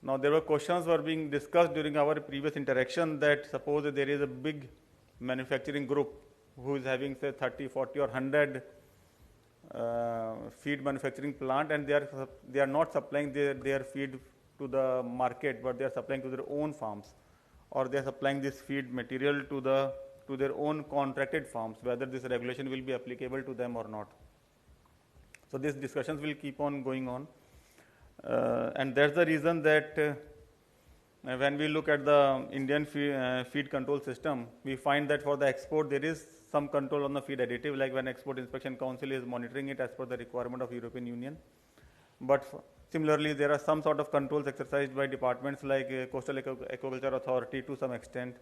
Now, there were questions were being discussed during our previous interaction that suppose that there is a big manufacturing group who is having say 30, 40 or 100 feed manufacturing plant, and they are not supplying their feed to the market, but they are supplying to their own farms, or they are supplying this feed material to their own contracted farms, whether this regulation will be applicable to them or not. So these discussions will keep on going on, and that's the reason that when we look at the Indian feed control system, we find that for the export there is some control on the feed additive, like when Export Inspection Council is monitoring it as per the requirement of European Union. But similarly, there are some sort of controls exercised by departments like Coastal Aquaculture Authority to some extent.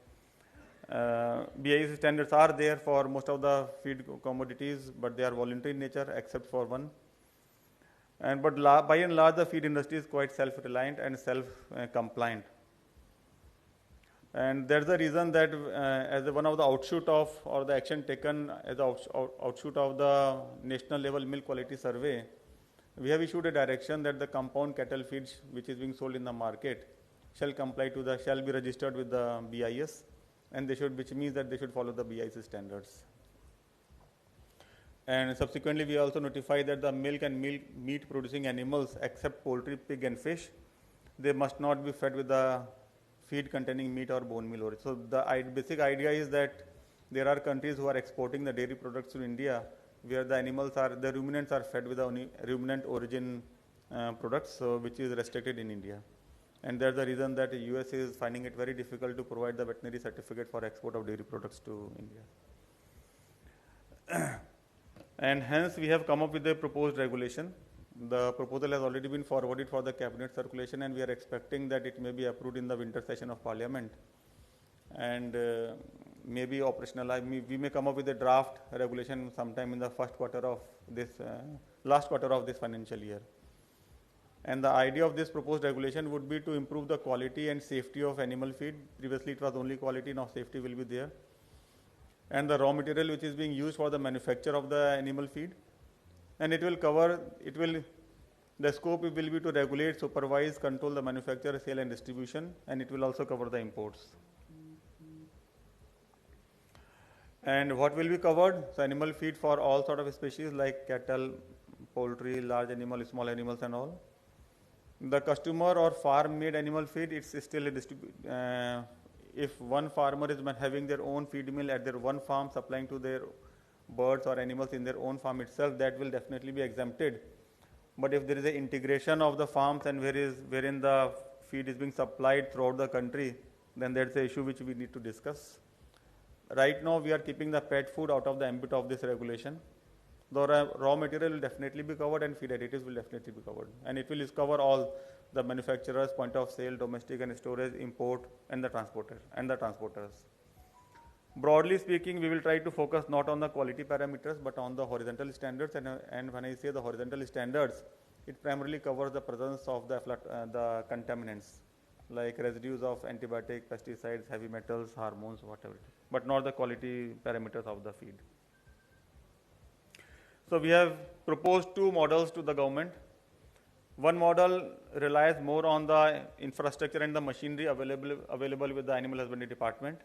BIS standards are there for most of the feed commodities, but they are voluntary in nature except for one. But by and large, the feed industry is quite self-reliant and self-compliant. And that's the reason that as one of the outshoot of, or the action taken as an outshoot of the national level milk quality survey, we have issued a direction that the compound cattle feeds which is being sold in the market shall be registered with the BIS, and which means that they should follow the BIS standards. And subsequently, we also notify that the milk and meat producing animals except poultry, pig and fish, they must not be fed with the feed containing meat or bone meal. So the basic idea is that there are countries who are exporting the dairy products to India where the ruminants are fed with the ruminant origin products, so which is restricted in India. And that's the reason that the US is finding it very difficult to provide the veterinary certificate for export of dairy products to India. And hence we have come up with a proposed regulation. The proposal has already been forwarded for the cabinet circulation, and we are expecting that it may be approved in the winter session of Parliament and may be operational. We may come up with a draft regulation sometime in the last quarter of this financial year. And the idea of this proposed regulation would be to improve the quality and safety of animal feed. Previously it was only quality, now safety will be there. And the raw material which is being used for the manufacture of the animal feed. And the scope will be to regulate, supervise, control the manufacture, sale and distribution, and it will also cover the imports. And what will be covered? So animal feed for all sort of species like cattle, poultry, large animals, small animals and all. The customer or farm-made animal feed, it's still a if one farmer is having their own feed mill at their one farm supplying to their birds or animals in their own farm itself, that will definitely be exempted. But if there is an integration of the farms and wherein the feed is being supplied throughout the country, then that's the issue which we need to discuss. Right now, we are keeping the pet food out of the ambit of this regulation. The raw material will definitely be covered and feed additives will definitely be covered. And it will cover all the manufacturers, point of sale, domestic and storage, import, and the transporters. Broadly speaking, we will try to focus not on the quality parameters, but on the horizontal standards. And when I say the horizontal standards, it primarily covers the presence of the contaminants, like residues of antibiotic, pesticides, heavy metals, hormones, whatever, but not the quality parameters of the feed. So we have proposed two models to the government. One model relies more on the infrastructure and the machinery available with the Animal Husbandry Department,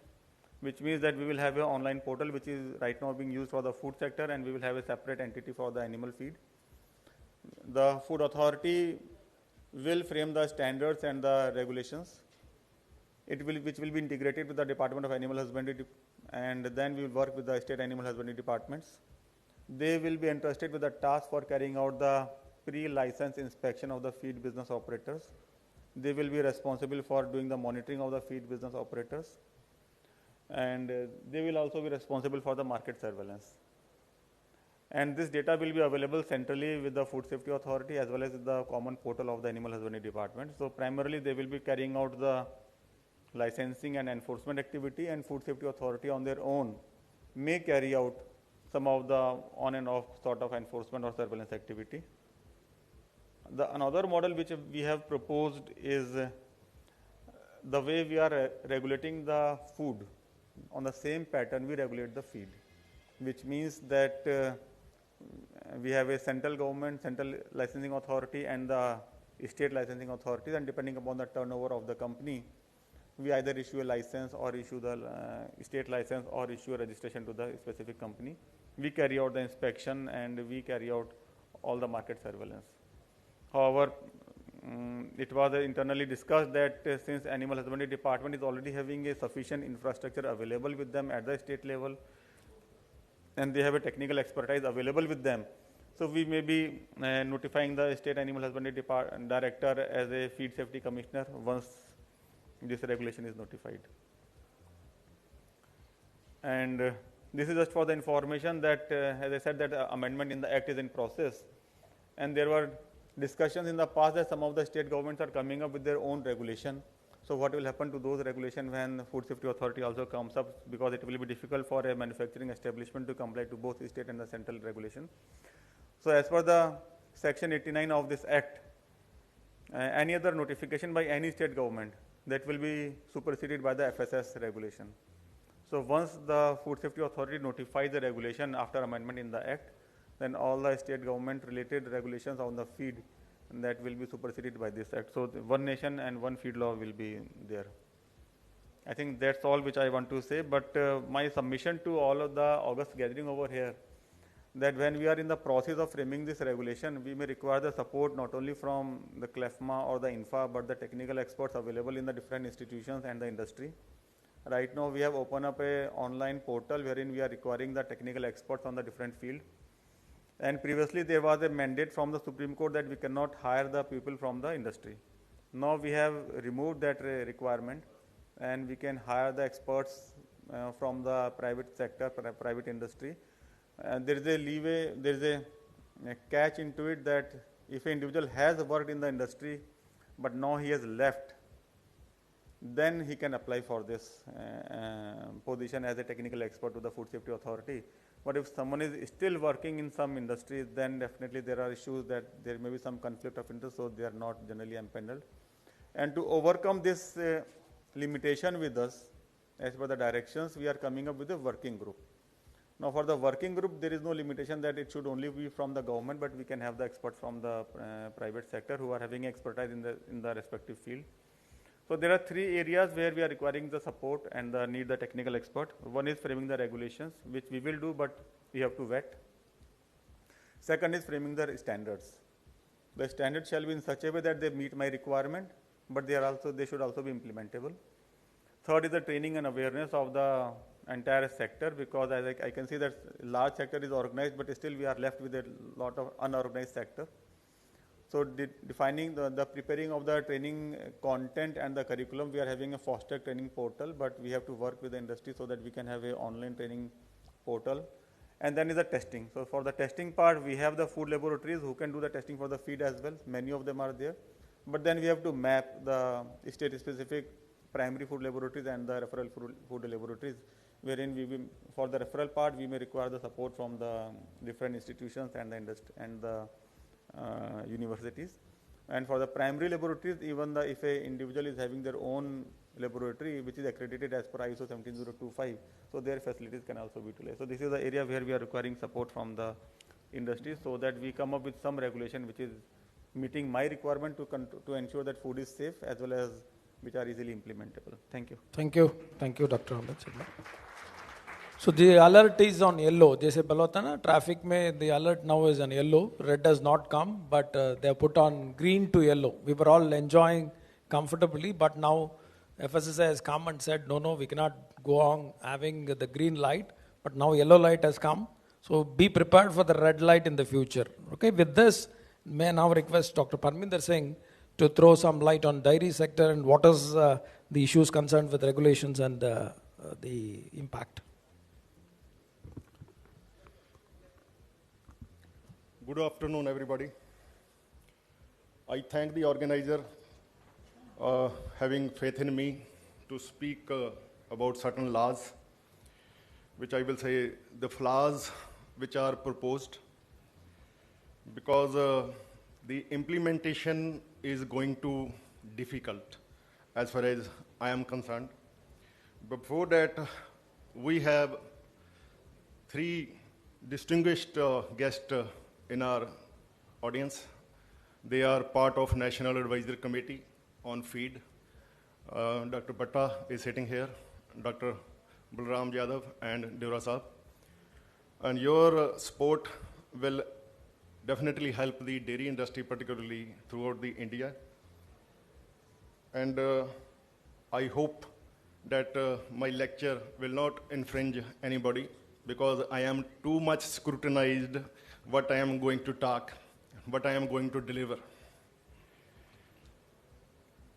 which means that we will have an online portal which is right now being used for the food sector, and we will have a separate entity for the animal feed. The Food Authority will frame the standards and the regulations, which will be integrated with the Department of Animal Husbandry, and then we will work with the state animal husbandry departments. They will be entrusted with the task for carrying out the pre-license inspection of the feed business operators. They will be responsible for doing the monitoring of the feed business operators, and they will also be responsible for the market surveillance. And this data will be available centrally with the Food Safety Authority as well as the common portal of the Animal Husbandry Department. So primarily they will be carrying out the licensing and enforcement activity, and Food Safety Authority on their own may carry out some of the on and off sort of enforcement or surveillance activity. Another model which we have proposed is the way we are regulating the food. On the same pattern we regulate the feed, which means that we have a central government, central licensing authority and the state licensing authorities, and depending upon the turnover of the company, we either issue a license or issue the state license or issue a registration to the specific company. We carry out the inspection and we carry out all the market surveillance. However, it was internally discussed that since Animal Husbandry Department is already having a sufficient infrastructure available with them at the state level, and they have a technical expertise available with them, so we may be notifying the State Animal Husbandry Director as a Feed Safety Commissioner once this regulation is notified. And this is just for the information that, as I said, that amendment in the Act is in process. And there were discussions in the past that some of the state governments are coming up with their own regulation. So what will happen to those regulations when the Food Safety Authority also comes up, because it will be difficult for a manufacturing establishment to comply to both state and the central regulation. So as per the section 89 of this Act, any other notification by any state government, that will be superseded by the FSS regulation. So once the Food Safety Authority notifies the regulation after amendment in the Act, then all the state government related regulations on the feed, that will be superseded by this Act. So one nation and one feed law will be there. I think that's all which I want to say, but my submission to all of the August gathering over here, that when we are in the process of framing this regulation, we may require the support not only from the CLFMA or the INFA, but the technical experts available in the different institutions and the industry. Right now, we have opened up a online portal wherein we are requiring the technical experts on the different field. And previously, there was a mandate from the Supreme Court that we cannot hire the people from the industry. Now we have removed that requirement, and we can hire the experts from the private sector, private industry. And there is a leeway, there is a catch into it, that if an individual has worked in the industry, but now he has left, then he can apply for this position as a technical expert to the Food Safety Authority. But if someone is still working in some industry, then definitely there are issues that there may be some conflict of interest, so they are not generally empaneled. And to overcome this limitation with us, as per the directions, we are coming up with a working group. Now for the working group, there is no limitation that it should only be from the government, but we can have the experts from the private sector who are having expertise in the respective field. So there are three areas where we are requiring the support and need the technical expert. One is framing the regulations, which we will do, but we have to vet. Second is framing the standards. The standards shall be in such a way that they meet my requirement, but they should also be implementable. Third is the training and awareness of the entire sector, because as I can see that large sector is organized, but still we are left with a lot of unorganized sector. So defining the preparing of the training content and the curriculum, we are having a foster training portal, but we have to work with the industry so that we can have an online training portal. And then is the testing. So for the testing part, we have the food laboratories who can do the testing for the feed as well. Many of them are there. But then we have to map the state-specific primary food laboratories and the referral food laboratories, wherein we will, for the referral part, we may require the support from the different institutions and the industry and the universities. And for the primary laboratories, even if an individual is having their own laboratory which is accredited as per ISO 17025, so their facilities can also be utilized. So this is the area where we are requiring support from the industry, so that we come up with some regulation which is meeting my requirement to ensure that food is safe, as well as which are easily implementable. Thank you. Thank you. Thank you, Dr. Ahmed Sharma. So the alert is on yellow. जैसे बोला था ना, traffic में the alert now is on yellow. Red does not come, but they are put on green to yellow. We were all enjoying comfortably, but now FSSAI has come and said, no, we cannot go on having the green light, but now yellow light has come. So be prepared for the red light in the future. Okay, with this, may I now request Dr. Parminder Singh to throw some light on dairy sector and what is the issues concerned with regulations and the impact. Good afternoon, everybody. I thank the organizer having faith in me to speak about certain laws, which I will say the flaws which are proposed, because the implementation is going to difficult as far as I am concerned. Before that, we have three distinguished guests in our audience. They are part of National Advisory Committee on Feed. Dr. Bhatta is sitting here, Dr. Balram Yadav and Devra Saab. And your support will definitely help the dairy industry, particularly throughout the India. And I hope that my lecture will not infringe anybody, because I am too much scrutinized what I am going to talk, what I am going to deliver.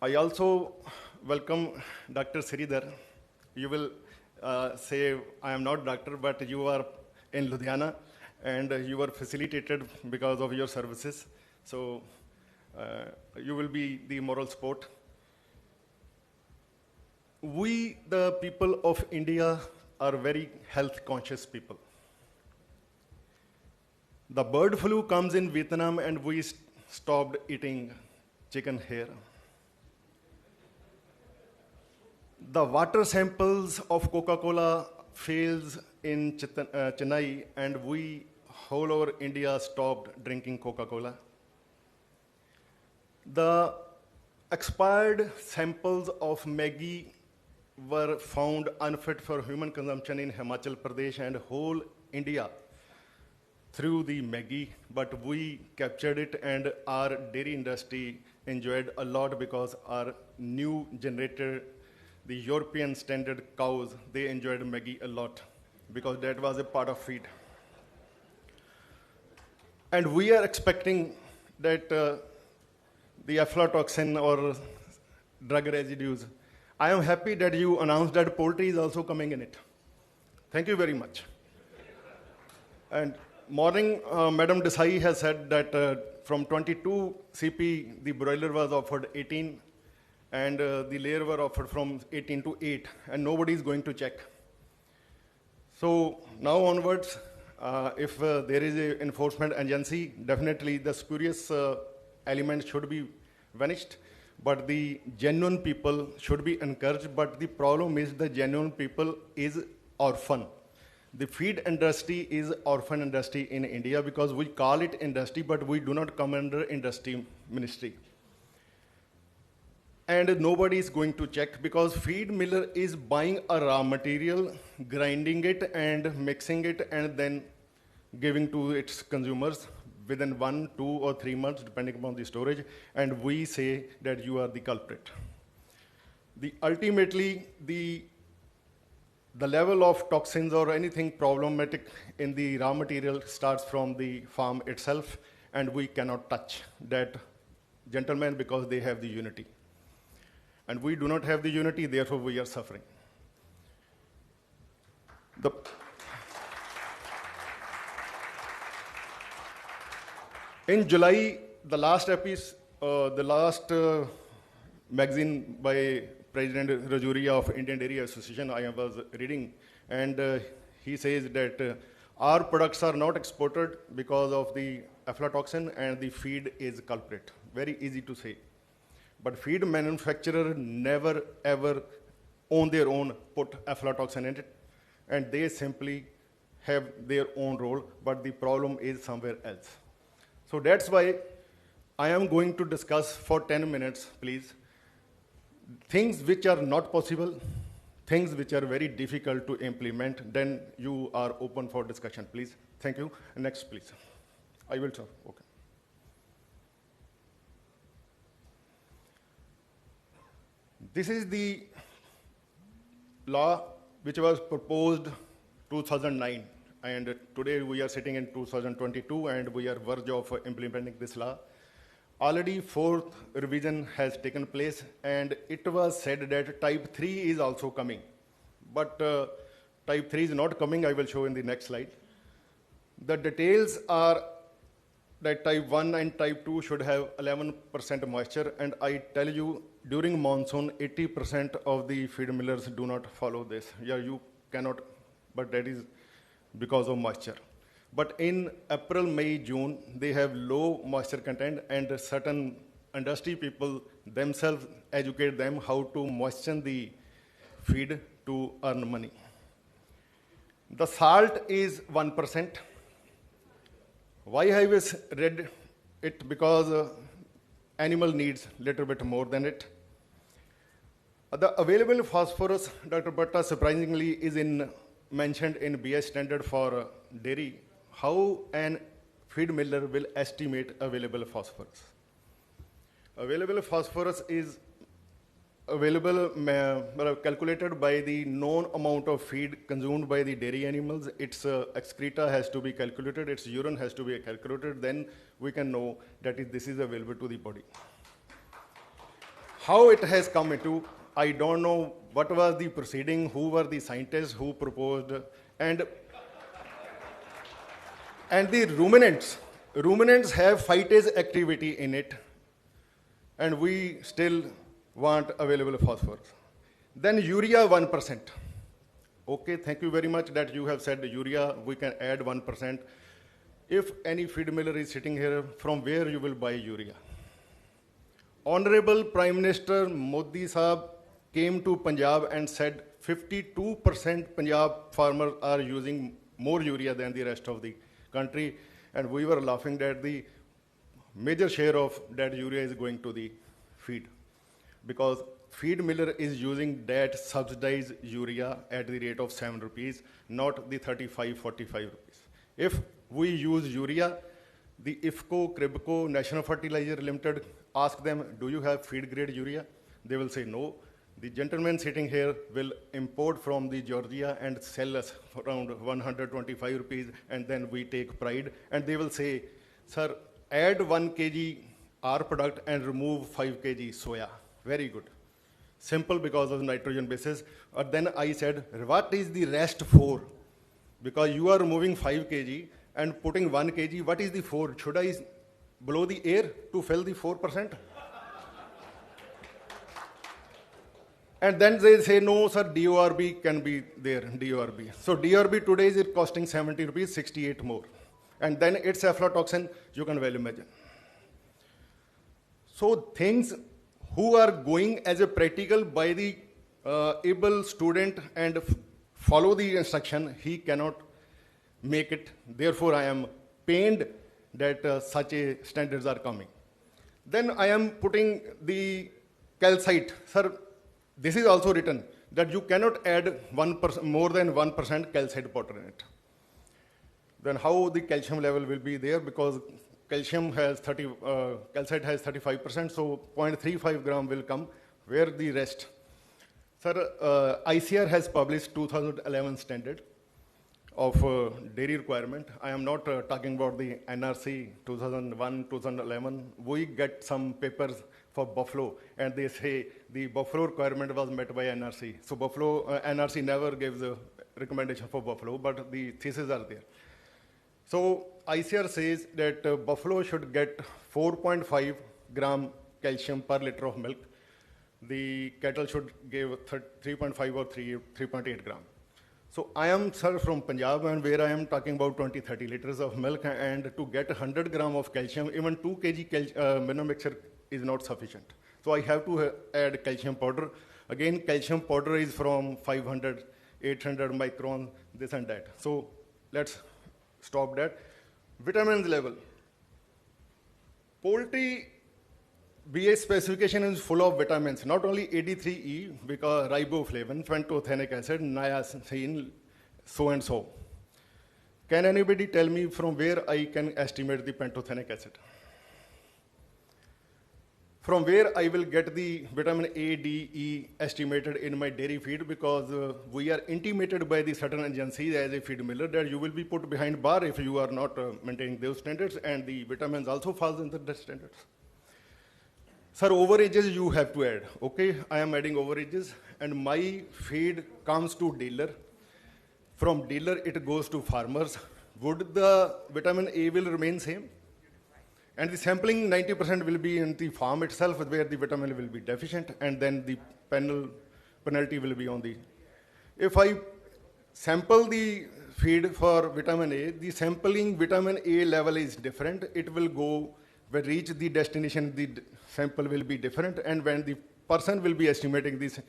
I also welcome Dr. Sridhar. You will say I am not doctor, but you are in Ludhiana and you are facilitated because of your services. So you will be the moral support. We, the people of India, are very health conscious people. The bird flu comes in Vietnam and we stopped eating chicken here. The water samples of Coca-Cola fails in Chennai and we, whole over India, stopped drinking Coca-Cola. The expired samples of Maggi were found unfit for human consumption in Himachal Pradesh and whole India through the Maggi, but we captured it and our dairy industry enjoyed a lot because our new generator, the European standard cows, they enjoyed Maggi a lot because that was a part of feed. And we are expecting that the aflatoxin or drug residues, I am happy that you announced that poultry is also coming in it. Thank you very much. And morning, Madam Desai has said that from 22 CP, the broiler was offered 18, and the layer were offered from 18 to 8, and nobody is going to check. So now onwards, if there is an enforcement agency, definitely the spurious element should be vanished, but the genuine people should be encouraged. But the problem is the genuine people is orphan. The feed industry is orphan industry in India because we call it industry, but we do not come under industry ministry. And nobody is going to check because feed miller is buying a raw material, grinding it and mixing it and then giving to its consumers within 1, 2 or 3 months, depending upon the storage, and we say that you are the culprit. Ultimately, the level of toxins or anything problematic in the raw material starts from the farm itself, and we cannot touch that gentleman because they have the unity. And we do not have the unity, therefore we are suffering. In July, the last magazine by President Rajuria of Indian Dairy Association, I was reading, and he says that our products are not exported because of the aflatoxin and the feed is culprit. Very easy to say. But feed manufacturer never ever on their own put aflatoxin in it, and they simply have their own role, but the problem is somewhere else. So that's why I am going to discuss for 10 minutes, please, things which are not possible, things which are very difficult to implement, then you are open for discussion, please. Thank you. Next, please. I will stop. Okay. This is the law which was proposed 2009. And today we are sitting in 2022 and we are verge of implementing this law. Already 4th revision has taken place and it was said that type 3 is also coming. But type 3 is not coming, I will show in the next slide. The details are that type 1 and type 2 should have 11% moisture, and I tell you during monsoon 80% of the feed millers do not follow this. Yeah, you cannot, but that is because of moisture. But in April, May, June, they have low moisture content, and certain industry people themselves educate them how to moisten the feed to earn money. The salt is 1%. Why I was read it? Because animal needs little bit more than it. The available phosphorus, Dr. Bhatta, surprisingly, is mentioned in BS standard for dairy. How an feed miller will estimate available phosphorus. Available phosphorus is available, calculated by the known amount of feed consumed by the dairy animals. Its excreta has to be calculated, its urine has to be calculated, then we can know that this is available to the body. How it has come into, I don't know what was the proceeding, who were the scientists who proposed, and the ruminants have phytase activity in it, and we still want available phosphorus. Then urea 1%. Okay, thank you very much that you have said urea, we can add 1%. If any feed miller is sitting here, from where you will buy urea? Honorable Prime Minister Modi Sahab came to Punjab and said 52% Punjab farmers are using more urea than the rest of the country, and we were laughing that the major share of that urea is going to the feed, because feed miller is using that subsidized urea at the rate of 7 rupees, not the 35, 45 rupees. If we use urea, the IFCO, CRIBCO, National Fertilizer Limited, ask them, do you have feed grade urea? They will say no. The gentleman sitting here will import from the Georgia and sell us around 125 rupees, and then we take pride. And they will say, sir, add 1 kg our product and remove 5 kg soya. Very good. Simple, because of nitrogen basis. But then I said, what is the rest 4? Because you are removing 5 kg and putting 1 kg, what is the 4? Should I blow the air to fill the 4%? And then they say, no, sir, DORB can be there, DORB. So DORB today is costing 70 rupees, 68 more. And then it's aflatoxin, you can well imagine. So things who are going as a practical by the able student and follow the instruction, he cannot make it. Therefore, I am pained that such a standards are coming. Then I am putting the calcite. Sir, this is also written that you cannot add 1%, more than 1% calcite powder in it. Then how the calcium level will be there, because calcium has calcite has 35%, so 0.35 gram will come. Where the rest? Sir, ICR has published 2011 standard of dairy requirement. I am not talking about the NRC 2001, 2011. We get some papers for buffalo, and they say the buffalo requirement was met by NRC. So buffalo, NRC never gives a recommendation for buffalo, but the theses are there. So ICR says that buffalo should get 4.5 gram calcium per liter of milk. The cattle should give 3.5 or 3.8 gram. So I am, sir, from Punjab, and where I am talking about 20-30 liters of milk, and to get 100 gram of calcium, even 2 kg minimum mixture is not sufficient. So I have to add calcium powder. Again, calcium powder is from 500, 800 micron, this and that. So let's stop that. Vitamins level. Poultry BA specification is full of vitamins, not only AD3E, because riboflavin, pantothenic acid, niacin, so and so. Can anybody tell me from where I can estimate the pantothenic acid? From where I will get the vitamin A, D, E estimated in my dairy feed, because we are intimated by the certain agencies as a feed miller that you will be put behind bar if you are not maintaining those standards, and the vitamins also falls into the standards. Sir, overages you have to add. Okay, I am adding overages, and my feed comes to dealer. From dealer, it goes to farmers. Would the vitamin A will remain same? And the sampling 90% will be in the farm itself, where the vitamin will be deficient, and then the penalty will be on the. If I sample the feed for vitamin A, the sampling vitamin A level is different. It will go, when reach the destination, the sample will be different, and when the person will be estimating, this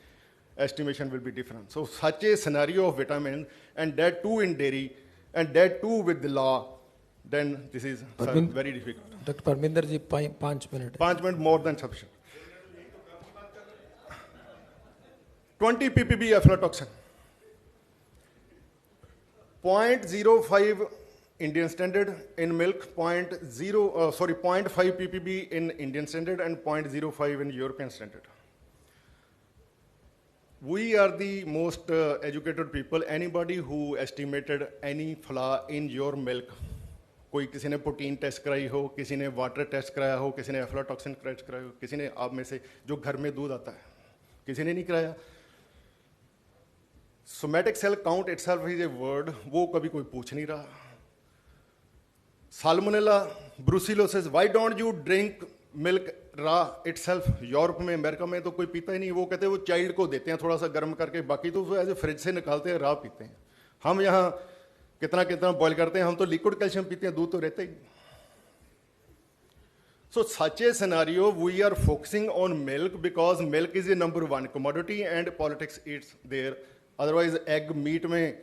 estimation will be different. So such a scenario of vitamin, and that too in dairy, and that too with the law, then this is very difficult. Dr. Parminder ji, 5 minutes. 5 minutes more than sufficient. 20 ppb aflatoxin. 0.05 Indian standard in milk, 0.5 ppb in Indian standard and 0.05 in European standard. We are the most educated people. Anybody who estimated any flaw in your milk, कोई किसी ने protein test कराई हो, किसी ने water test कराया हो, किसी ने एफ्लाटॉक्सिन टेस्ट कराया हो, किसी ने आप में से जो घर में दूध आता है, किसी ने नहीं कराया. Somatic cell count itself is a word, वो कभी कोई पूछ नहीं रहा. साल्मोनेला, ब्रूसिलोसिस, why don't you drink milk raw itself? Europe में, अमेरिका में तो कोई पीता ही नहीं. वो कहते हैं वो चाइल्ड को देते हैं थोड़ा सा गर्म करके, बाकी तो ऐसे फ्रिज से निकालते हैं, रा पीते हैं. हम यहाँ कितना कितना बॉयल करते हैं, हम तो लिक्विड कैल्शियम पीते हैं, दूध तो रहता ही. So such a scenario, we are focusing on milk because milk is a number one commodity and politics is there. Otherwise, egg, meat mein,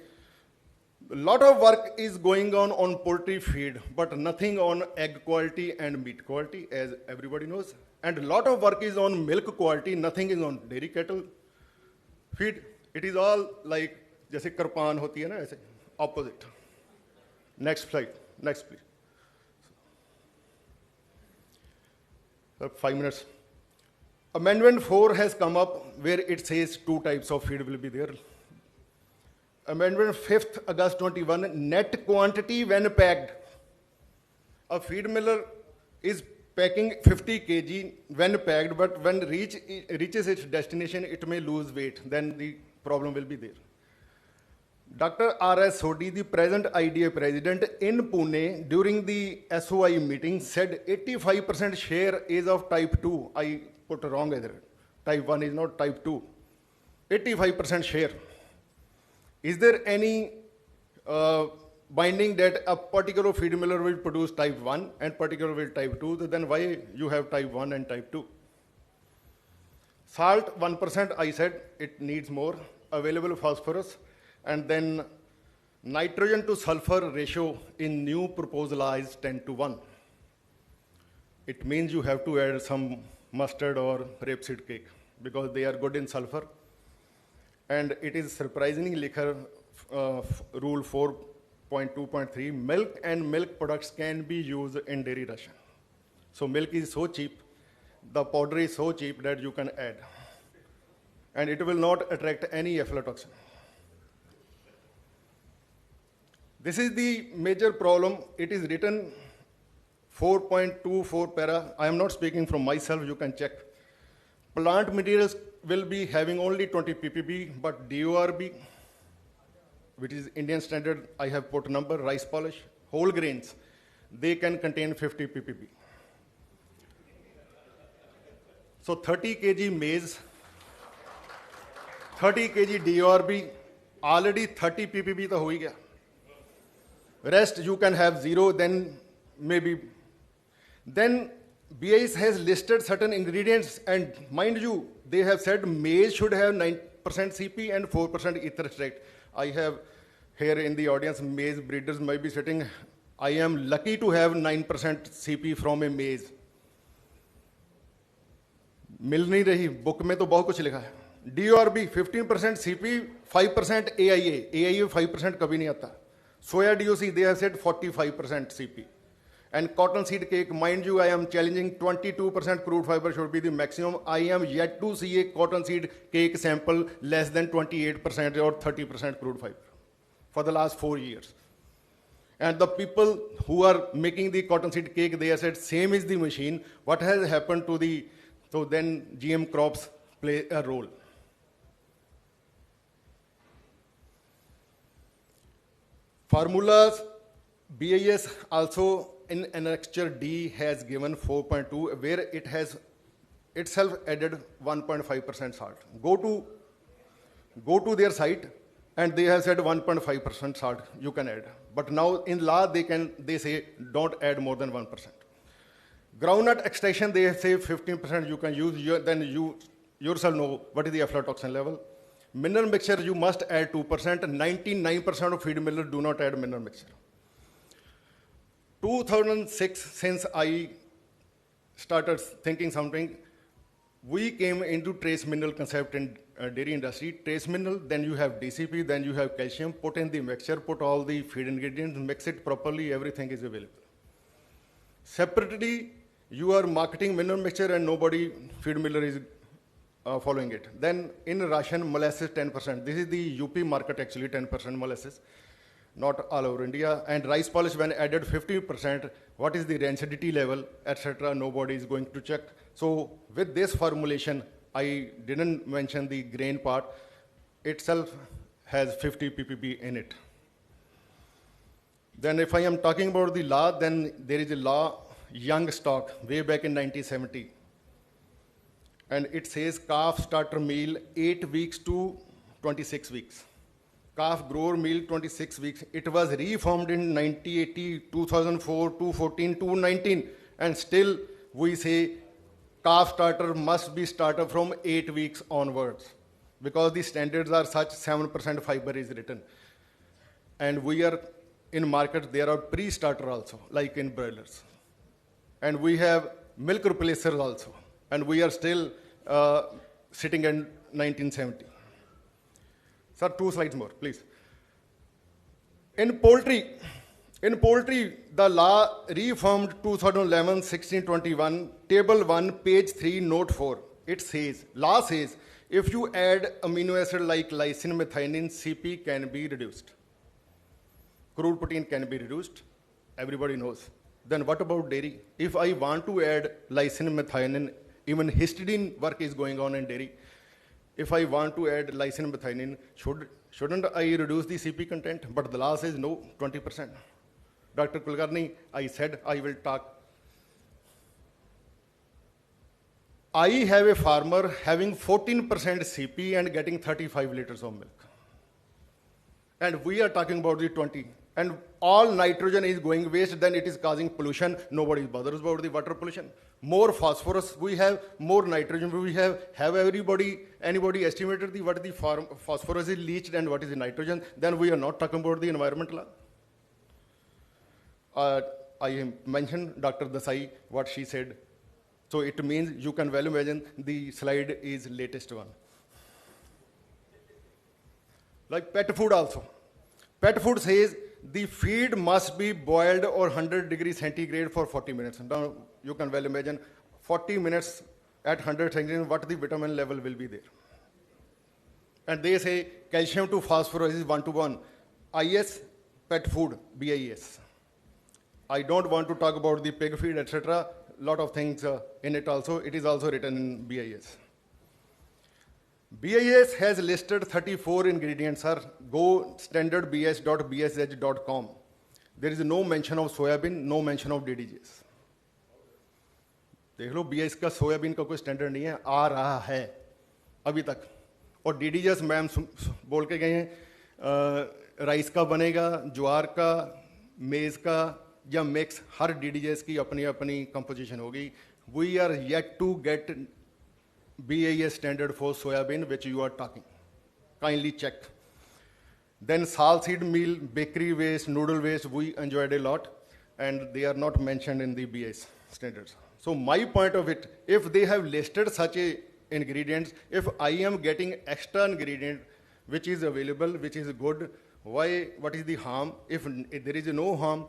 a lot of work is going on poultry feed, but nothing on egg quality and meat quality, as everybody knows. And a lot of work is on milk quality, nothing is on dairy cattle feed. It is all like, जैसे करपान होती है ना, ऐसे opposite. Next slide, next please. 5 minutes. Amendment 4 has come up where it says 2 types of feed will be there. Amendment 5th August 21, net quantity when packed. A feed miller is packing 50 kg when packed, but when reaches its destination, it may lose weight. Then the problem will be there. Dr. R.S. Sodhi, the present IDA president in Pune, during the SOI meeting, said 85% share is of type 2. I put wrong either. Type 1 is not type 2. 85% share. Is there any binding that a particular feed miller will produce type 1 and particular will type 2? Then why you have type 1 and type 2? Salt, 1%, I said it needs more. Available phosphorus. And then nitrogen to sulfur ratio in new proposed law is 10:1. It means you have to add some mustard or rapeseed cake because they are good in sulfur. And it is surprisingly liquor rule 4.2.3, milk and milk products can be used in dairy ration. So milk is so cheap, the powder is so cheap that you can add. And it will not attract any aflatoxin. This is the major problem. It is written 4.24 para. I am not speaking from myself, you can check. Plant materials will be having only 20 ppb, but DORB, which is Indian standard, I have put number, rice polish, whole grains, they can contain 50 ppb. So 30 kg maize, 30 kg DORB, already 30 ppb to hui gaya. Rest you can have 0, then maybe. Then BIS has listed certain ingredients, and mind you, they have said maize should have 9% CP and 4% ether extract. I have here in the audience maize breeders might be sitting. I am lucky to have 9% CP from a maize. मिल नहीं रही, book में तो बहुत कुछ लिखा है. DORB 15% CP, 5% AIA. AIA 5% कभी नहीं आता. Soya DOC, they have said 45% CP. And cotton seed cake, mind you, I am challenging 22% crude fiber should be the maximum. I am yet to see a cotton seed cake sample less than 28% or 30% crude fiber for the last 4 years. And the people who are making the cotton seed cake, they have said same is the machine. What has happened to the, so then GM crops play a role. Formulas, BIS also in annexure D has given 4.2 where it has itself added 1.5% salt. Go to their site and they have said 1.5% salt you can add. But now in law they say don't add more than 1%. Groundnut extraction they say 15% you can use, then you yourself know what is the aflatoxin level. Mineral mixture, you must add 2%. 99% of feed millers do not add mineral mixture. 2006, since I started thinking something, we came into trace mineral concept in dairy industry, trace mineral, then you have DCP, then you have calcium, put in the mixture, put all the feed ingredients, mix it properly, everything is available. Separately, you are marketing mineral mixture and nobody, feed miller is following it. Then in Russian, molasses 10%. This is the UP market actually, 10% molasses, not all over India. And rice polish when added 50%, what is the rancidity level, etc. Nobody is going to check. So with this formulation, I didn't mention the grain part, itself has 50 ppb in it. Then if I am talking about the law, then there is a law, young stock, way back in 1970. And it says calf starter meal 8 weeks to 26 weeks. Calf grower meal 26 weeks. It was reformed in 1980, 2004, 2014, 2019. And still we say calf starter must be starter from 8 weeks onwards. Because the standards are such, 7% fiber is written. And we are in market, there are pre-starter also, like in broilers. And we have milk replacers also. And we are still sitting in 1970. Sir, 2 slides more, please. In poultry, the law reformed 2011-1621, Table 1, page 3, note 4. It says, law says, if you add amino acid like lysine, methionine, Cp can be reduced. Crude protein can be reduced. Everybody knows. Then what about dairy? If I want to add lysine, methionine, even histidine work is going on in dairy. If I want to add lysine, methionine, shouldn't I reduce the Cp content? But the law says no, 20%. Dr. Kulkarni, I said I will talk. I have a farmer having 14% Cp and getting 35 liters of milk. And we are talking about the 20. And all nitrogen is going waste, then it is causing pollution. Nobody bothers about the water pollution. More phosphorus we have, more nitrogen we have. Have anybody estimated what the phosphorus is leached and what is the nitrogen? Then we are not talking about the environment law. I mentioned Dr. Desai, what she said. So it means you can well imagine the slide is latest one. Like pet food also. Pet food says the feed must be boiled or 100 degrees centigrade for 40 minutes. Now you can well imagine 40 minutes at 100 centigrade, what the vitamin level will be there. And they say calcium to phosphorus is 1:1. IS, pet food, BIS. I don't want to talk about the pig feed, etc. Lot of things in it also. It is also written in BIS. BIS has listed 34 ingredients, sir. Go standardbis.bsh.com. There is no mention of soybean, no mention of DDGs. देख लो BIS का soybean का कोई standard नहीं है, आ रहा है अभी तक. और DDGs मैम बोल के गए हैं, राइस का बनेगा, ज्वार का, मेज का या मिक्स, हर DDGs की अपनी अपनी कंपोजिशन होगी. We are yet to get BIS standard for soybean, which you are talking. Kindly check. Then sal seed meal, bakery waste, noodle waste, we enjoyed a lot, and they are not mentioned in the BIS standards. So my point of it, if they have listed such a ingredients, if I am getting extra ingredient which is available, which is good, why? What is the harm? If there is no harm,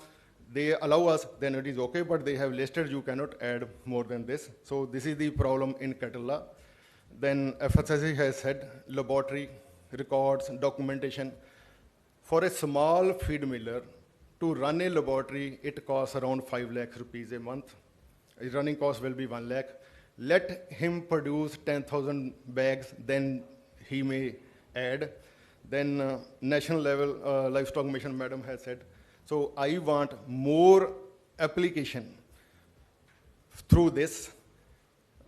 they allow us, then it is okay, but they have listed you cannot add more than this. So this is the problem in cattle law. Then FSSAI has said laboratory, records, documentation. For a small feed miller to run a laboratory, it costs around 5 lakh rupees a month. His running cost will be 1 lakh. Let him produce 10,000 bags, then he may add. Then national level livestock mission, madam has said. So I want more application through this.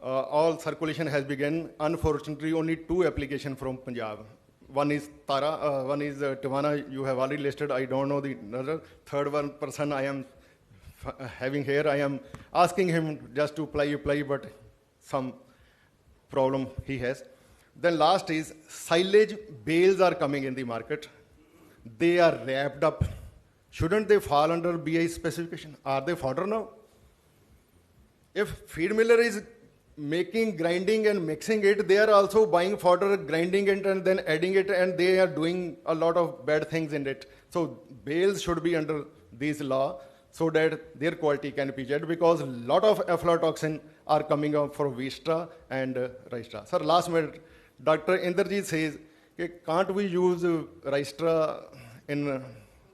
All circulation has begun. Unfortunately, only 2 applications from Punjab. One is Tara, one is Tiwana. You have already listed. I don't know the other. Third one person I am having here. I am asking him just to apply, but some problem he has. Then last is silage bales are coming in the market. They are wrapped up. Shouldn't they fall under BI specification? Are they fodder now? If feed miller is making, grinding and mixing it, they are also buying fodder, grinding it and then adding it, and they are doing a lot of bad things in it. So bales should be under this law so that their quality can be judged, because a lot of aflatoxin are coming out from wheat straw and rice straw. Sir, last minute, Dr. Inderjit says, can't we use rice straw in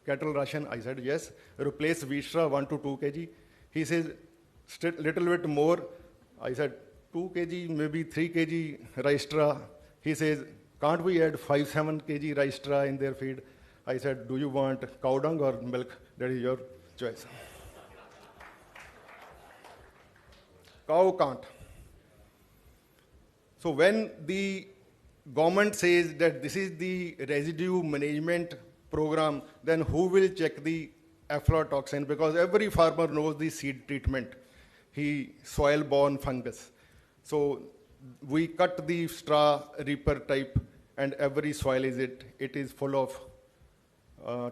cattle ration? I said, yes, replace wheat straw 1 to 2 kg. He says, little bit more. I said, 2 kg, maybe 3 kg rice straw. He says, can't we add 5-7 kg rice straw in their feed? I said, do you want cow dung or milk? That is your choice. Cow can't. So when the government says that this is the residue management program, then who will check the aflatoxin? Because every farmer knows the seed treatment, soil-borne fungus. So we cut the straw reaper type, and every soil it is full of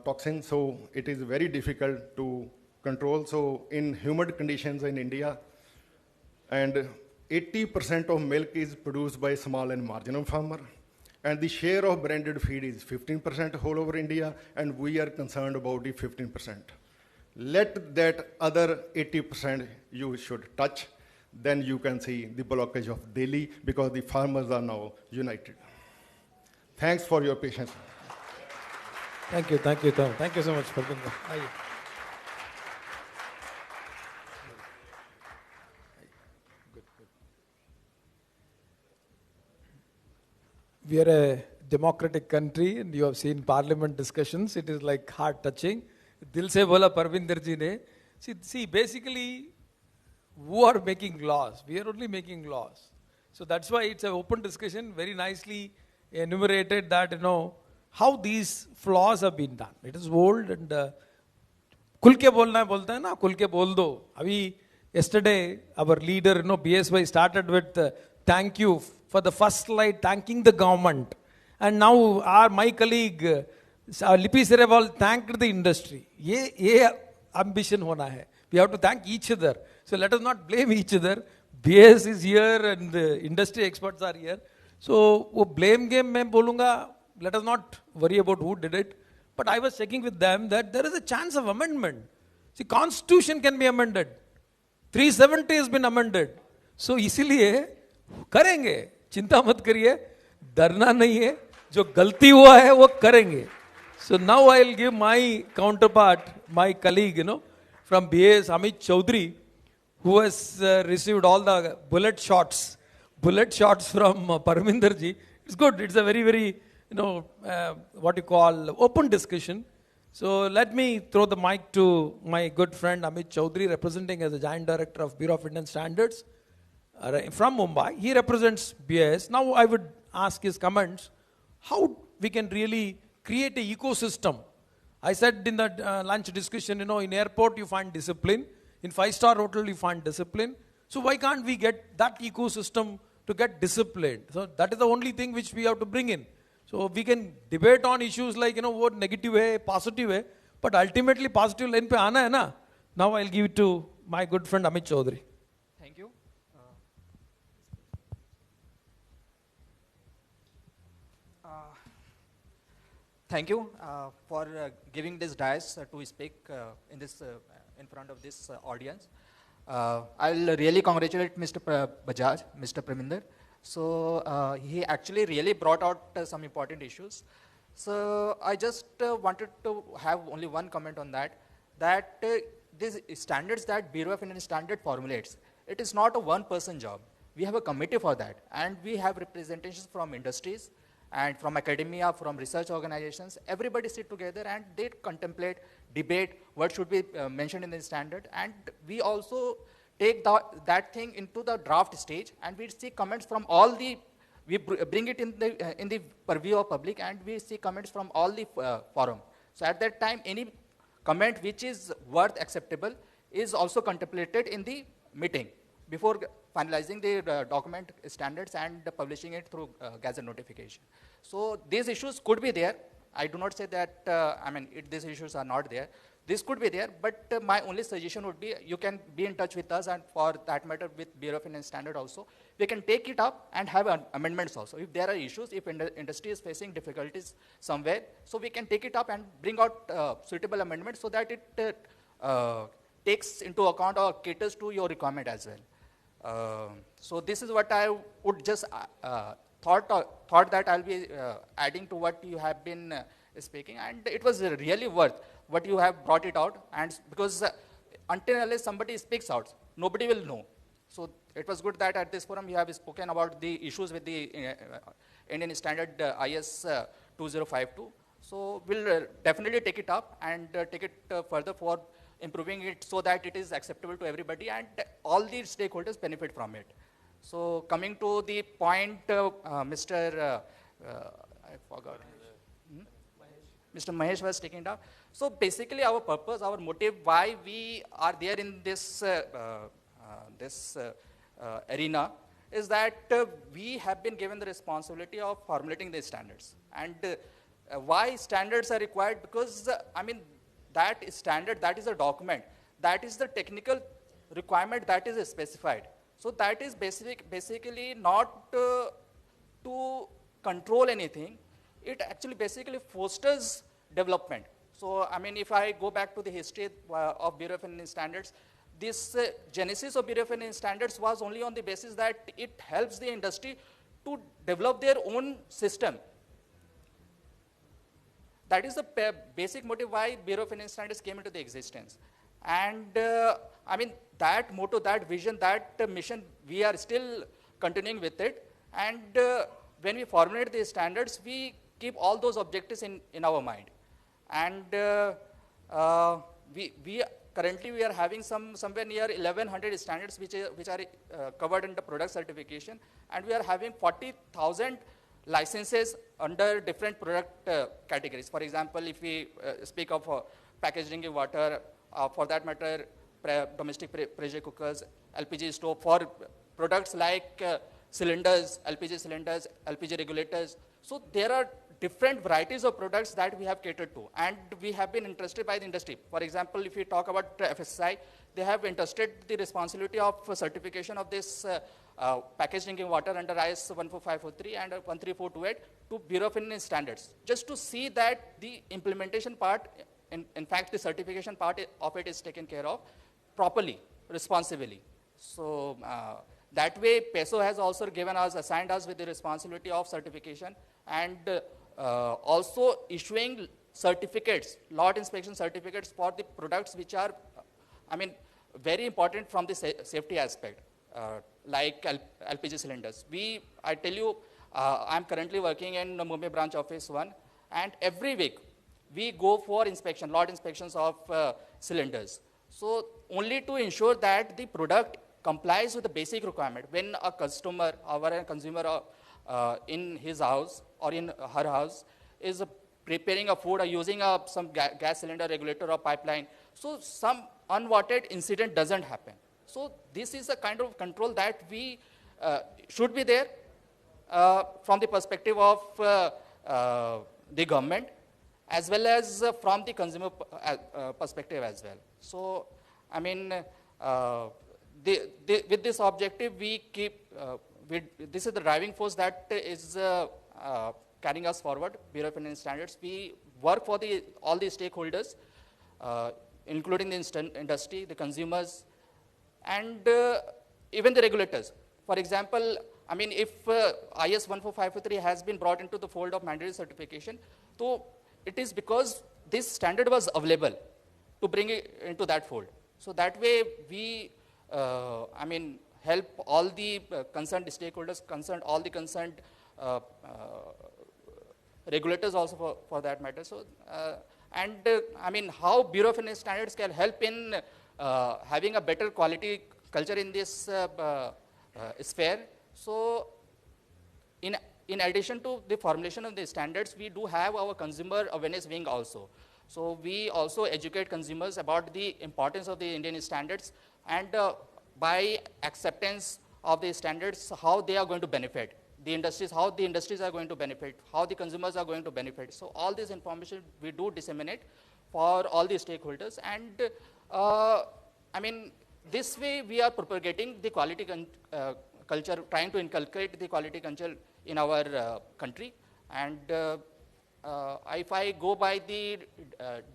toxins. So it is very difficult to control. So in humid conditions in India, and 80% of milk is produced by small and marginal farmer, and the share of branded feed is 15% all over India, and we are concerned about the 15%. Let that other 80% you should touch, then you can see the blockage of Delhi, because the farmers are now united. Thanks for your patience. Thank you, Tom. Thank you so much, Parvinder. We are a democratic country, and you have seen parliament discussions. It is like heart touching. Dil se bola Parvinder ji ne. See, basically, who are making laws? We are only making laws. So that's why it's an open discussion, very nicely enumerated that, how these flaws have been done. It is old, and खुल के बोलना बोलता है ना, खुल के बोल दो. अभी yesterday our leader, BSY started with thank you for the first slide, thanking the government, and now my colleague Lipi Sereval thanked the industry. ये ambition होना है. We have to thank each other. So let us not blame each other. BS is here and the industry experts are here. So वो blame game मैं बोलूँगा, let us not worry about who did it. But I was checking with them that there is a chance of amendment. See, constitution can be amended. 370 has been amended. So इसीलिए करेंगे, चिंता मत करिए, डरना नहीं है, जो गलती हुआ है वो करेंगे. So now I'll give my counterpart, my colleague, from BS, Amit Chaudhary, who has received all the bullet shots from Parvinder ji. It's good. It's a very, very, what you call open discussion. So let me throw the mic to my good friend Amit Chaudhary, representing as the Joint Director of Bureau of Indian Standards from Mumbai. He represents BS. Now I would ask his comments, how we can really create an ecosystem. I said in the lunch discussion, in airport you find discipline, in 5-star hotel you find discipline. So why can't we get that ecosystem to get disciplined? So that is the only thing which we have to bring in. So we can debate on issues like, what negative hai, positive hai, but ultimately positive line pe aana hai na. Now I'll give it to my good friend Amit Chaudhary. Thank you. Thank you for giving this dais to speak in front of this audience. I'll really congratulate Mr. Bajaj, Mr. Preminder. So he actually really brought out some important issues. So I just wanted to have only one comment on that, these standards that Bureau of Indian Standard formulates, it is not a one-person job. We have a committee for that, and we have representations from industries and from academia, from research organizations. Everybody sit together and they contemplate, debate what should be mentioned in the standard, and we also take that thing into the draft stage, and we see comments from all the, we bring it in the purview of public, and we see comments from all the forum. So at that time, any comment which is worth acceptable is also contemplated in the meeting before finalizing the document standards and publishing it through gazette notification. So these issues could be there. I do not say that, these issues are not there. this could be there, but my only suggestion would be you can be in touch with us, and for that matter with Bureau of Indian Standard also. We can take it up and have amendments also. If there are issues, if industry is facing difficulties somewhere, so we can take it up and bring out suitable amendments so that it takes into account or caters to your requirement as well. So this is what I would just thought that I'll be adding to what you have been speaking, and it was really worth what you have brought it out, and because until unless somebody speaks out, nobody will know. So it was good that at this forum you have spoken about the issues with the Indian Standard IS 2052. So we'll definitely take it up and take it further for improving it so that it is acceptable to everybody and all the stakeholders benefit from it. So coming to the point, Mr. I forgot. Mr. Mahesh was taking it up. So basically our purpose, our motive, why we are there in this, arena is that we have been given the responsibility of formulating the standards. And why standards are required? Because, I mean, that standard, that is a document, that is the technical requirement that is specified. So that is basically not to control anything. It actually basically fosters development. So, I mean, if I go back to the history of Bureau of Indian Standards, this genesis of Bureau of Indian Standards was only on the basis that it helps the industry to develop their own system. That is the basic motive why Bureau of Indian Standards came into the existence. And I mean, that motto, that vision, that mission, we are still continuing with it. And when we formulate these standards, we keep all those objectives in our mind. And currently we are having somewhere near 1100 standards which are covered under product certification, and we are having 40,000 licenses under different product categories. For example, if we speak of packaged drinking water, for that matter, domestic pressure cookers, LPG stove, for products like cylinders, LPG regulators. So there are different varieties of products that we have catered to, and we have been interested by the industry. For example, if we talk about FSSAI, they have entrusted the responsibility of certification of this packaged drinking water under IS 14543 and 13428 to Bureau of Indian Standards, just to see that the implementation part, in fact the certification part of it is taken care of properly, responsibly. So that way PESO has also assigned us with the responsibility of certification, and also issuing certificates, lot inspection certificates for the products which are, I mean, very important from the safety aspect, like LPG cylinders. I tell you, I'm currently working in Mumbai branch office 1, and every week we go for inspection, lot inspections of cylinders. So only to ensure that the product complies with the basic requirement. When a customer or a consumer in his house or in her house is preparing a food or using some gas cylinder regulator or pipeline, so some unwanted incident doesn't happen. So this is a kind of control that we should be there from the perspective of the government, as well as from the consumer perspective as well. So, I mean, with this objective, we keep, this is the driving force that is carrying us forward, Bureau of Indian Standards. We work for all the stakeholders, including the industry, the consumers, and even the regulators. For example, I mean, if IS 14543 has been brought into the fold of mandatory certification, so it is because this standard was available to bring it into that fold. So that way we, I mean, help all the concerned stakeholders, all the concerned regulators also for that matter. So, I mean, how Bureau of Indian Standards can help in having a better quality culture in this sphere. So, in addition to the formulation of the standards, we do have our consumer awareness wing also. So we also educate consumers about the importance of the Indian standards, and by acceptance of the standards, how they are going to benefit the industries, how the industries are going to benefit, how the consumers are going to benefit. So all this information we do disseminate for all the stakeholders. And I mean, this way we are propagating the quality culture, trying to inculcate the quality culture in our country. And if I go by the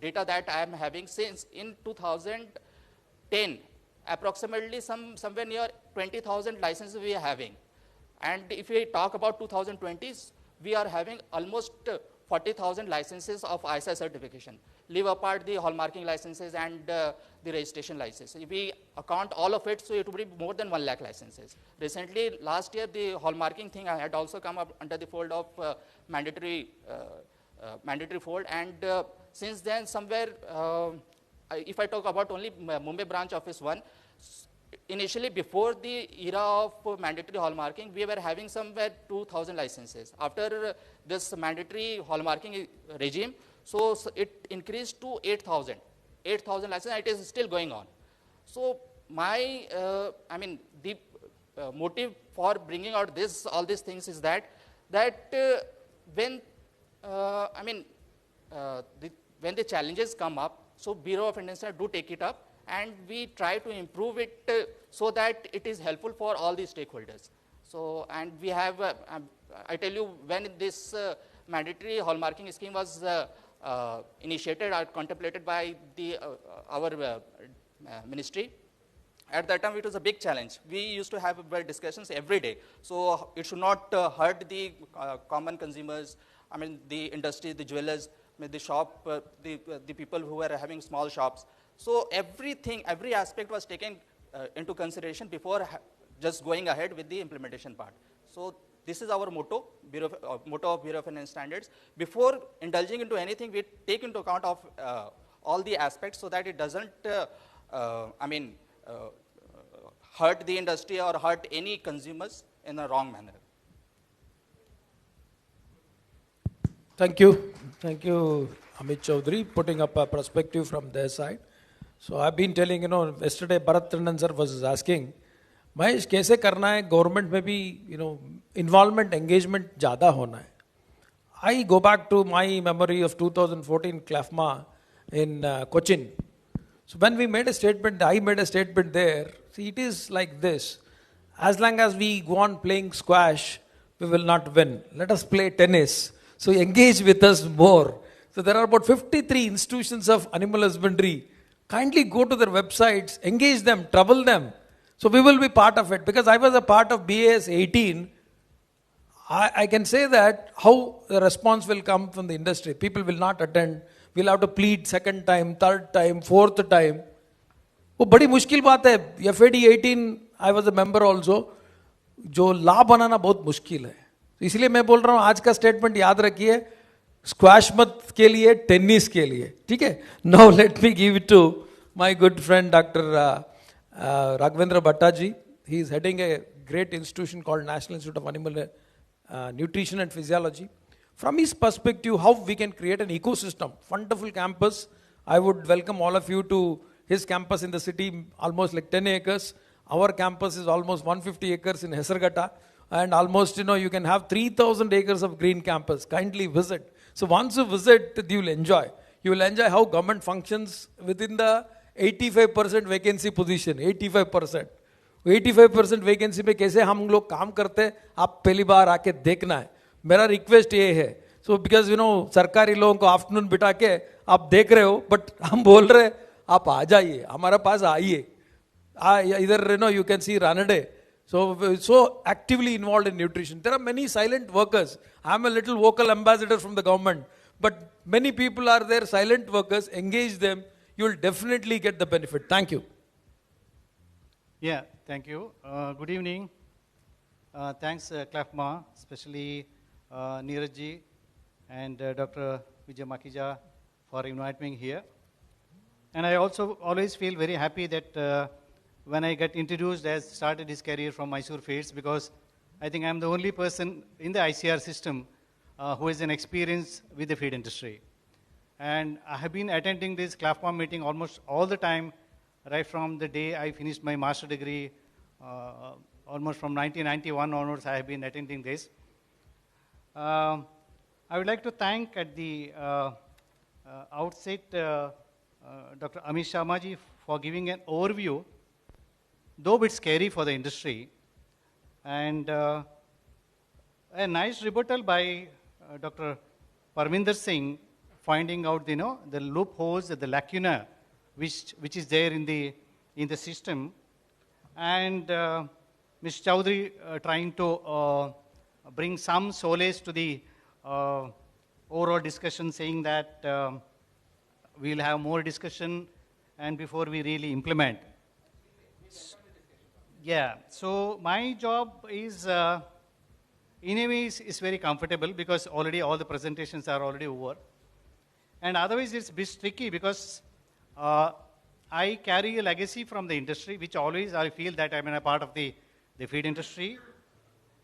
data that I am having, since in 2010, approximately somewhere near 20,000 licenses we are having. And if we talk about 2020, we are having almost 40,000 licenses of ISI certification. Leave apart the hallmarking licenses and the registration licenses. If we account all of it, so it would be more than 1 lakh licenses. Recently, last year, the hallmarking thing had also come up under the fold of mandatory fold. And since then, somewhere, if I talk about only Mumbai branch office 1, initially before the era of mandatory hallmarking, we were having somewhere 2,000 licenses. After this mandatory hallmarking regime, so it increased to 8,000 licenses, and it is still going on. So my, I mean, the motive for bringing out all these things is that when, I mean, when the challenges come up, so Bureau of Indian Standards do take it up, and we try to improve it so that it is helpful for all the stakeholders. So, and we have, I tell you, when this mandatory hallmarking scheme was initiated or contemplated by our ministry, at that time it was a big challenge. We used to have discussions every day. So it should not hurt the common consumers, I mean the industry, the jewelers, the shop, the people who were having small shops. So everything, every aspect was taken into consideration before just going ahead with the implementation part. So this is our motto, motto of Bureau of Indian Standards. Before indulging into anything, we take into account of all the aspects so that it doesn't, I mean, hurt the industry or hurt any consumers in a wrong manner. Thank you. Thank you, Amit Chaudhary, putting up a perspective from their side. So I've been telling, yesterday Bharat Tandon sir was asking, Mahesh, कैसे करना है government में भी, involvement, engagement ज़्यादा होना है. I go back to my memory of 2014 CLFMA in Cochin. So when we made a statement, I made a statement there, see it is like this, as long as we go on playing squash, we will not win. Let us play tennis. So engage with us more. So there are about 53 institutions of animal husbandry. Kindly go to their websites, engage them, trouble them. So we will be part of it. Because I was a part of BAS 18, I can say that how the response will come from the industry. People will not attend. We'll have to plead second time, third time, fourth time. वो बड़ी मुश्किल बात है. FAD 18, I was a member also. जो law बनाना बहुत मुश्किल है. इसलिए मैं बोल रहा हूँ आज का स्टेटमेंट याद रखिए. स्क्वैश मत के लिए, टेनिस के लिए, ठीक है. Now let me give it to my good friend doctor Raghavendra Bhatta ji. He is heading a great institution called National Institute of Animal Nutrition and Physiology. From his perspective, how we can create an ecosystem, wonderful campus. I would welcome all of you to his campus in the city, almost like 10 acres. Our campus is almost 150 acres in Hesargata. And almost, you can have 3,000 acres of green campus. Kindly visit. So once you visit, you will enjoy. You will enjoy how government functions within the 85% vacancy position. 85%. 85% vacancy में कैसे हम लोग काम करते हैं, आप पहली बार आके देखना है. मेरा रिक्वेस्ट ये है. सो बिकॉज सरकारी लोगों को आफ्टरनून बिठा के आप देख रहे हो, बट हम बोल रहे आप आ जाइए, हमारे पास आइए. इधर you can see Ranade. So actively involved in nutrition. There are many silent workers. I'm a little vocal ambassador from the government, but many people are there, silent workers. Engage them. You will definitely get the benefit. Thank you. Yeah, thank you. Good evening. Thanks, CLFMA, especially Neeraj ji and Dr. Vijay Makija for inviting me here. And I also always feel very happy that when I got introduced, I started his career from Mysore Feeds, because I think I'm the only person in the ICR system who has an experience with the feed industry. And I have been attending this CLFMA meeting almost all the time, right from the day I finished my master degree, almost from 1991 onwards, I have been attending this. I would like to thank at the outset Dr. Amit Sharma for giving an overview, though a bit scary for the industry, and a nice rebuttal by Dr. Parminder Singh, finding out the loopholes, the lacuna which is there in the system, and Ms. Chowdhury trying to bring some solace to the overall discussion, saying that we'll have more discussion and before we really implement. Yeah, so my job is in a way is very comfortable because already all the presentations are already over. And otherwise it's a bit tricky because I carry a legacy from the industry, which always I feel that I'm in a part of the feed industry.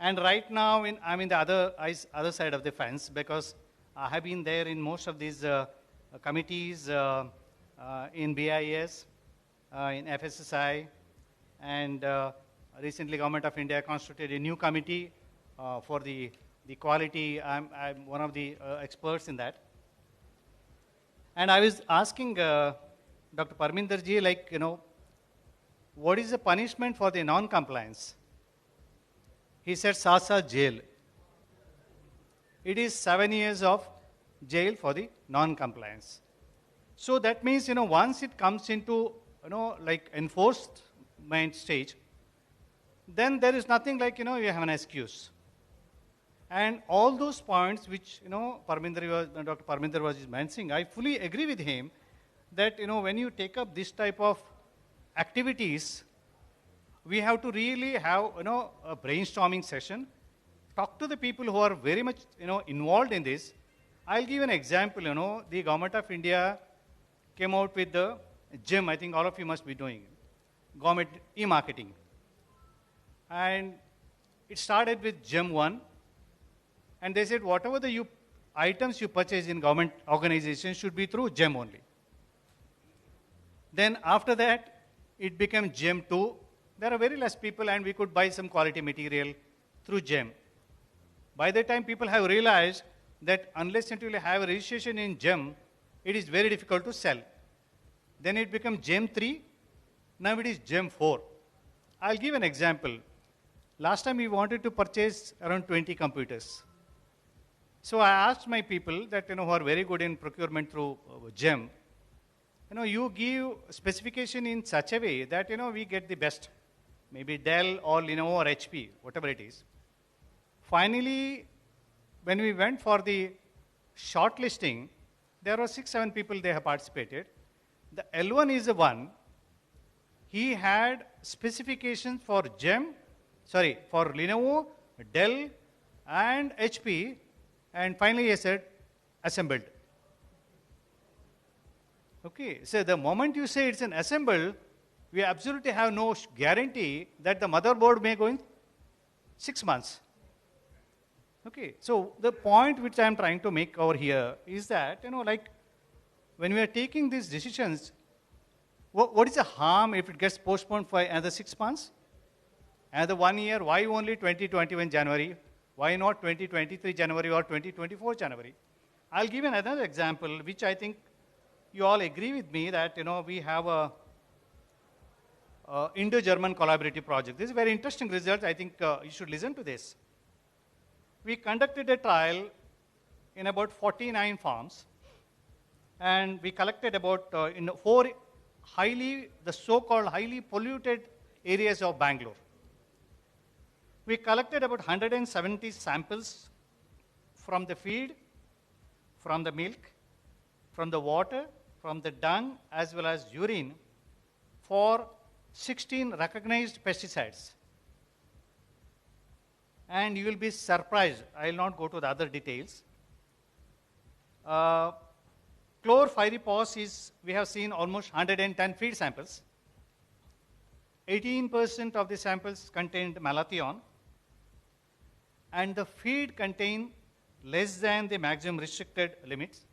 And right now I'm in the other side of the fence because I have been there in most of these committees in BIS, in FSSI, and recently Government of India constituted a new committee for the quality. I'm one of the experts in that. And I was asking Dr. Parminder ji, like, what is the punishment for the non-compliance? He said, Sasa jail. It is 7 years of jail for the non-compliance. So that means, once it comes into, like enforcement stage, then there is nothing like, you have an excuse. And all those points which, Dr. Parminder was mentioning, I fully agree with him that, when you take up this type of activities, we have to really have, a brainstorming session, talk to the people who are very much, involved in this. I'll give an example, the Government of India came out with the GEM, I think all of you must be doing, government e-marketing. And it started with GEM 1, and they said whatever the items you purchase in government organizations should be through GEM only. Then after that, it became GEM 2. There are very less people and we could buy some quality material through GEM. By the time people have realized that unless until you have a registration in GEM, it is very difficult to sell. Then it became GEM 3, now it is GEM 4. I'll give an example. Last time we wanted to purchase around 20 computers. So I asked my people that, who are very good in procurement through GEM, you give specification in such a way that, we get the best. Maybe Dell or Lenovo or HP, whatever it is. Finally, when we went for the shortlisting, there were 6-7 people they have participated. The L1 is the one. He had specifications for for Lenovo, Dell, and HP, and finally he said, assembled. Okay, so the moment you say it's an assembled, we absolutely have no guarantee that the motherboard may go in 6 months. Okay, so the point which I'm trying to make over here is that, like when we are taking these decisions, what is the harm if it gets postponed for another 6 months? Another 1 year, why only 2021 January? Why not 2023 January or 2024 January? I'll give another example, which I think you all agree with me that, we have a Indo-German collaborative project. This is a very interesting result. I think you should listen to this. We conducted a trial in about 49 farms, and we collected about in 4 the so-called highly polluted areas of Bangalore. We collected about 170 samples from the feed, from the milk, from the water, from the dung, as well as urine for 16 recognized pesticides. And you will be surprised. I will not go to the other details. Chlorpyrifos is, we have seen almost 110 feed samples. 18% of the samples contained malathion, and the feed contained less than the maximum restricted limits.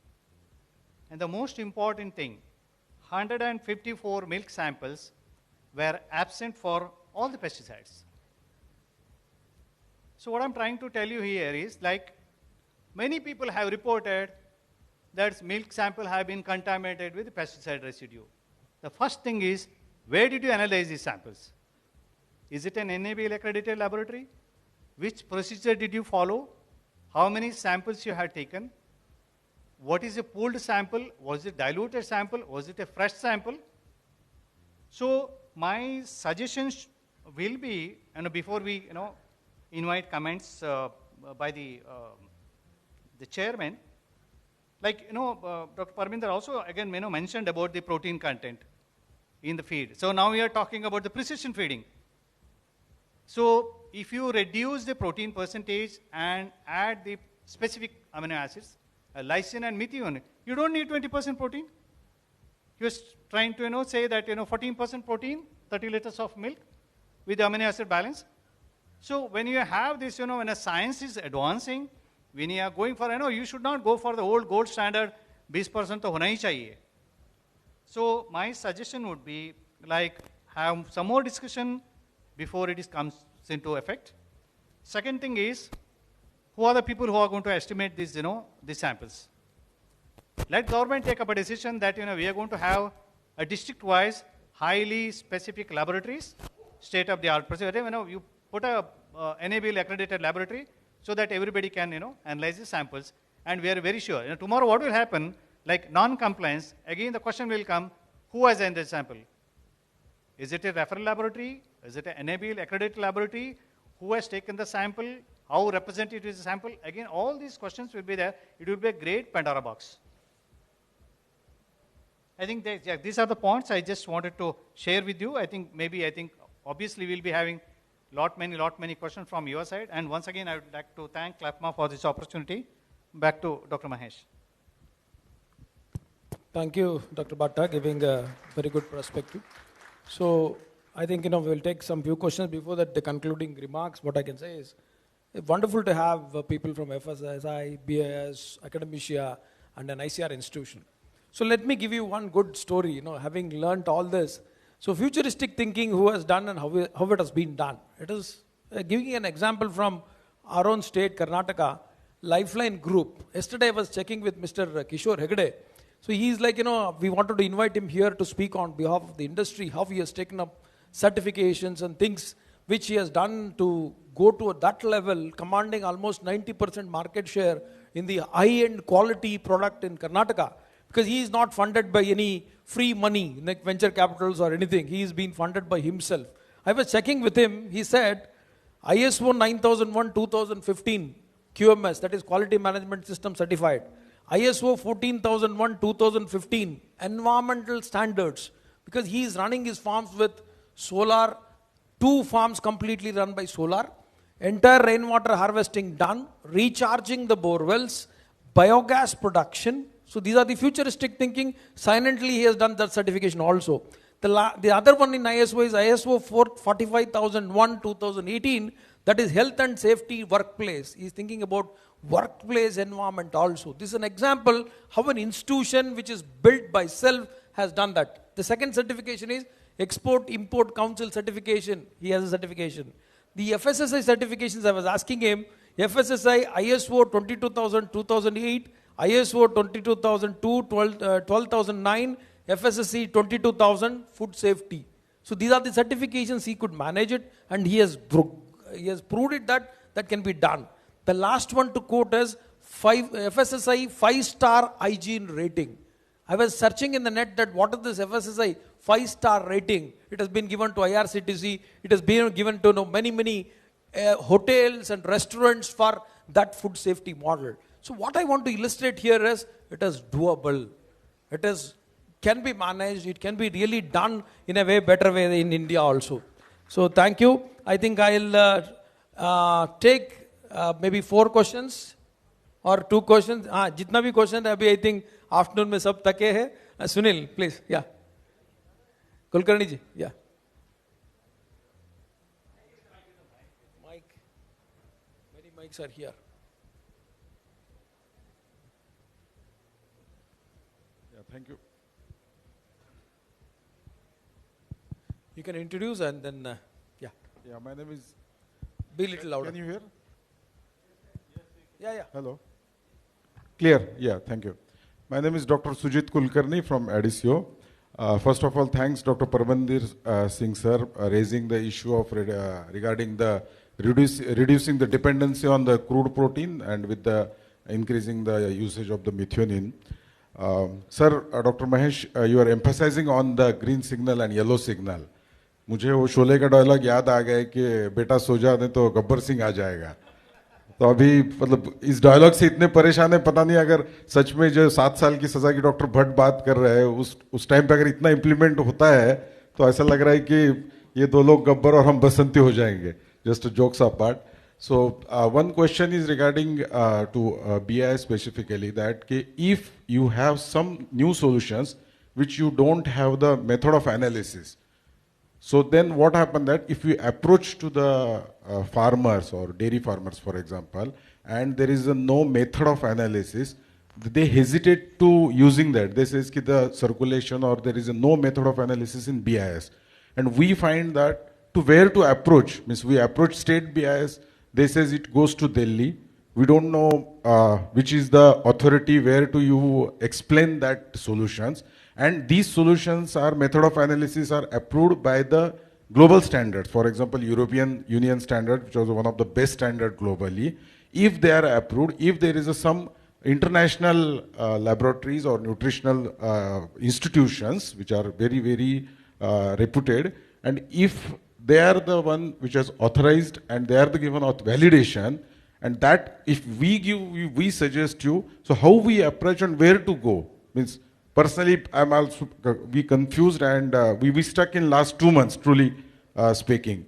And the most important thing, 154 milk samples were absent for all the pesticides. So what I'm trying to tell you here is, like, many people have reported that milk sample have been contaminated with pesticide residue. The first thing is, where did you analyze these samples? Is it an NABL accredited laboratory? Which procedure did you follow? How many samples you had taken? What is a pooled sample? Was it diluted sample? Was it a fresh sample? So my suggestions will be, before we invite comments by the chairman, like Dr. Parminder also again mentioned about the protein content in the feed. So now we are talking about the precision feeding. So if you reduce the protein percentage and add the specific amino acids, lysine and methionine, you don't need 20% protein. You're trying to say that 14% protein, 30 liters of milk with the amino acid balance. So when you have this, when a science is advancing, when you are going for, you should not go for the old gold standard, 20% to hona hi chahiye. So my suggestion would be like have some more discussion before it comes into effect. Second thing is, who are the people who are going to estimate these, these samples? Let government take up a decision that, we are going to have a district-wise, highly specific laboratories, state-of-the-art procedure. You put a NABL accredited laboratory so that everybody can, analyze the samples. And we are very sure. Tomorrow what will happen, like non-compliance, again the question will come, who has analyzed the sample? Is it a referral laboratory? Is it an NABL accredited laboratory? Who has taken the sample? How representative is the sample? Again, all these questions will be there. It will be a great Pandora box. I think these are the points I just wanted to share with you. I think obviously we'll be having lot many questions from your side. And once again, I would like to thank CLFMA for this opportunity. Back to Dr. Mahesh. Thank you, Dr. Bhatta, giving a very good perspective. So I think, we'll take some few questions. Before that, the concluding remarks, what I can say is, it's wonderful to have people from FSSI, BIS, Academia, and an ICR institution. So let me give you one good story, having learnt all this. So futuristic thinking, who has done and how it has been done. It is giving an example from our own state, Karnataka, Lifeline Group. Yesterday I was checking with Mr. Kishore Hegde. So he's like, we wanted to invite him here to speak on behalf of the industry, how he has taken up certifications and things which he has done to go to that level, commanding almost 90% market share in the high-end quality product in Karnataka. Because he is not funded by any free money, like venture capitals or anything. He is being funded by himself. I was checking with him. He said, ISO 9001-2015 QMS, that is Quality Management System certified. ISO 14001-2015 environmental standards. Because he is running his farms with solar, 2 farms completely run by solar, entire rainwater harvesting done, recharging the bore wells, biogas production. So these are the futuristic thinking. Silently he has done that certification also. The other one in ISO is ISO 45001-2018, that is health and safety workplace. He is thinking about workplace environment also. This is an example how an institution which is built by self has done that. The second certification is Export Import Council certification. He has a certification. The FSSI certifications, I was asking him, FSSI ISO 22000-2008, ISO 22002, 12009, FSSC 22000, food safety. So these are the certifications he could manage it, and he has proved it that can be done. The last one to quote is FSSI 5-star hygiene rating. I was searching in the net that what is this FSSI 5-star rating. It has been given to IRCTC. It has been given to many hotels and restaurants for that food safety model. So what I want to illustrate here is it is doable. It can be managed. It can be really done in a better way in India also. So thank you. I think I'll take maybe 4 questions or 2 questions. Jitna bhi question hai, I think afternoon mein sab take hai. Sunil, please. Yeah. Kulkarni ji. Yeah. Many mics are here. Thank you. You can introduce and then, yeah. Yeah, my name is... Be a little louder. Can you hear? Yeah. Hello. Clear? Yeah, thank you. My name is Dr. Sujit Kulkarni from Adisio. First of all, thanks Dr. Parmandir Singh sir raising the issue of regarding the reducing the dependency on the crude protein and with the increasing the usage of the methionine. Sir, Dr. Mahesh, you are emphasizing on the green signal and yellow signal. मुझे वो शोले का dialogue याद आ गया कि बेटा सो जा नहीं तो गब्बर सिंह आ जाएगा. तो अभी मतलब इस डायलॉग से इतने परेशान है, पता नहीं अगर सच में जो 7 साल की सजा की डॉक्टर भट्ट बात कर रहे हैं उस टाइम पे अगर इतना इम्प्लीमेंट होता है तो ऐसा लग रहा है कि ये दो लोग गब्बर और हम बसंती हो जाएंगे. Just jokes apart. So one question is regarding to BI specifically, that if you have some new solutions which you don't have the method of analysis, so then what happened that if we approach to the farmers or dairy farmers, for example, and there is no method of analysis, they hesitate to using that. They says that the circulation or there is no method of analysis in BIS. And we find that to where to approach, means we approach state BIS, they says it goes to Delhi. We don't know which is the authority where to you explain that solutions. And these solutions are method of analysis are approved by the global standards. For example, European Union standard, which was one of the best standard globally. If they are approved, if there is some international laboratories or nutritional institutions which are very, very reputed, and if they are the one which is authorized and they are the given validation, and that if we give, we suggest you, so how we approach and where to go? Means personally, I'm also we confused and we stuck in last 2 months, truly speaking.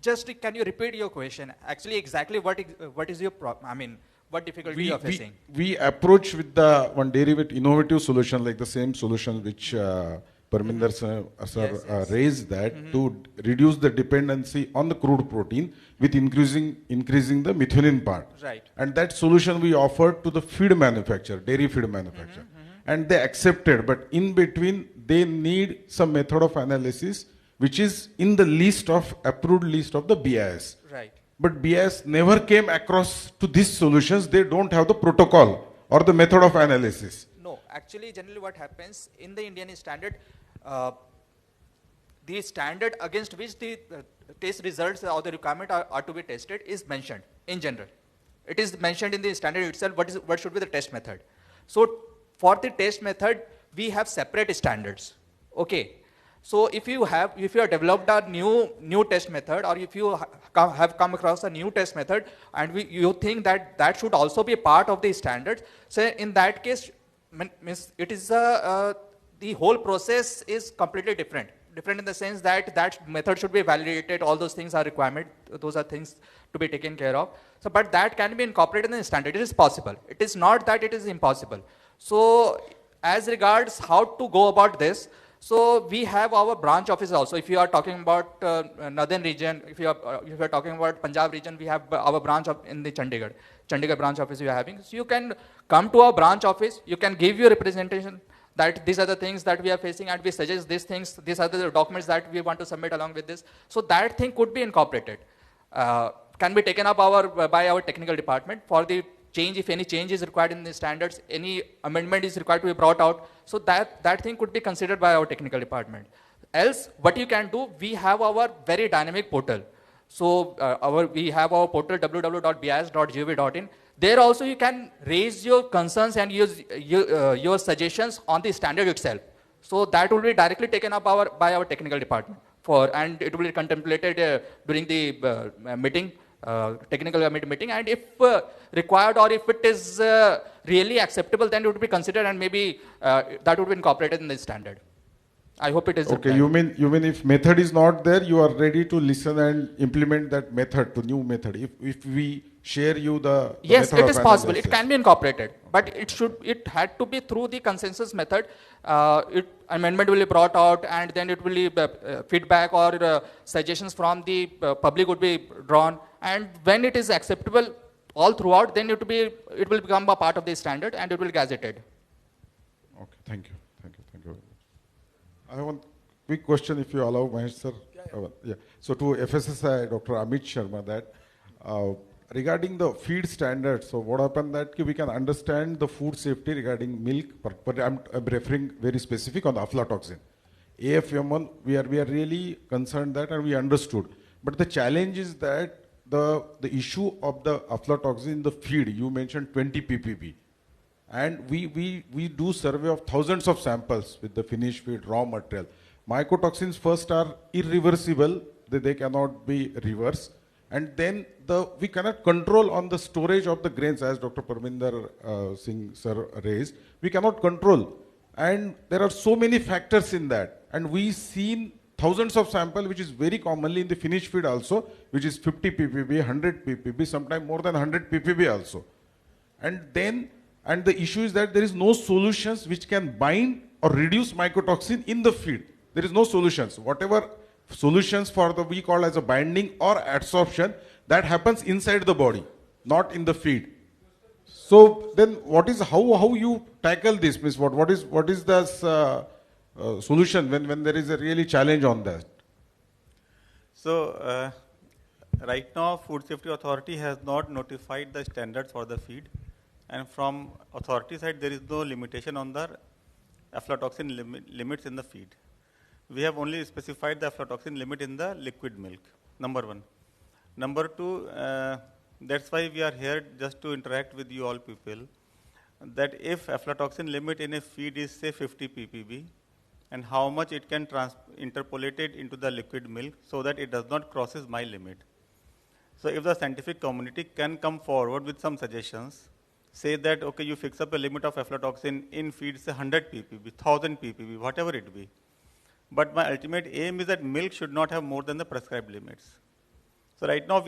Just can you repeat your question? Actually, exactly what is your problem? I mean, what difficulty you are facing? We approach with the one derivative innovative solution, like the same solution which Parminder sir raised that to reduce the dependency on the crude protein with increasing the methionine part. Right. And that solution we offered to the feed manufacturer, dairy feed manufacturer. And they accepted, but in between they need some method of analysis which is in the list of approved list of the BIS. Right. But BIS never came across to these solutions. They don't have the protocol or the method of analysis. No, actually generally what happens in the Indian standard, the standard against which the test results or the requirement are to be tested is mentioned in general. It is mentioned in the standard itself what should be the test method. So for the test method, we have separate standards. Okay. So if you have developed a new test method, or if you have come across a new test method and you think that should also be a part of the standards, so in that case, it is the whole process is completely different. Different in the sense that method should be validated, all those things are requirement, those are things to be taken care of. So, but that can be incorporated in the standard. It is possible. It is not that it is impossible. So, as regards how to go about this, so we have our branch office also. If you are talking about northern region, if you are talking about Punjab region, we have our branch in the Chandigarh branch office we are having. So you can come to our branch office, you can give your representation that these are the things that we are facing and we suggest these things, these are the documents that we want to submit along with this. So that thing could be incorporated, can be taken up by our technical department for the change, if any change is required in the standards, any amendment is required to be brought out. So that thing could be considered by our technical department. Else, what you can do, we have our very dynamic portal. So we have our portal www.bis.gov.in. There also you can raise your concerns and use your suggestions on the standard itself. So that will be directly taken up by our technical department and it will be contemplated during the meeting. Technical committee meeting, and if required or if it is really acceptable, then it would be considered and maybe that would be incorporated in the standard. I hope it is. Okay, you mean if method is not there, you are ready to listen and implement that method, to new method. If we share you the yes, method it is possible. It can be incorporated, but it had to be through the consensus method. Amendment will be brought out, and then it will be feedback or suggestions from the public would be drawn. And when it is acceptable all throughout, then it will become a part of the standard and it will be gazetted. Okay, thank you. I have one quick question, if you allow, Mahesh sir. Yeah. So to FSSI, Dr. Amit Sharma, that regarding the feed standards, so what happened that we can understand the food safety regarding milk, but I'm referring very specific on the aflatoxin. AFM1, we are really concerned that, and we understood. But the challenge is that the issue of the aflatoxin in the feed, you mentioned 20 ppb. And we do survey of thousands of samples with the finished feed, raw material. Mycotoxins first are irreversible, they cannot be reversed. And then we cannot control on the storage of the grains, as Dr. Parminder Singh sir raised. We cannot control. And there are so many factors in that. And we've seen thousands of samples, which is very commonly in the finished feed also, which is 50 ppb, 100 ppb, sometimes more than 100 ppb also. And the issue is that there is no solutions which can bind or reduce mycotoxin in the feed. There is no solutions. Whatever solutions for we call as a binding or adsorption, that happens inside the body, not in the feed. So then how you tackle this? Means what is the solution when there is a really challenge on that? So right now Food Safety Authority has not notified the standards for the feed, and from authority side there is no limitation on the aflatoxin limits in the feed. We have only specified the aflatoxin limit in the liquid milk, number one. Number two, that's why we are here just to interact with you all people, that if aflatoxin limit in a feed is say 50 ppb, and how much it can interpolate it into the liquid milk so that it does not crosses my limit. So if the scientific community can come forward with some suggestions, say that, okay, you fix up a limit of aflatoxin in feed, say 100 ppb, 1000 ppb, whatever it be. But my ultimate aim is that milk should not have more than the prescribed limits. So right now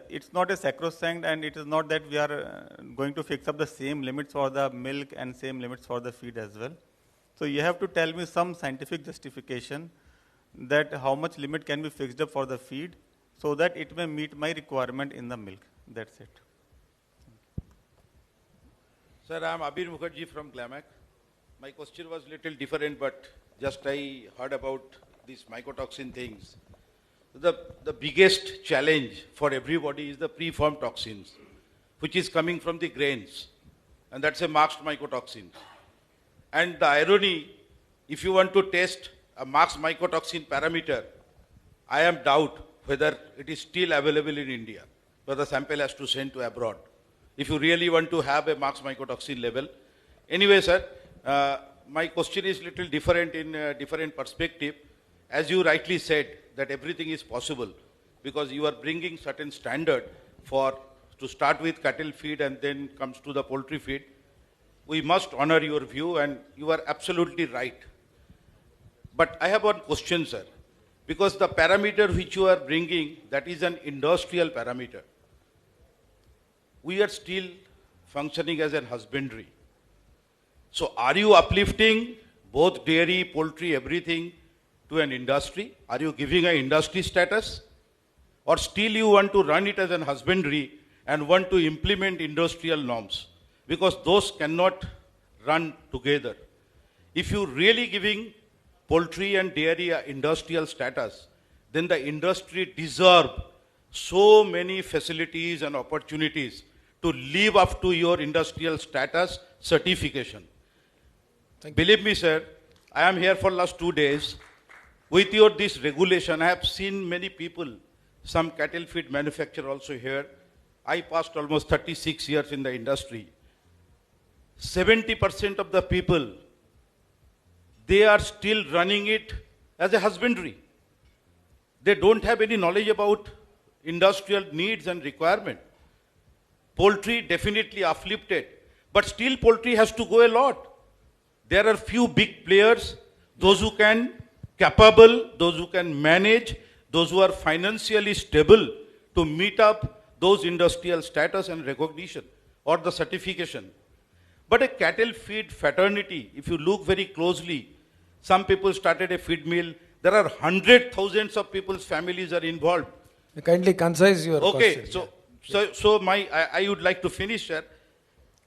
it's not a sacrosanct, and it is not that we are going to fix up the same limits for the milk and same limits for the feed as well. So you have to tell me some scientific justification that how much limit can be fixed up for the feed so that it may meet my requirement in the milk. That's it. Sir, I am Abir Mukherjee from Glamac. My question was little different, but just I heard about these mycotoxin things. The biggest challenge for everybody is the preformed toxins, which is coming from the grains. And that's a masked mycotoxin. And the irony, if you want to test a masked mycotoxin parameter, I am doubt whether it is still available in India, but the sample has to send to abroad. If you really want to have a masked mycotoxin level. Anyway, sir, my question is little different in a different perspective. As you rightly said, that everything is possible because you are bringing certain standard to start with cattle feed and then comes to the poultry feed. We must honor your view, and you are absolutely right. But I have one question, sir, because the parameter which you are bringing, that is an industrial parameter. We are still functioning as an husbandry. So are you uplifting both dairy, poultry, everything to an industry? Are you giving an industry status? Or still you want to run it as an husbandry and want to implement industrial norms? Because those cannot run together. If you're really giving poultry and dairy an industrial status, then the industry deserves so many facilities and opportunities to live up to your industrial status certification. Believe me, sir, I am here for last 2 days. With this regulation, I have seen many people, some cattle feed manufacturer also here. I passed almost 36 years in the industry. 70% of the people, they are still running it as a husbandry. They don't have any knowledge about industrial needs and requirement. Poultry definitely uplifted, but still poultry has to go a lot. There are few big players, those who can capable, those who can manage, those who are financially stable to meet up those industrial status and recognition or the certification. But a cattle feed fraternity, if you look very closely, some people started a feed mill. There are hundreds, thousands of people's families are involved. Kindly concise your question. Okay, so I would like to finish, sir.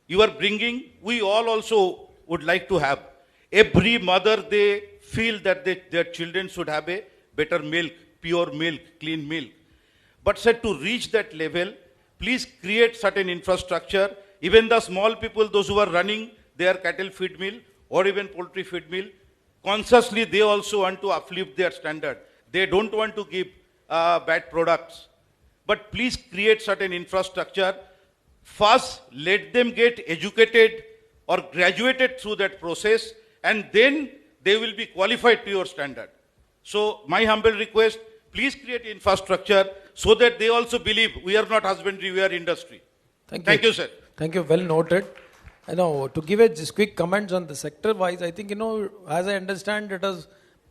You are bringing, we all also would like to have. Every mother, they feel that their children should have a better milk, pure milk, clean milk. But sir, to reach that level, please create certain infrastructure. Even the small people, those who are running their cattle feed mill or even poultry feed mill, consciously they also want to uplift their standard. They don't want to give bad products. But please create certain infrastructure. First, let them get educated or graduated through that process, and then they will be qualified to your standard. So my humble request, please create infrastructure so that they also believe we are not husbandry, we are industry. Thank you, sir. Thank you, well noted. To give a just quick comments on the sector-wise, I think, as I understand,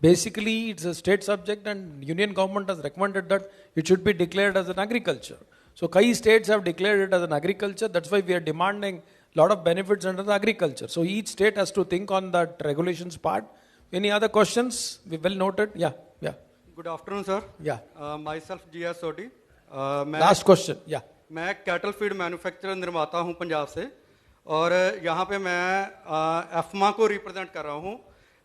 it's a state subject and union government has recommended that it should be declared as an agriculture. So, many states have declared it as an agriculture. That's why we are demanding a lot of benefits under the agriculture. So, each state has to think on that regulations part. Any other questions? We well noted. Yeah. Good afternoon, sir. Yeah. Myself, G.S. Sodi. Last question. Yeah. मैं cattle feed manufacturer निर्माता हूं पंजाब से और यहाँ पे मैं एफमा को represent कर रहा हूँ.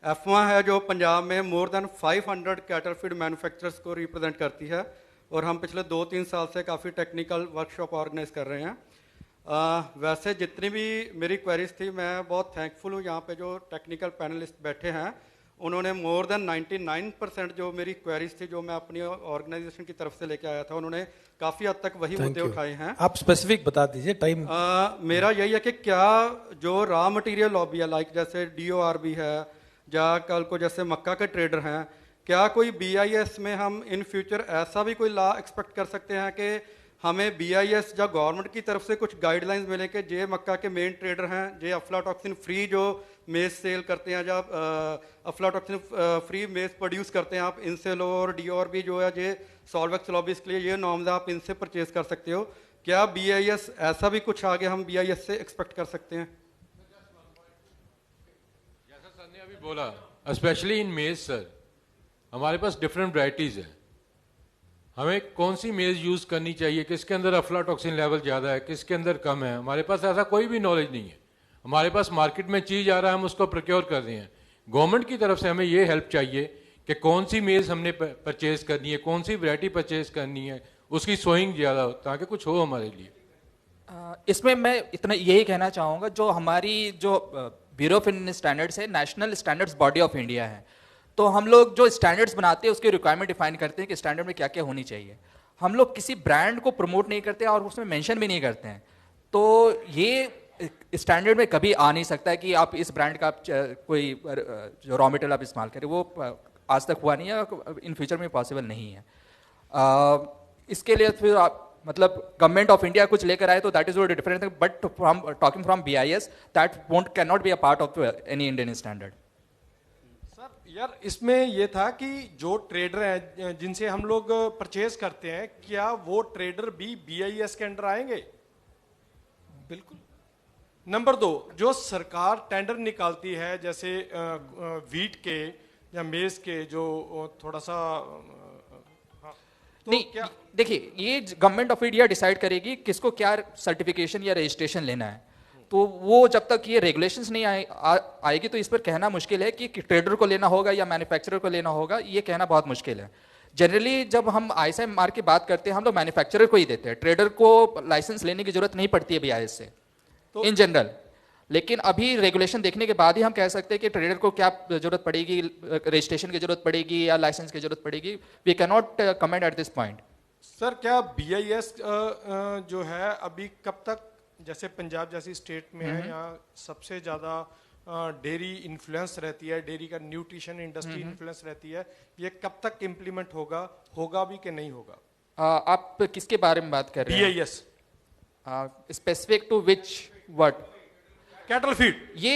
एफमा है जो पंजाब में more than 500 cattle feed manufacturers को रिप्रेजेंट करती है और हम पिछले 2-3 साल से काफ़ी टेक्निकल वर्कशॉप ऑर्गेनाइज कर रहे हैं. वैसे जितनी भी मेरी क्वेरीज थी, मैं बहुत थैंकफुल हूँ यहाँ पे जो टेक्निकल पैनलिस्ट बैठे हैं, उन्होंने मोर देन 99% जो मेरी क्वेरीज थी जो मैं अपनी ऑर्गेनाइजेशन की तरफ से लेके आया था, उन्होंने काफ़ी हद तक वही मुद्दे उठाए हैं. आप स्पेसिफिक बता दीजिए टाइम. मेरा यही है कि क्या जो रॉ मटेरियल लॉबी है, लाइक जैसे DORB है या कल को जैसे मक्का के ट्रेडर हैं, क्या कोई BIS में हम इन फ्यूचर ऐसा भी कोई लॉ एक्सपेक्ट कर सकते हैं कि हमें BIS या गवर्नमेंट की तरफ से कुछ गाइडलाइंस मिले कि जे मक्का के मेन ट्रेडर हैं, जे अफ्लाटॉक्सिन फ्री जो मेज सेल करते हैं, जब अफ्लाटॉक्सिन फ्री मेज प्रोड्यूस करते हैं, आप इनसे लो, और DORB जो है जे सॉल्वेक्स लॉबीज के लिए ये नॉर्म्स आप इनसे परचेज कर सकते हो. क्या BIS ऐसा भी कुछ आगे हम BIS से एक्सपेक्ट कर सकते हैं? जैसा सर ने अभी बोला, स्पेशली इन मेज सर, हमारे पास डिफरेंट वैरायटीज हैं. हमें कौन सी मेज यूज करनी चाहिए, किसके अंदर अफ्लाटॉक्सिन लेवल ज़्यादा है, किसके अंदर कम है, हमारे पास ऐसा कोई भी नॉलेज नहीं है. हमारे पास मार्केट में चीज़ आ रहा है, हम उसको प्रोक्योर कर रहे हैं. गवर्नमेंट की तरफ से हमें ये हेल्प चाहिए कि कौन सी मेज हमने परचेज करनी है, कौन सी वैरायटी परचेज करनी है, उसकी सोइंग ज़्यादा हो ताकि कुछ हो हमारे लिए. इसमें मैं इतना यही कहना चाहूँगा, जो हमारी जो ब्यूरो ऑफ इंडियन स्टैंडर्ड्स है, national standards body of India है, तो हम लोग जो स्टैंडर्ड्स बनाते हैं उसके रिक्वायरमेंट डिफाइन करते हैं कि स्टैंडर्ड में क्या क्या होनी चाहिए. हम लोग किसी ब्रांड को प्रमोट नहीं करते और उसमें मेंशन भी नहीं करते हैं. तो ये स्टैंडर्ड में कभी आ नहीं सकता है कि आप इस ब्रांड का कोई जो रॉ मटेरियल आप इस्तेमाल करें. वो आज तक हुआ नहीं है, इन फ्यूचर में पॉसिबल नहीं है. इसके लिए फिर आप मतलब गवर्नमेंट ऑफ इंडिया कुछ लेकर आए तो that is different, but from talking from BIS that can not be a part of any Indian standard. यार इसमें ये था कि जो ट्रेडर हैं जिनसे हम लोग परचेज करते हैं, क्या वो ट्रेडर भी BIS के अंडर आएंगे? बिल्कुल. नंबर 2, जो सरकार टेंडर निकालती है जैसे वीट के या मेज के, जो थोड़ा सा तो नहीं, देखिए ये गवर्नमेंट ऑफ इंडिया डिसाइड करेगी किसको क्या सर्टिफिकेशन या रजिस्ट्रेशन लेना है. तो वो जब तक ये रेगुलेशंस नहीं आएगी तो इस पर कहना मुश्किल है कि ट्रेडर को लेना होगा या मैन्युफैक्चरर को लेना होगा, ये कहना बहुत मुश्किल है. जनरली जब हम ISMR की बात करते हैं, हम लोग मैन्युफैक्चरर को ही देते हैं, ट्रेडर को लाइसेंस लेने की जरूरत नहीं पड़ती है BIS से इन जनरल. लेकिन अभी रेगुलेशन देखने के बाद ही हम कह सकते हैं कि ट्रेडर को क्या जरूरत पड़ेगी, रजिस्ट्रेशन की जरूरत पड़ेगी या लाइसेंस की जरूरत पड़ेगी. We can not comment at this point. Sir क्या BIS जो है अभी कब तक, जैसे पंजाब जैसी स्टेट में है, यहाँ सबसे ज़्यादा डेयरी इन्फ्लुएंस रहती है, डेयरी का न्यूट्रिशन इंडस्ट्री इन्फ्लुएंस रहती है, ये कब तक इम्प्लीमेंट होगा भी कि नहीं होगा? आप किसके बारे में बात कर रहे हैं? BIS specific to which word? Cattle feed. ये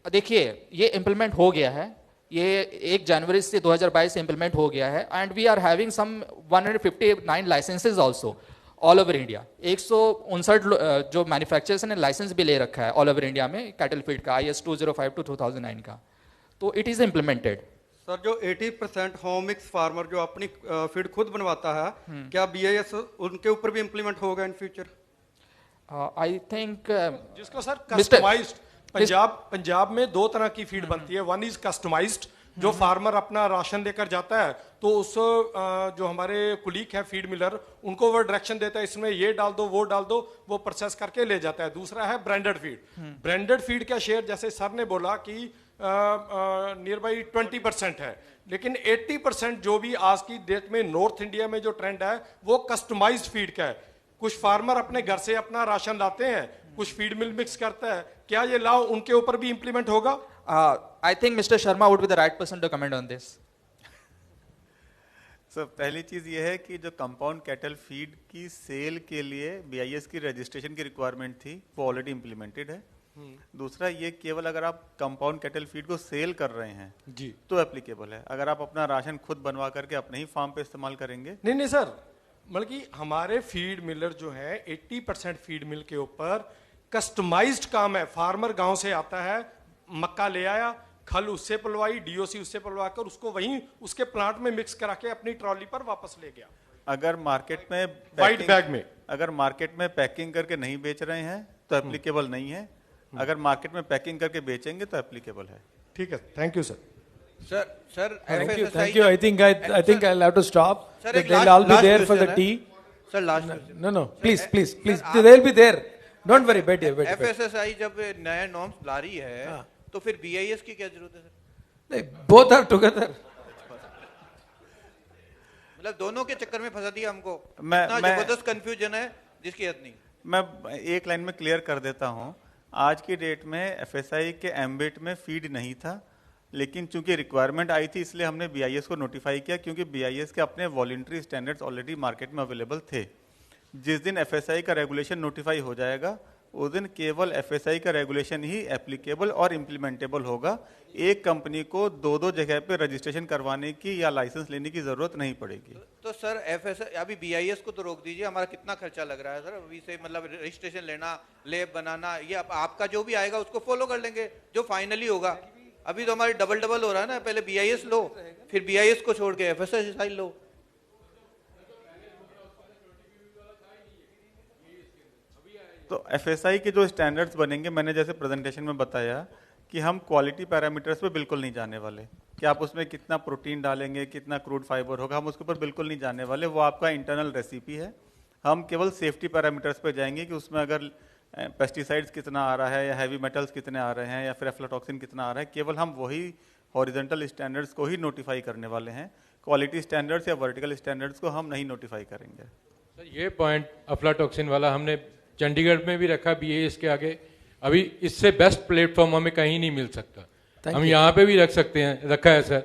देखिए ये इम्प्लीमेंट हो गया है, ये 1 जनवरी से 2022 से इम्प्लीमेंट हो गया है. And we are having some 159 licences also all over India. 159 जो मैन्युफैक्चरर्स ने लाइसेंस भी ले रखा है ऑल ओवर इंडिया में कैटल फीड का, IS 2005-2009 का. तो इट इज इम्प्लीमेंटेड. सर जो 80% होम मिक्स फार्मर जो अपनी फीड खुद बनवाता है, क्या BIS उनके ऊपर भी इम्प्लीमेंट होगा इन फ्यूचर? आई थिंक जिसको सर कस्टमाइज्ड, पंजाब में 2 तरह की फीड बनती है. वन इज कस्टमाइज्ड जो फार्मर अपना राशन लेकर जाता है तो उस जो हमारे कुलीग हैं फीड मिलर, उनको वो डायरेक्शन देता है इसमें ये डाल दो वो डाल दो, वो प्रोसेस करके ले जाता है। दूसरा है ब्रांडेड फीड। ब्रांडेड फीड का शेयर जैसे सर ने बोला कि नियर बाई 20% है, लेकिन 80% जो भी आज की डेट में नॉर्थ इंडिया में जो ट्रेंड है वो कस्टमाइज्ड फीड का है। कुछ फार्मर अपने घर से अपना राशन लाते हैं, कुछ फीड मिल मिक्स करता है, क्या ये लॉ उनके ऊपर भी इंप्लीमेंट होगा? I think Mr. Sharma would be the right person to comment on this. पहली चीज ये है कि जो कंपाउंड कैटल फीड की सेल के लिए BIS की रजिस्ट्रेशन की रिक्वायरमेंट थी वो ऑलरेडी इंप्लीमेंटेड है। दूसरा ये केवल अगर आप कंपाउंड कैटल फीड को सेल कर रहे हैं जी तो एप्लीकेबल है। अगर आप अपना राशन खुद बनवा करके अपने ही फार्म पे इस्तेमाल करेंगे नहीं सर, मतलब कि हमारे फीड मिलर जो है 80% फीड मिल के ऊपर कस्टमाइज्ड काम है। फार्मर गांव से आता है, मक्का ले आया, खल उससे पलवाई, DOC उससे पलवा कर उसको वहीं उसके प्लांट में मिक्स करा के अपनी ट्रॉली पर वापस ले गया। अगर मार्केट में वाइट बैग में, अगर मार्केट में पैकिंग करके नहीं बेच रहे हैं तो एप्लीकेबल नहीं है। अगर मार्केट में पैकिंग करके बेचेंगे तो एप्लीकेबल है। ठीक है, thank you sir. Sir, thank you. I think I'll have to stop. Sir, They'll all be there for the tea. Sir, last question. No, please. They'll be there. Don't worry, बैठिए। FSSAI जब नया norms ला रही है तो फिर BIS की क्या जरूरत है सर? नहीं, both are together. मतलब दोनों के चक्कर में फंसा दिया हमको। मैं जबरदस्त कंफ्यूजन है जिसकी हद नहीं। मैं एक लाइन में क्लियर कर देता हूं। आज की डेट में FSI के एम्बिट में फीड नहीं था, लेकिन चूंकि रिक्वायरमेंट आई थी इसलिए हमने BIS को नोटिफाई किया, क्योंकि BIS के अपने वॉलंटरी स्टैंडर्ड्स ऑलरेडी मार्केट में अवेलेबल थे। जिस दिन FSI का रेगुलेशन नोटिफाई हो जाएगा उस दिन केवल FSI का रेगुलेशन ही एप्लीकेबल और इम्प्लीमेंटेबल होगा। एक कंपनी को दो जगह पे रजिस्ट्रेशन करवाने की या लाइसेंस लेने की जरूरत नहीं पड़ेगी। तो सर FSI अभी BIS को तो रोक दीजिए, हमारा कितना खर्चा लग रहा है सर अभी से, मतलब रजिस्ट्रेशन लेना, लैब बनाना, ये आपका जो भी आएगा उसको फॉलो कर लेंगे जो फाइनली होगा। अभी तो हमारे डबल हो रहा है ना, पहले BIS लो, फिर BIS को छोड़ के FSI लो। तो FSI के जो स्टैंडर्ड्स बनेंगे, मैंने जैसे प्रेजेंटेशन में बताया कि हम क्वालिटी पैरामीटर्स पे बिल्कुल नहीं जाने वाले कि आप उसमें कितना प्रोटीन डालेंगे, कितना क्रूड फाइबर होगा, हम उसके ऊपर बिल्कुल नहीं जाने वाले। वो आपका इंटरनल रेसिपी है। हम केवल सेफ्टी पैरामीटर्स पे जाएंगे कि उसमें अगर पेस्टिसाइड्स कितना आ रहा है या हैवी मेटल्स कितने आ रहे हैं या फिर एफ्लाटॉक्सिन कितना आ रहा है, केवल हम वही हॉरिजॉन्टल स्टैंडर्ड्स को ही नोटिफाई करने वाले हैं। क्वालिटी स्टैंडर्ड्स या वर्टिकल स्टैंडर्ड्स को हम नहीं नोटिफाई करेंगे। सर ये पॉइंट अफ्लाटॉक्सिन वाला हमने चंडीगढ़ में भी रखा BIS के आगे। अभी इससे बेस्ट प्लेटफॉर्म हमें कहीं नहीं मिल सकता। हम यहाँ पे भी रख सकते हैं, रखा है सर।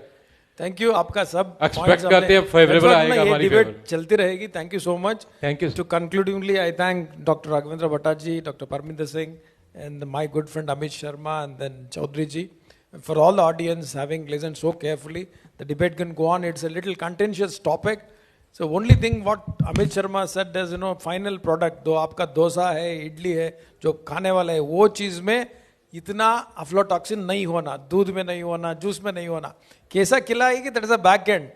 थैंक यू, आपका सब एक्सपेक्ट करते हैं फेवरेबल आएगा, हमारी डिबेट चलती रहेगी। Thank you so much. Thank you. To concludingly I thank doctor Raghavendra Bhatta ji, doctor Paraminder Singh and my good friend Amit Sharma and then Chaudhary ji. For all the audience having listened so carefully, the debate can go on. It's a little contentious topic. So only thing what Amit Sharma said is, final product, दो आपका डोसा है, इडली है, जो खाने वाला है, वो चीज़ में इतना अफ्लोटॉक्सिन नहीं होना, दूध में नहीं होना, जूस में नहीं होना। कैसा खिलाएगी, that is a back end.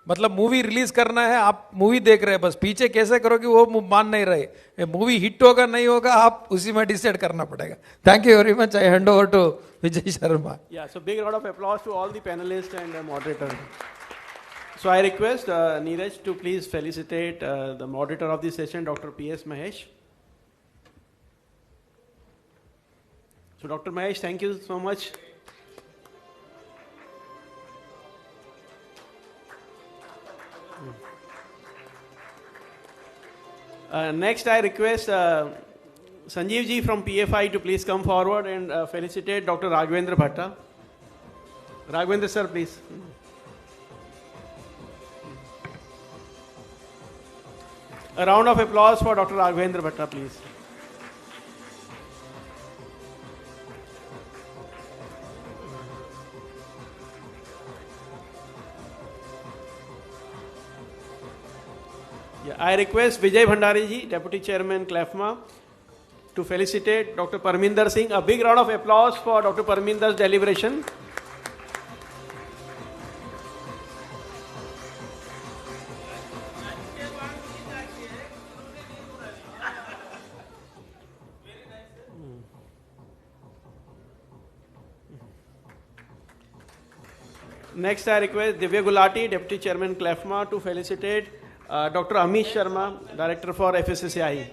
मतलब मूवी रिलीज करना है, आप मूवी देख रहे हैं, बस पीछे कैसे करोगे वो मान नहीं रहे। मूवी हिट होगा नहीं होगा, आप उसी में डिसाइड करना पड़ेगा। Thank you very much. I hand over to Vijay Sharma. Yeah, so big round of applause to all the panelists and moderator. So I request Neeraj to please felicitate the moderator of the session, Dr. P.S. Mahesh. So Dr. Mahesh, thank you so much. Next, I request Sanjeev ji from PFI to please come forward and felicitate Dr. Raghvendra Bhatta. Raghvendra sir, please. A round of applause for Dr. Raghvendra Bhatta, please. I request Vijay Bhandari ji, Deputy Chairman CLFMA, to felicitate Dr. Parminder Singh. A big round of applause for Dr. Parminder's deliberation. Next, I request Divya Gulati, Deputy Chairman CLFMA, to felicitate Dr. Amish Sharma, Director for FSSAI.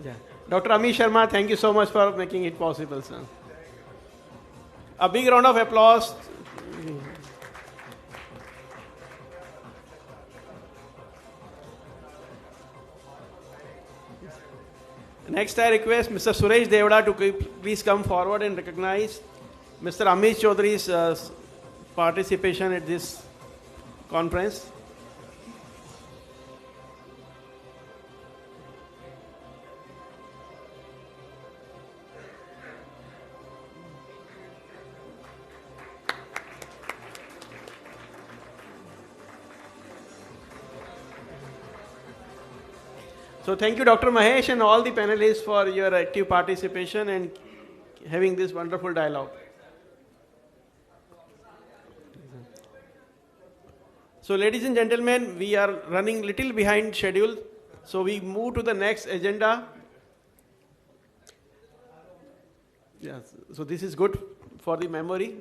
Yeah. Dr. Amish Sharma, thank you so much for making it possible, sir. A big round of applause. Next, I request Mr. Suresh Devda to please come forward and recognize Mr. Amish Chaudhary's participation at this conference. So thank you, Dr. Mahesh, and all the panelists for your active participation and having this wonderful dialogue. So ladies and gentlemen, we are running little behind schedule. So we move to the next agenda. Yes, so this is good for the memory.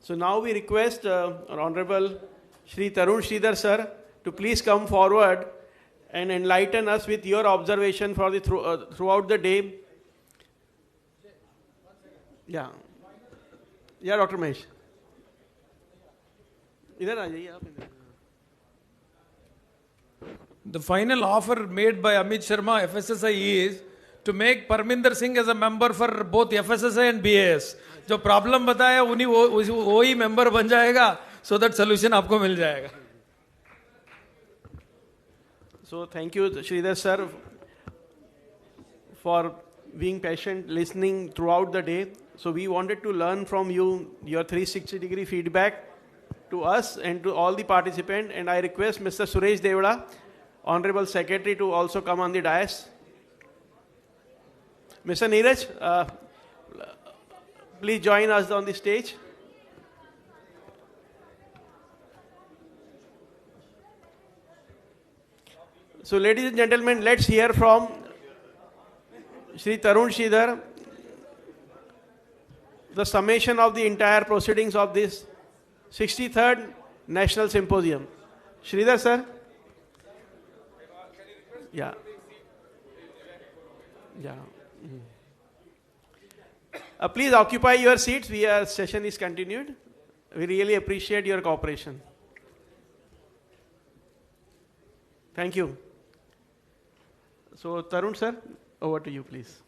So now we request our Honorable Shri Tarun Sridhar sir to please come forward and enlighten us with your observation for the throughout the day. Yeah. Yeah, Dr. Mahesh. The final offer made by Amit Sharma, FSSAI, is to make Parminder Singh as a member for both FSSAI and BAS. जो problem बताया उन्हीं वो ही member बन जाएगा, so that solution आपको मिल जाएगा. So thank you, Sridhar sir, for being patient, listening throughout the day. So we wanted to learn from you your 360-degree feedback to us and to all the participants. And I request Mr. Suresh Devda, Honorable Secretary, to also come on the dais. Mr. Neeraj, please join us on the stage. So ladies and gentlemen, let's hear from Shri Tarun Sridhar, the summation of the entire proceedings of this 63rd National Symposium. Sridhar sir? Yeah. Yeah. Please occupy your seats. Our session is continued. We really appreciate your cooperation. Thank you. So Tarun sir, over to you please.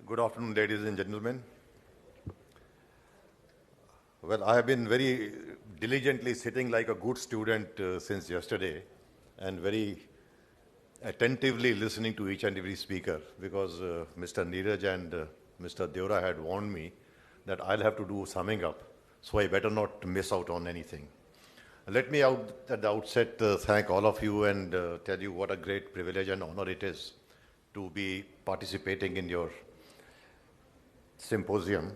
Good afternoon, ladies and gentlemen. Well, I have been very diligently sitting like a good student since yesterday and very attentively listening to each and every speaker because Mr. Neeraj and Mr. Deora had warned me that I'll have to do summing up, so I better not miss out on anything. Let me at the outset thank all of you and tell you what a great privilege and honor it is to be participating in your symposium.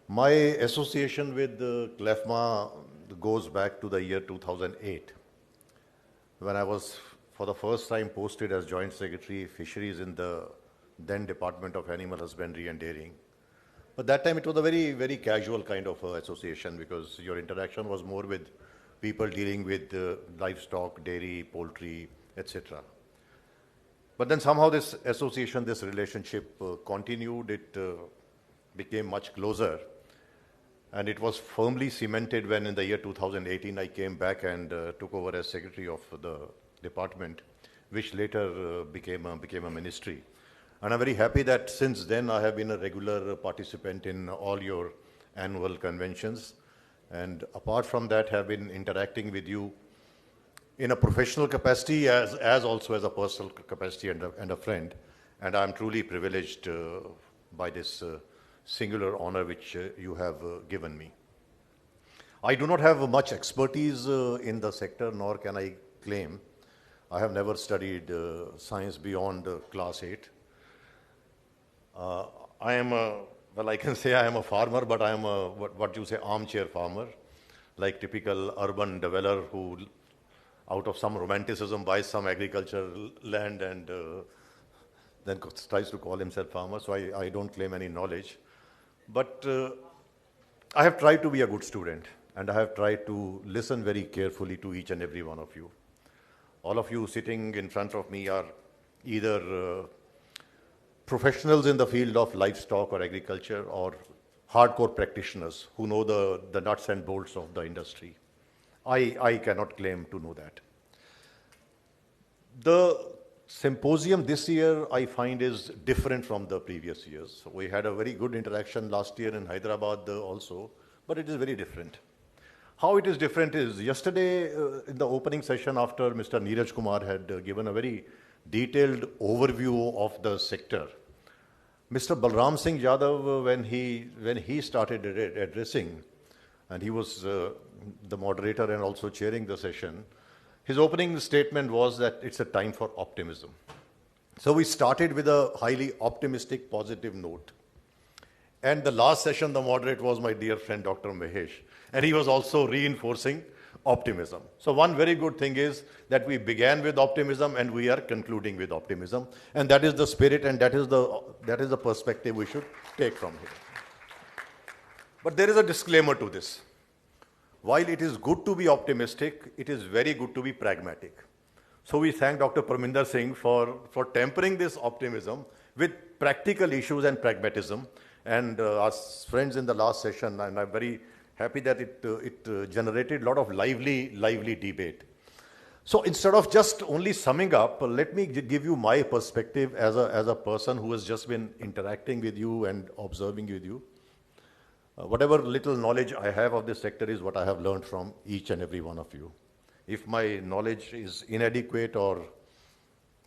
My association with CLFMA goes back to the year 2008, when I was for the first time posted as Joint Secretary Fisheries in the then Department of Animal Husbandry and Dairying. But that time it was a very, very casual kind of association because your interaction was more with people dealing with livestock, dairy, poultry, etc. But then somehow this association, this relationship continued. It became much closer. And it was firmly cemented when in the year 2018 I came back and took over as Secretary of the department, which later became a ministry. And I'm very happy that since then I have been a regular participant in all your annual conventions. And apart from that, have been interacting with you in a professional capacity as also as a personal capacity and a friend. And I'm truly privileged by this singular honor which you have given me. I do not have much expertise in the sector, nor can I claim. I have never studied science beyond class 8. I can say I am a farmer, but I am a, what you say, armchair farmer, like typical urban dweller who, out of some romanticism, buys some agricultural land and then tries to call himself farmer. So I don't claim any knowledge. But I have tried to be a good student, and I have tried to listen very carefully to each and every one of you. All of you sitting in front of me are either professionals in the field of livestock or agriculture, or hardcore practitioners who know the nuts and bolts of the industry. I cannot claim to know that. The symposium this year, I find, is different from the previous years. So we had a very good interaction last year in Hyderabad also, but it is very different. How it is different is, yesterday in the opening session, after Mr. Neeraj Kumar had given a very detailed overview of the sector, Mr. Balram Singh Yadav, when he started addressing, and he was the moderator and also chairing the session, his opening statement was that it's a time for optimism. So we started with a highly optimistic, positive note. And the last session, the moderator was my dear friend, Dr. Mahesh. And he was also reinforcing optimism. So one very good thing is that we began with optimism and we are concluding with optimism. And that is the spirit, and that is the perspective we should take from here. But there is a disclaimer to this. While it is good to be optimistic, it is very good to be pragmatic. So we thank Dr. Parminder Singh for tempering this optimism with practical issues and pragmatism. And our friends in the last session, and I'm very happy that it generated a lot of lively debate. So instead of just only summing up, let me give you my perspective as a person who has just been interacting with you and observing with you. Whatever little knowledge I have of this sector is what I have learned from each and every one of you. If my knowledge is inadequate or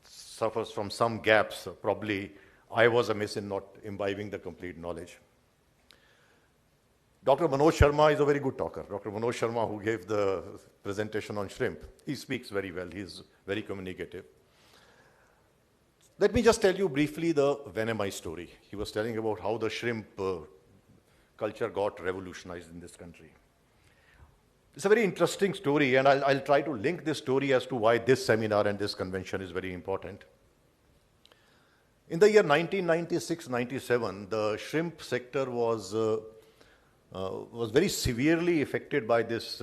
suffers from some gaps, probably I was amiss in not imbibing the complete knowledge. Dr. Manoj Sharma is a very good talker. Dr. Manoj Sharma, who gave the presentation on shrimp, he speaks very well. He's very communicative. Let me just tell you briefly the VNMI story. He was telling about how the shrimp culture got revolutionized in this country. It's a very interesting story, and I'll try to link this story as to why this seminar and this convention is very important. In the year 1996-97, the shrimp sector was very severely affected by this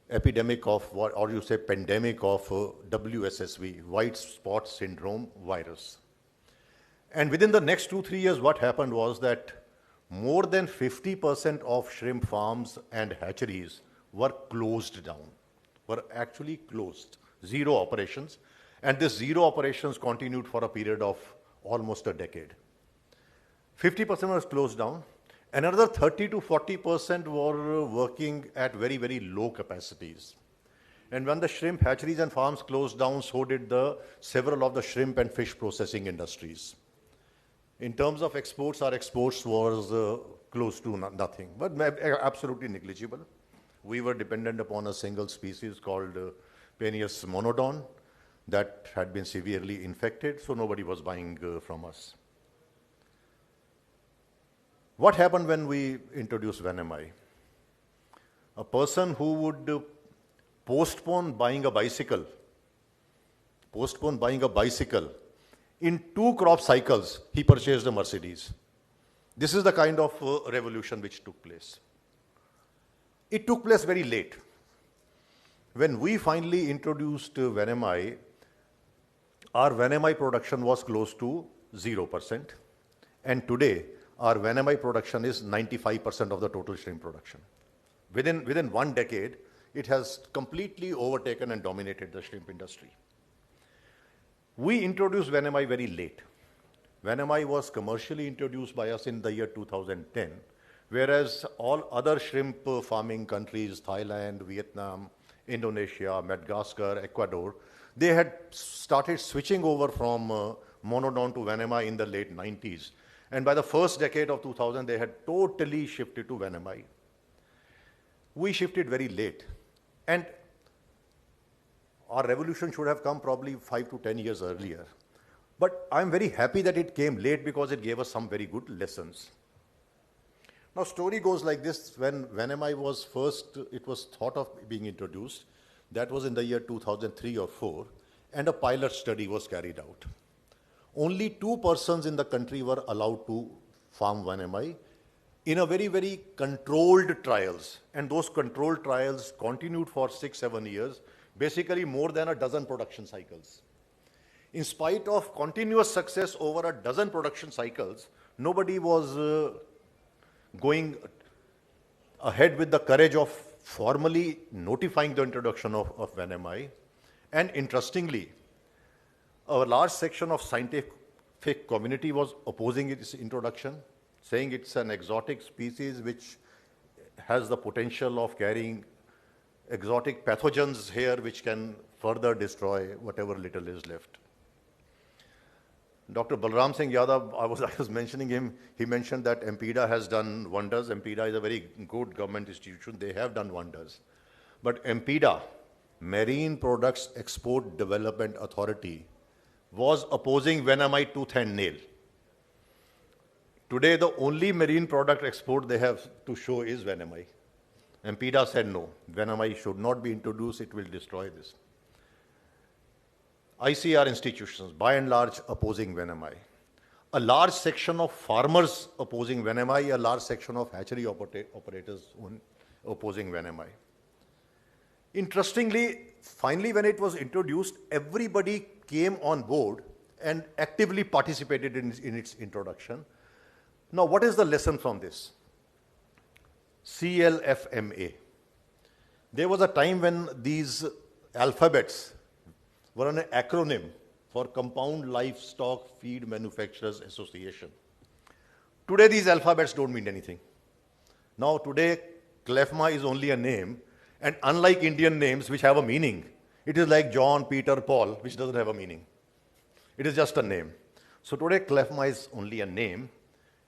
epidemic of, or you say pandemic of WSSV, white spot syndrome virus. And within the next 2-3 years, what happened was that more than 50% of shrimp farms and hatcheries were closed down, were actually closed, zero operations. And this zero operations continued for a period of almost a decade. 50% was closed down. Another 30 to 40% were working at very, very low capacities. And when the shrimp hatcheries and farms closed down, so did several of the shrimp and fish processing industries. In terms of exports, our exports was close to nothing, but absolutely negligible. We were dependent upon a single species called Peneus monodon that had been severely infected, so nobody was buying from us. What happened when we introduced VNMI? A person who would postpone buying a bicycle, in 2 crop cycles, he purchased a Mercedes. This is the kind of revolution which took place. It took place very late. When we finally introduced VNMI, our VNMI production was close to 0%. And today, our VNMI production is 95% of the total shrimp production. Within 1 decade, it has completely overtaken and dominated the shrimp industry. We introduced VNMI very late. VNMI was commercially introduced by us in the year 2010, whereas all other shrimp farming countries, Thailand, Vietnam, Indonesia, Madagascar, Ecuador, they had started switching over from monodon to VNMI in the late 90s. And by the first decade of 2000, they had totally shifted to VNMI. We shifted very late. And our revolution should have come probably 5 to 10 years earlier. But I'm very happy that it came late because it gave us some very good lessons. Now, story goes like this. When VNMI was first, it was thought of being introduced. That was in the year 2003 or 4, and a pilot study was carried out. Only 2 persons in the country were allowed to farm VNMI in a very, very controlled trials. And those controlled trials continued for 6-7 years, basically more than a dozen production cycles. In spite of continuous success over a dozen production cycles, nobody was going ahead with the courage of formally notifying the introduction of VNMI. And interestingly, a large section of scientific community was opposing its introduction, saying it's an exotic species which has the potential of carrying exotic pathogens here which can further destroy whatever little is left. Dr. Balram Singh Yadav, I was mentioning him, he mentioned that MPEDA has done wonders. MPEDA is a very good government institution. They have done wonders. But MPEDA, Marine Products Export Development Authority, was opposing VNMI tooth and nail. Today, the only marine product export they have to show is VNMI. MPEDA said no, VNMI should not be introduced, it will destroy this. ICR institutions, by and large, opposing VNMI. A large section of farmers opposing VNMI, a large section of hatchery operators opposing VNMI. Interestingly, finally, when it was introduced, everybody came on board and actively participated in its introduction. Now, what is the lesson from this? CLFMA. There was a time when these alphabets were an acronym for Compound Livestock Feed Manufacturers Association. Today, these alphabets don't mean anything. Now, today, CLFMA is only a name, and unlike Indian names which have a meaning, it is like John, Peter, Paul, which doesn't have a meaning. It is just a name. So today, CLFMA is only a name,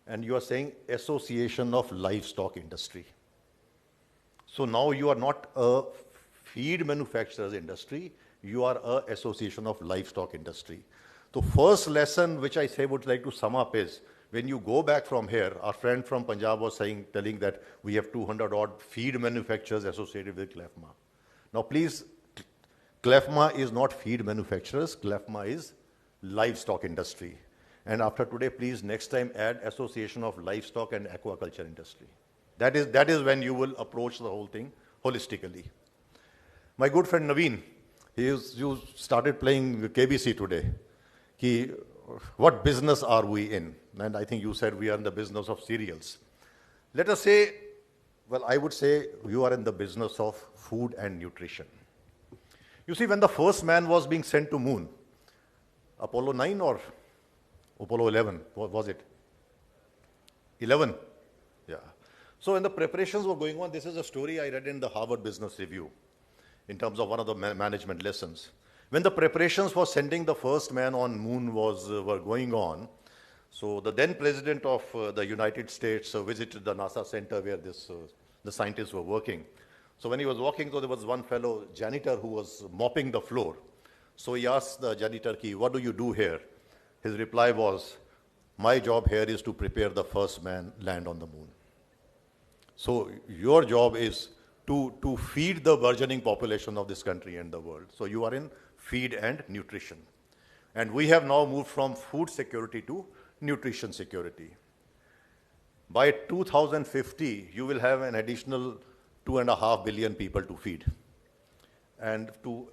and you are saying Association of Livestock Industry. So now you are not a feed manufacturers industry, you are an association of livestock industry. The first lesson which I would like to sum up is, when you go back from here, our friend from Punjab was telling that we have 200 odd feed manufacturers associated with CLFMA. Now please, CLFMA is not feed manufacturers, CLFMA is livestock industry. And after today, please next time add Association of Livestock and Aquaculture Industry. That is when you will approach the whole thing holistically. My good friend Naveen, you started playing KBC today. What business are we in? And I think you said we are in the business of cereals. Let us say, well, I would say you are in the business of food and nutrition. You see, when the first man was being sent to moon, Apollo 9 or Apollo 11, what was it? 11? Yeah. So when the preparations were going on, this is a story I read in the Harvard Business Review in terms of one of the management lessons. When the preparations for sending the first man on moon were going on, so the then president of the United States visited the NASA center where the scientists were working. So when he was walking, there was one fellow janitor who was mopping the floor. So he asked the janitor, what do you do here? His reply was, my job here is to prepare the first man land on the moon. So your job is to feed the burgeoning population of this country and the world. So you are in feed and nutrition. And we have now moved from food security to nutrition security. By 2050, you will have an additional 2.5 billion people to feed. And to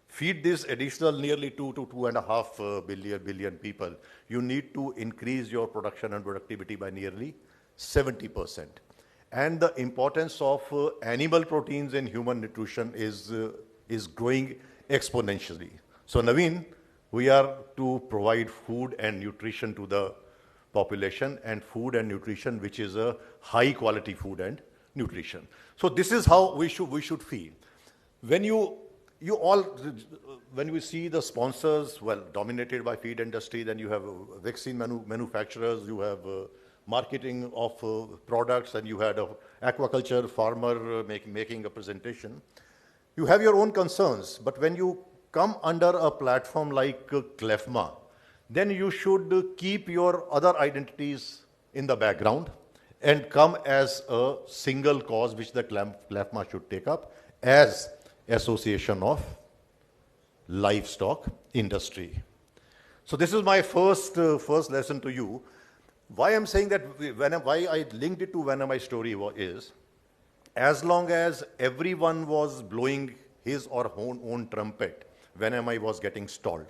feed this additional nearly 2 to 2.5 billion people, you need to increase your production and productivity by nearly 70%. And the importance of animal proteins in human nutrition is growing exponentially. So Naveen, we are to provide food and nutrition to the population, and food and nutrition which is a high quality food and nutrition. So this is how we should feel. When you all when we see the sponsors, well, dominated by feed industry, then you have vaccine manufacturers, you have marketing of products, and you had a aquaculture farmer making a presentation. You have your own concerns, but when you come under a platform like CLFMA, then you should keep your other identities in the background and come as a single cause which the CLFMA should take up as Association of Livestock Industry. So this is my first lesson to you. Why I'm saying that, why I linked it to my story is, as long as everyone was blowing his or her own trumpet when MI was getting stalled,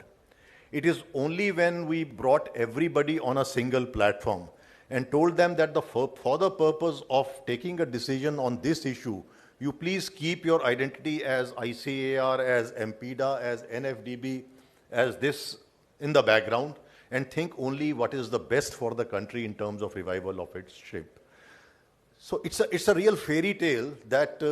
it is only when we brought everybody on a single platform and told them that for the purpose of taking a decision on this issue, you please keep your identity as ICAR, as MPDA, as NFDB, as this in the background, and think only what is the best for the country in terms of revival of its ship. So it's a real fairy tale that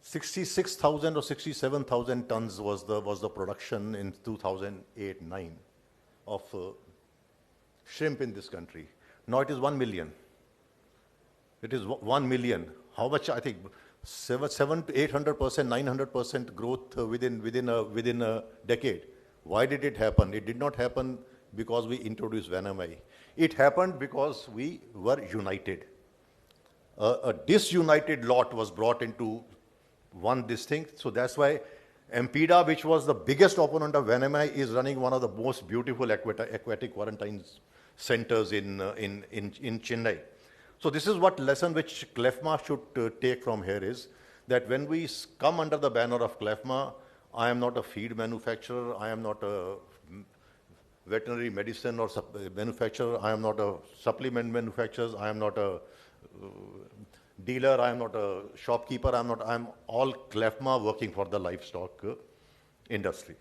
66,000 or 67,000 tons was the production in 2008-9 of shrimp in this country. Now it is 1 million. It is 1 million. How much? I think 700 to 800%, 900% growth within a decade. Why did it happen? It did not happen because we introduced VNMI. It happened because we were united. A disunited lot was brought into one distinct. So that's why MPDA, which was the biggest opponent of VNMI, is running one of the most beautiful aquatic quarantine centers in Chennai. So this is what lesson which CLFMA should take from here is that when we come under the banner of CLFMA, I am not a feed manufacturer, I am not a veterinary medicine or manufacturer, I am not a supplement manufacturer, I am not a dealer, I am not a shopkeeper, I am all CLFMA working for the livestock industry.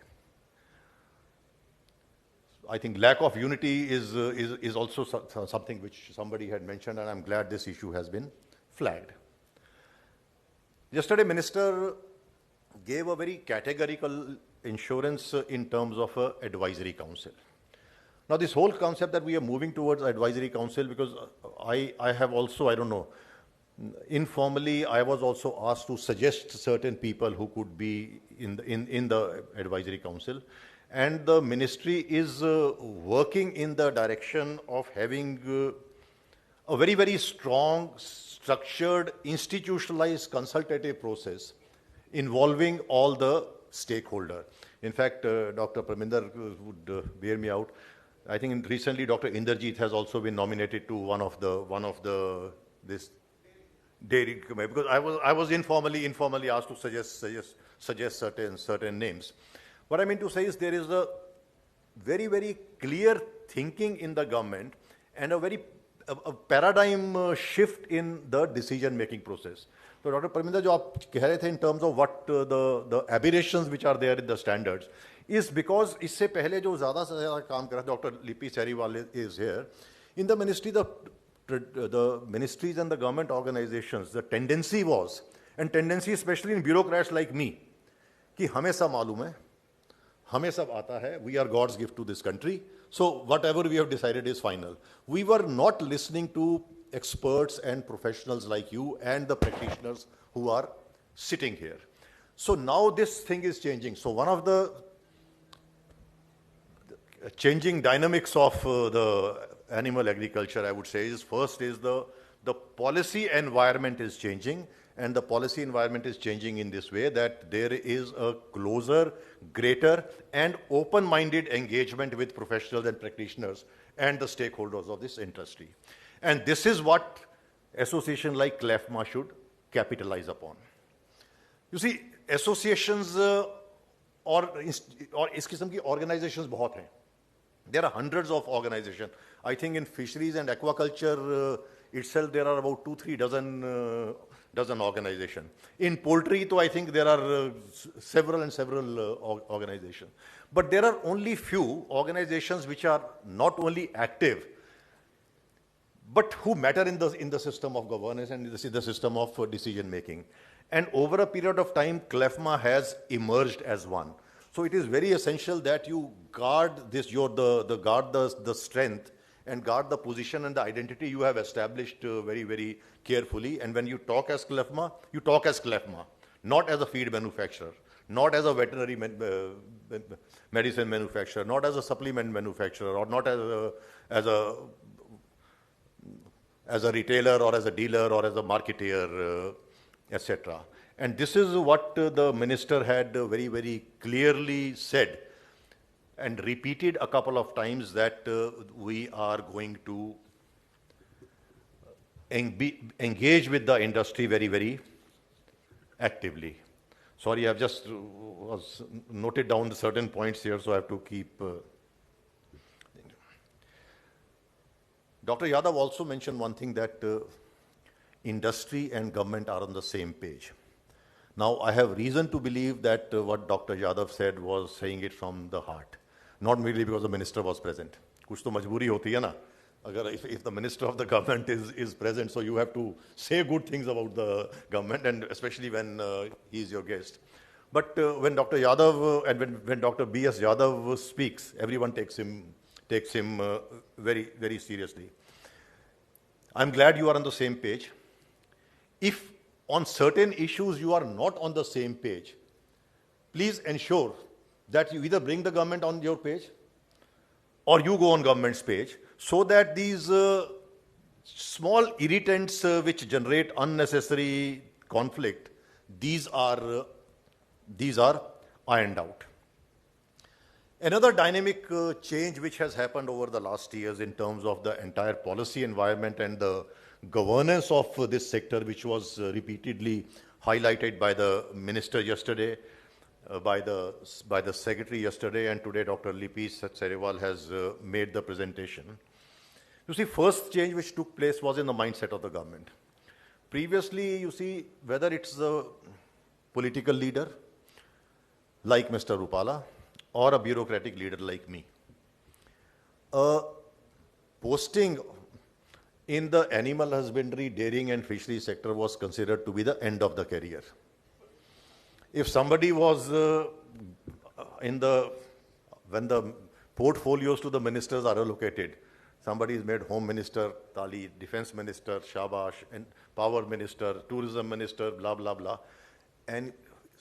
I think lack of unity is also something which somebody had mentioned, and I'm glad this issue has been flagged. Yesterday, Minister gave a very categorical insurance in terms of an advisory council. Now, this whole concept that we are moving towards advisory council, because I have also, I don't know, informally, I was also asked to suggest certain people who could be in the advisory council. And the ministry is working in the direction of having a very, very strong, structured, institutionalized consultative process involving all the stakeholders. In fact, Dr. Parminder would bear me out. I think recently Dr. Inderjeet has also been nominated to one of this dairy committee, because I was informally asked to suggest certain names. What I mean to say is there is a very, very clear thinking in the government and a paradigm shift in the decision-making process. So, Dr. Parminder, जो आप कह रहे थे in terms of what the aberrations which are there in the standards is because इससे पहले जो ज़्यादा से ज़्यादा काम कर रहा है, Dr. Lipi Seriwal is here. In the ministry, the ministries and the government organizations, the tendency was, and tendency especially in bureaucrats like me, कि हमें सब मालूम है, हमें सब आता है, we are God's gift to this country, so whatever we have decided is final. We were not listening to experts and professionals like you and the practitioners who are sitting here. So now this thing is changing. So one of the changing dynamics of the animal agriculture, I would say, is first is the policy environment is changing. And the policy environment is changing in this way that there is a closer, greater, and open-minded engagement with professionals and practitioners and the stakeholders of this industry. And this is what association like CLFMA should capitalize upon. You see, associations or इस किस्म की organizations बहुत हैं. There are hundreds of organizations. I think in fisheries and aquaculture itself there are about 2-3 dozen organizations. In poultry, though, I think there are several organizations. But there are only few organizations which are not only active, but who matter in the system of governance and in the system of decision making. And over a period of time, CLFMA has emerged as one. So it is very essential that you guard this, the strength and guard the position and the identity you have established very, very carefully. And when you talk as CLFMA, you talk as CLFMA, not as a feed manufacturer, not as a veterinary medicine manufacturer, not as a supplement manufacturer, or not as a retailer or as a dealer or as a marketeer, etc. And this is what the minister had very, very clearly said and repeated a couple of times, that we are going to engage with the industry very, very actively. Sorry, I've just noted down certain points here, so I have to keep... Dr. Yadav also mentioned one thing, that industry and government are on the same page. Now, I have reason to believe that what Dr. Yadav said was saying it from the heart, not merely because the minister was present. Kuch to majburi hoti hai na. If the minister of the government is present, so you have to say good things about the government, and especially when he is your guest. But when Dr. Yadav and when Dr. B.S. Yadav speaks, everyone takes him very, very seriously. I'm glad you are on the same page. If on certain issues you are not on the same page, please ensure that you either bring the government on your page or you go on government's page, so that these small irritants which generate unnecessary conflict, these are ironed out. Another dynamic change which has happened over the last years in terms of the entire policy environment and the governance of this sector, which was repeatedly highlighted by the minister yesterday, by the secretary yesterday, and today Dr. Lipi Seriwal has made the presentation. You see, first change which took place was in the mindset of the government. Previously, you see, whether it's a political leader like Mr. Rupala or a bureaucratic leader like me, posting in the animal husbandry, dairying and fishery sector was considered to be the end of the career. If somebody was when the portfolios to the ministers are allocated, somebody is made home minister, Tali, defense minister, Shabash, and power minister, tourism minister, blah, blah, blah. And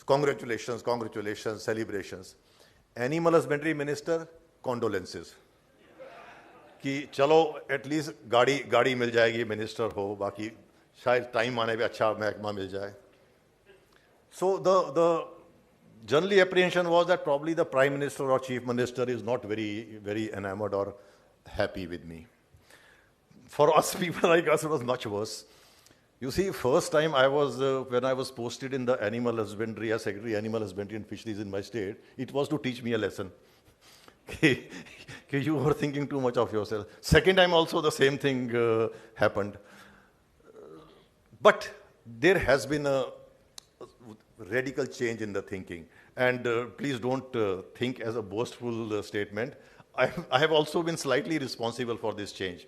congratulations, congratulations, celebrations. Animal husbandry minister, condolences. कि चलो at least गाड़ी मिल जाएगी, minister हो, बाकी शायद time आने पे अच्छा महकमा मिल जाए. So the generally apprehension was that probably the prime minister or chief minister is not very, very enamored or happy with me. For us people like us, it was much worse. You see, first time when I was posted in the animal husbandry as secretary animal husbandry and fisheries in my state, it was to teach me a lesson. You were thinking too much of yourself. Second time also the same thing happened. But there has been a radical change in the thinking. And please don't think as a boastful statement. I have also been slightly responsible for this change.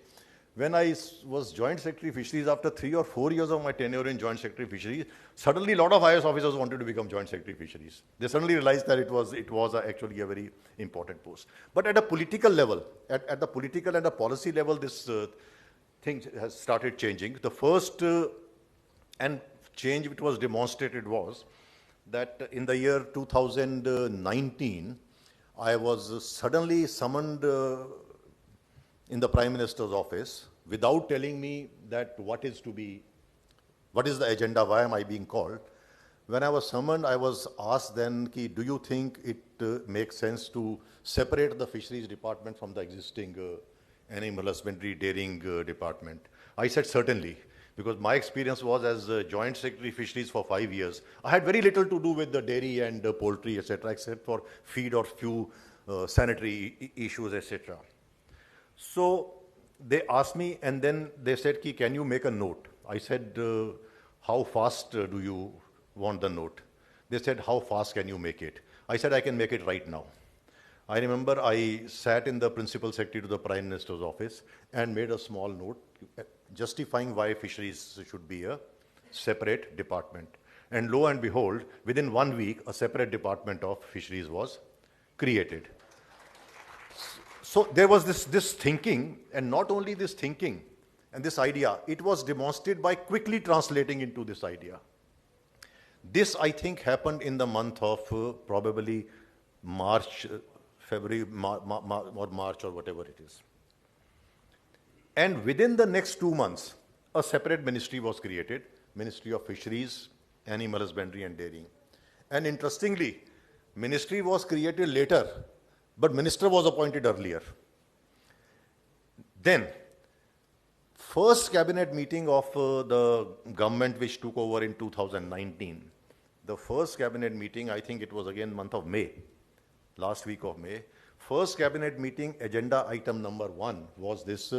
When I was Joint Secretary Fisheries, after 3 or 4 years of my tenure in Joint Secretary Fisheries, suddenly a lot of IAS officers wanted to become Joint Secretary Fisheries. They suddenly realized that it was actually a very important post. But at a political level, at the political and the policy level, this thing has started changing. The first and change which was demonstrated was that in the year 2019, I was suddenly summoned in the Prime Minister's office without telling me that what is the agenda, why am I being called. When I was summoned, I was asked then, do you think it makes sense to separate the fisheries department from the existing animal husbandry dairying department? I said certainly, because my experience was as Joint Secretary Fisheries for 5 years. I had very little to do with the dairy and poultry, etc., except for feed or few sanitary issues, etc. So they asked me, and then they said, can you make a note? I said, how fast do you want the note? They said, how fast can you make it? I said, I can make it right now. I remember I sat in the Principal Secretary to the Prime Minister's office and made a small note justifying why fisheries should be a separate department. And lo and behold, within 1 week, a separate department of fisheries was created. So there was this thinking, and not only this thinking and this idea, it was demonstrated by quickly translating into this idea. This, I think, happened in the month of probably March, February, or March, or whatever it is. And within the next 2 months, a separate ministry was created, Ministry of Fisheries, Animal Husbandry and Dairying. And interestingly, ministry was created later, but minister was appointed earlier. Then, first cabinet meeting of the government which took over in 2019, the first cabinet meeting, I think it was again month of May, last week of May, first cabinet meeting agenda item number 1 was this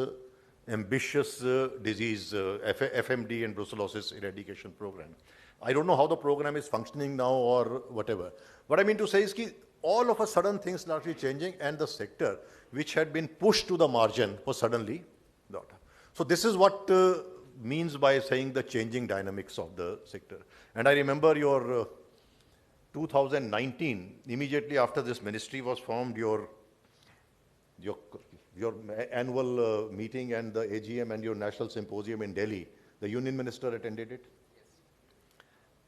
ambitious disease, FMD and brucellosis eradication program. I don't know how the program is functioning now or whatever. What I mean to say is that all of a sudden things started changing, and the sector which had been pushed to the margin was suddenly not. So this is what means by saying the changing dynamics of the sector. And I remember your 2019, immediately after this ministry was formed, your annual meeting and the AGM and your national symposium in Delhi, the union minister attended it?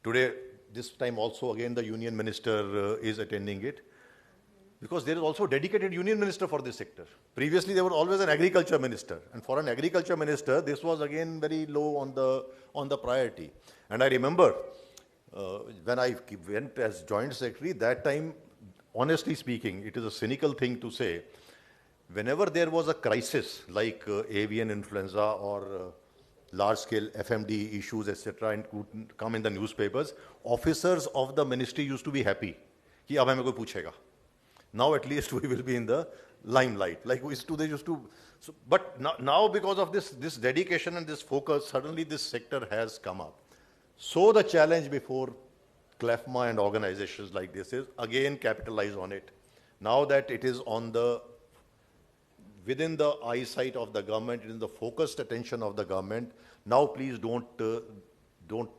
Today, this time also again the union minister is attending it, because there is also a dedicated union minister for this sector. Previously there was always an agriculture minister, and for an agriculture minister this was again very low on the priority. And I remember when I went as joint secretary, that time, honestly speaking, it is a cynical thing to say, whenever there was a crisis like avian influenza or large-scale FMD issues, etc., and could come in the newspapers, officers of the ministry used to be happy. Ki ab hame koi puchega. Now at least we will be in the limelight. Like they used to. So, but now because of this dedication and this focus, suddenly this sector has come up. So the challenge before CLFMA and organizations like this is again capitalize on it. Now that it is on within the eyesight of the government, it is the focused attention of the government. Now please don't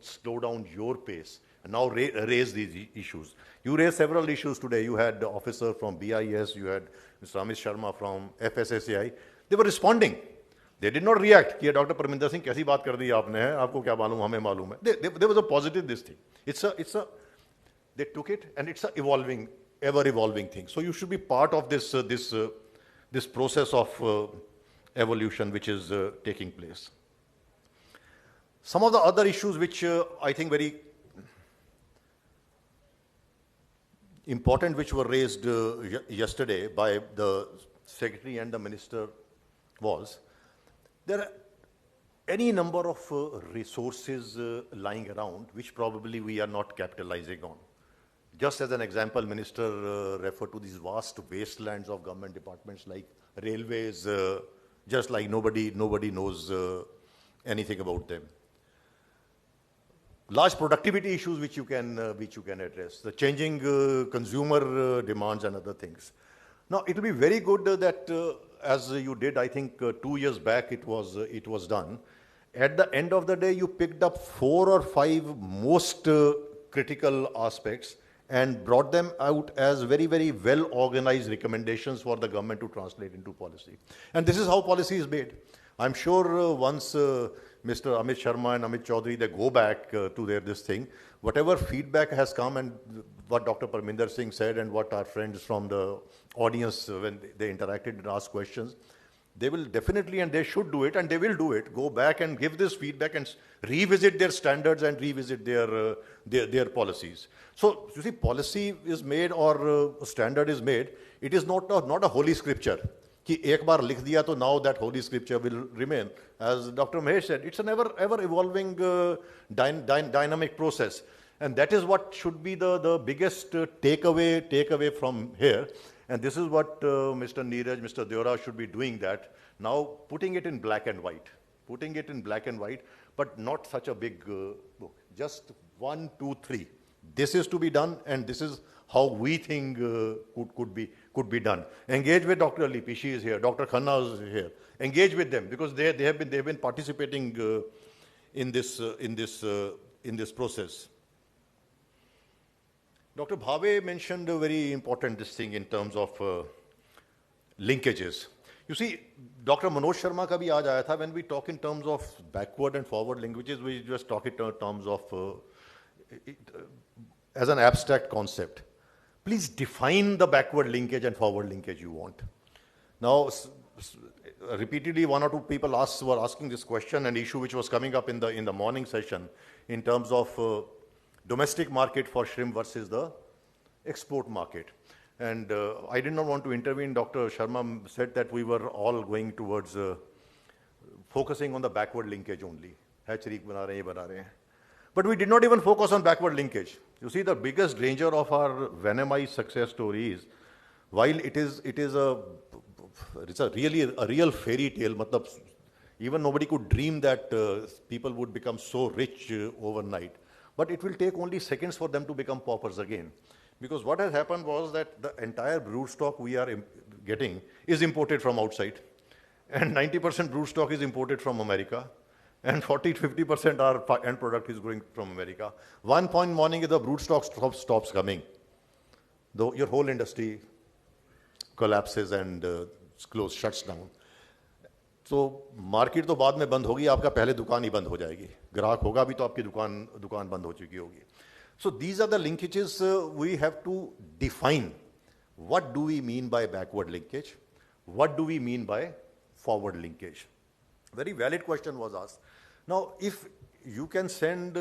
slow down your pace. And now raise these issues. You raised several issues today. You had the officer from BIS, you had Mr. Amit Sharma from FSSAI. They were responding. They did not react. Ki Dr. Parminder Singh, kaisi baat kar di aapne hai? Aapko kya malum? Hame malum hai. There was a positive this thing. They took it, and it's a ever evolving thing. So you should be part of this process of evolution which is taking place. Some of the other issues which I think very important, which were raised yesterday by the secretary and the minister, was there are any number of resources lying around which probably we are not capitalizing on. Just as an example, minister referred to these vast wastelands of government departments like railways, just like nobody knows anything about them. Large productivity issues which you can address, the changing consumer demands and other things. Now, it will be very good that as you did, I think 2 years back it was done. At the end of the day, you picked up 4 or 5 most critical aspects and brought them out as very, very well organized recommendations for the government to translate into policy. And this is how policy is made. I'm sure once Mr. Amit Sharma and Amit Chaudhary, they go back to this thing, whatever feedback has come and what Dr. Parminder Singh said and what our friends from the audience, when they interacted and asked questions, they will definitely, and they should do it, and they will do it, go back and give this feedback and revisit their standards and revisit their policies. So, you see, policy is made or a standard is made, it is not a holy scripture. Ki ek baar likh diya, to now that holy scripture will remain. As Dr. Mahesh said, it's an ever evolving dynamic process. And that is what should be the biggest takeaway from here. And this is what Mr. Neeraj, Mr. Deora should be doing, that. Now putting it in black and white. But not such a big book. Just 1, 2, 3. This is to be done, and this is how we think could be done. Engage with Dr. Alipi, she is here. Dr. Khanna is here. Engage with them, because they have been participating in this process. Dr. Bhave mentioned a very important this thing in terms of linkages. You see, Dr. Manoj Sharma ka bhi aaj aaya tha, when we talk in terms of backward and forward linkages, we just talk in terms of as an abstract concept. Please define the backward linkage and forward linkage you want. Now, repeatedly, one or two people were asking this question, an issue which was coming up in the morning session in terms of domestic market for shrimp versus the export market. And I did not want to intervene. Dr. Sharma said that we were all going towards focusing on the backward linkage only. Hatchery bana rahe, bana rahe. But we did not even focus on backward linkage. You see, the biggest danger of our venomized success story is, while it is a real fairy tale, matlab, even nobody could dream that people would become so rich overnight. But it will take only seconds for them to become paupers again. Because what has happened was that the entire brood stock we are getting is imported from outside. And 90% brood stock is imported from America. And 40-50% our end product is going from America. One point morning, if the brood stock stops coming, though your whole industry collapses and shuts down. So market तो बाद में बंद होगी, आपका पहले दुकान ही बंद हो जाएगी. ग्राहक होगा भी तो आपकी दुकान बंद हो चुकी होगी. So these are the linkages we have to define. What do we mean by backward linkage? What do we mean by forward linkage? Very valid question was asked. Now, if you can send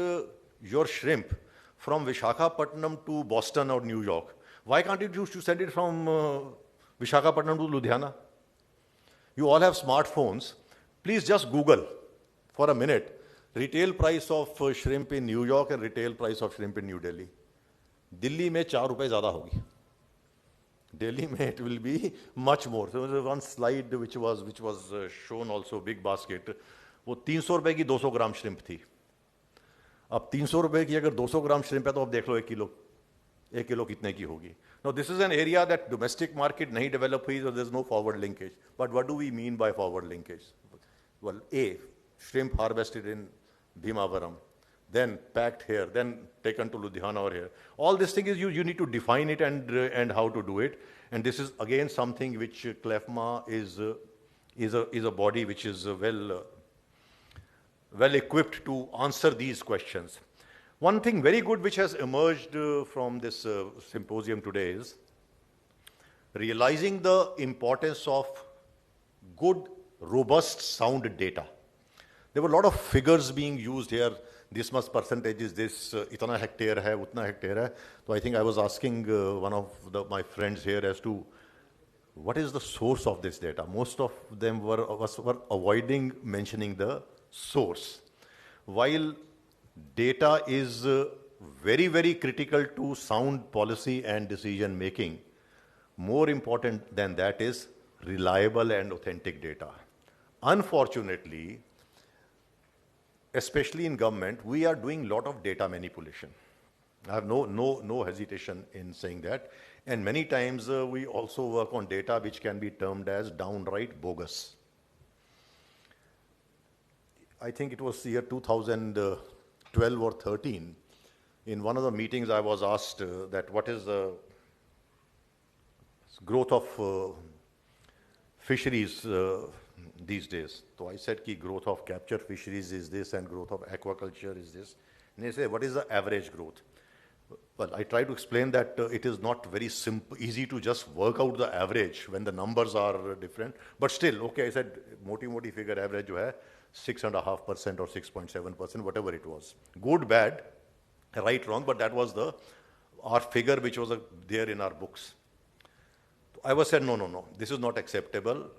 your shrimp from Visakhapatnam to Boston or New York, why can't you choose to send it from Visakhapatnam to Ludhiana? You all have smartphones. Please just Google for a minute retail price of shrimp in New York and retail price of shrimp in New Delhi. Delhi में 4 रुपए ज़्यादा होगी. Delhi में it will be much more. So there was one slide which was shown also, big basket. वो 300 रुपए की 200 ग्राम shrimp थी. अब 300 रुपए की अगर 200 ग्राम shrimp है तो आप देख लो 1 किलो कितने की होगी. Now this is an area that domestic market नहीं develop हुई, so there is no forward linkage. But what do we mean by forward linkage? Well, shrimp harvested in Bhimavaram, then packed here, then taken to Ludhiana or here. All this thing is you need to define it and how to do it. And this is again something which CLFMA is a body which is well equipped to answer these questions. One thing very good which has emerged from this symposium today is realizing the importance of good, robust, sound data. There were a lot of figures being used here. This much percentage is this, itna hectare hai, utna hectare hai. So I think I was asking one of my friends here as to what is the source of this data. Most of them were avoiding mentioning the source. While data is very, very critical to sound policy and decision making, more important than that is reliable and authentic data. Unfortunately, especially in government, we are doing a lot of data manipulation. I have no hesitation in saying that. And many times we also work on data which can be termed as downright bogus. I think it was year 2012 or 13. In one of the meetings I was asked that what is the growth of fisheries these days. So I said ki growth of capture fisheries is this and growth of aquaculture is this. And they say, what is the average growth? Well, I try to explain that it is not very simple, easy to just work out the average when the numbers are different. But still, okay, I said, moti figure average jo hai, 6.5% or 6.7%, whatever it was. Good, bad, right, wrong, but that was our figure which was there in our books. I was said, no, this is not acceptable.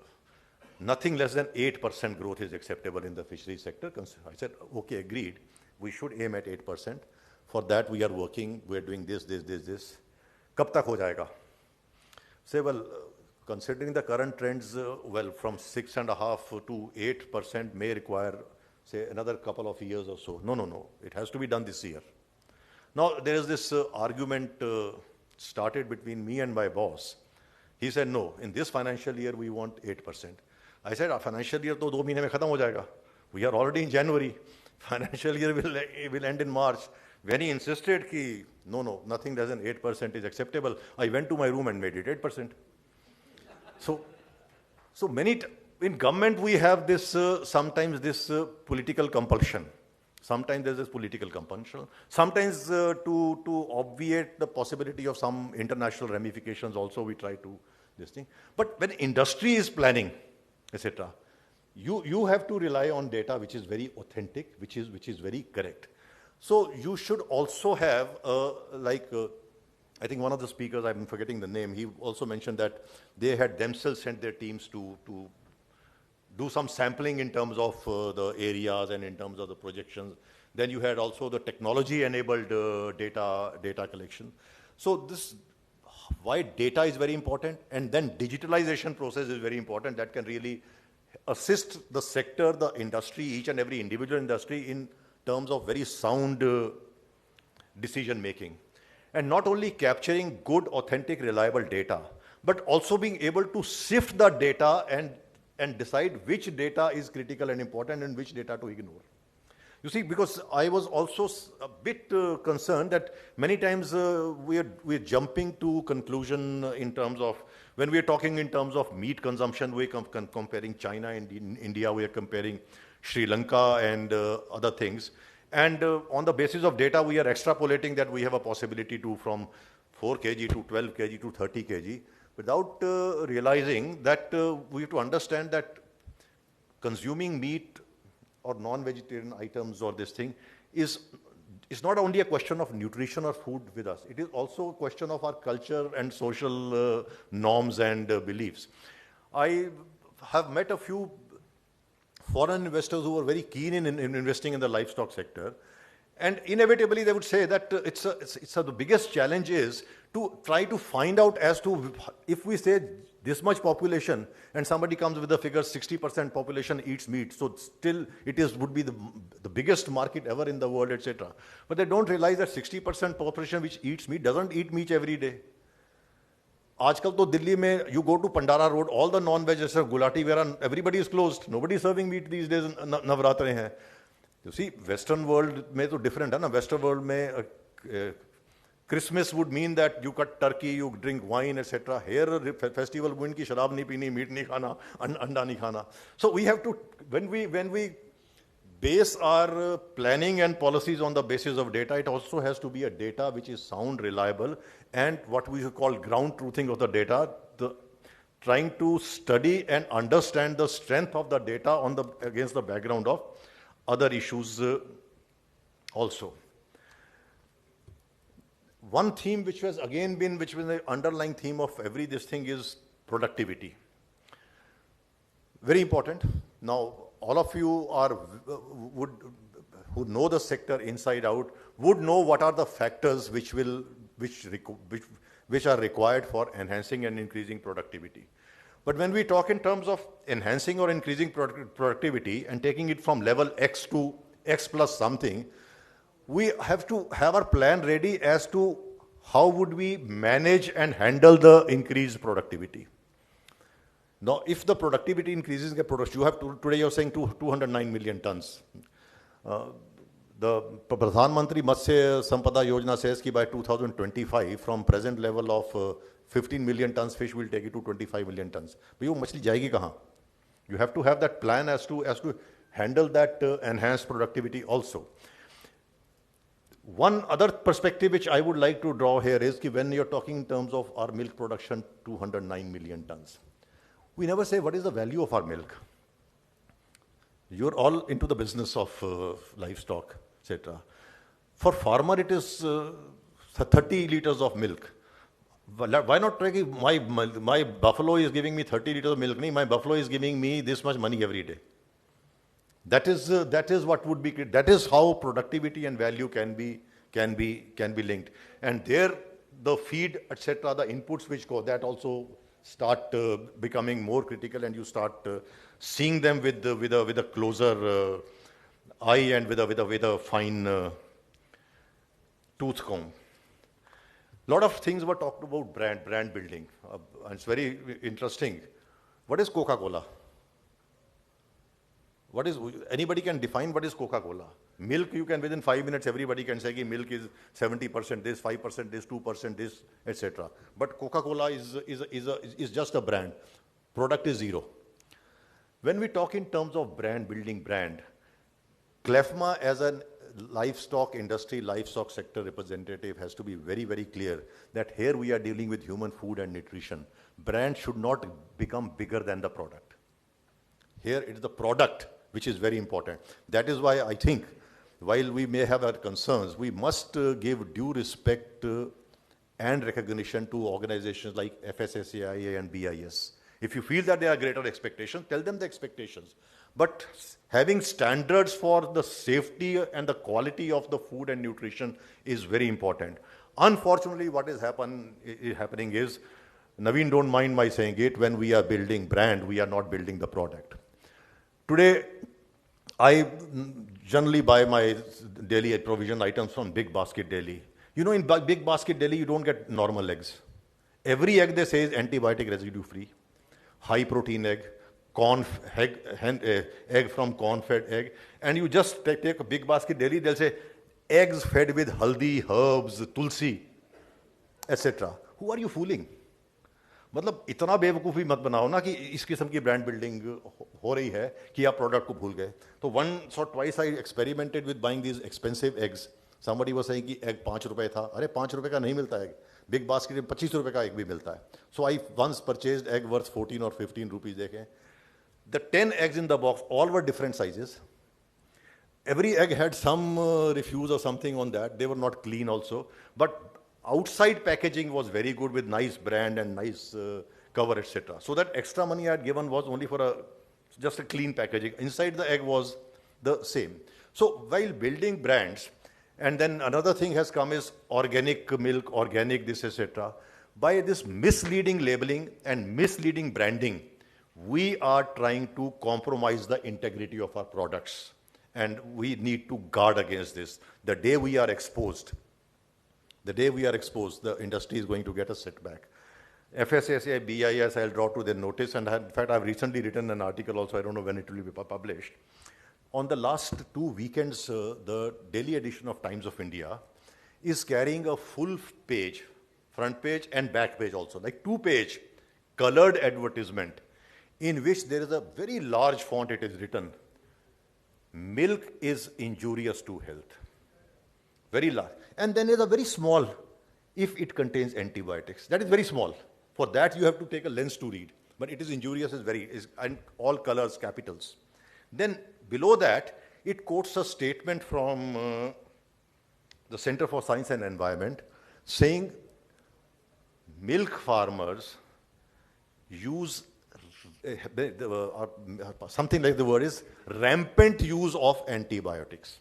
Nothing less than 8% growth is acceptable in the fishery sector. I said, okay, agreed. We should aim at 8%. For that, we are working. We are doing this. Kab tak ho jayega? Say, well, considering the current trends, well, from 6.5 to 8% may require, say, another couple of years or so. No. It has to be done this year. Now, there is this argument started between me and my boss. He said, no, in this financial year, we want 8%. I said, our financial year to 2 mahine mein khatam ho jayega. We are already in January. Financial year will end in March. When he insisted ki, no, nothing less than 8% is acceptable, I went to my room and made it 8%. So in government we have this, sometimes this political compulsion. Sometimes there's this political compulsion. Sometimes to obviate the possibility of some international ramifications also we try to this thing. But when industry is planning, etc., you have to rely on data which is very authentic, which is very correct. So you should also have, I think one of the speakers, I'm forgetting the name, he also mentioned that they had themselves sent their teams to do some sampling in terms of the areas and in terms of the projections. Then you had also the technology-enabled data collection. So this, why data is very important, and then digitalization process is very important. That can really assist the sector, the industry, each and every individual industry in terms of very sound decision making. And not only capturing good, authentic, reliable data, but also being able to sift the data and decide which data is critical and important and which data to ignore. You see, because I was also a bit concerned that many times we're jumping to conclusion in terms of, when we're talking in terms of meat consumption, we're comparing China and India, we're comparing Sri Lanka and other things. And on the basis of data, we are extrapolating that we have a possibility to from 4 kg to 12 kg to 30 kg, without realizing that we have to understand that consuming meat or non-vegetarian items or this thing is not only a question of nutrition or food with us. It is also a question of our culture and social norms and beliefs. I have met a few foreign investors who are very keen in investing in the livestock sector, and inevitably they would say that the biggest challenge is to try to find out as to, if we say this much population and somebody comes with the figure 60% population eats meat, so still would be the biggest market ever in the world, etc. But they don't realize that 60% population which eats meat doesn't eat meat every day. आजकल तो दिल्ली में you go to Pandara Road, all the non-veg restaurants, Gulati, where everybody is closed. Nobody is serving meat these days. नवरात्रे हैं. You see, Western world में तो different है ना. Western world में Christmas would mean that you cut turkey, you drink wine, etc. Here, festival में की शराब नहीं पीनी, meat नहीं खाना, अंडा नहीं खाना. So we have to, when we base our planning and policies on the basis of data, it also has to be a data which is sound, reliable, and what we call ground truthing of the data, trying to study and understand the strength of the data against the background of other issues also. One theme which was again which was the underlying theme of every this thing is productivity. Very important. Now, all of you who know the sector inside out would know what are the factors which are required for enhancing and increasing productivity. But when we talk in terms of enhancing or increasing productivity and taking it from level X to X plus something, we have to have our plan ready as to how would we manage and handle the increased productivity. Now, if the productivity increases, today you're saying 209 million tons. The Pradhan Mantri Matsya Sampada Yojana says that by 2025, from present level of 15 million tons fish, will take it to 25 million tons. But you machli jayegi kahan? You have to have that plan as to handle that enhanced productivity also. One other perspective which I would like to draw here is that when you're talking in terms of our milk production, 209 million tons. We never say what is the value of our milk. You're all into the business of livestock, etc. For farmer, it is 30 liters of milk. Why not try my buffalo is giving me 30 liters of milk? My buffalo is giving me this much money every day. That is what would be. That is how productivity and value can be linked. And there, the feed, etc., the inputs which go, that also start becoming more critical, and you start seeing them with a closer eye and with a fine tooth comb. A lot of things were talked about brand building. And it's very interesting. What is Coca-Cola? What is, anybody can define what is Coca-Cola. Milk, you can within 5 minutes, everybody can say milk is 70% this, 5% this, 2% this, etc. But Coca-Cola is just a brand. Product is zero. When we talk in terms of brand, building brand, CLFMA as a livestock industry, livestock sector representative has to be very, very clear that here we are dealing with human food and nutrition. Brand should not become bigger than the product. Here it is the product which is very important. That is why I think, while we may have our concerns, we must give due respect and recognition to organizations like FSSAI and BIS. If you feel that there are greater expectations, tell them the expectations. But having standards for the safety and the quality of the food and nutrition is very important. Unfortunately, what is happening is, Naveen, don't mind my saying it, when we are building brand, we are not building the product. Today, I generally buy my daily provision items from Big Basket Daily. You know, in Big Basket Daily, you don't get normal eggs. Every egg they say is antibiotic residue free, high protein egg, egg from corn-fed egg, and you just take a Big Basket Daily, they'll say eggs fed with haldi, herbs, tulsi, etc. Who are you fooling? मतलब इतना बेवकूफ़ी मत बनाओ ना कि इस किस्म की ब्रांड बिल्डिंग हो रही है कि आप प्रोडक्ट को भूल गए. तो once or twice I experimented with buying these expensive eggs. Somebody was saying कि egg 5 रुपए था. अरे 5 रुपए का नहीं मिलता है. Big basket में 25 रुपए का egg भी मिलता है. So I once purchased egg worth 14 or 15 rupees. देखें. The 10 eggs in the box, all were different sizes. Every egg had some refuse or something on that. They were not clean also. But outside packaging was very good with nice brand and nice cover, etc. So that extra money I had given was only for just a clean packaging. Inside the egg was the same. So while building brands, and then another thing has come is organic milk, organic this, etc. By this misleading labeling and misleading branding, we are trying to compromise the integrity of our products. And we need to guard against this. The day we are exposed, the industry is going to get a setback. FSSAI, BIS, I'll draw to their notice, and in fact, I've recently written an article also, I don't know when it will be published. On the last 2 weekends, the daily edition of Times of India is carrying a full page, front page and back page also, like 2-page colored advertisement in which there is a very large font, it is written, milk is injurious to health. Very large. And then there's a very small, if it contains antibiotics. That is very small. For that, you have to take a lens to read. But it is injurious, and all colors, capitals. Then below that, it quotes a statement from the Center for Science and Environment saying milk farmers use something like the word is rampant use of antibiotics.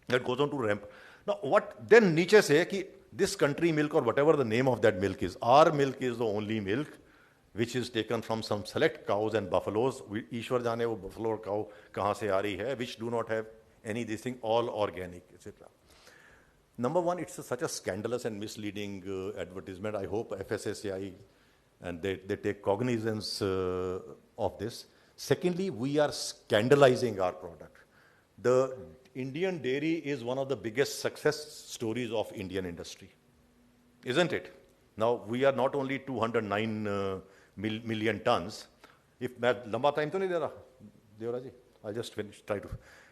That goes on to rampant. Now, what then Nietzsche say कि this country milk or whatever the name of that milk is, our milk is the only milk which is taken from some select cows and buffaloes. ईश्वर जाने वो buffalo cow कहाँ से आ रही है, which do not have any this thing, all organic, etc. Number one, it's such a scandalous and misleading advertisement. I hope FSSAI and they take cognizance of this. Secondly, we are scandalizing our product. The Indian dairy is one of the biggest success stories of Indian industry, isn't it? Now, we are not only 209 million tons. If lamba time to nahi de raha, Devara ji, I'll just finish, try to.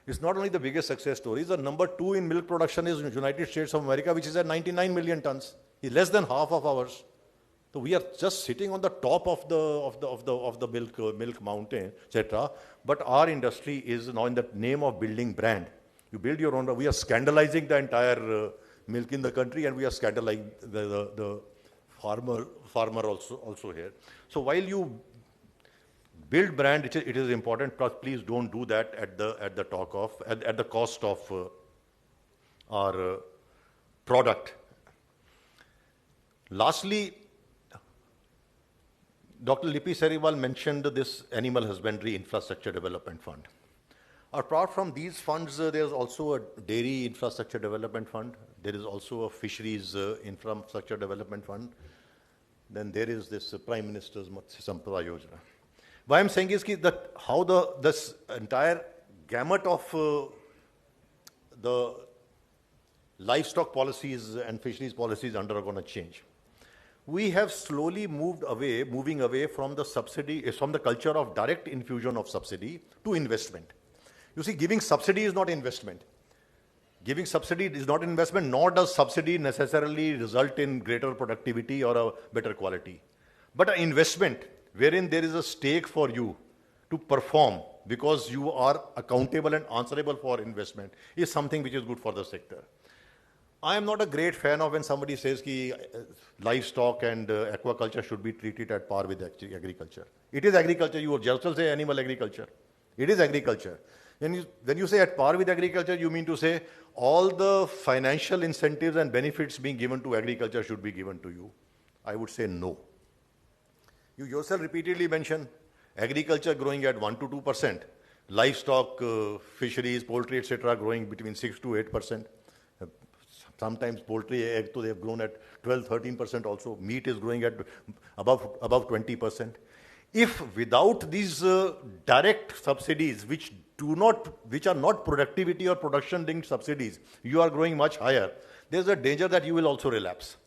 It's not only the biggest success story, the number 2 in milk production is United States of America, which is at 99 million tons. It's less than half of ours. So we are just sitting on the top of the milk mountain, etc. But our industry is now in the name of building brand. You build your own. We are scandalizing the entire milk in the country, and we are scandalizing the farmer also here. So while you build brand, it is important. But please don't do that at the cost of our product. Lastly, Dr. Lipi Seriwal mentioned this Animal Husbandry Infrastructure Development Fund. Apart from these funds, there is also a Dairy Infrastructure Development Fund. There is also a Fisheries Infrastructure Development Fund. Then there is this Prime Minister's Matsya Sampada Yojana. What I'm saying is that how this entire gamut of the livestock policies and fisheries policies undergone a change. We have slowly moving away from the subsidy, from the culture of direct infusion of subsidy to investment. You see, giving subsidy is not investment. Giving subsidy is not investment, nor does subsidy necessarily result in greater productivity or a better quality. But an investment wherein there is a stake for you to perform because you are accountable and answerable for investment is something which is good for the sector. I am not a great fan of when somebody says that livestock and aquaculture should be treated at par with agriculture. It is agriculture. You would just say animal agriculture. It is agriculture. When you say at par with agriculture, you mean to say all the financial incentives and benefits being given to agriculture should be given to you. I would say no. You yourself repeatedly mention agriculture growing at 1 to 2%, livestock, fisheries, poultry, etc. growing between 6 to 8%. Sometimes poultry, egg, they have grown at 12, 13% also. Meat is growing at above 20%. If without these direct subsidies, which are not productivity or production linked subsidies, you are growing much higher, there's a danger that you will also relapse.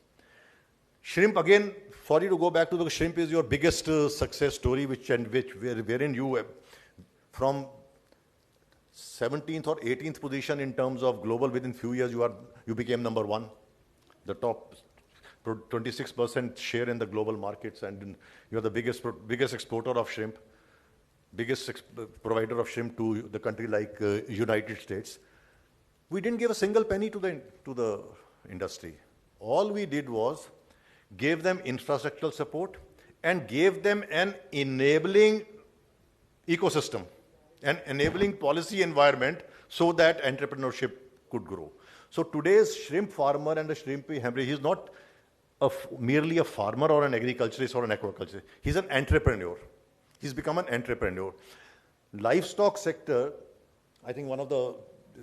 Shrimp, again, sorry to go back to the shrimp, is your biggest success story, wherein you, from 17th or 18th position in terms of global, within few years you became number one, the top 26% share in the global markets, and you are the biggest exporter of shrimp, biggest provider of shrimp to the country like United States. We didn't give a single penny to the industry. All we did was gave them infrastructural support and gave them an enabling ecosystem, an enabling policy environment so that entrepreneurship could grow. So today's shrimp farmer and the shrimp hemorrhage, he's not merely a farmer or an agriculturist or an aquaculturist. He's an entrepreneur. He's become an entrepreneur. Livestock sector, I think one of the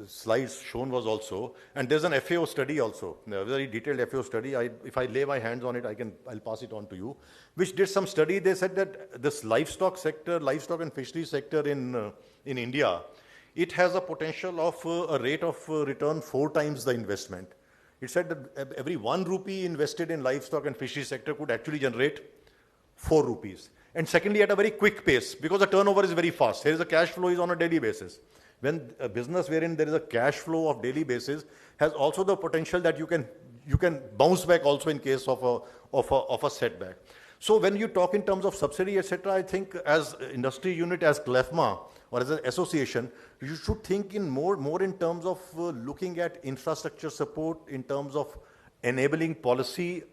slides shown was also, and there's an FAO study also, a very detailed FAO study. If I lay my hands on it, I'll pass it on to you, which did some study. They said that this livestock sector, livestock and fisheries sector in India, it has a potential of a rate of return 4 times the investment. It said that every 1 rupee invested in livestock and fisheries sector could actually generate 4 rupees. And secondly, at a very quick pace, because the turnover is very fast. Here is a cash flow is on a daily basis. When a business wherein there is a cash flow of daily basis has also the potential that you can bounce back also in case of a setback. So when you talk in terms of subsidy, etc., I think as industry unit, as CLFMA or as an association, you should think in more in terms of looking at infrastructure support, in terms of enabling policy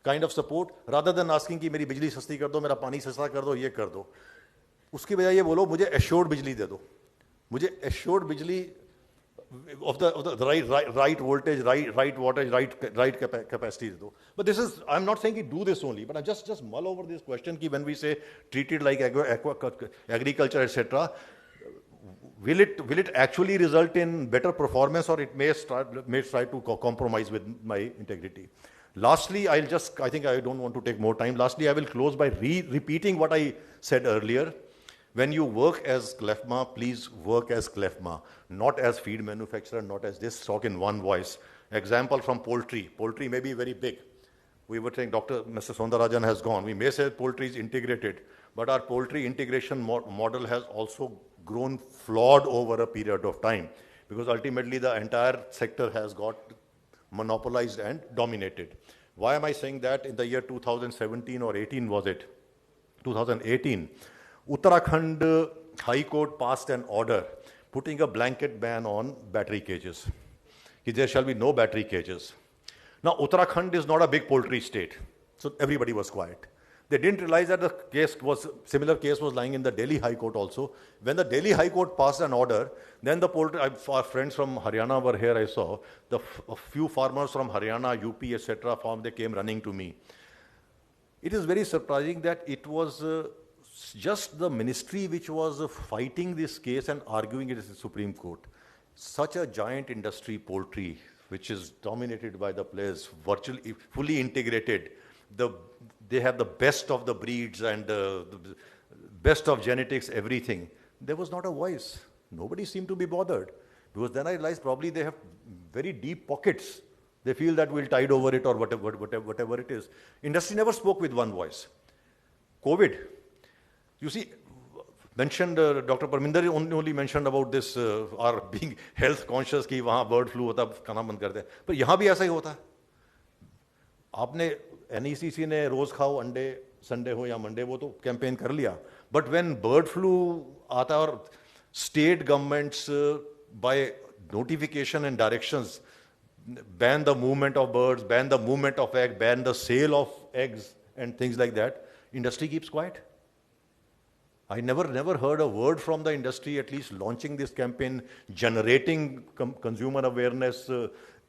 kind of support, rather than asking कि मेरी बिजली सस्ती कर दो, मेरा पानी सस्ता कर दो, ये कर दो. उसकी बजाय ये बोलो मुझे assured बिजली दे दो. मुझे assured बिजली of the right voltage, right wattage, right capacity दे दो. But this is, I'm not saying you do this only, but I just mull over this question कि when we say treated like agriculture, etc., will it actually result in better performance, or it may try to compromise with my integrity? Lastly, I think I don't want to take more time. Lastly, I will close by repeating what I said earlier. When you work as CLFMA, please work as CLFMA, not as feed manufacturer, not as this, talk in one voice. Example from poultry. Poultry may be very big. We were saying Mr. Soundarajan has gone. We may say poultry is integrated, but our poultry integration model has also grown flawed over a period of time, because ultimately the entire sector has got monopolized and dominated. Why am I saying that? In the year 2017 or 18 was it? 2018, Uttarakhand High Court passed an order putting a blanket ban on battery cages. There shall be no battery cages. Now Uttarakhand is not a big poultry state, so everybody was quiet. They didn't realize that similar case was lying in the Delhi High Court also. When the Delhi High Court passed an order, then the poultry, our friends from Haryana were here, I saw. A few farmers from Haryana, UP, etc., they came running to me. It is very surprising that it was just the ministry which was fighting this case and arguing it in the Supreme Court. Such a giant industry, poultry, which is dominated by the players, virtually fully integrated. They have the best of the breeds and the best of genetics, everything. There was not a voice. Nobody seemed to be bothered. Because then I realized probably they have very deep pockets. They feel that we'll tide over it or whatever it is. Industry never spoke with one voice. COVID, you see, mentioned, Dr. Parminder only mentioned about this, our being health conscious कि वहाँ bird flu होता खाना बंद कर दे. पर यहाँ भी ऐसा ही होता है. आपने NECC ने रोज खाओ अंडे संडे हो या मंडे वो तो कैंपेन कर लिया. But when bird flu आता और state governments by notification and directions ban the movement of birds, ban the movement of eggs, ban the sale of eggs and things like that, industry keeps quiet. I never heard a word from the industry at least launching this campaign, generating consumer awareness,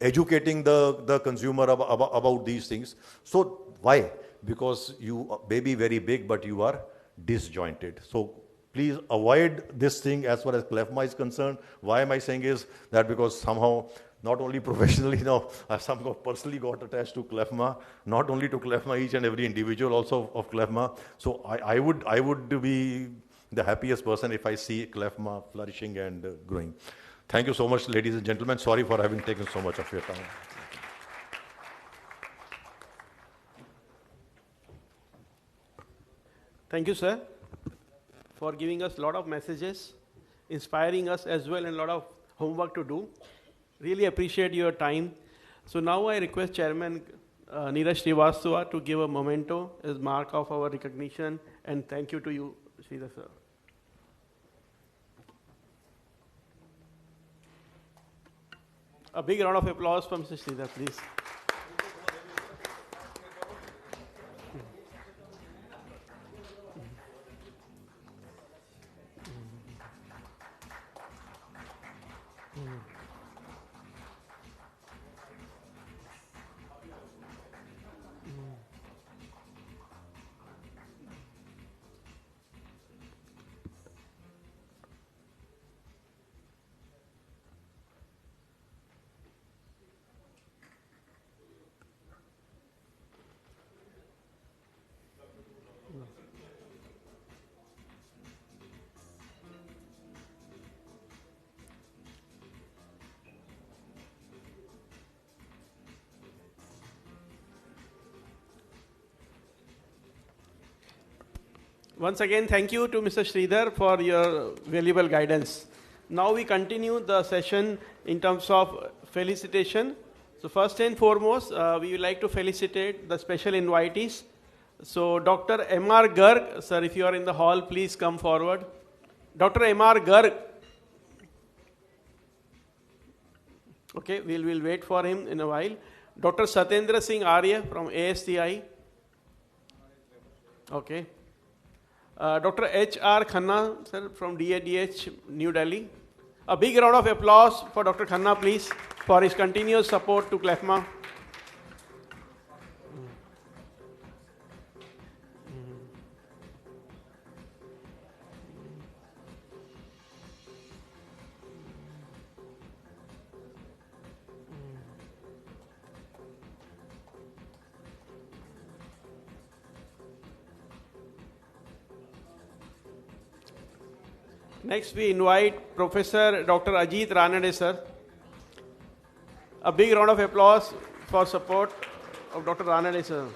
educating the consumer about these things. So why? Because you may be very big, but you are disjointed. So please avoid this thing as far as CLFMA is concerned. Why am I saying is that because somehow, not only professionally now, I somehow personally got attached to CLFMA, not only to CLFMA, each and every individual also of CLFMA. So I would be the happiest person if I see CLFMA flourishing and growing. Thank you so much, ladies and gentlemen. Sorry for having taken so much of your time. Thank you, sir, for giving us a lot of messages, inspiring us as well, and a lot of homework to do. Really appreciate your time. So now I request Chairman Neeraj Srivastava to give a memento as mark of our recognition, and thank you to you, Sridhar sir. A big round of applause from Mr. Sridhar, please. Once again, thank you to Mr. Sridhar for your valuable guidance. Now we continue the session in terms of felicitation. So first and foremost, we would like to felicitate the special invitees. So Dr. M.R. Garg, sir, if you are in the hall, please come forward. Dr. M.R. Garg. Okay, we'll wait for him in a while. Dr. Satendra Singh Arya from ASTI. Okay. Dr. H.R. Khanna, sir, from DADH, New Delhi. A big round of applause for Dr. Khanna, please, for his continuous support to CLFMA. Next, we invite Professor Dr. Ajit Ranade, sir. A big round of applause for support of Dr. Ranade, sir.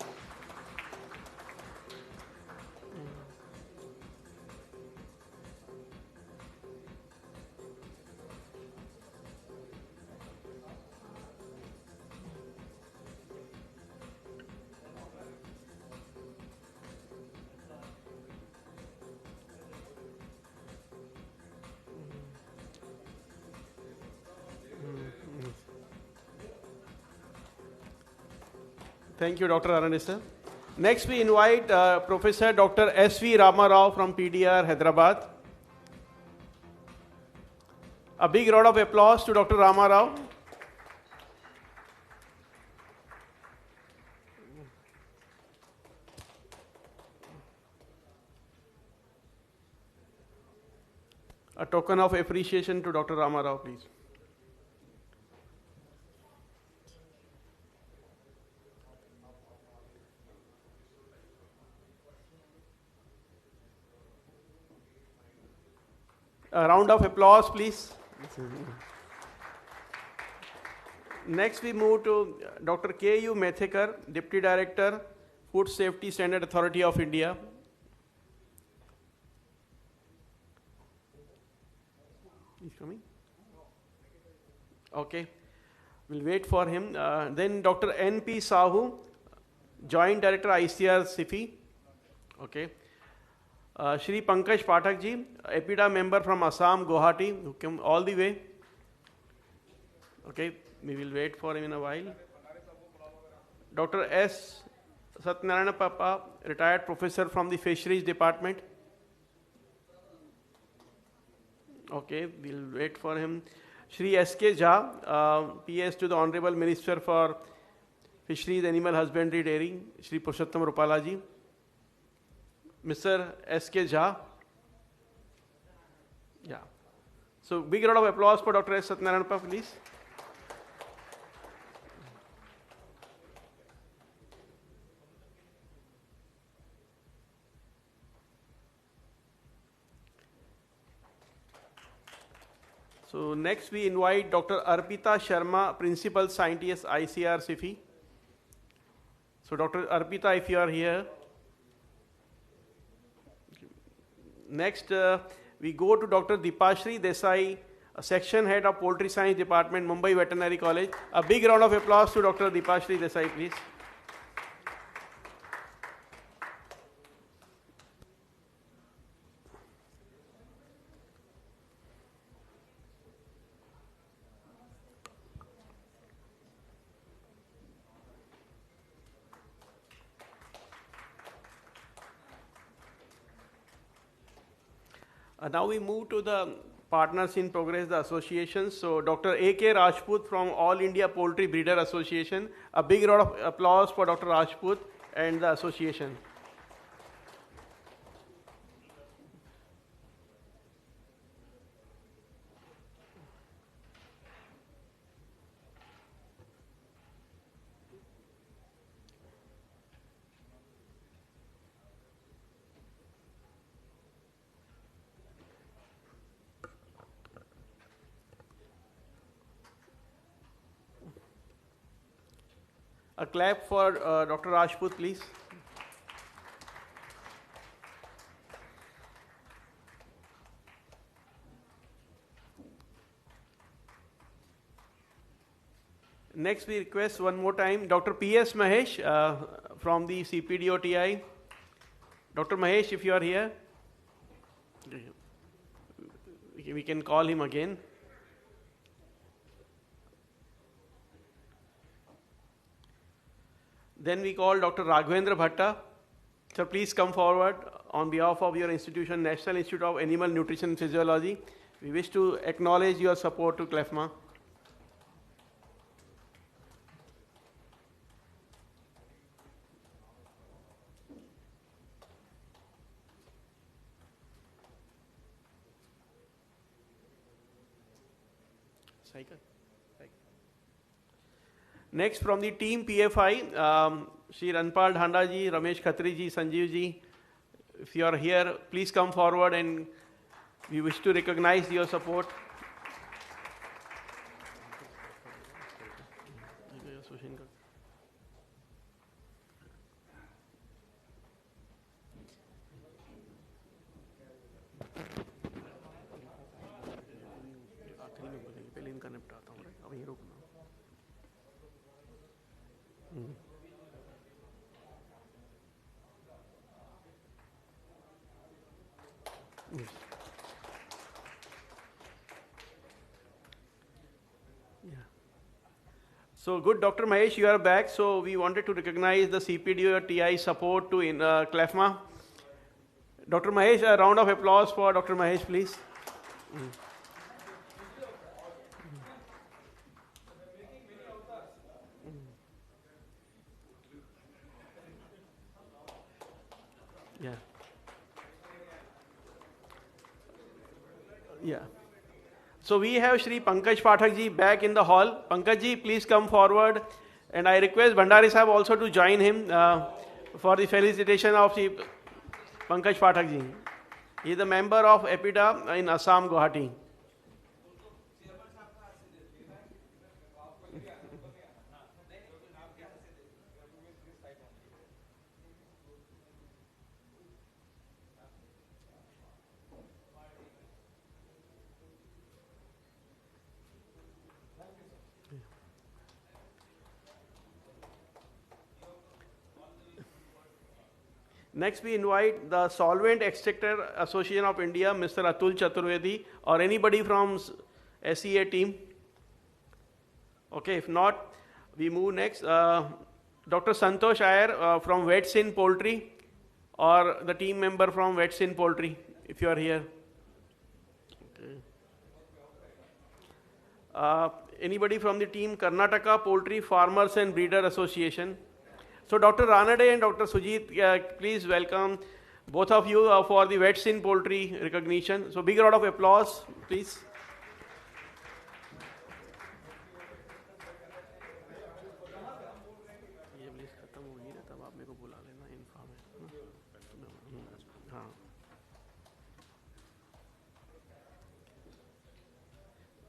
Thank you, Dr. Ranade, sir. Next, we invite Professor Dr. S.V. Rama Rao from PDR, Hyderabad. A big round of applause to Dr. Rama Rao. A token of appreciation to Dr. Rama Rao, please. A round of applause, please. Next, we move to Dr. K.U. Methekar, Deputy Director, Food Safety Standard Authority of India. He's coming? Okay. We'll wait for him. Then Dr. N.P. Sahu, Joint Director, ICR CIFI. Okay. Shri Pankaj Pathak ji, EPIDA member from Assam, Guwahati, who came all the way. Okay, we will wait for him in a while. Dr. S. Satyanarayana Papa, retired professor from the Fisheries Department. Okay, we'll wait for him. Shri S.K. Jha, PS to the Honorable Minister for Fisheries, Animal Husbandry, Dairy, Shri Purushottam Rupala ji. Mr. S.K. Jha. Yeah. So, big round of applause for Dr. S. Satyanarayana Papa, please. So, next we invite Dr. Arpita Sharma, Principal Scientist, ICR CIFI. So, Dr. Arpita, if you are here. Next, we go to Dr. Dipashri Desai, Section Head of Poultry Science Department, Mumbai Veterinary College. A big round of applause to Dr. Dipashri Desai, please. Now we move to the partners in progress, the associations. So Dr. A.K. Rajput from All India Poultry Breeder Association. A big round of applause for Dr. Rajput and the association. A clap for Dr. Rajput, please. Next, we request one more time Dr. P.S. Mahesh from the CPDOTI. Dr. Mahesh, if you are here, we can call him again. Then we call Dr. Raghavendra Bhatta. Sir, please come forward on behalf of your institution, National Institute of Animal Nutrition and Physiology. We wish to acknowledge your support to CLFMA. Next, from the team PFI, Shri Ranpal Dhanda ji, Ramesh Khatri ji, Sanjeev ji, if you are here, please come forward and we wish to recognize your support. So good, Dr. Mahesh, you are back. So we wanted to recognize the CPDO-TI support to CLFMA. Dr. Mahesh, a round of applause for Dr. Mahesh, please. Yeah. Yeah. So we have Shri Pankaj Pathak ji back in the hall. Pankaj ji, please come forward. And I request Bhandari Sahib also to join him for the felicitation of Shri Pankaj Pathak ji. He is a member of EPIDA in Assam, Guwahati. Next, we invite the Solvent Extractor Association of India, Mr. Atul Chaturvedi, or anybody from SEA team. Okay, if not, we move next. Dr. Santosh Iyer from Vetsin Poultry, or the team member from Vetsin Poultry, if you are here. Okay. Anybody from the team Karnataka Poultry Farmers and Breeder Association. So Dr. Ranade and Dr. Sujit, please welcome both of you for the Vetsin Poultry recognition. So big round of applause, please.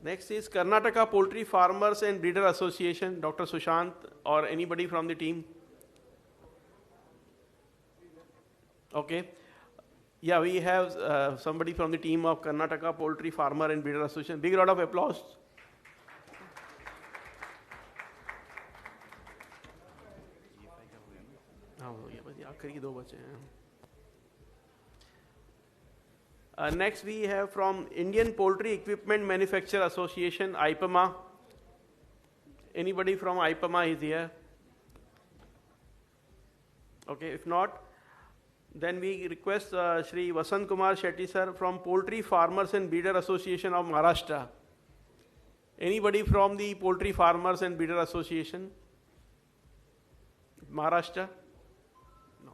Next is Karnataka Poultry Farmers and Breeder Association, Dr. Sushant or anybody from the team. Okay. Yeah, we have somebody from the team of Karnataka Poultry Farmer and Breeder Association. Big round of applause. Next we have from Indian Poultry Equipment Manufacturer Association, IPMA. Anybody from IPMA is here? Okay, if not, then we request Shri Vasant Kumar Shetty sir from Poultry Farmers and Breeder Association of Maharashtra. Anybody from the Poultry Farmers and Breeder Association? Maharashtra? No.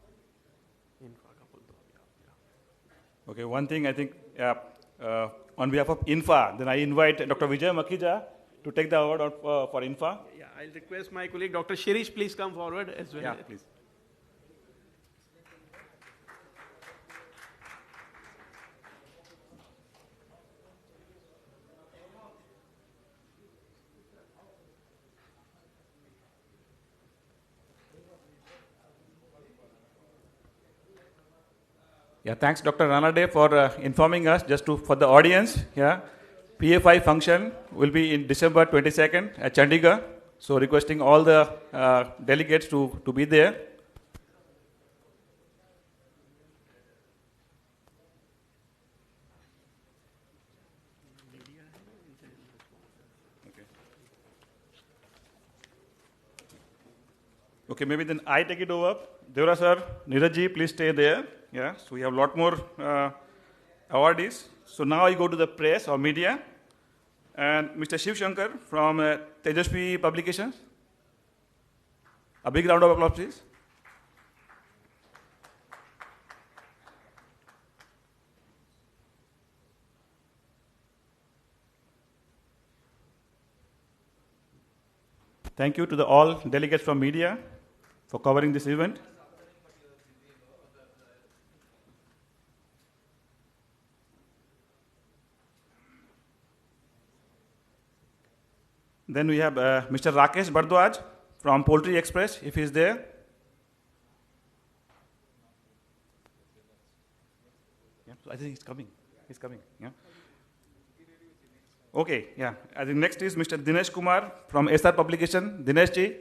Okay, one thing I think on behalf of INFA, then I invite Dr. Vijay Makhija to take the award for INFA. Yeah, I'll request my colleague Dr. Shirish, please come forward as well. Yeah, please. Yeah, thanks Dr. Ranade for informing us. Just for the audience, yeah, PFI function will be in December 22nd at Chandigarh. So requesting all the delegates to be there. Okay, maybe then I take it over. Devra sir, Neeraj ji, please stay there. Yeah, so we have a lot more awardees. So now I go to the press or media. And Mr. Shiv Shankar from Tejasvi Publications. A big round of applause, please. Thank you to all delegates from media for covering this event. Then we have Mr. Rakesh Bardwaj from Poultry Express, if he is there. Yeah, so I think he's coming. He's coming. Yeah. Okay, yeah. I think next is Mr. Dinesh Kumar from SR Publication. Dinesh ji.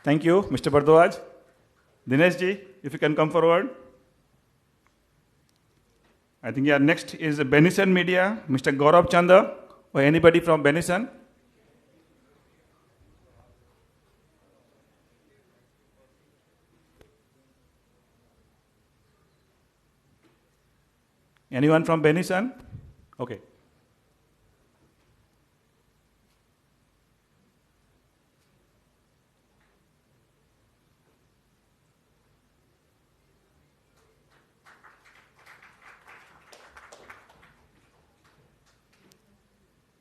Thank you, Mr. Bardwaj. Dinesh ji, if you can come forward. I think, yeah, next is Benison Media, Mr. Gaurav Chanda, or anybody from Benison. Anyone from Benison? Okay.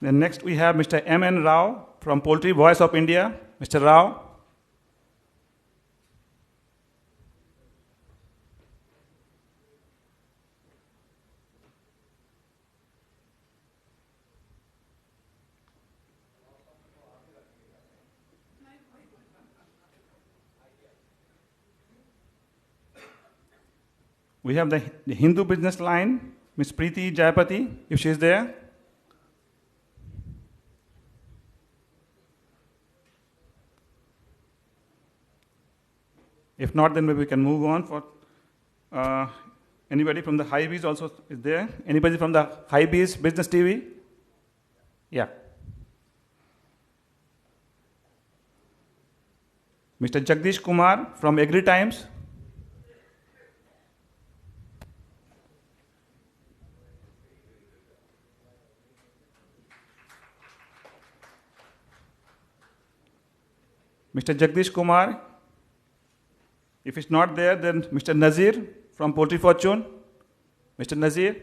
Then next we have Mr. M.N. Rao from Poultry Voice of India. Mr. Rao. We have the Hindu business line, Ms. Preeti Jayapati, if she is there. If not, then maybe we can move on. For anybody from the HyBiz also is there? Anybody from the HyBiz Business TV? Yeah. Mr. Jagdish Kumar from Agri Times. Mr. Jagdish Kumar. If it's not there, then Mr. Nazir from Poultry Fortune. Mr. Nazir.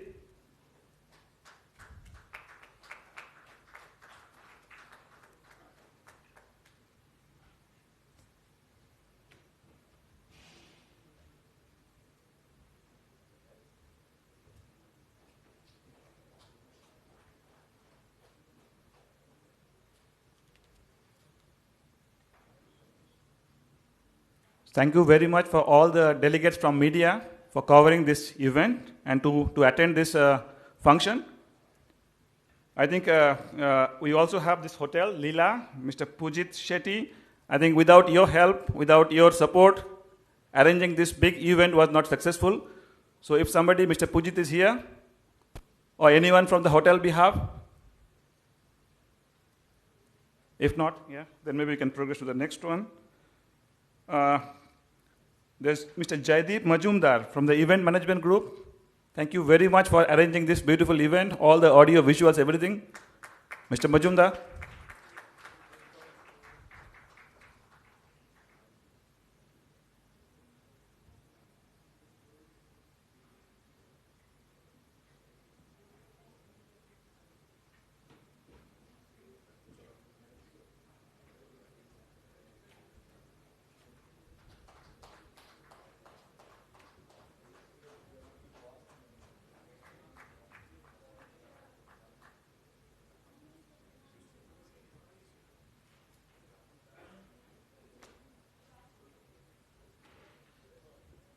Thank you very much for all the delegates from media for covering this event and to attend this function. I think we also have this hotel, Leela, Mr. Pujit Shetty. I think without your help, without your support, arranging this big event was not successful. So if somebody, Mr. Pujit is here, or anyone from the hotel behalf, if not, yeah, then maybe we can progress to the next one. There's Mr. Jaideep Majumdar from the Event Management Group. Thank you very much for arranging this beautiful event, all the audio, visuals, everything. Mr. Majumdar.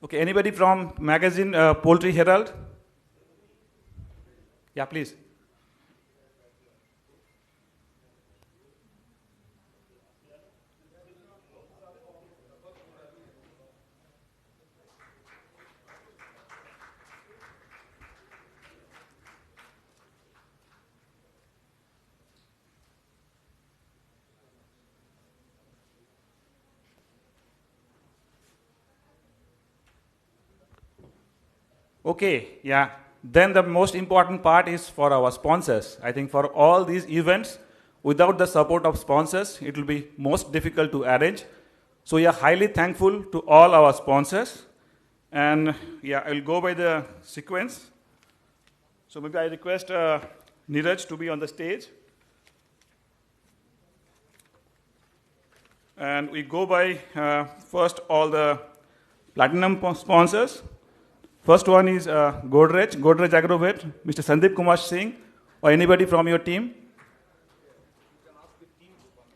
Okay, anybody from magazine Poultry Herald? Yeah, please. Okay, yeah. Then the most important part is for our sponsors. I think for all these events, without the support of sponsors, it will be most difficult to arrange. So we are highly thankful to all our sponsors. And yeah, I will go by the sequence. So maybe I request Neeraj to be on the stage. And we go by first all the platinum sponsors. First one is Godrej Agrovet, Mr. Sandeep Kumar Singh, or anybody from your team.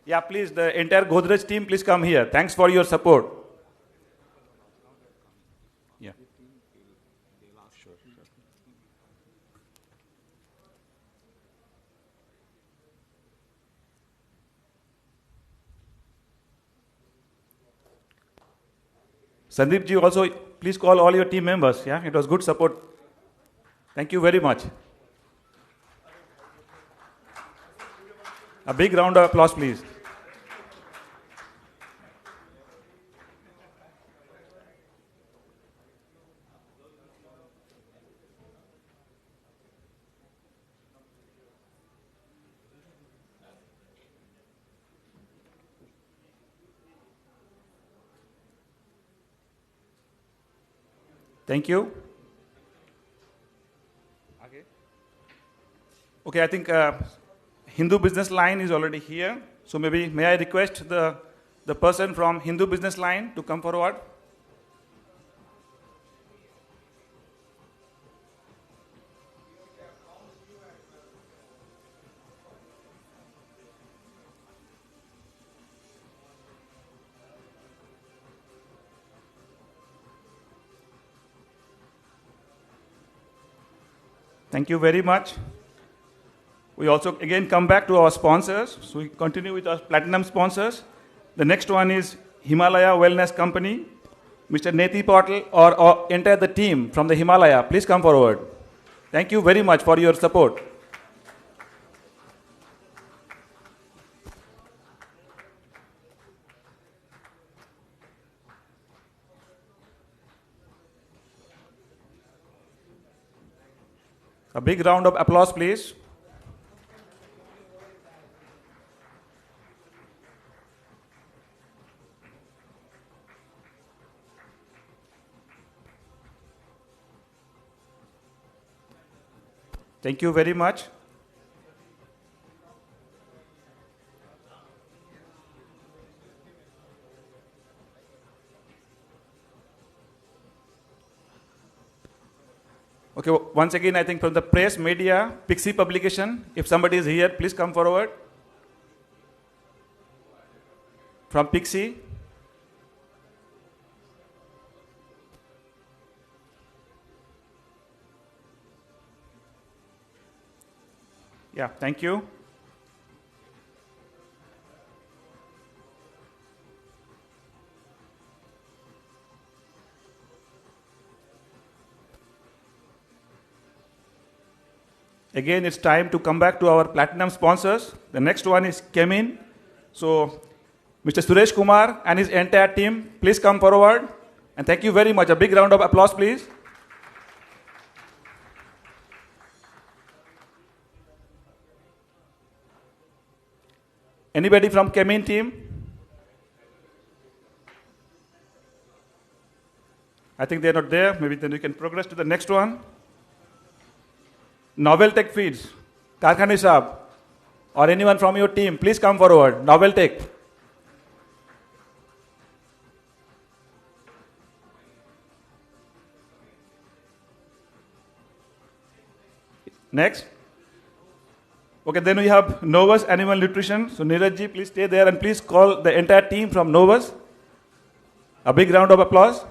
Yeah, please, the entire Godrej team, please come here. Thanks for your support. Yeah. Sandeep ji, also please call all your team members. Yeah, it was good support. Thank you very much. A big round of applause, please. Thank you. Okay, I think Hindu Business Line is already here. So maybe may I request the person from Hindu Business Line to come forward? Thank you very much. We also again come back to our sponsors. So we continue with our platinum sponsors. The next one is Himalaya Wellness Company. Mr. Nethi Patel or entire the team from the Himalaya, please come forward. Thank you very much for your support. A big round of applause, please. Thank you very much. Okay, once again, I think from the press, media, Pixie publication, if somebody is here, please come forward. From Pixie. Yeah, thank you. Again, it's time to come back to our platinum sponsors. The next one is Kemin. So, Mr. Suresh Kumar and his entire team, please come forward. And thank you very much. A big round of applause, please. Anybody from Kemin team? I think they're not there. Maybe then we can progress to the next one. Novel Tech Feeds, Karkhani Saab, or anyone from your team, please come forward. Novel Tech. Next. Okay, then we have Novus Animal Nutrition. So Neeraj ji, please stay there and please call the entire team from Novus. A big round of applause.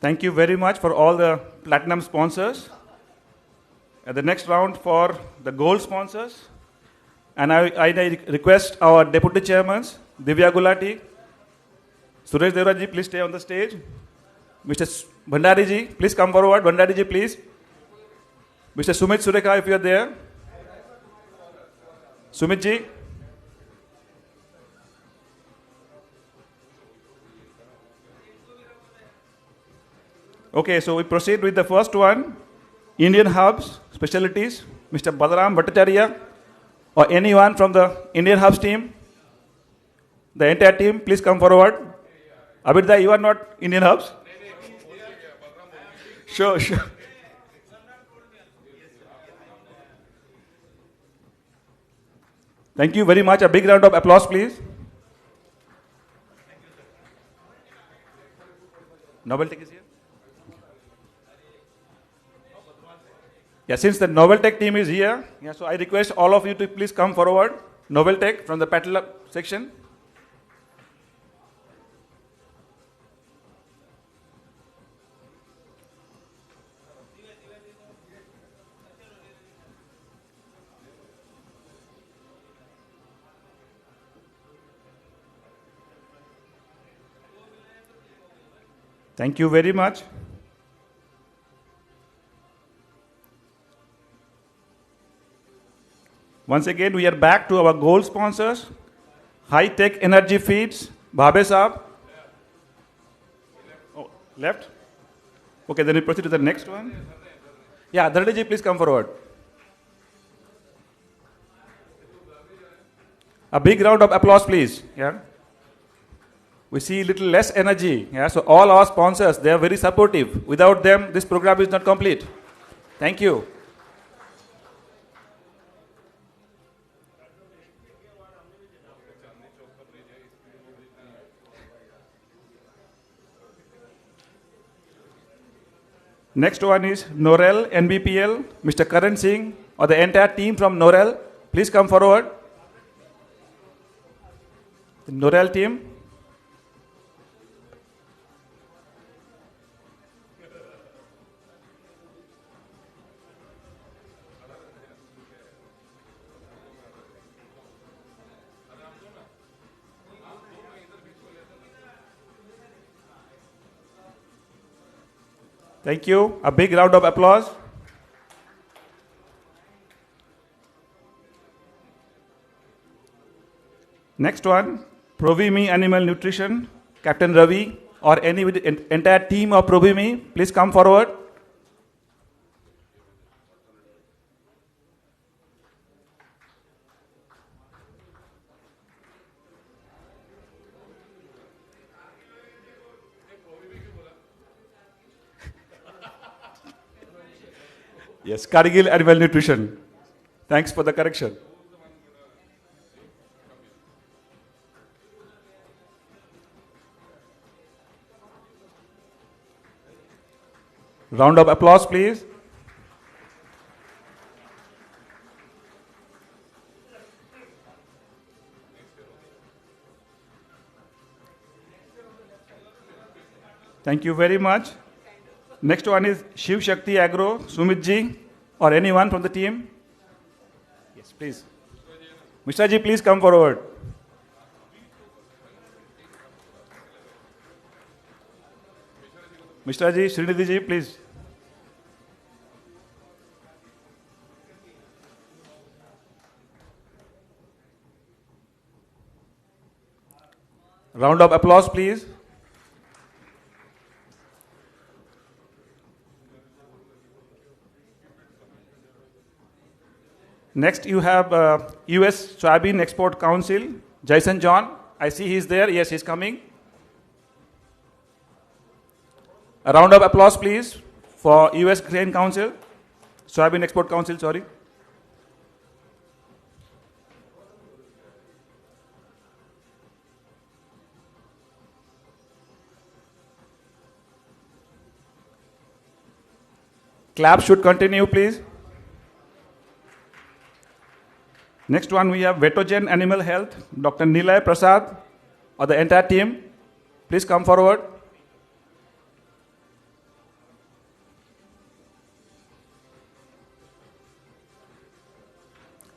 Thank you very much for all the platinum sponsors. At the next round for the gold sponsors. And I request our deputy chairmen, Divya Gulati, Suresh Devra ji, please stay on the stage. Mr. Bhandari ji, please come forward. Bhandari ji, please. Mr. Sumit Sureka, if you are there. Sumit ji. Okay, so we proceed with the first one. Indian Hubs, Specialties, Mr. Balaram Bhattacharya, or anyone from the Indian Hubs team. The entire team, please come forward. Abhidha, you are not Indian Hubs? Sure. Thank you very much. A big round of applause, please. Novel Tech is here. Yeah, since the Novel Tech team is here, so I request all of you to please come forward. Novel Tech from the Patel section. Thank you very much. Once again, we are back to our gold sponsors. High Tech Energy Feeds, Bhabe Saab. Oh, left? Okay, then we proceed to the next one. Yeah, Dhardeji, please come forward. A big round of applause, please. Yeah. We see little less energy. Yeah. So all our sponsors, they are very supportive. Without them, this program is not complete. Thank you. Next one is Norel NBPL, Mr. Karan Singh, or the entire team from Norel. Please come forward. The Norel team. Thank you. A big round of applause. Next one, Provimi Animal Nutrition, Captain Ravi, or any with the entire team of Provimi, please come forward. Yes, Kargil Animal Nutrition. Thanks for the correction. Round of applause, please. Thank you very much. Next one is Shiv Shakti Agro, Sumit ji, or anyone from the team. Yes, please. Mr. ji, please come forward. Mr. ji, Srinidhi ji, please. Round of applause, please. Next, you have US Soybean Export Council, Jason John. I see he's there. Yes, he's coming. A round of applause, please, for US Grain Council, Soybean Export Council, sorry. Clap should continue, please. Next one, we have Vetogen Animal Health, Dr. Nilay Prasad, or the entire team. Please come forward.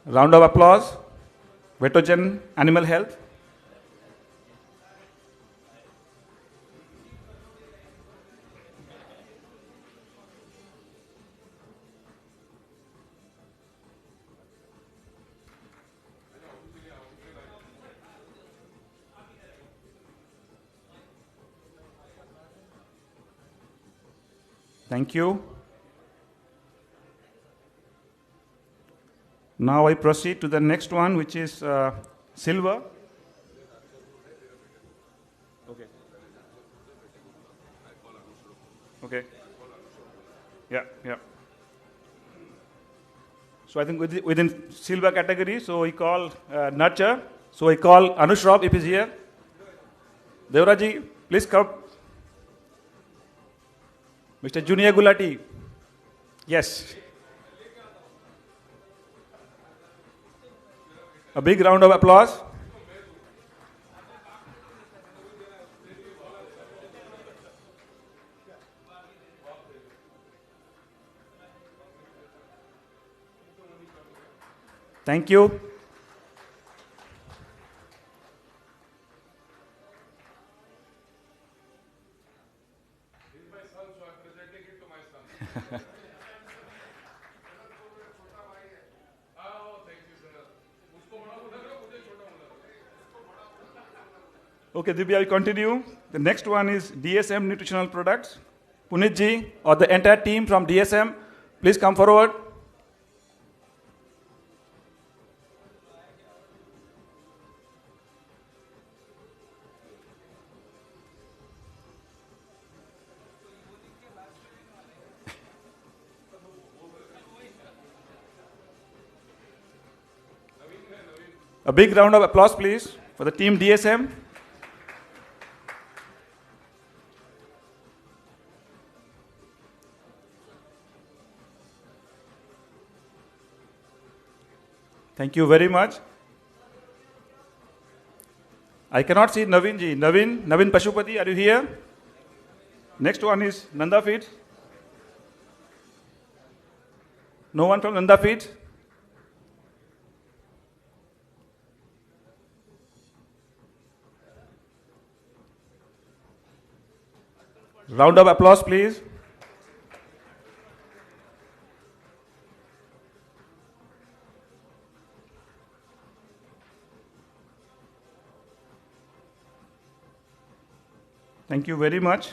Round of applause. Vetogen Animal Health. Thank you. Now I proceed to the next one, which is silver. Okay. Okay. Yeah, yeah. So I think within silver category, so we call nurture. So I call Anushrab if he's here. Devraji, please come. Mr. Junior Gulati. Yes. A big round of applause. Thank you. Okay, Divya, I continue. The next one is DSM Nutritional Products. Punit ji or the entire team from DSM, please come forward. A big round of applause, please, for the team DSM. Thank you very much. I cannot see Naveen ji. Naveen Pashupati, are you here? Next one is Nanda Feeds. No one from Nanda Feeds? Round of applause, please. Thank you very much.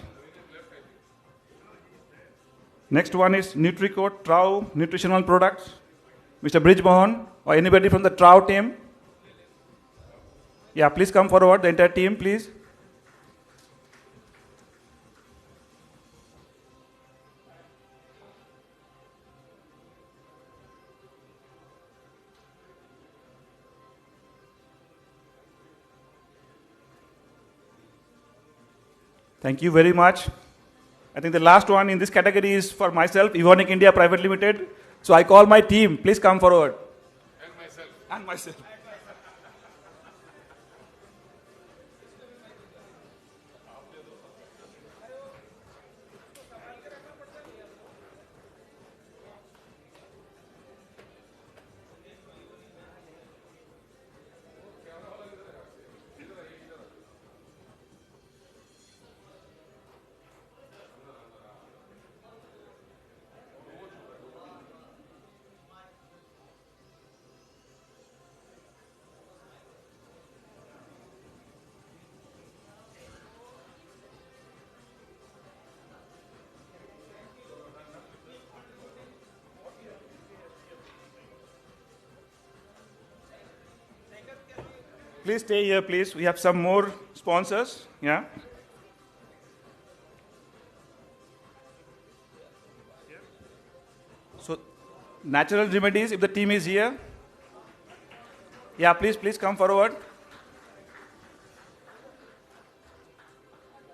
Next one is NutriCode Trau Nutritional Products. Mr. Bridgemohan or anybody from the Trau team? Yeah, please come forward, the entire team, please. Thank you very much. I think the last one in this category is for myself, Evonik India Private Limited. So I call my team, please come forward. And myself. And myself. Please stay here, please. We have some more sponsors. Yeah. So, natural remedies, if the team is here. Yeah, please come forward.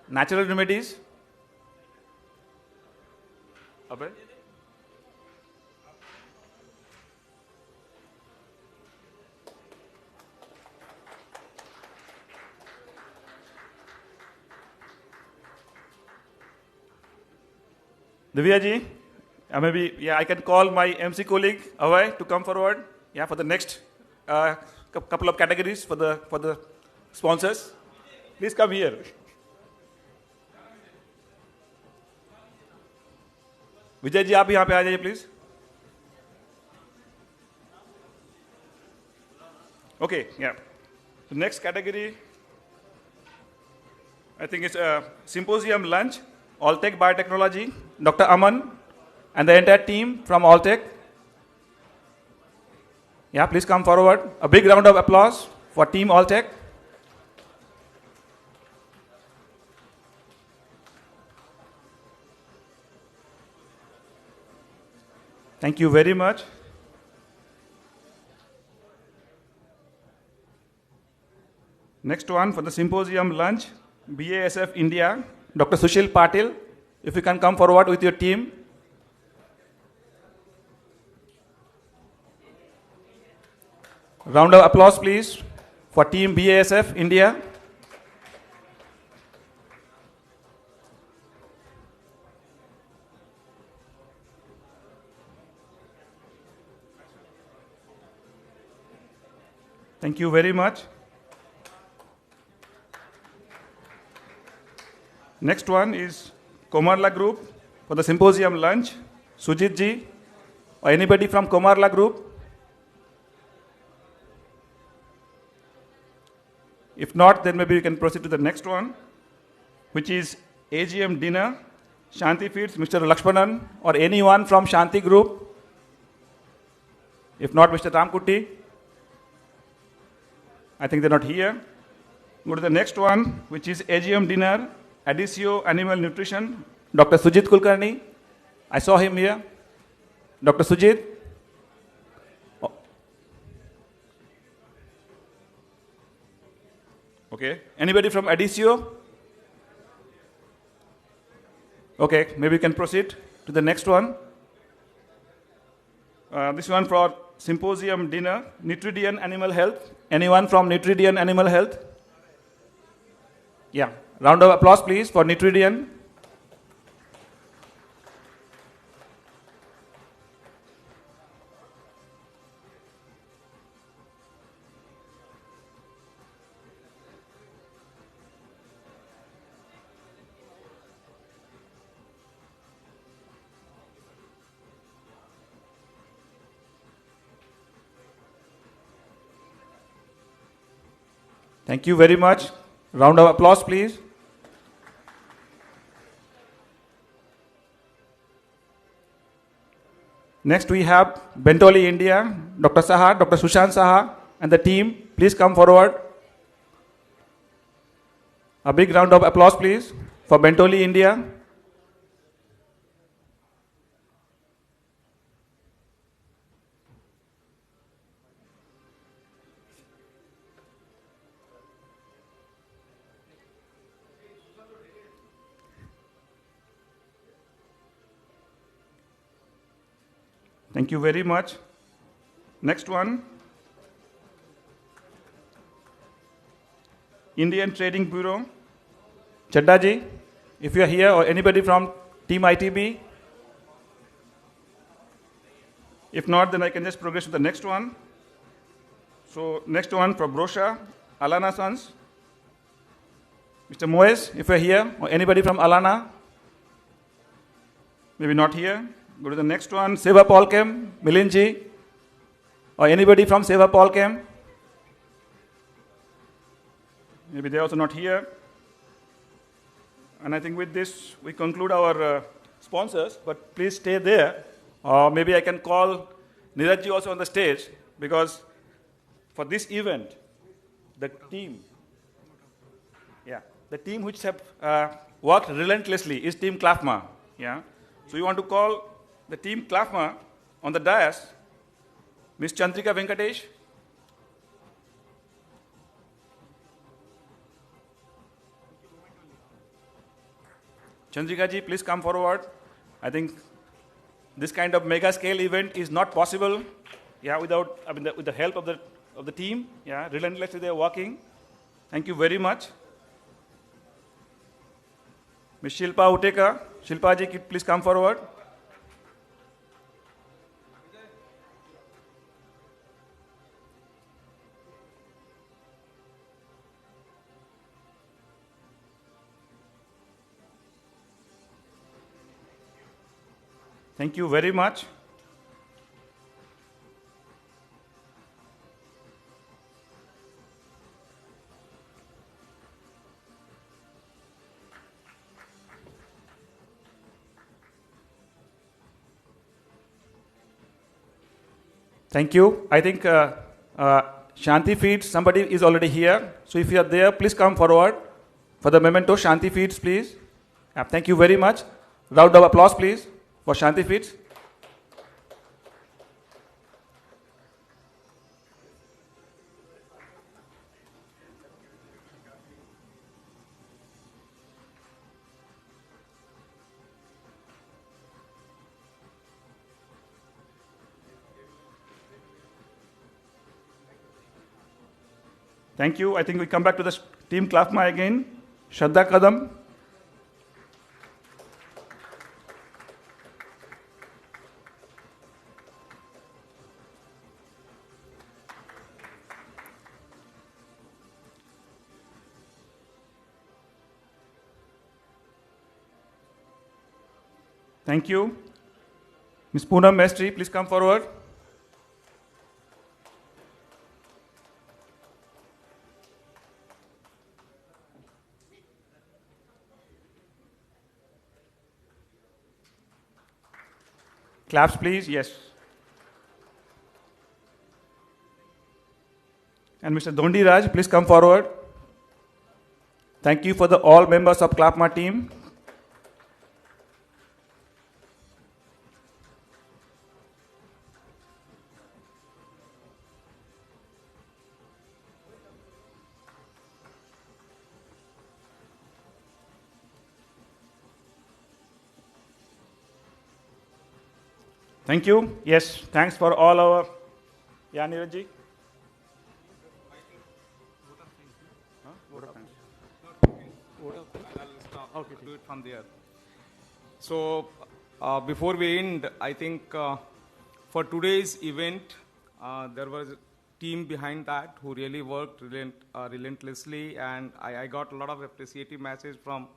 Natural remedies. Abhay? Divya ji, I can call my MC colleague Avay to come forward. Yeah, for the next couple of categories for the sponsors. Please come here. Vijay ji, आप यहाँ पे आ जाइए, please. Okay, yeah. The next category, I think it's a Symposium lunch. Alltech Biotechnology, Dr. Aman, and the entire team from Alltech. Yeah, please come forward. A big round of applause for Team Alltech. Thank you very much. Next one for the Symposium lunch, BASF India. Dr. Sushil Patil, if you can come forward with your team. Round of applause, please, for Team BASF India. Thank you very much. Next one is Komarla Group for the Symposium lunch. Sujit ji, or anybody from Komarla group? If not, then maybe we can proceed to the next one, which is AGM dinner. Shanti Feeds, Mr. Lakshmanan, or anyone from Shanti group? If not, Mr. Ramkutti? I think they're not here. Go to the next one, which is AGM dinner, Adisio Animal Nutrition, Dr. Sujit Kulkarni. I saw him here. Dr. Sujit? Oh. Okay. Anybody from Adisio? Okay, maybe we can proceed to the next one. This one for Symposium dinner, Nutridian Animal Health. Anyone from Nutridian Animal Health? Yeah, round of applause please for Nutridian. Thank you very much. Round of applause, please. Next, we have Bentoli, India, Dr. Saha, Dr. Sushant Saha, and the team. Please come forward. A big round of applause, please, for Bentoli, India. Thank you very much. Next one. Indian Trading Bureau. Chadda ji, if you are here, or anybody from Team ITB. If not, then I can just progress to the next one. So next one for Brosha, Alana Sons. Mr. Moez, if you are here, or anybody from Alana. Maybe not here. Go to the next one, Seva Polchem, Milinji, or anybody from Seva Polchem. Maybe they're also not here. And I think with this, we conclude our sponsors, but please stay there. Or maybe I can call Nirajji also on the stage, because for this event, the team which have worked relentlessly is Team CLFMA. Yeah? So you want to call the Team CLFMA on the dais, Ms. Chandrika Venkatesh. Chandrika ji, please come forward. I think this kind of mega scale event is not possible, without, with the help of the team. Yeah, relentlessly they are working. Thank you very much. Ms. Shilpa Uteka. Shilpa ji, please come forward. Thank you very much. Thank you. I think Shanti Feeds, somebody is already here. So if you are there, please come forward for the memento. Shanti Feeds, please. Thank you very much. Round of applause, please, for Shanti Feeds. Thank you. I think we come back to the Team CLFMA again. Shraddha Kadam. Thank you. Ms. Poonam Mestri, please come forward. Claps, please. Yes. And Mr. Dondi Raj, please come forward. Thank you for all members of CLFMA team. Thank you. Yes, thanks for all our. Yeah, Neeraj ji. Okay, do it from there. So, before we end, I think for today's event, there was a team behind that who really worked relentlessly, and I got a lot of appreciative messages from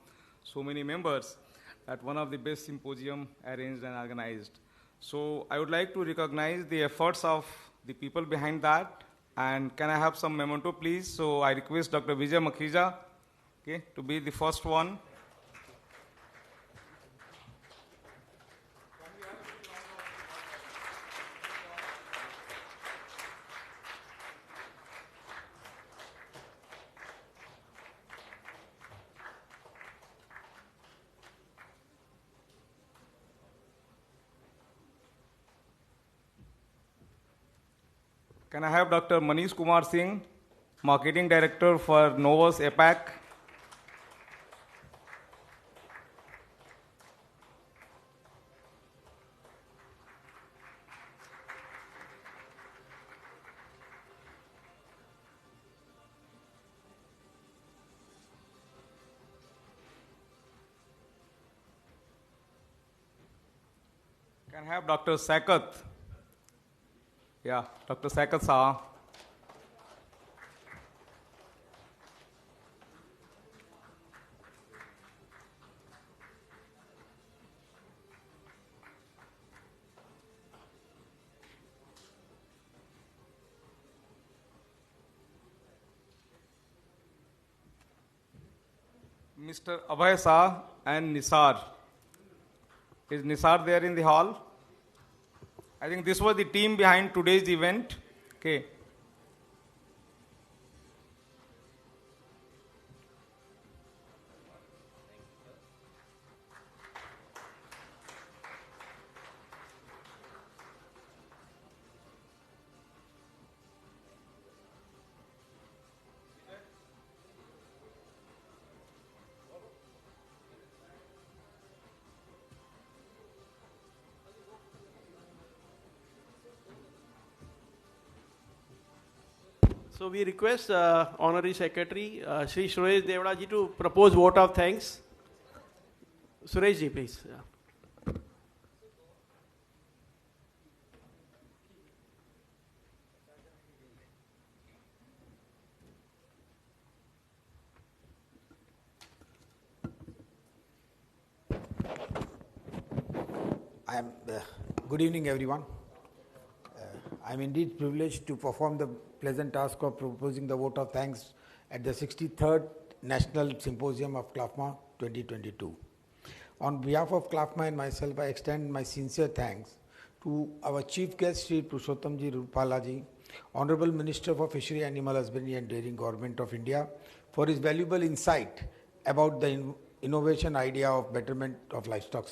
so many members that one of the best symposium arranged and organized. So I would like to recognize the efforts of the people behind that. And can I have some memento, please? So I request Dr. Vijay Makhija, okay, to be the first one. Can I have Dr. Manish Kumar Singh, Marketing Director for Novus APAC? Can I have Dr. Sakat? Yeah, Dr. Sakat Saha. Mr. Abhay Shah and Nisar. Is Nisar there in the hall? I think this was the team behind today's event. Okay. So we request Honorary Secretary Shri Suresh Devda ji to propose vote of thanks. Suresh ji, please. Good evening, everyone. I am indeed privileged to perform the pleasant task of proposing the vote of thanks at the 63rd National Symposium of CLFMA 2022. On behalf of CLFMA and myself, I extend my sincere thanks to our Chief Guest, Sri Purushottamji Rupalaji, Honorable Minister for Fishery, Animal Husbandry and Dairying, Government of India, for his valuable insight about the innovation idea of betterment of livestock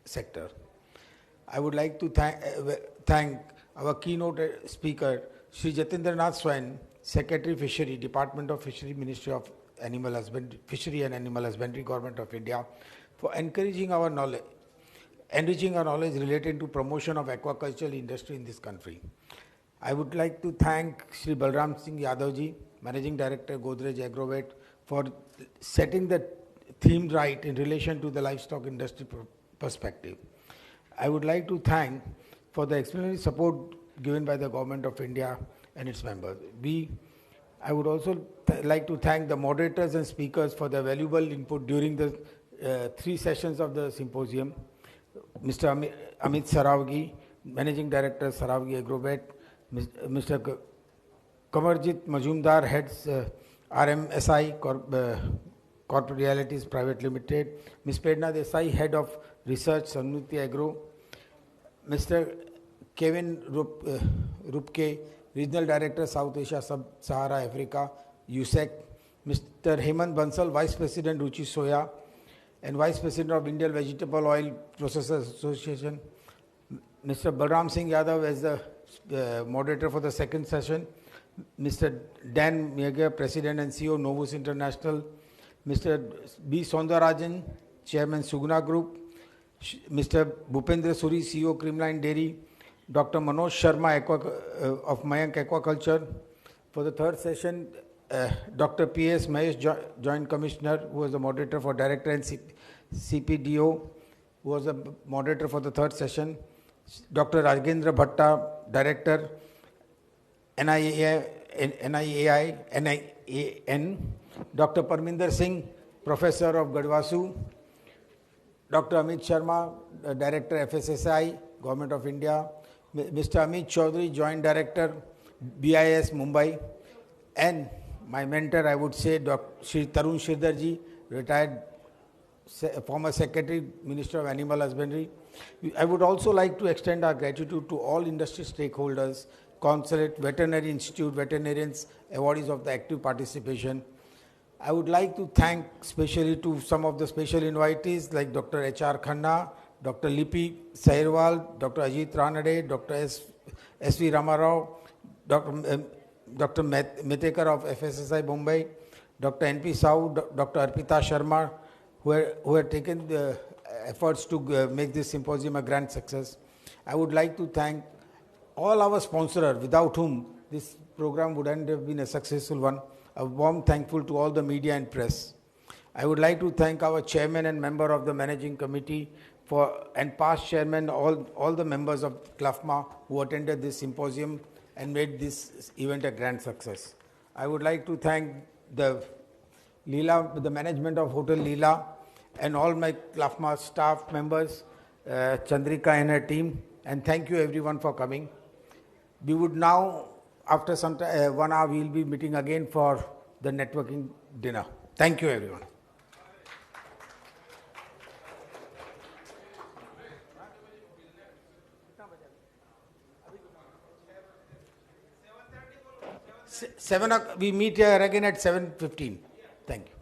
sector. I would like to thank our keynote speaker, Sri Jatindranath Swain, Secretary Fishery, Department of Fishery, Ministry of Animal Husbandry, Fishery and Animal Husbandry, Government of India, for enriching our knowledge related to promotion of aquaculture industry in this country. I would like to thank Sri Balram Singh Yadavji, Managing Director, Godrej Agrovet, for setting the theme right in relation to the livestock industry perspective. I would like to thank for the explanatory support given by the Government of India and its members. I would also like to thank the moderators and speakers for their valuable input during the 3 sessions of the symposium. Mr. Amit Saravgi, Managing Director, Saravgi Agrobet, Mr. Kamarjit Majumdar, heads RMSI, Corporate Realities Private Limited, Ms. Pedna Desai, Head of Research, Samruti Agro, Mr. Kevin Rupke, Regional Director, South Asia, Sub-Sahara Africa, USEC, Mr. Hemant Bansal, Vice President, Ruchi Soya, and Vice President of Indian Vegetable Oil Processors Association, Mr. Balram Singh Yadav as the moderator for the second session, Mr. Dan Meager, President and CEO, Novus International, Mr. B. Sondarajan, Chairman, Sugna Group, Mr. Bhupendra Suri, CEO, Creamline Dairy, Dr. Manoj Sharma of Mayank Aquaculture. For the third session, Dr. P.S. Mahesh, Joint Commissioner, who was the moderator for Director and CPDO, who was the moderator for the third session, Dr. Ragendra Bhatta, Director, NIAN, Dr. Parminder Singh, Professor of Gadwasu, Dr. Amit Sharma, Director, FSSI, Government of India, Mr. Amit Chaudhary, Joint Director, BIS, Mumbai, and my mentor, I would say, Dr. Shri Tarun Shirdarji, retired former Secretary, Minister of Animal Husbandry. I would also like to extend our gratitude to all industry stakeholders, Consulate, Veterinary Institute, veterinarians, awardees of the active participation. I would like to thank especially to some of the special invitees like Dr. H.R. Khanna, Dr. Lipi Sairwal, Dr. Ajit Ranade, Dr. S.V. Ramarao, Dr. Metekar of FSSI Mumbai, Dr. N.P. Sahu, Dr. Arpita Sharma, who have taken the efforts to make this symposium a grand success. I would like to thank all our sponsors, without whom this program wouldn't have been a successful one. A warm thankful to all the media and press. I would like to thank our chairman and member of the managing committee and past chairman, all the members of CLFMA who attended this symposium and made this event a grand success. I would like to thank the management of Hotel Leela and all my CLFMA staff members, Chandrika and her team, and thank you everyone for coming. We would now, after some 1 hour, we will be meeting again for the networking dinner. Thank you everyone. We meet here again at 7:15. Thank you.